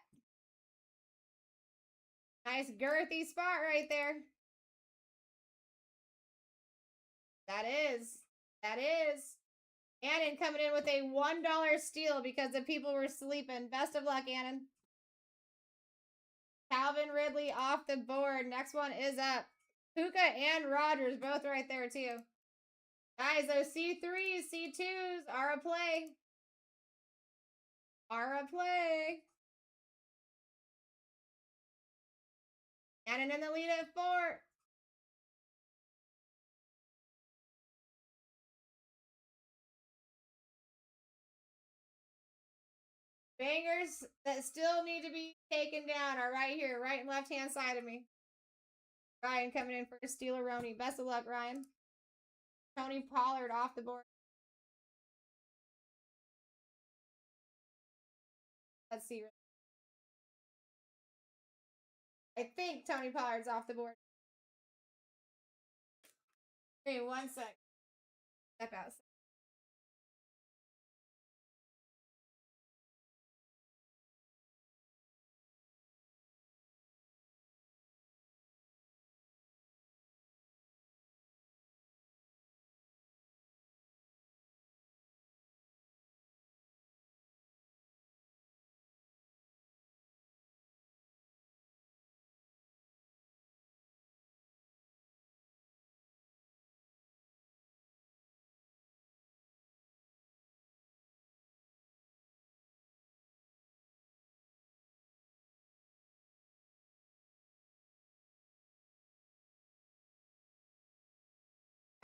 Nice girthy spot right there. That is. Annan coming in with a $1 steal because the people were sleeping. Best of luck, Annan. Calvin Ridley off the board. Next one is up. Puka and Rogers both right there too. Guys, those C3s, C2s are a play. Annan in the lead at 4. Bangers that still need to be taken down are right here, right and left hand side of me. Ryan coming in for a Steeler-Roni. Best of luck, Ryan. Tony Pollard off the board. Let's see. I think Tony Pollard's off the board. Give me 1 sec. Step out.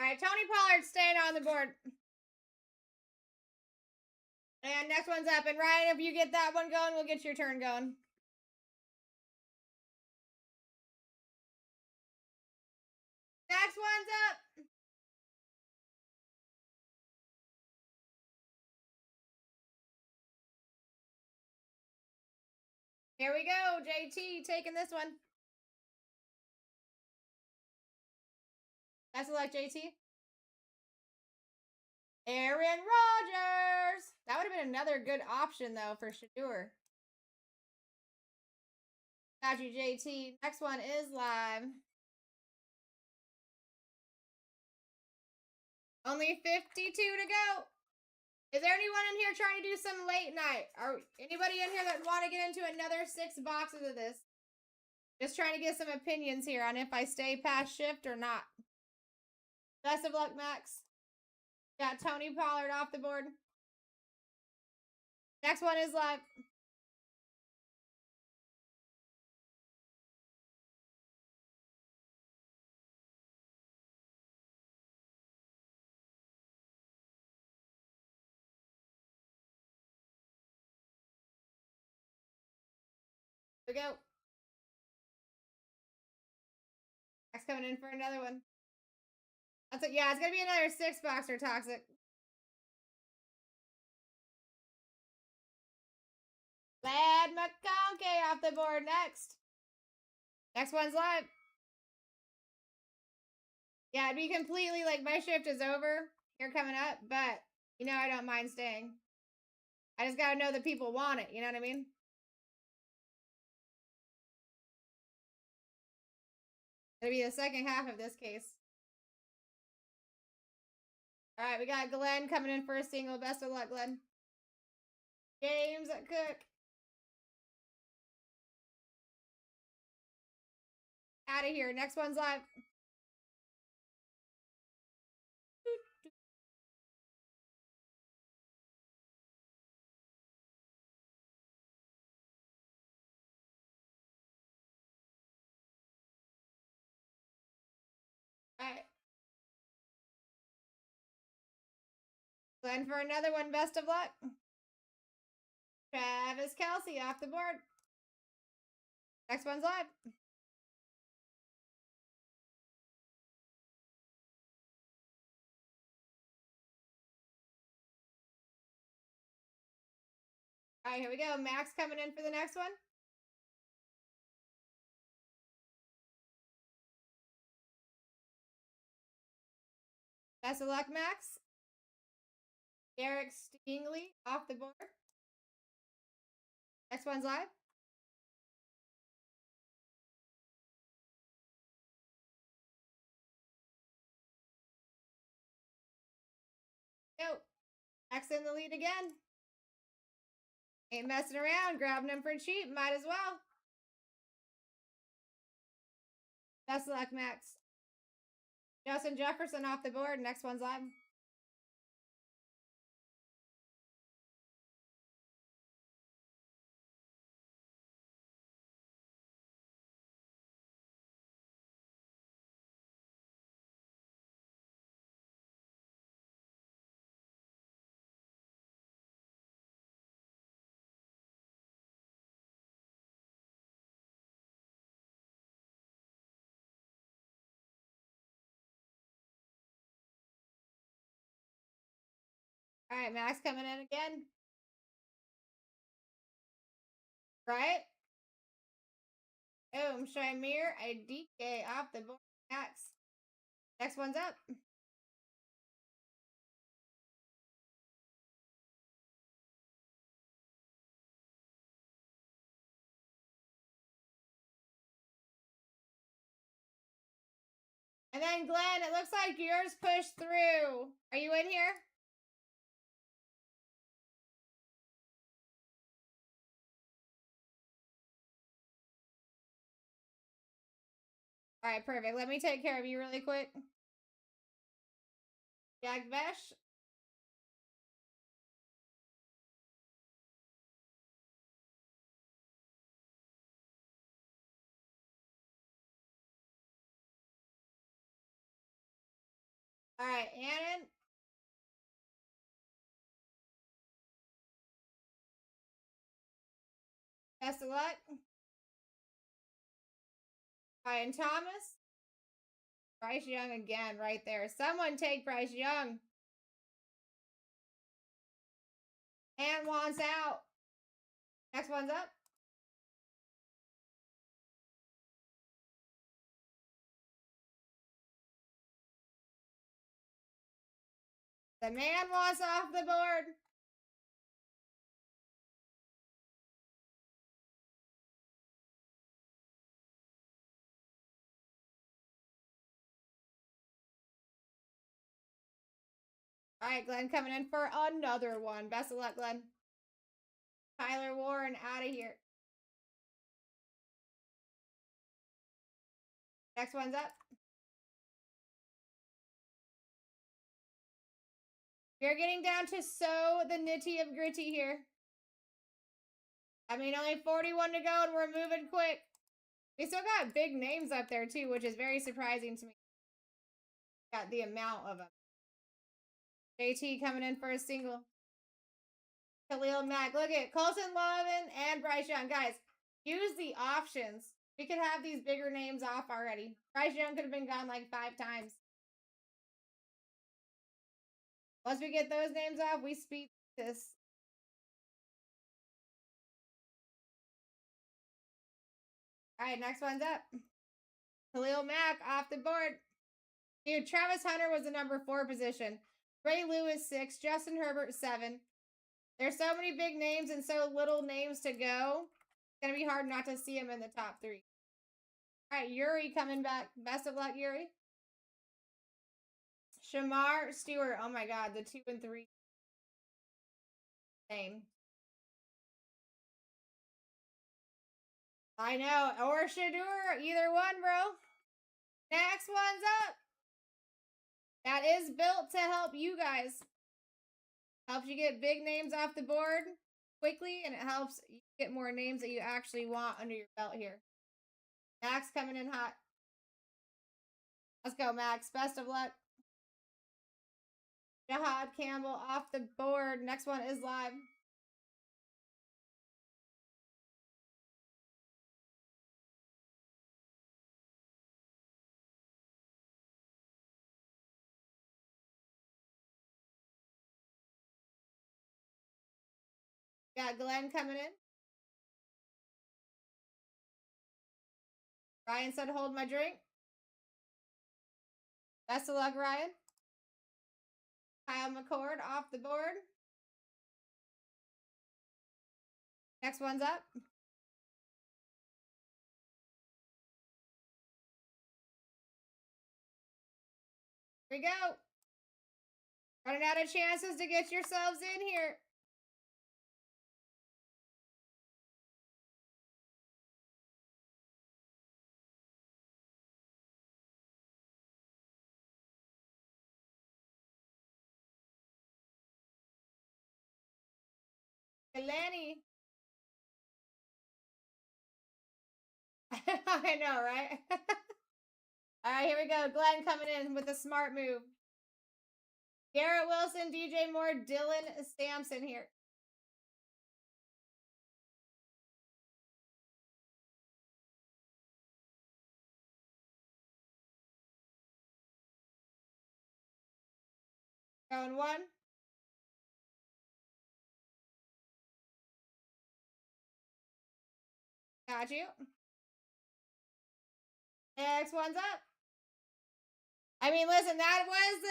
All right, Tony Pollard staying on the board. And next one's up. And Ryan, if you get that one going, we'll get your turn going. Next one's up. Here we go. JT taking this one. Best of luck, JT. Aaron Rodgers. That would have been another good option, though, for Shadur. Got you, JT. Next one is live. Only 52 to go. Is there anyone in here trying to do some late night? Are anybody in here that want to get into another 6 boxes of this? Just trying to get some opinions here on if I stay past shift or not. Best of luck, Max. Got Tony Pollard off the board. Next one is live. Here we go. Max coming in for another one. That's it. Yeah, it's going to be another 6-boxer toxic. Lad McConkey off the board next. Next one's live. Yeah, it'd be completely like my shift is over here coming up, but you know I don't mind staying. I just got to know that people want it. You know what I mean? It'll be the second half of this case. All right, we got Glenn coming in for a single. Best of luck, Glenn. James Cook. Out of here. Next one's live. All right. Glenn for another one. Best of luck. Travis Kelce off the board. Next one's live. All right, here we go. Max coming in for the next one. Best of luck, Max. Derek Stingley off the board. Next one's live. Go. Max in the lead again. Ain't messing around. Grabbing them for cheap. Might as well. Best of luck, Max. Justin Jefferson off the board. Next one's live. All right, Max coming in again. Right? Boom. Shamir, a DK off the board. Next one's up. And then Glenn, it looks like yours pushed through. Are you in here? All right, perfect. Let me take care of you really quick. Yagvesh. All right, Annan. Best of luck. Ryan Thomas. Bryce Young again, right there. Someone take Bryce Young. And wants out. Next one's up. The man wants off the board. All right, Glenn coming in for another one. Best of luck, Glenn. Tyler Warren out of here. Next one's up. We're getting down to so the nitty of gritty here. I mean, only 41 to go and we're moving quick. We still got big names up there too, which is very surprising to me. Got the amount of them. JT coming in for a single. Khalil Mack. Look at Colton Lovin and Bryce Young. Guys, use the options. We could have these bigger names off already. Bryce Young could have been gone like 5 times. Once we get those names off, we speed this. All right, next one's up. Khalil Mack off the board. Dude, Travis Hunter was the number 4 position. Ray Lewis 6. Justin Herbert 7. There's so many big names and so little names to go. It's going to be hard not to see him in the top 3. All right, Yuri coming back. Best of luck, Yuri. Shamar Stewart. Oh my God, the 2 and 3. Same. I know. Or Shadur. Either one, bro. Next one's up. That is built to help you guys. Helps you get big names off the board quickly, and it helps you get more names that you actually want under your belt here. Max coming in hot. Let's go, Max. Best of luck. Jahad Campbell off the board. Next one is live. Got Glenn coming in. Ryan said, hold my drink. Best of luck, Ryan. Kyle McCord off the board. Next one's up. Here we go. Running out of chances to get yourselves in here. Lenny. I know, right? All right, here we go. Glenn coming in with a smart move. Garrett Wilson, DJ Moore, Dylan Sampson here. Going 1. Got you. Next one's up. I mean, listen, that was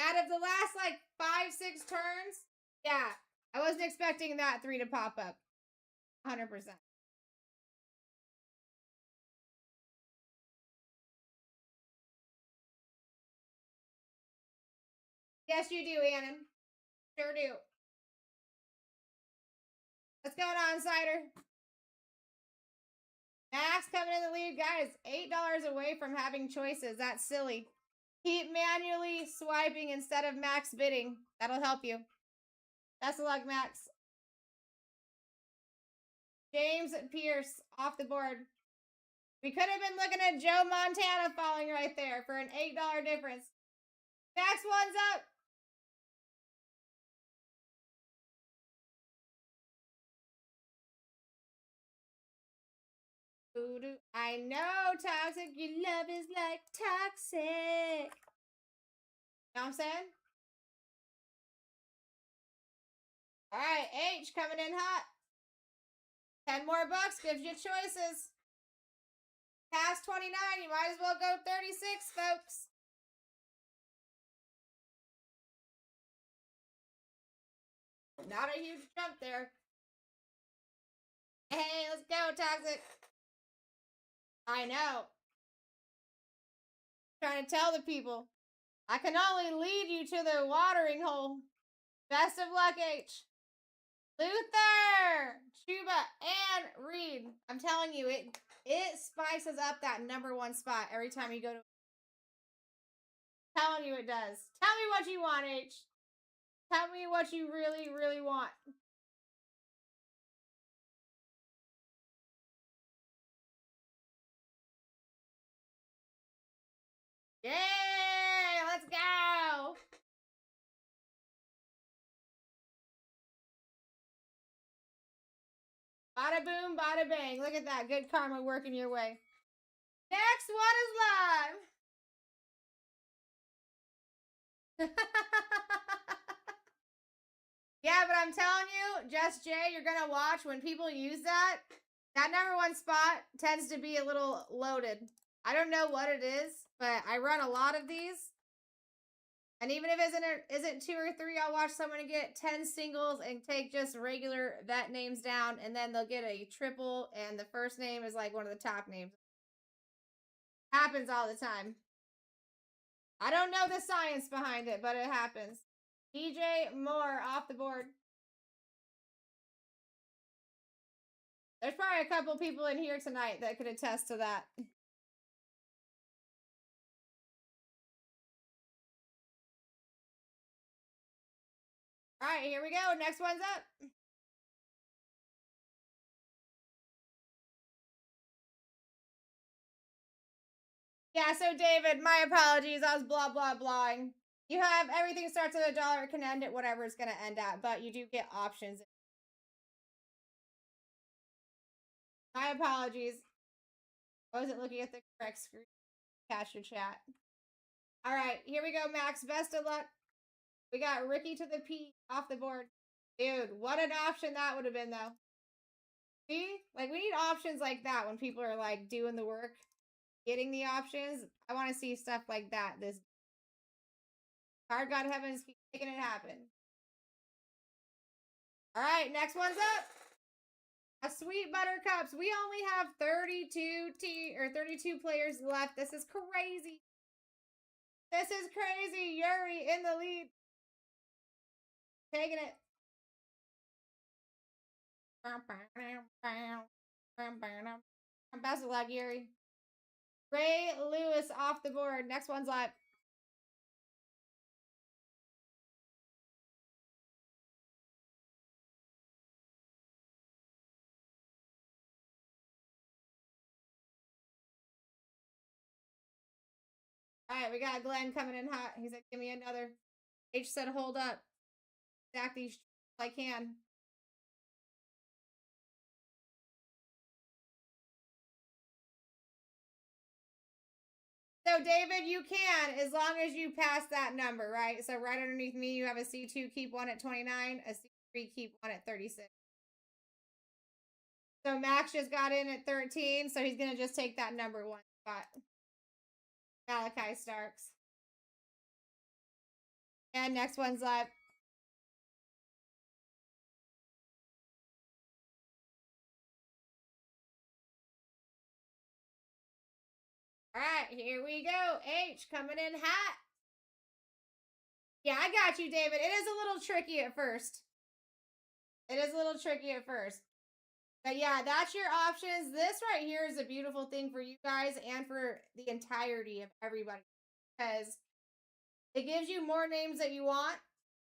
out of the last like 5-6 turns. Yeah, I wasn't expecting that 3 to pop up. 100%. Yes, you do, Annan. Sure do. What's going on, Cider? Max coming in the lead, guys. $8 away from having choices. That's silly. Keep manually swiping instead of max bidding. That'll help you. Best of luck, Max. James Pierce off the board. We could have been looking at Joe Montana falling right there for an $8 difference. Max one's up. I know, Toxic. Your love is like toxic. Know what I'm saying? All right, H coming in hot. 10 more bucks gives you choices. Past 29, you might as well go 36, folks. Not a huge jump there. Hey, let's go, Toxic. I know. Trying to tell the people. I can only lead you to the watering hole. Best of luck, H. Luther, Chuba, and Reed. I'm telling you, it spices up that #1 spot every time you go to. Telling you it does. Tell me what you want, H. Tell me what you really, really want. Yay! Let's go! Bada boom, bada bang. Look at that. Good karma working your way. Next one is live. Yeah, but I'm telling you, Just Jay, you're going to watch when people use that. That #1 spot tends to be a little loaded. I don't know what it is, but I run a lot of these. And even if it isn't 2 or 3, I'll watch someone get 10 singles and take just regular vet names down, and then they'll get a triple, and the first name is like one of the top names. Happens all the time. I don't know the science behind it, but it happens. DJ Moore off the board. There's probably a couple people in here tonight that could attest to that. All right, here we go. Next one's up. Yeah, so David, my apologies. I was blah, blah, blahing. You have everything starts at $1. It can end at whatever it's going to end at, but you do get options. My apologies. I wasn't looking at the correct screen. Catch your chat. All right, here we go, Max. Best of luck. We got Ricky to the P off the board. Dude, what an option that would have been, though. See? Like, we need options like that when people are, like, doing the work. Getting the options. I want to see stuff like that. This Card God Heavens keep making it happen. All right, next one's up. A Sweet Buttercups. We only have 32 players left. This is crazy. This is crazy. Yuri in the lead. Taking it. Best of luck, Yuri. Ray Lewis off the board. Next one's live. All right, we got Glenn coming in hot. He said, give me another. H said, hold up. Stack these I can. So, David, you can, as long as you pass that number, right? So, right underneath me, you have a C2, keep one at 29, a C3, keep one at 36. So Max just got in at 13, so he's gonna just take that number 1 spot. Malachi Starks. And next one's up. All right, here we go. H coming in hot. Yeah, I got you, David. It is a little tricky at first. It is a little tricky at first. But yeah, that's your options. This right here is a beautiful thing for you guys and for the entirety of everybody. Because it gives you more names that you want.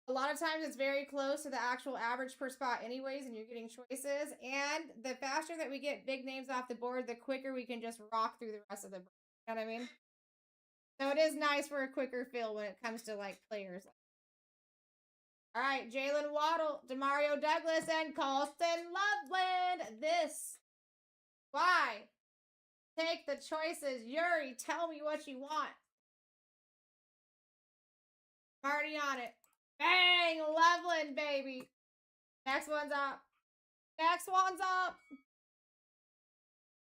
A lot of times it's very close to the actual average per spot anyways, and you're getting choices. And the faster that we get big names off the board, the quicker we can just rock through the rest of the board. You know what I mean? So it is nice for a quicker fill when it comes to like players. All right, Jalen Waddle, Demario Douglas, and Colston Loveland. This. Why? Take the choices. Yuri, tell me what you want. I'm already on it. Bang! Loveland, baby. Next one's up. Next one's up.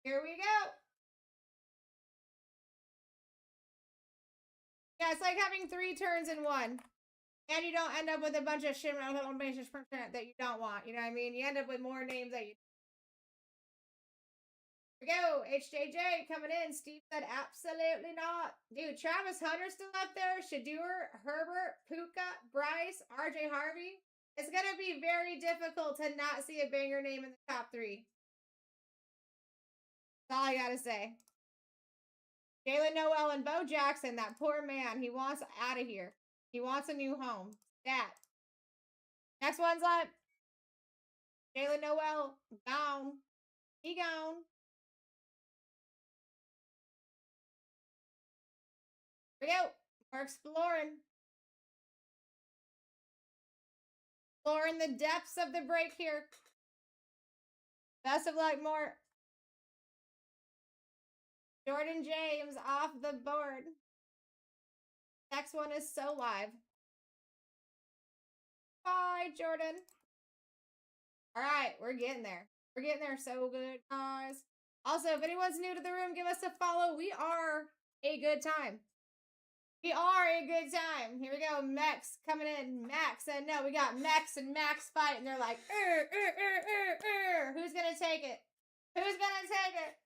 Here we go. Yeah, it's like having 3 turns in one. And you don't end up with a bunch of shit that you don't want. You know what I mean? You end up with more names that you. Here we go. HJJ coming in. Steve said absolutely not. Dude, Travis Hunter still up there. Shadur, Herbert, Puka, Bryce, RJ Harvey. It's going to be very difficult to not see a banger name in the top 3. That's all I got to say. Jalen Noel and Bo Jackson, that poor man. He wants out of here. He wants a new home. Stat. Next one's up. Jalen Noel, gone. He gone. Here we go. We're exploring. Exploring the depths of the break here. Best of luck, more. Jordan James off the board. Next one is so live. Bye, Jordan. All right, we're getting there. We're getting there so good, guys. Also, if anyone's new to the room, give us a follow. We are a good time. We are a good time. Here we go. Mex coming in. Max said no. We got Mex and Max fight, and they're like, who's gonna take it? Who's gonna take it?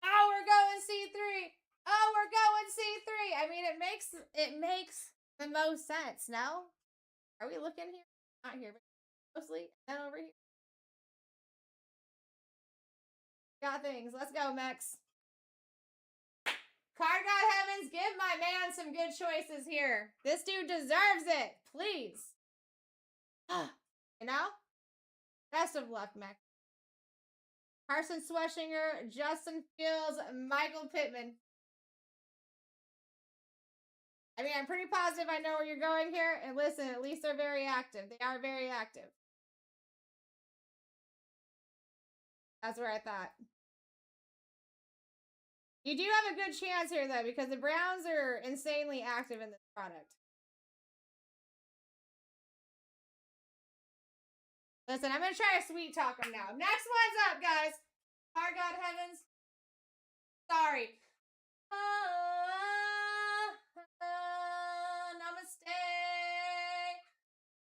Oh, we're going C3. Oh, we're going C3. I mean, it makes the most sense. No, are we looking here? Not here, but mostly. And over here. Got things. Let's go, Mex. Card God Heavens, give my man some good choices here. This dude deserves it. Please. You know? Best of luck, Mac. Carson Sweshinger, Justin Fields, Michael Pittman. I mean, I'm pretty positive I know where you're going here. And listen, at least they're very active. They are very active. That's where I thought. You do have a good chance here, though, because the Browns are insanely active in this product. Listen, I'm going to try to sweet talk them now. Next one's up, guys. Our God Heavens. Sorry. Namaste.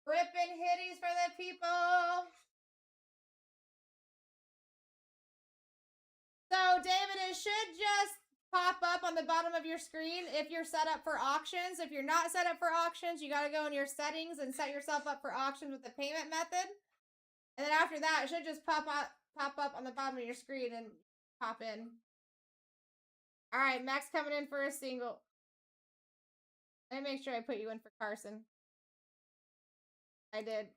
Ripping hitties for the people. So, David, it should just pop up on the bottom of your screen if you're set up for auctions. If you're not set up for auctions, you got to go in your settings and set yourself up for auctions with the payment method. And then after that, it should just pop up on the bottom of your screen and pop in. All right, Max coming in for a single. Let me make sure I put you in for Carson. I did.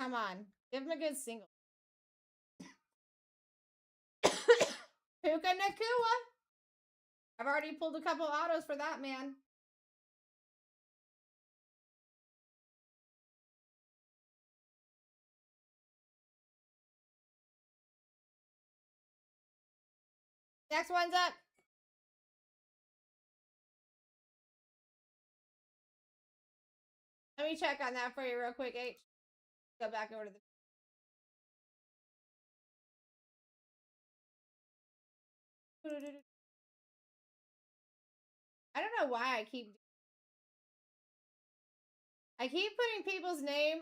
Come on. Give him a good single. Puka Nakua. I've already pulled a couple autos for that man. Next one's up. Let me check on that for you real quick, H. Go back over to the. I don't know why I keep putting people's name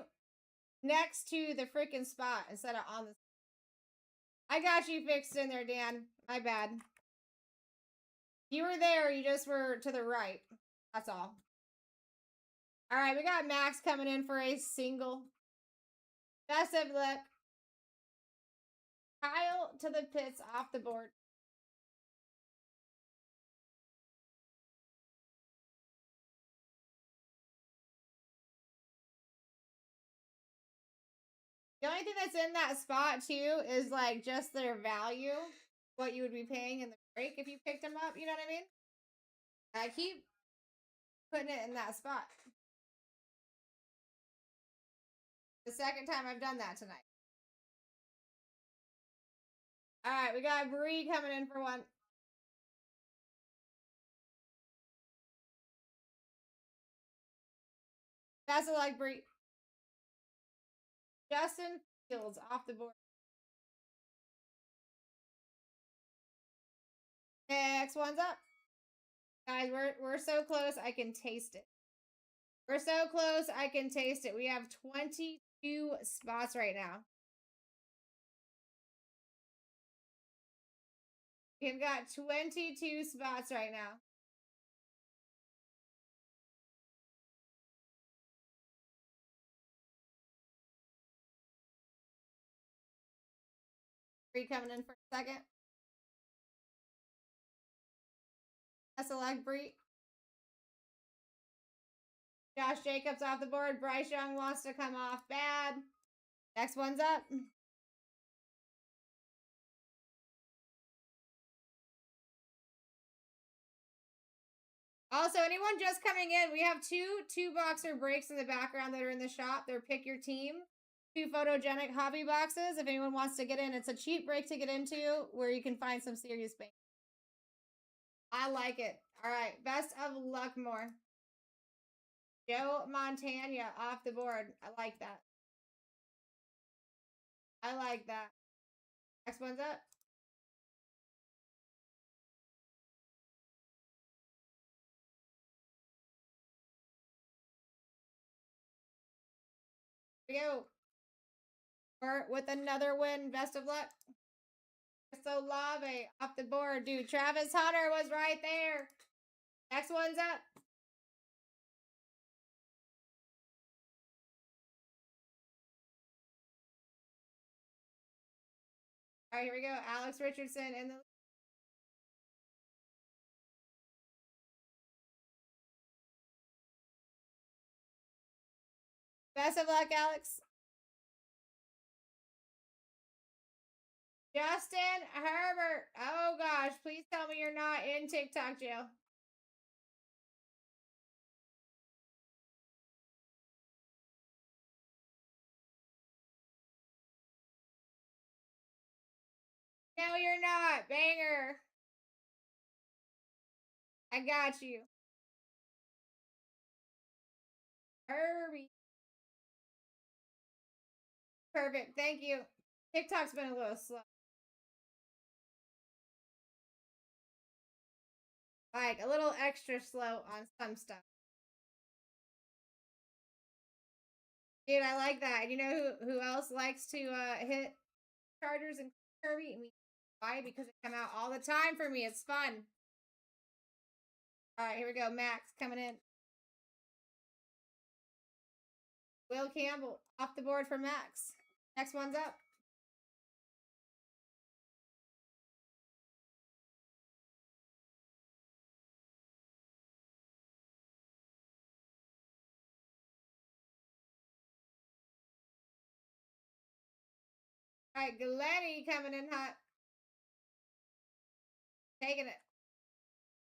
next to the freaking spot instead of on the. I got you fixed in there, Dan. My bad. You were there, you just were to the right. That's all. All right, we got Max coming in for a single. Best of luck. Kyle to the pits off the board. The only thing that's in that spot too is like just their value, what you would be paying in the break if you picked them up. You know what I mean? I keep putting it in that spot. The second time I've done that tonight. All right, we got Bree coming in for one. Best of luck, Bree. Justin Fields off the board. Next one's up. Guys, we're so close, I can taste it. We're so close, I can taste it. We have 22 spots right now. We've got 22 spots right now. Bree coming in for a second. Best of luck, Bree. Josh Jacobs off the board. Bryce Young wants to come off bad. Next one's up. Also, anyone just coming in, we have two boxer breaks in the background that are in the shop. They're pick your team. 2 photogenic hobby boxes. If anyone wants to get in, it's a cheap break to get into where you can find some serious paint. I like it. All right. Best of luck, more. Joe Montana off the board. I like that. I like that. Next one's up. Here we go. Or with another win. Best of luck. So Lave off the board. Dude, Travis Hunter was right there. Next one's up. All right, here we go. Alex Richardson in the. Best of luck, Alex. Justin Herbert. Oh gosh, please tell me you're not in TikTok jail. No, you're not. Banger. I got you. Herbie. Perfect. Thank you. TikTok's been a little slow. Like a little extra slow on some stuff. Dude, I like that. And you know who else likes to hit Chargers and Kirby? Me. Why? Because it come out all the time for me. It's fun. All right, here we go. Max coming in. Will Campbell off the board for Max. Next one's up. All right, Glenny coming in hot. Taking it.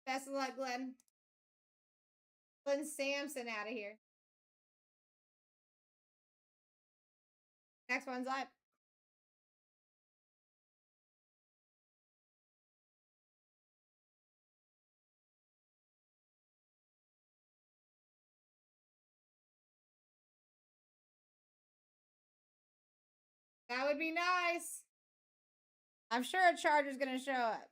Best of luck, Glenn. Glenn Sampson out of here. Next one's up. That would be nice. I'm sure a charger's gonna show up.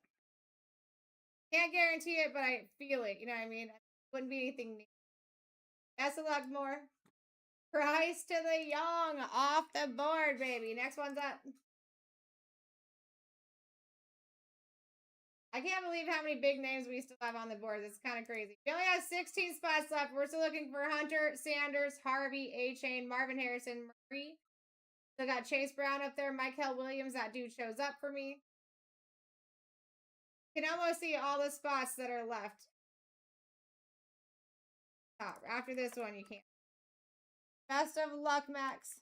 Can't guarantee it, but I feel it. You know what I mean? Wouldn't be anything new. Best of luck, more. Price to the young. Off the board, baby. Next one's up. I can't believe how many big names we still have on the board. It's kind of crazy. We only have 16 spots left. We're still looking for Hunter, Sanders, Harvey, A-Chain, Marvin Harrison, Murray. Still got Chase Brown up there. Michael Williams. That dude shows up for me. You can almost see all the spots that are left. Top. After this one, you can't. Best of luck, Max.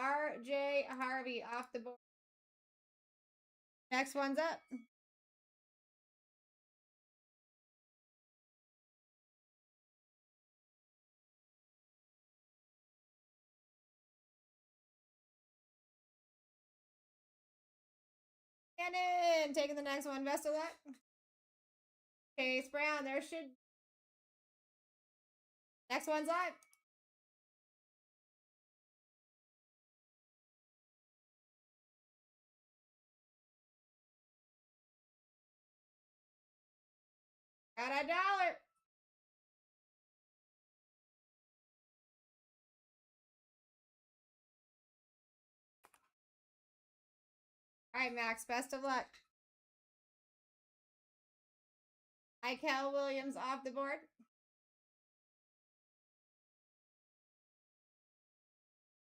RJ Harvey off the board. Next one's up. Shannon taking the next one. Best of luck. Chase Brown. There should. Next one's live. Got $1. All right, Max. Best of luck. Michael Williams off the board.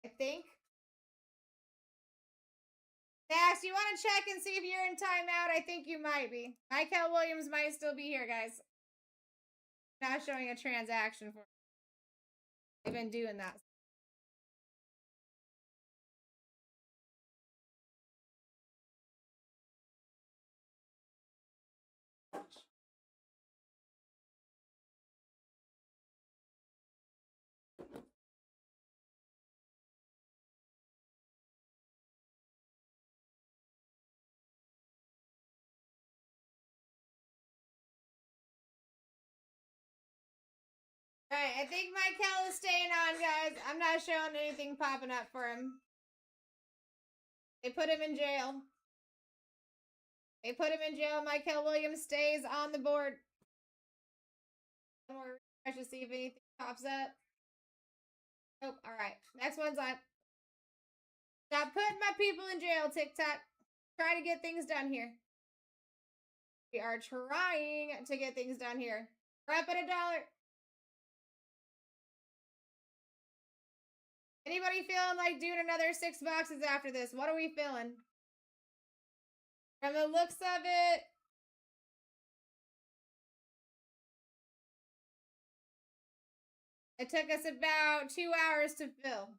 I think. Max, you want to check and see if you're in timeout? I think you might be. Michael Williams might still be here, guys. Not showing a transaction for. They've been doing that. All right, I think Michael is staying on, guys. I'm not showing anything popping up for him. They put him in jail. They put him in jail. Michael Williams stays on the board. One more refresh to see if anything pops up. Nope. All right. Next one's up. Stop putting my people in jail, TikTok. Try to get things done here. We are trying to get things done here. We're up at $1. Anybody feeling like doing another 6 boxes after this? What are we feeling? From the looks of it, it took us about 2 hours to fill.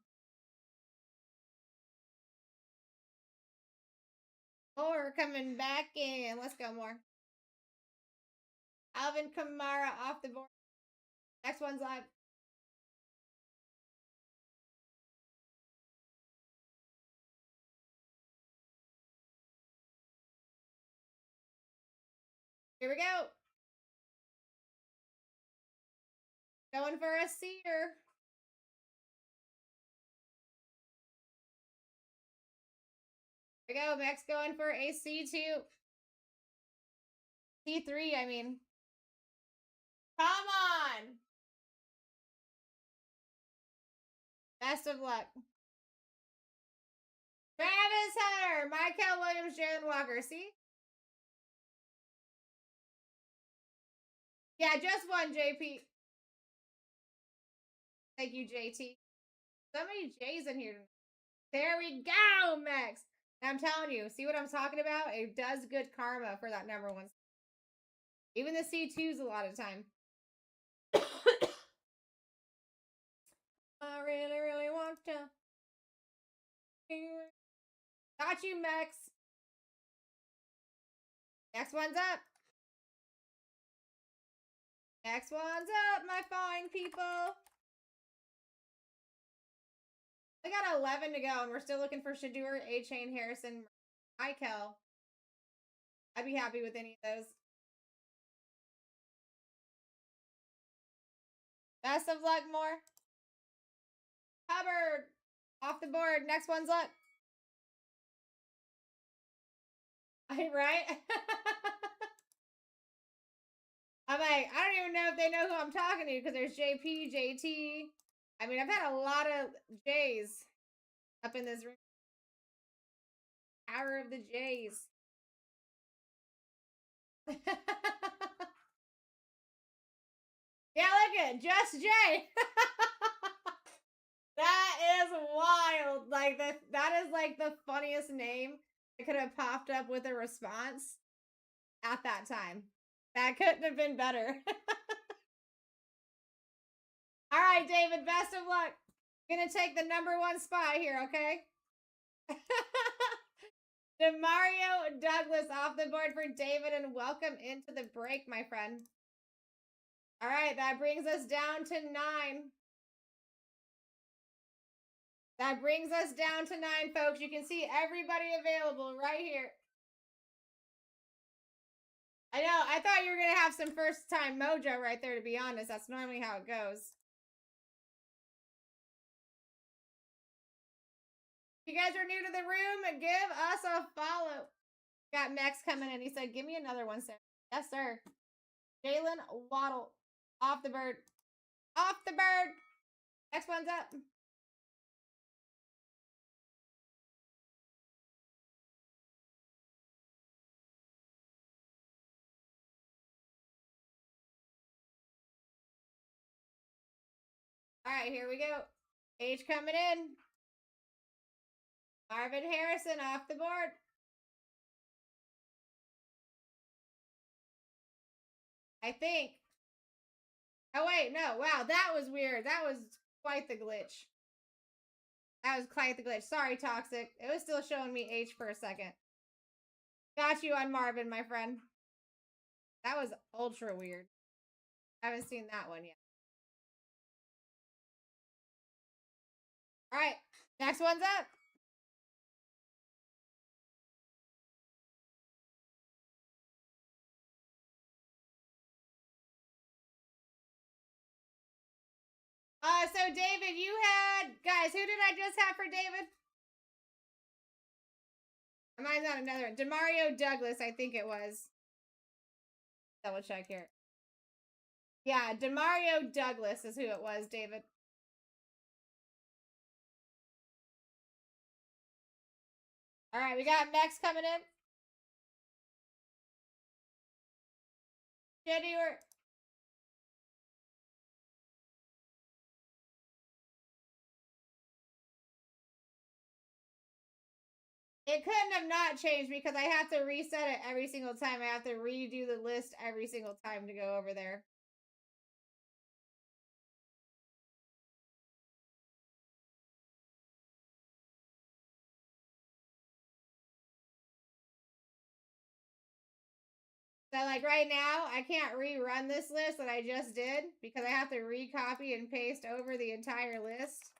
More coming back in. Let's go more. Alvin Kamara off the board. Next one's live. Here we go. Going for a seer. Here we go. Max going for a C2. C3, I mean. Come on. Best of luck. Travis Hunter, Michael Williams, Jalen Walker. See? Yeah, just one, JP. Thank you, JT. So many J's in here. There we go, Max. I'm telling you, see what I'm talking about? It does good karma for that number one. Even the C2s a lot of time. I really, really want to. Got you, Max. Next one's up. Next one's up, my fine people. We got 11 to go, and we're still looking for Shadur, A-Chain, Harrison, Michael. I'd be happy with any of those. Best of luck, more. Hubbard Off the board. Next one's up. Right? I'm like, I don't even know if they know who I'm talking to because there's JP, JT. I mean, I've had a lot of J's up in this room. Power of the J's. Yeah, look at Just Jay. That is wild. Like that is like the funniest name that could have popped up with a response at that time. That couldn't have been better. All right, David, best of luck. I'm gonna take the #1 spot here, okay? Demario Douglas off the board for David, and welcome into the break, my friend. All right, that brings us down to 9. That brings us down to 9, folks. You can see everybody available right here. I know, I thought you were going to have some first-time mojo right there, to be honest. That's normally how it goes. If you guys are new to the room, give us a follow. Got Max coming in. He said, give me another one, sir. Yes, sir. Jalen Waddle. Off the bird. Off the bird. Next one's up. All right, here we go. H coming in. Marvin Harrison off the board. I think. Oh, wait, no. Wow, that was weird. That was quite the glitch. That was quite the glitch. Sorry, Toxic. It was still showing me H for a second. Got you on Marvin, my friend. That was ultra weird. I haven't seen that one yet. All right, next one's up. So David, you had, guys, who did I just have for David? Mine's not another one. Demario Douglas, I think it was. Double check here. Yeah, Demario Douglas is who it was, David. All right, we got Max coming in. January. It couldn't have not changed because I have to reset it every single time. I have to redo the list every single time to go over there. So like right now, I can't rerun this list that I just did because I have to recopy and paste over the entire list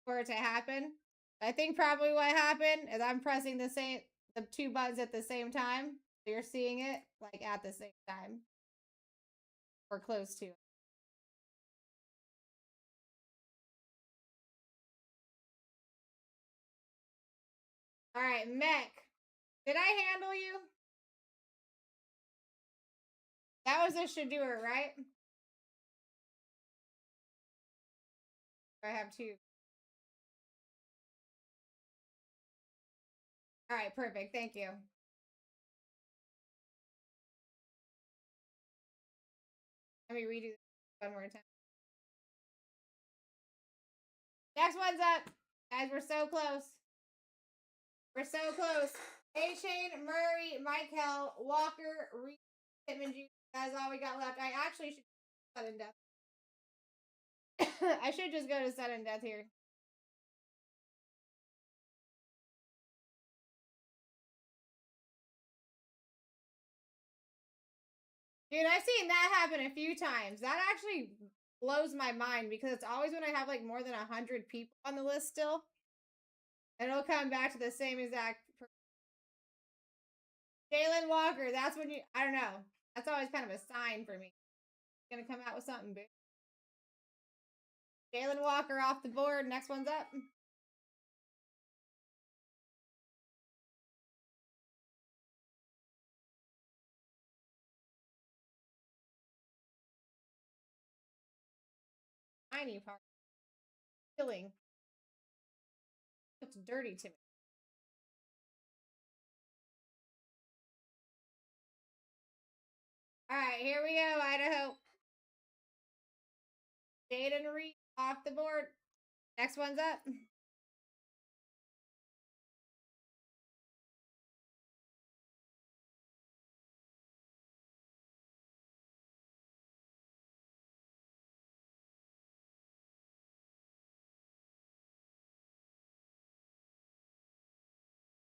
for it to happen. I think probably what happened is I'm pressing the 2 buttons at the same time. So you're seeing it like at the same time. Or close to. All right, Mech. Did I handle you? That was a Shadur, right? I have 2. All right, perfect. Thank you. Let me redo this one more time. Next one's up. Guys, we're so close. We're so close. A-Chain, Murray, Michael, Walker, Reed, Pittman Jr. That's all we got left. I actually should sudden death. I should just go to sudden death here. Dude, I've seen that happen a few times. That actually blows my mind because it's always when I have like more than 100 people on the list still. And it'll come back to the same exact Jalen Walker, that's when you, I don't know. That's always kind of a sign for me. Gonna come out with something big. Jalen Walker off the board. Next one's up. shiny part. Feeling. Looks dirty to me. Alright, here we go, Idaho. Jaden Reed off the board. Next one's up.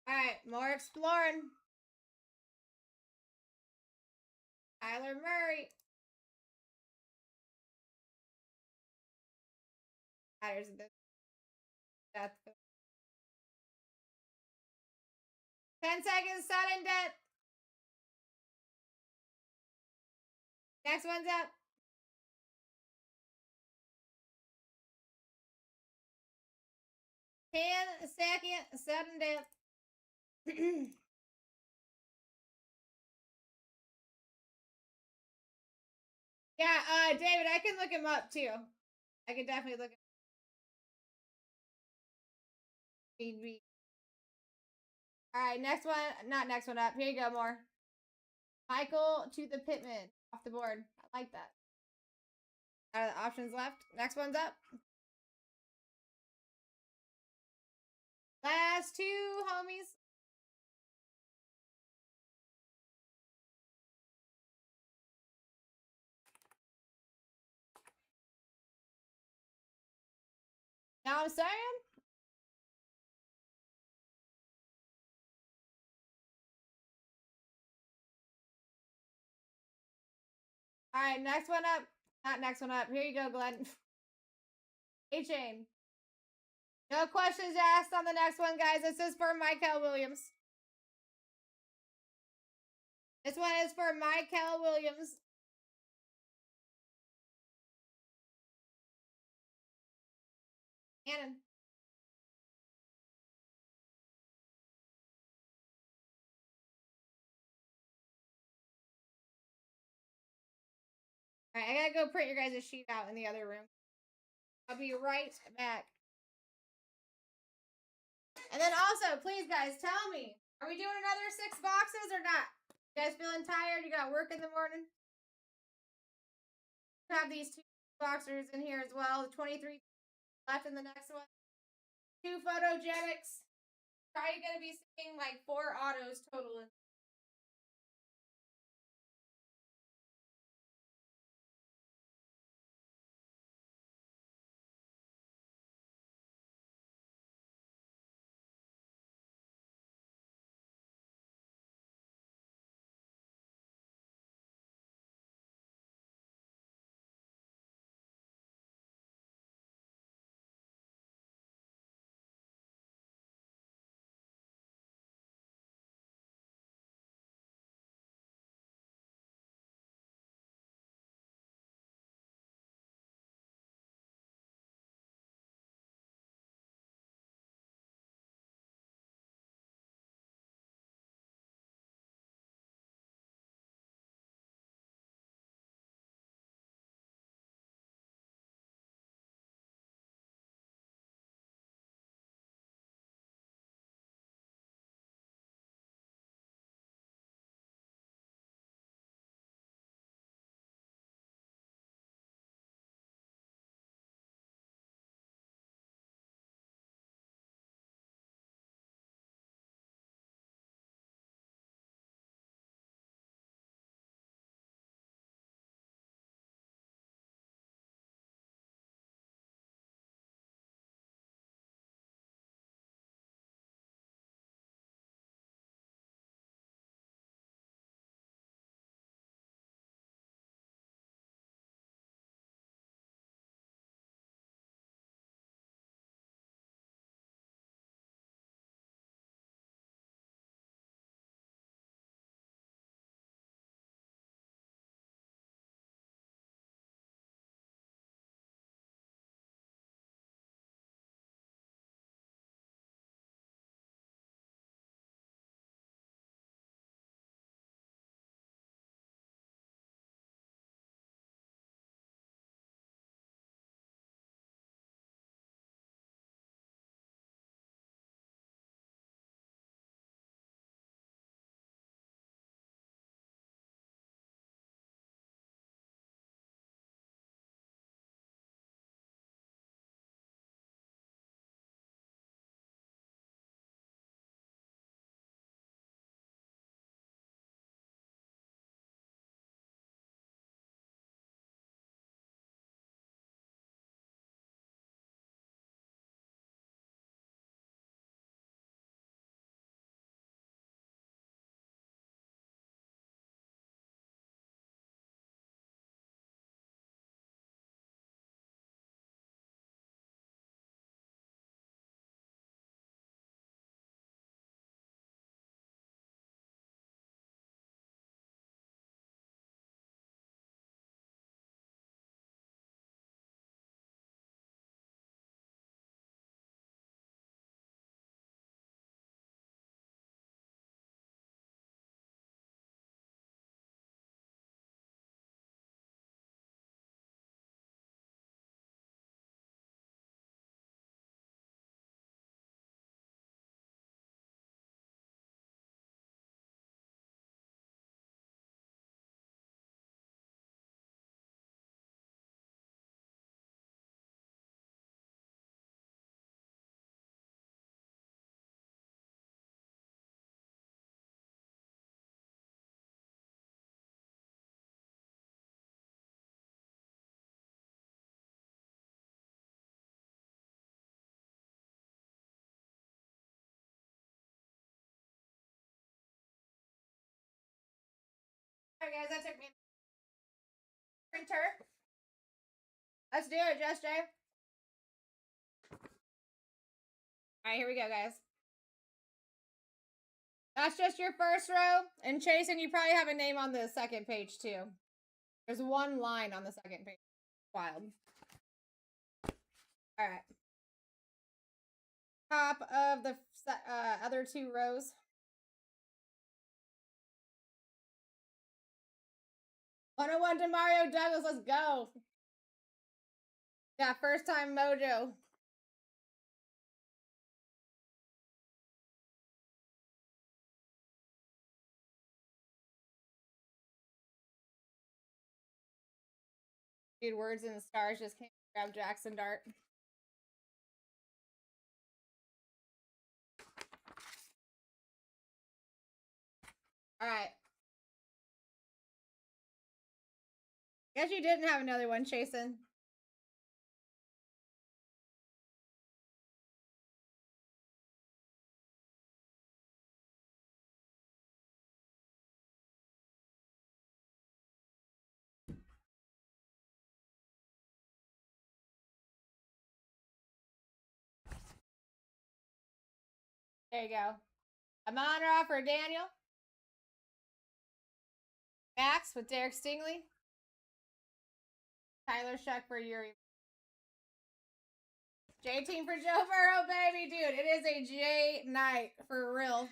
Alright, more exploring. Tyler Murray. Matters this. That's 10 seconds, sudden death. Next one's up. 10-second, sudden death. Yeah, David, I can look him up too. I can definitely look him up. Alright, next one. Not next one up. Here you go, more. Michael to the Pittman. Off the board. I like that. Out of the options left. Next one's up. Last two, homies. Now I'm saying? Alright, next one up. Not next one up. Here you go, Glenn. A-Chain. No questions asked on the next one, guys. This is for Michael Williams. This one is for Michael Williams. Cannon. Alright, I gotta go print your guys' sheet out in the other room. I'll be right back. And then also, please, guys, tell me, are we doing another 6 boxes or not? You guys feeling tired? You got work in the morning? Have these 2 boxers in here as well. 23 left in the next one. 2 photogenics. Probably gonna be seeing like 4 autos total. Alright, guys, that took me. Printer. Let's do it, Just Jay. Alright, here we go, guys. That's just your first row. And Chasen, you probably have a name on the second page, too. There's one line on the second page. Wild. Alright. Top of the other two rows. "101 to Mario Douglas, let's go. Yeah, first time mojo. Dude, Words in the Stars just came to grab Jackson Dart. Alright. Guess you didn't have another one, Chasen. There you go. Amon-Ra for Daniel. Max with Derek Stingley. Tyler Shuck for Yuri. J-Team for Joe Burrow, baby. Dude, it is a J night for real.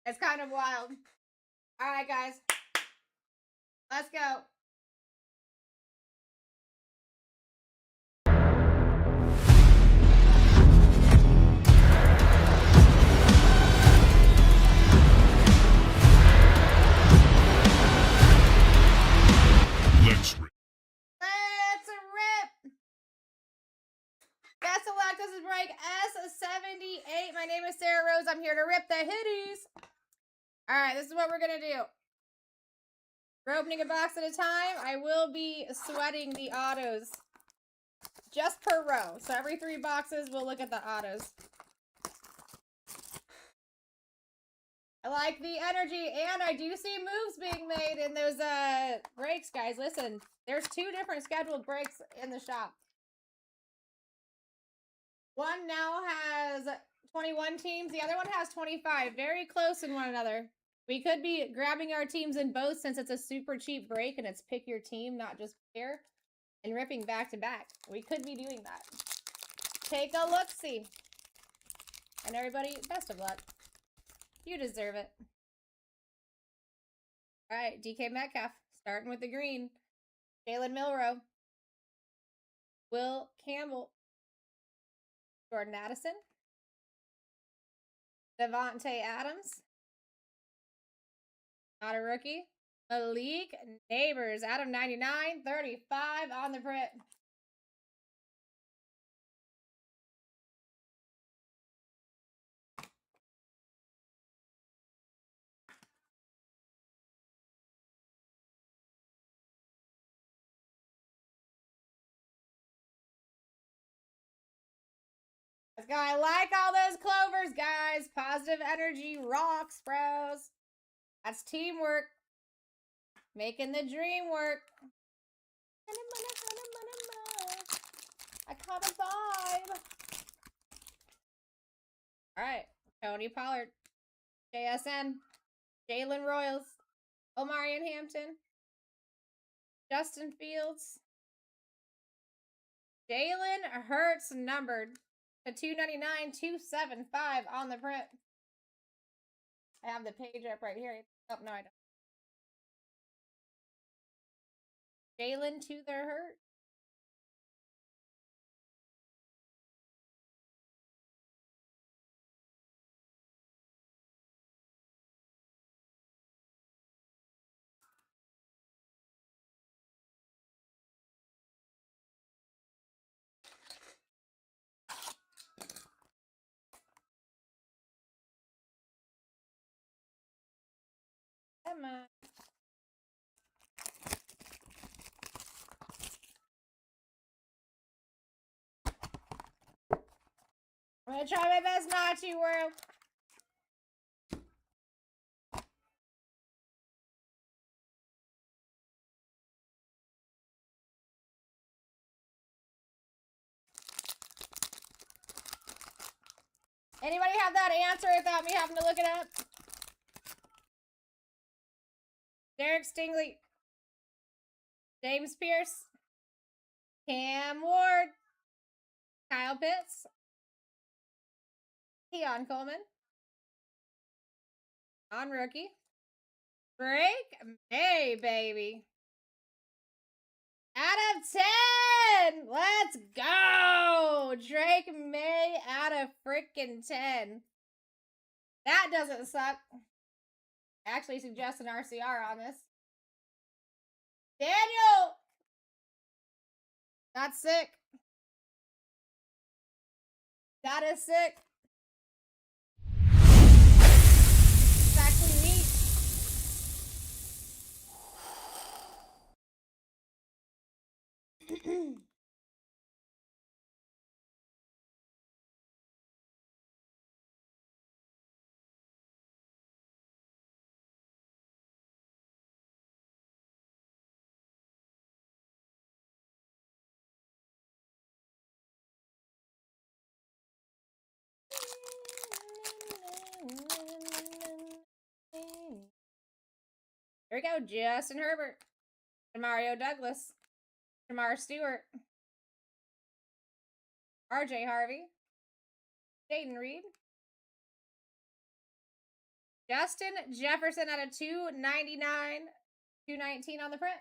It's kind of wild. Alright, guys. Let's go. Let's rip. Let's rip. Best select, this is break S78. My name is Sarah Rose. I'm here to rip the hitties. Alright, this is what we're going to do. We're opening a box at a time. I will be sweating the autos just per row. So every 3 boxes, we'll look at the autos. I like the energy, and I do see moves being made in those breaks, guys. Listen, there's 2 different scheduled breaks in the shop. One now has 21 teams. The other one has 25. Very close in one another. We could be grabbing our teams in both since it's a super cheap break and it's pick your team, not just pair, and ripping back to back. We could be doing that. Take a look-see. And everybody, best of luck. You deserve it. All right, DK Metcalf, starting with the green. Jalen Milroe. Will Campbell. Jordan Addison. Devontae Adams. Not a rookie. Malik Neighbors. Adam 99, 35 on the print. Let's go. I like all those clovers, guys. Positive energy rocks, bros. That's teamwork. Making the dream work. I caught a vibe. All right. Tony Pollard. JSN. Jalen Royals. Omarion Hampton. Justin Fields. Jalen Hurts numbered to 299, 275 on the print. I have the page up right here. Oh, no, I don't. Jalen to their hurt. Come on. I'm gonna try my best not to, world. Anybody have that answer without me having to look it up? Derek Stingley. James Pierce. Cam Ward. Kyle Pitts. Keon Coleman. On rookie. Drake May, baby. Out of 10! Let's go! Drake May out of freaking 10. That doesn't suck. I actually suggest an RCR on this. Daniel! That's sick. That is sick. It's actually neat. Here we go. Justin Herbert. Demario Douglas. Jamar Stewart. RJ Harvey. Jaden Reed. Justin Jefferson out of 299. 219 on the print.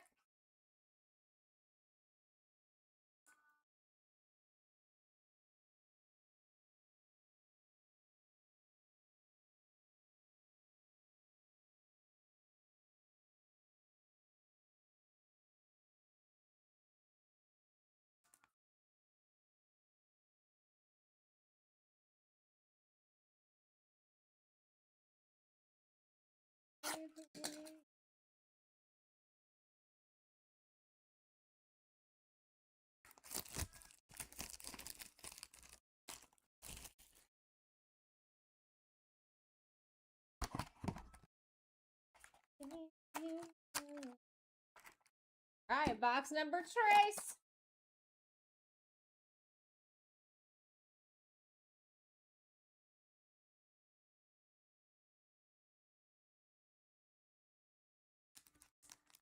Alright, box number trace.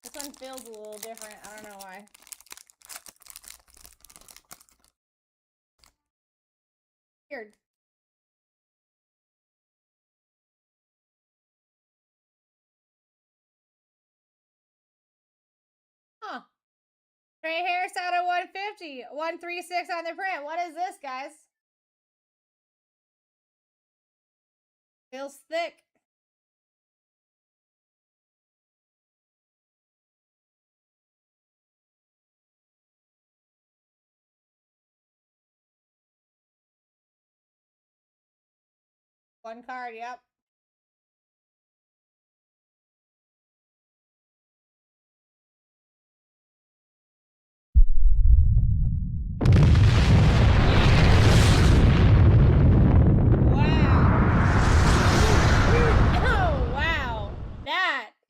This one feels a little different. I don't know why. Weird. Huh. Trey Harris out of 150. 136 on the print. What is this, guys? Feels thick. One card, yep.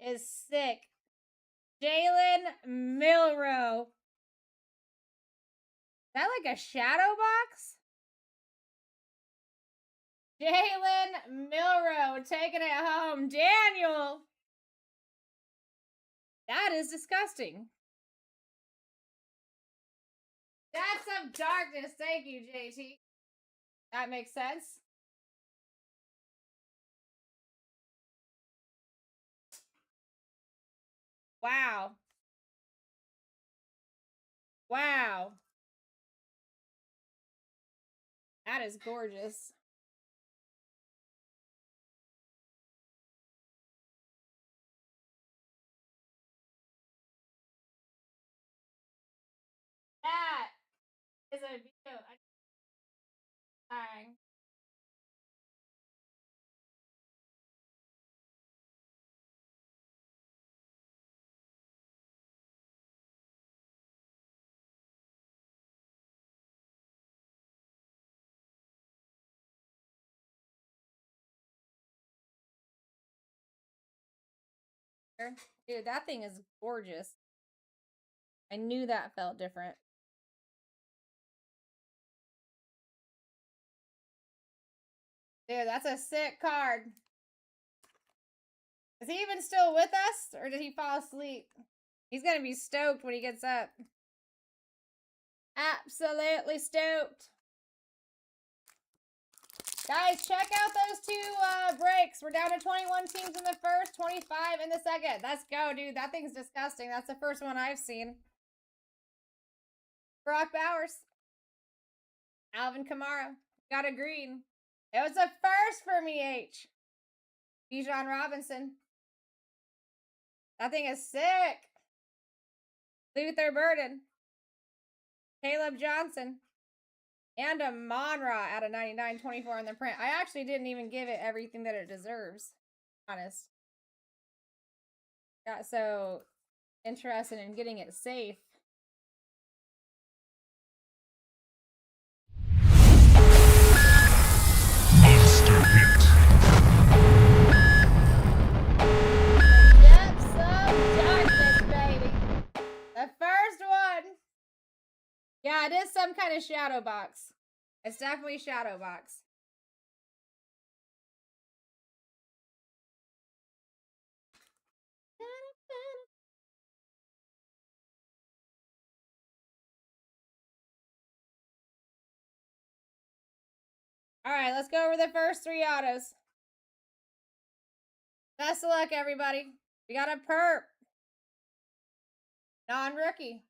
Is sick. Jalen Milroe. Is that like a shadow box? Jalen Milroe taking it home. Daniel. That is disgusting. That's some darkness. Thank you, JT. That makes sense. Wow. Wow. That is gorgeous. That is a video. Sorry. Dude, that thing is gorgeous. I knew that felt different. Dude, that's a sick card. Is he even still with us? Or did he fall asleep? He's gonna be stoked when he gets up. Absolutely stoked. Guys, check out those two breaks. We're down to 21 teams in the first, 25 in the second. Let's go, dude. That thing's disgusting. That's the first one I've seen. Brock Bowers. Alvin Kamara. Got a green. It was a first for me, H. Bijan Robinson. That thing is sick. Luther Burden. Caleb Johnson. And a Monra out of 99.24 in the print. I actually didn't even give it everything that it deserves. Honest. Got so interested in getting it safe. Monster hit. The depths of darkness, baby. The first one. Yeah, it is some kind of shadow box. It's definitely shadow box. All right, let's go over the first three autos. Best of luck, everybody. We got a perp. Non-rookie.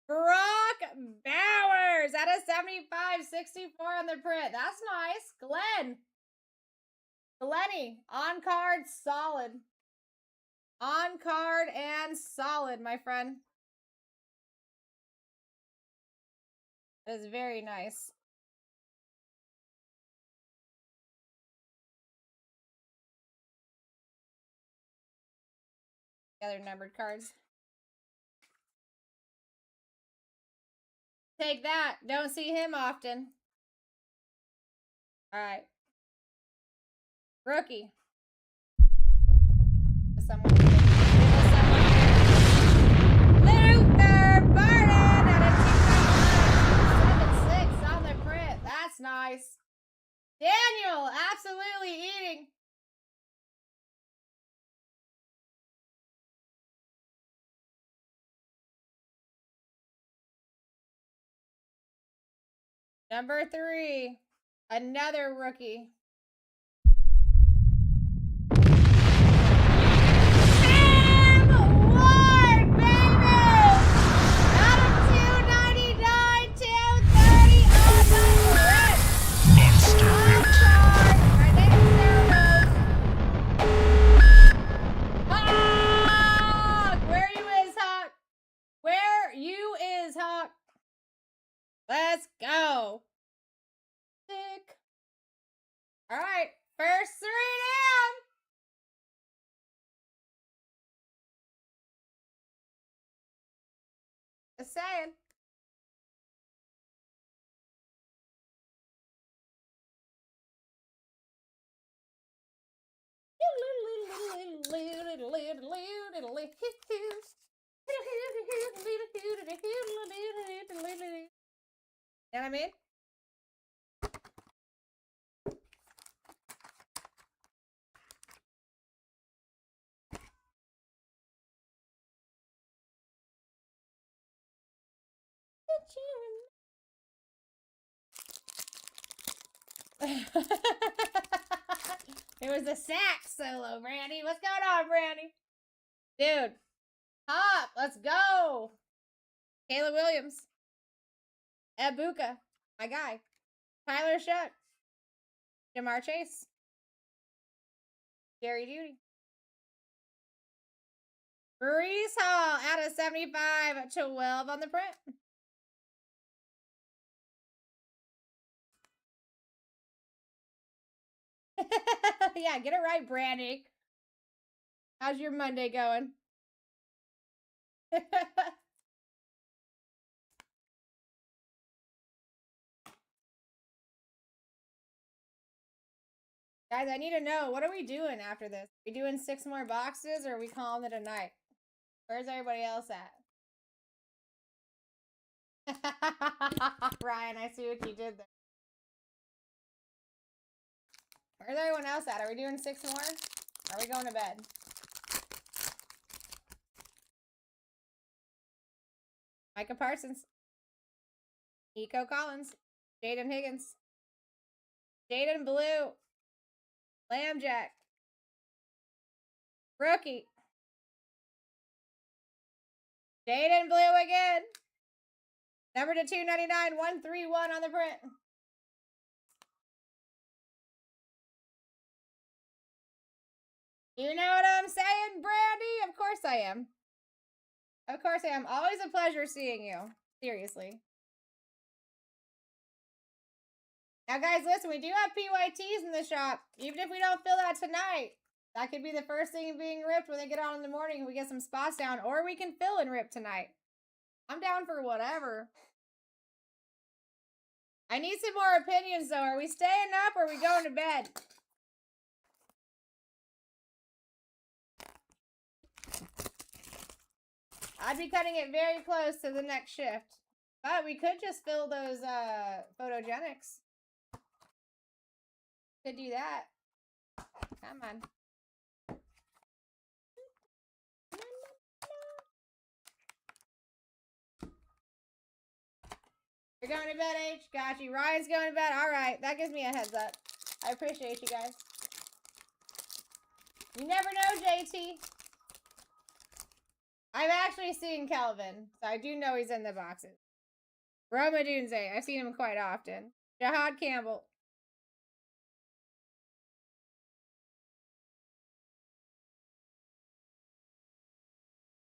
Brock Bowers out of 75.64 on the print. That's nice. Glenn. Glenny. On card, solid. On card and solid, my friend. That is very nice. The other numbered cards. Take that. Don't see him often. All right. Rookie. Someone. Luther Burden out of 2.76 on the print. That's nice. Daniel, absolutely eating. Number 3, another rookie. Ward, baby! Out of 299, 230 on the print. Monster hit. My name's Sarah Hawk! Where you is, Hawk? Where you is, Hawk? Let's go. Sick. All right, first 3 down. Just saying. You know what I mean? It was a sax solo, Brandy. What's going on, Brandy? Dude. Hop, let's go. Kayla Williams. Ebuka, my guy. Tyler Shuck. Jamar Chase. Jerry Judy. Brees Hall out of 75/12 on the print. Yeah, get it right, Brandy. How's your Monday going? Guys, I need to know, what are we doing after this? Are we doing 6 more boxes, or are we calling it a night? Where's everybody else at? Ryan, I see what you did there. Where's everyone else at? Are we doing 6 more? Or are we going to bed? Micah Parsons. Nico Collins. Jaden Higgins. Jaden Blue. Lambjack. Rookie. Jaden Blue again. Number to 299. 131 on the print. You know what I'm saying, Brandy? Of course I am. Of course I am. Always a pleasure seeing you. Seriously. Now, guys, listen, we do have PYTs in the shop. Even if we don't fill that tonight, that could be the first thing being ripped when they get on in the morning and we get some spots down. Or we can fill and rip tonight. I'm down for whatever. I need some more opinions, though. Are we staying up or are we going to bed? I'd be cutting it very close to the next shift. But we could just fill those photogenics. Could do that. Come on. You're going to bed, H? Got you. Ryan's going to bed. Alright, that gives me a heads up. I appreciate you guys. You never know, JT. I've actually seen Kelvin, so I do know he's in the boxes. Roma Dunze, I've seen him quite often. Jahad Campbell.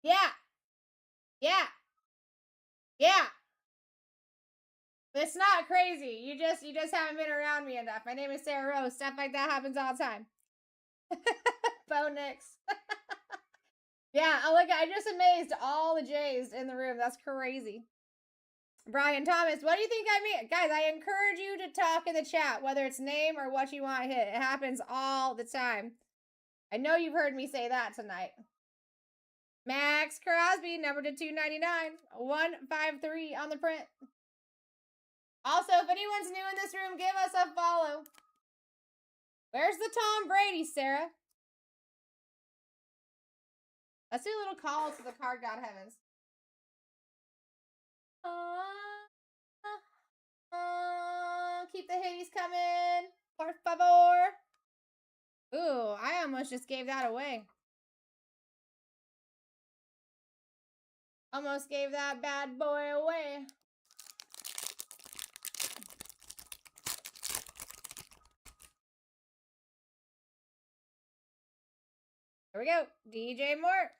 Yeah. Yeah. Yeah. It's not crazy. You just haven't been around me enough. My name is Sarah Rose. Stuff like that happens all the time. Bo Nix. Yeah, look, I'm just amazed all the J's in the room. That's crazy. Brian Thomas, what do you think I mean? Guys, I encourage you to talk in the chat, whether it's name or what you want to hit. It happens all the time. I know you've heard me say that tonight. Max Crosby, number to 299. 153 on the print. Also, if anyone's new in this room, give us a follow. Where's the Tom Brady, Sarah? Let's do a little call to the card god heavens. Keep the Hades coming. Por favor. Ooh, I almost just gave that away. Almost gave that bad boy away. Here we go. DJ Moore.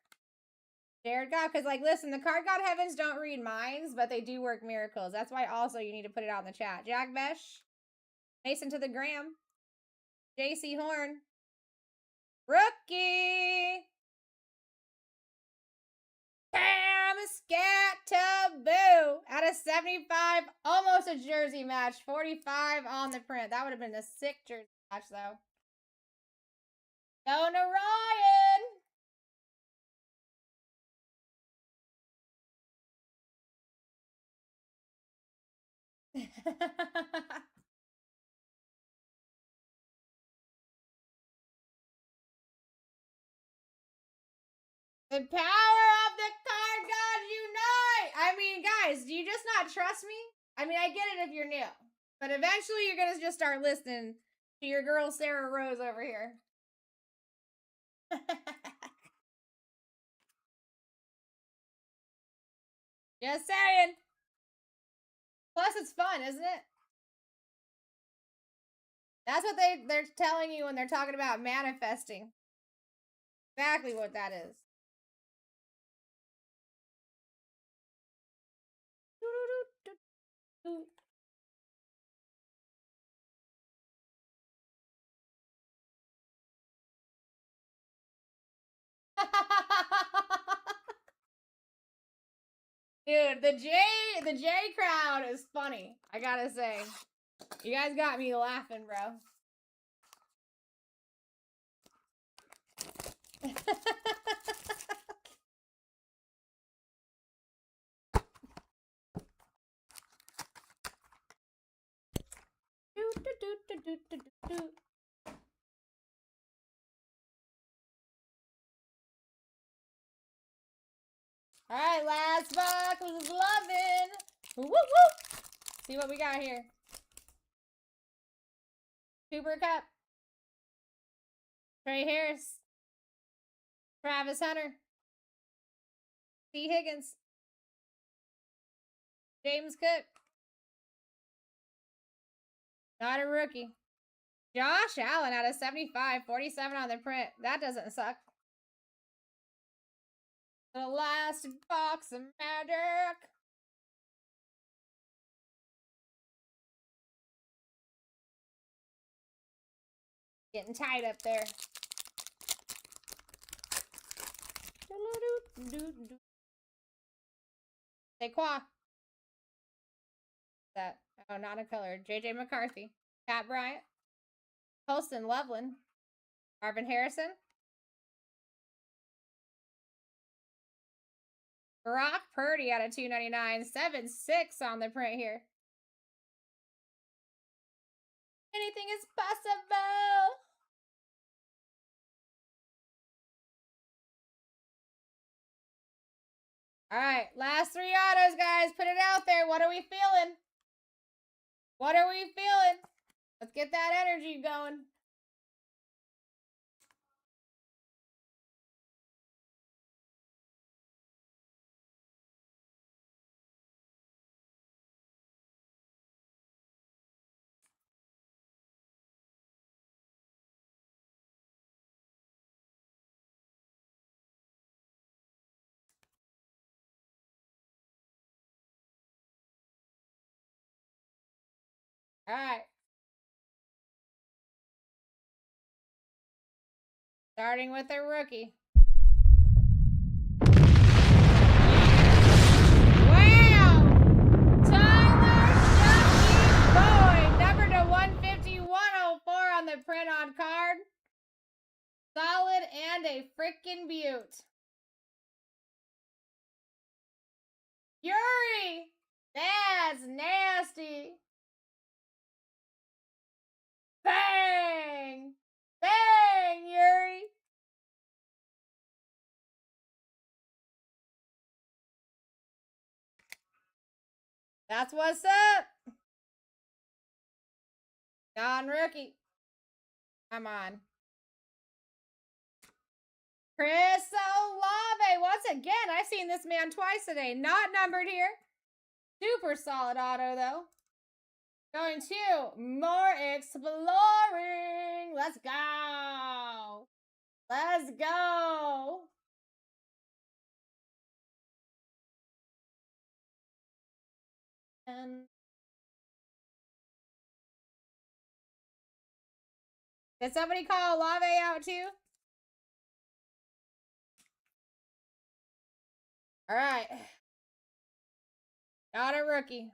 Jared God, because, like, listen, the card god heavens don't read minds, but they do work miracles. That's why also you need to put it out in the chat. Jack Besh. Mason to the Gram. JC Horn. Rookie. Scat Taboo. Out of 75. Almost a jersey match. 45 on the print. That would have been a sick jersey match, though. Going to Ryan. The power of the card gods unite! I mean, guys, do you just not trust me? I mean, I get it if you're new. But eventually you're going to just start listening to your girl Sarah Rose over here. Just saying. Plus, it's fun, isn't it? That's what they're telling you when they're talking about manifesting. Exactly what that is. Dude, the J crowd is funny. I gotta say. You guys got me laughing, bro. All right, last box was loving. Woo woo. See what we got here. Cooper Cup. Trey Harris. Travis Hunter. T. Higgins. James Cook. Not a rookie. Josh Allen out of 75. 47 on the print. That doesn't suck. The last box of magic. Getting tight up there. Saquon. That. Oh, not a color. JJ McCarthy. Pat Bryant. Colston Loveland. Marvin Harrison. Brock Purdy out of 299. 7-6 on the print here. Anything is possible. All right, last 3 autos, guys. Put it out there. What are we feeling? What are we feeling? Let's get that energy going. All right. Starting with a rookie. Wow! Tyler Ducky Boyd, number to 150, 104 on the print on card. Solid and a freaking beaut. Yuri! That's nasty. Bang! Bang, Yuri! That's what's up. Non-rookie. Come on. Chris Olave. Once again, I've seen this man twice today. Not numbered here. Super solid auto, though. Going to more exploring. Let's go. Let's go. And did somebody call Olave out too? All right. Not a rookie.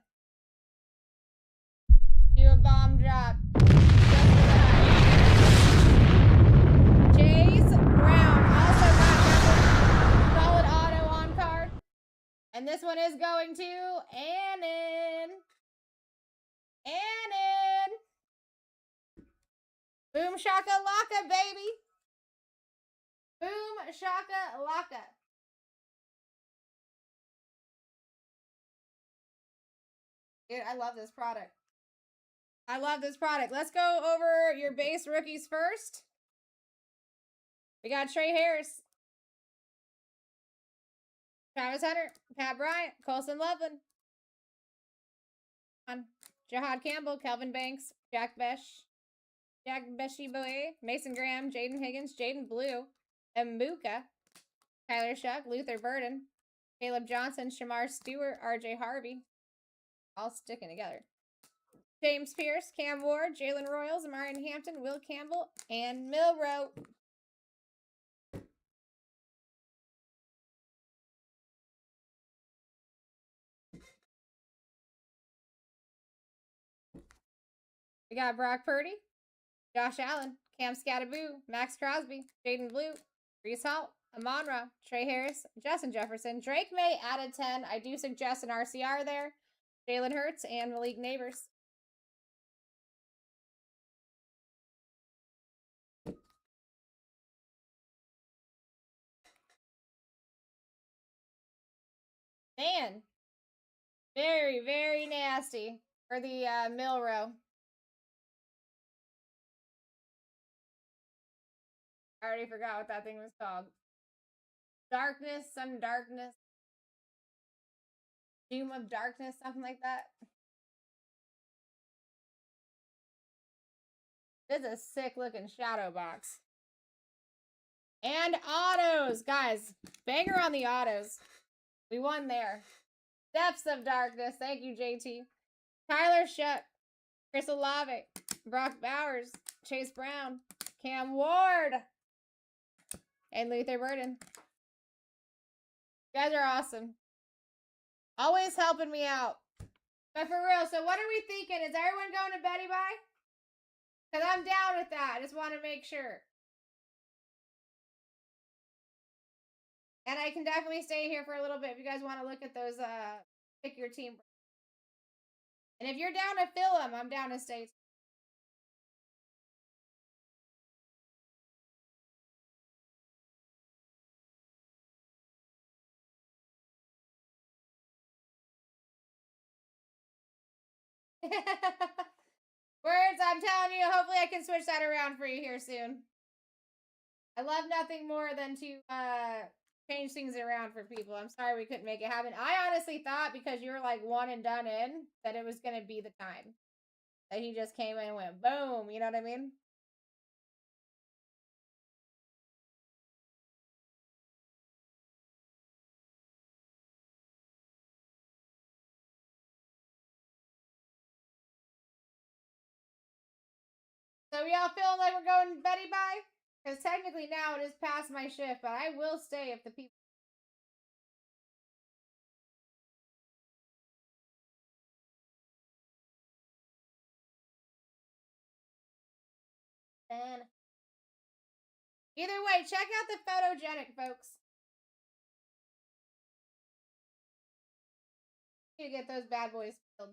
Do a bomb drop. Chase Brown. Also got numbered. Solid auto on card. And this one is going to Annan. Annan. Boom shaka laka, baby. Boom shaka laka. Dude, I love this product. I love this product. Let's go over your base rookies first. We got Trey Harris, Travis Hunter, Pat Bryant, Colston Loveland, Jahad Campbell, Kelvin Banks, Jack Beshi Boye, Mason Graham, Jaden Higgins, Jaden Blue, Mbuka, Tyler Shuck, Luther Burden, Caleb Johnson, Shamar Stewart, RJ Harvey. All sticking together. James Pierce, Cam Ward, Jalen Royals, Marion Hampton, Will Campbell, and Milrow. We got Brock Purdy, Josh Allen, Cam Scattaboo, Max Crosby, Jaden Blue, Brees Hall, Amon-Ra, Trey Harris, Justin Jefferson, Drake May out of 10. I do suggest an RCR there. Jalen Hurts and Malik Neighbors. Man. Very, very nasty for the mill row. I already forgot what that thing was called. Darkness, some darkness. Doom of darkness, something like that. This is a sick looking shadow box. And autos, guys. Banger on the autos. We won there. Depths of darkness. Thank you, JT. Tyler Shutt. Chris Olave. Brock Bowers. Chase Brown. Cam Ward. And Luther Burden. You guys are awesome. Always helping me out. But for real, so what are we thinking? Is everyone going to Betty Bye? Because I'm down with that. I just want to make sure. And I can definitely stay here for a little bit if you guys want to look at those, pick your team. And if you're down to fill them, I'm down to stay. Words, I'm telling you, hopefully I can switch that around for you here soon. I love nothing more than to change things around for people. I'm sorry we couldn't make it happen. I honestly thought because you were like one and done in that it was going to be the time. That he just came in and went boom, you know what I mean? So y'all feeling like we're going Betty Bye? Because technically now it is past my shift, but I will stay if the people. And either way, check out the photogenic, folks. You get those bad boys filled.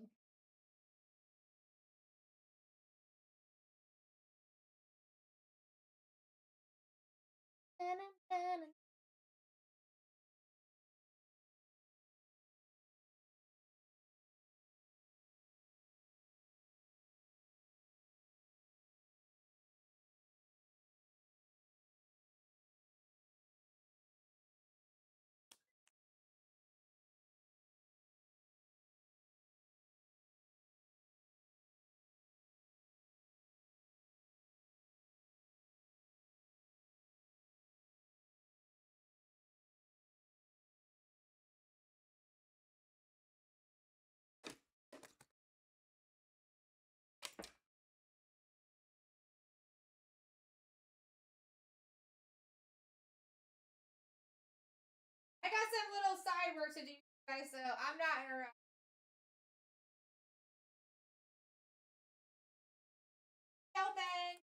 I got some little side work to do, guys, so I'm not interrupting. No thanks.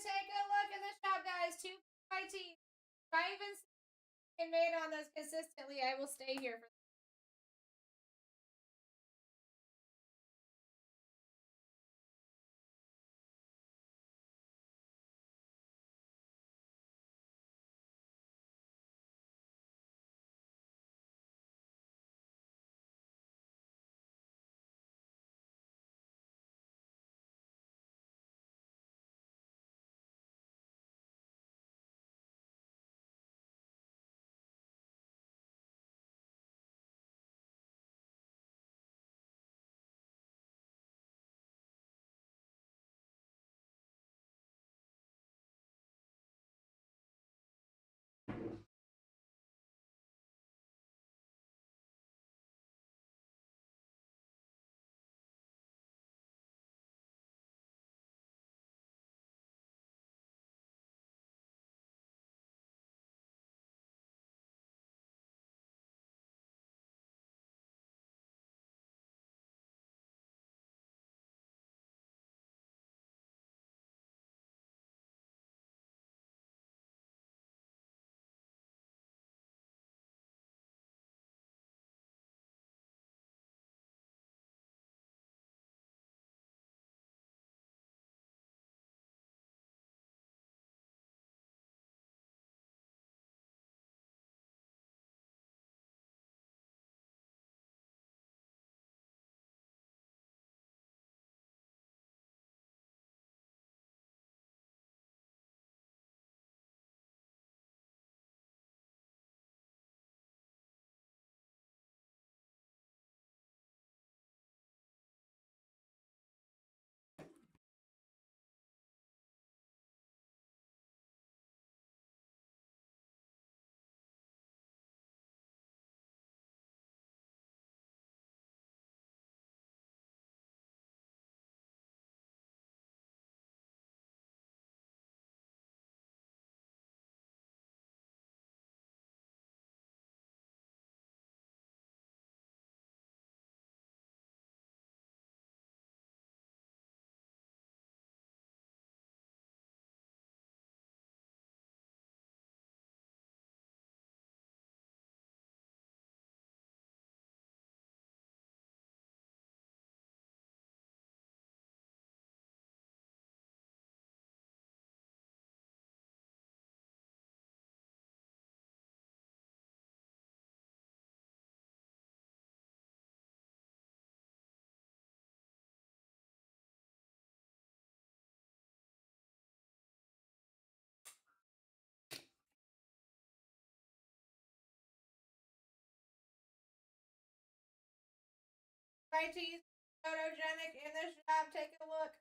take a look in the shop, guys. 2 BlackTie. If I even see made on this consistently, I will stay here for. BlackTie photogenic in the shop. Take a look.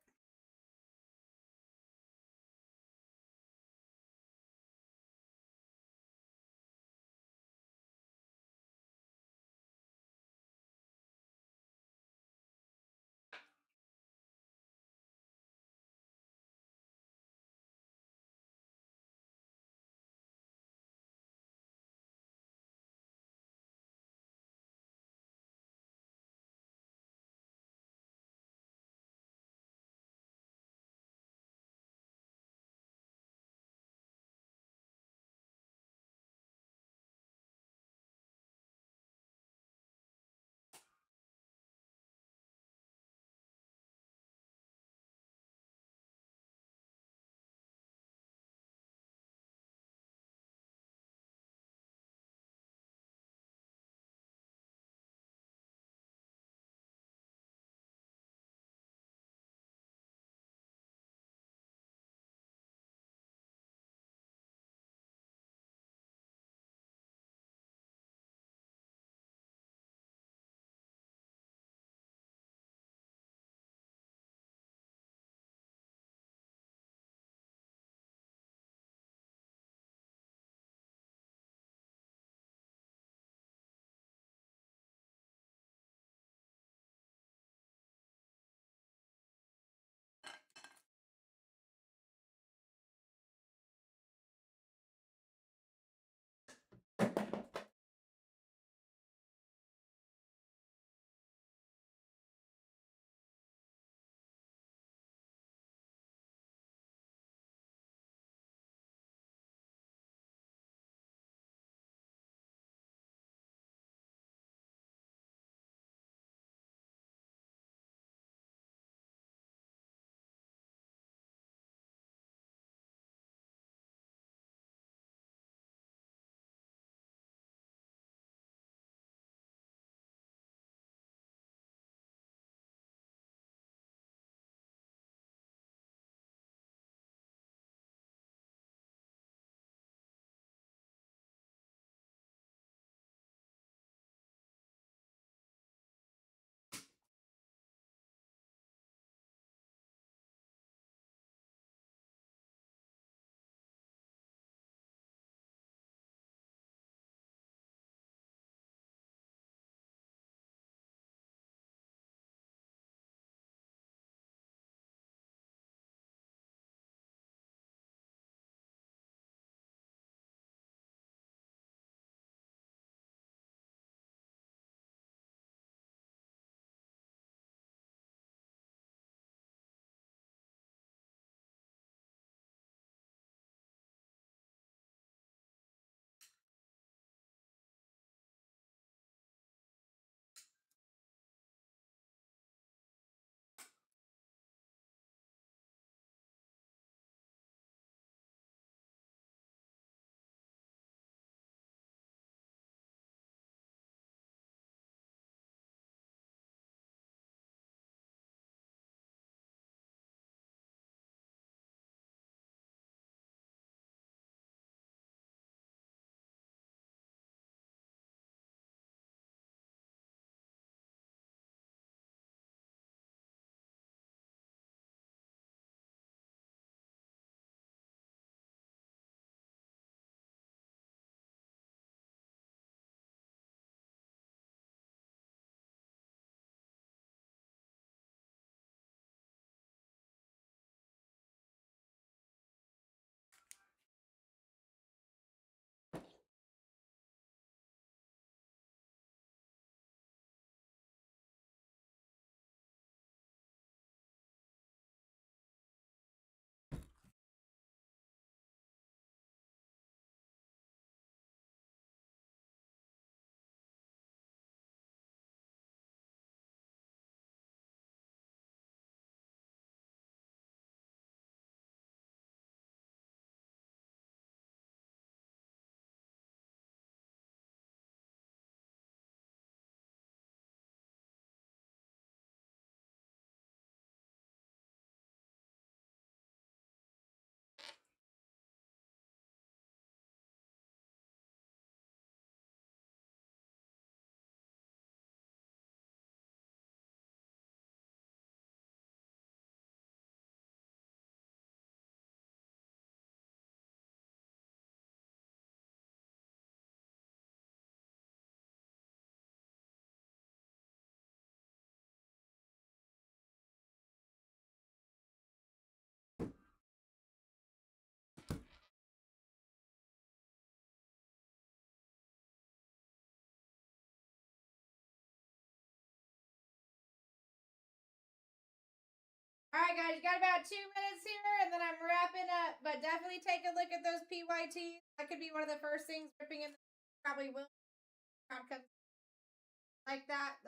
All right, guys, you got about 2 minutes here, and then I'm wrapping up. But definitely take a look at those PYTs. That could be one of the first things ripping in. Probably will. Like that.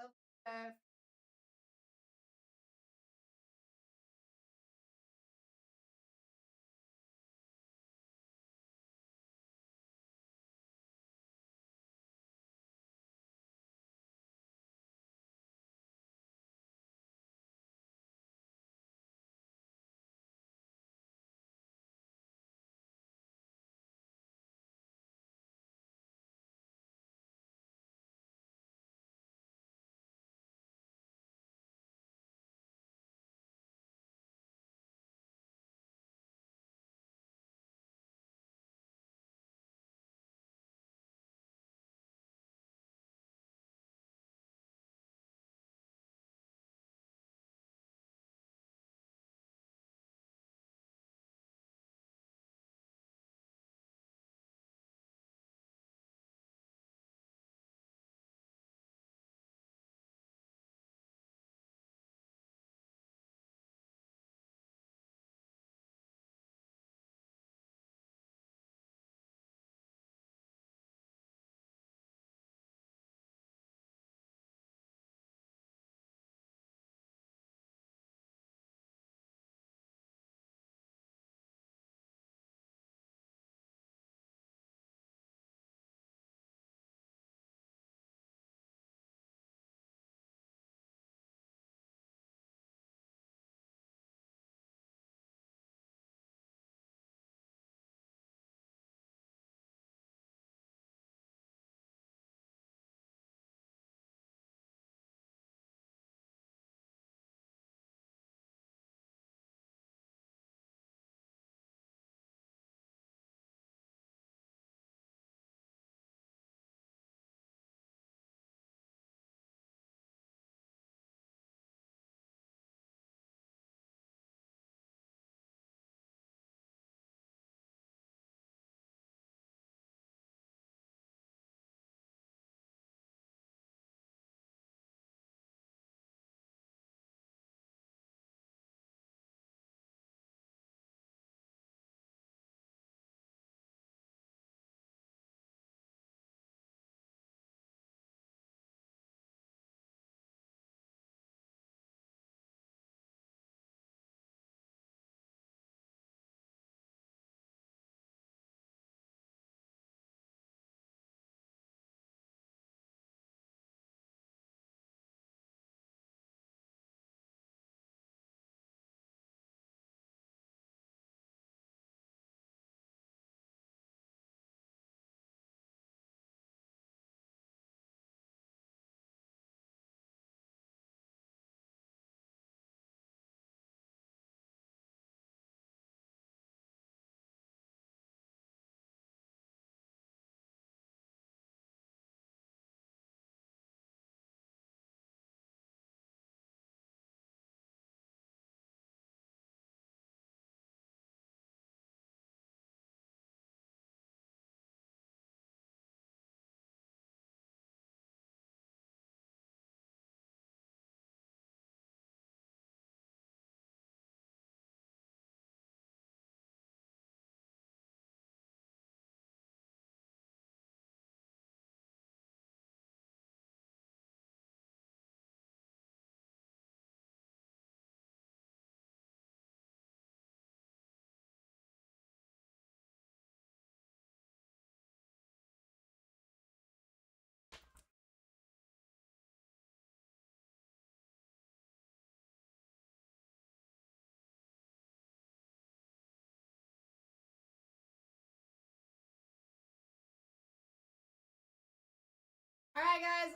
All right, guys.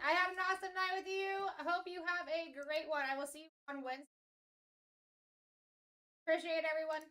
I have an awesome night with you. I hope you have a great one. I will see you on Wednesday. Appreciate everyone.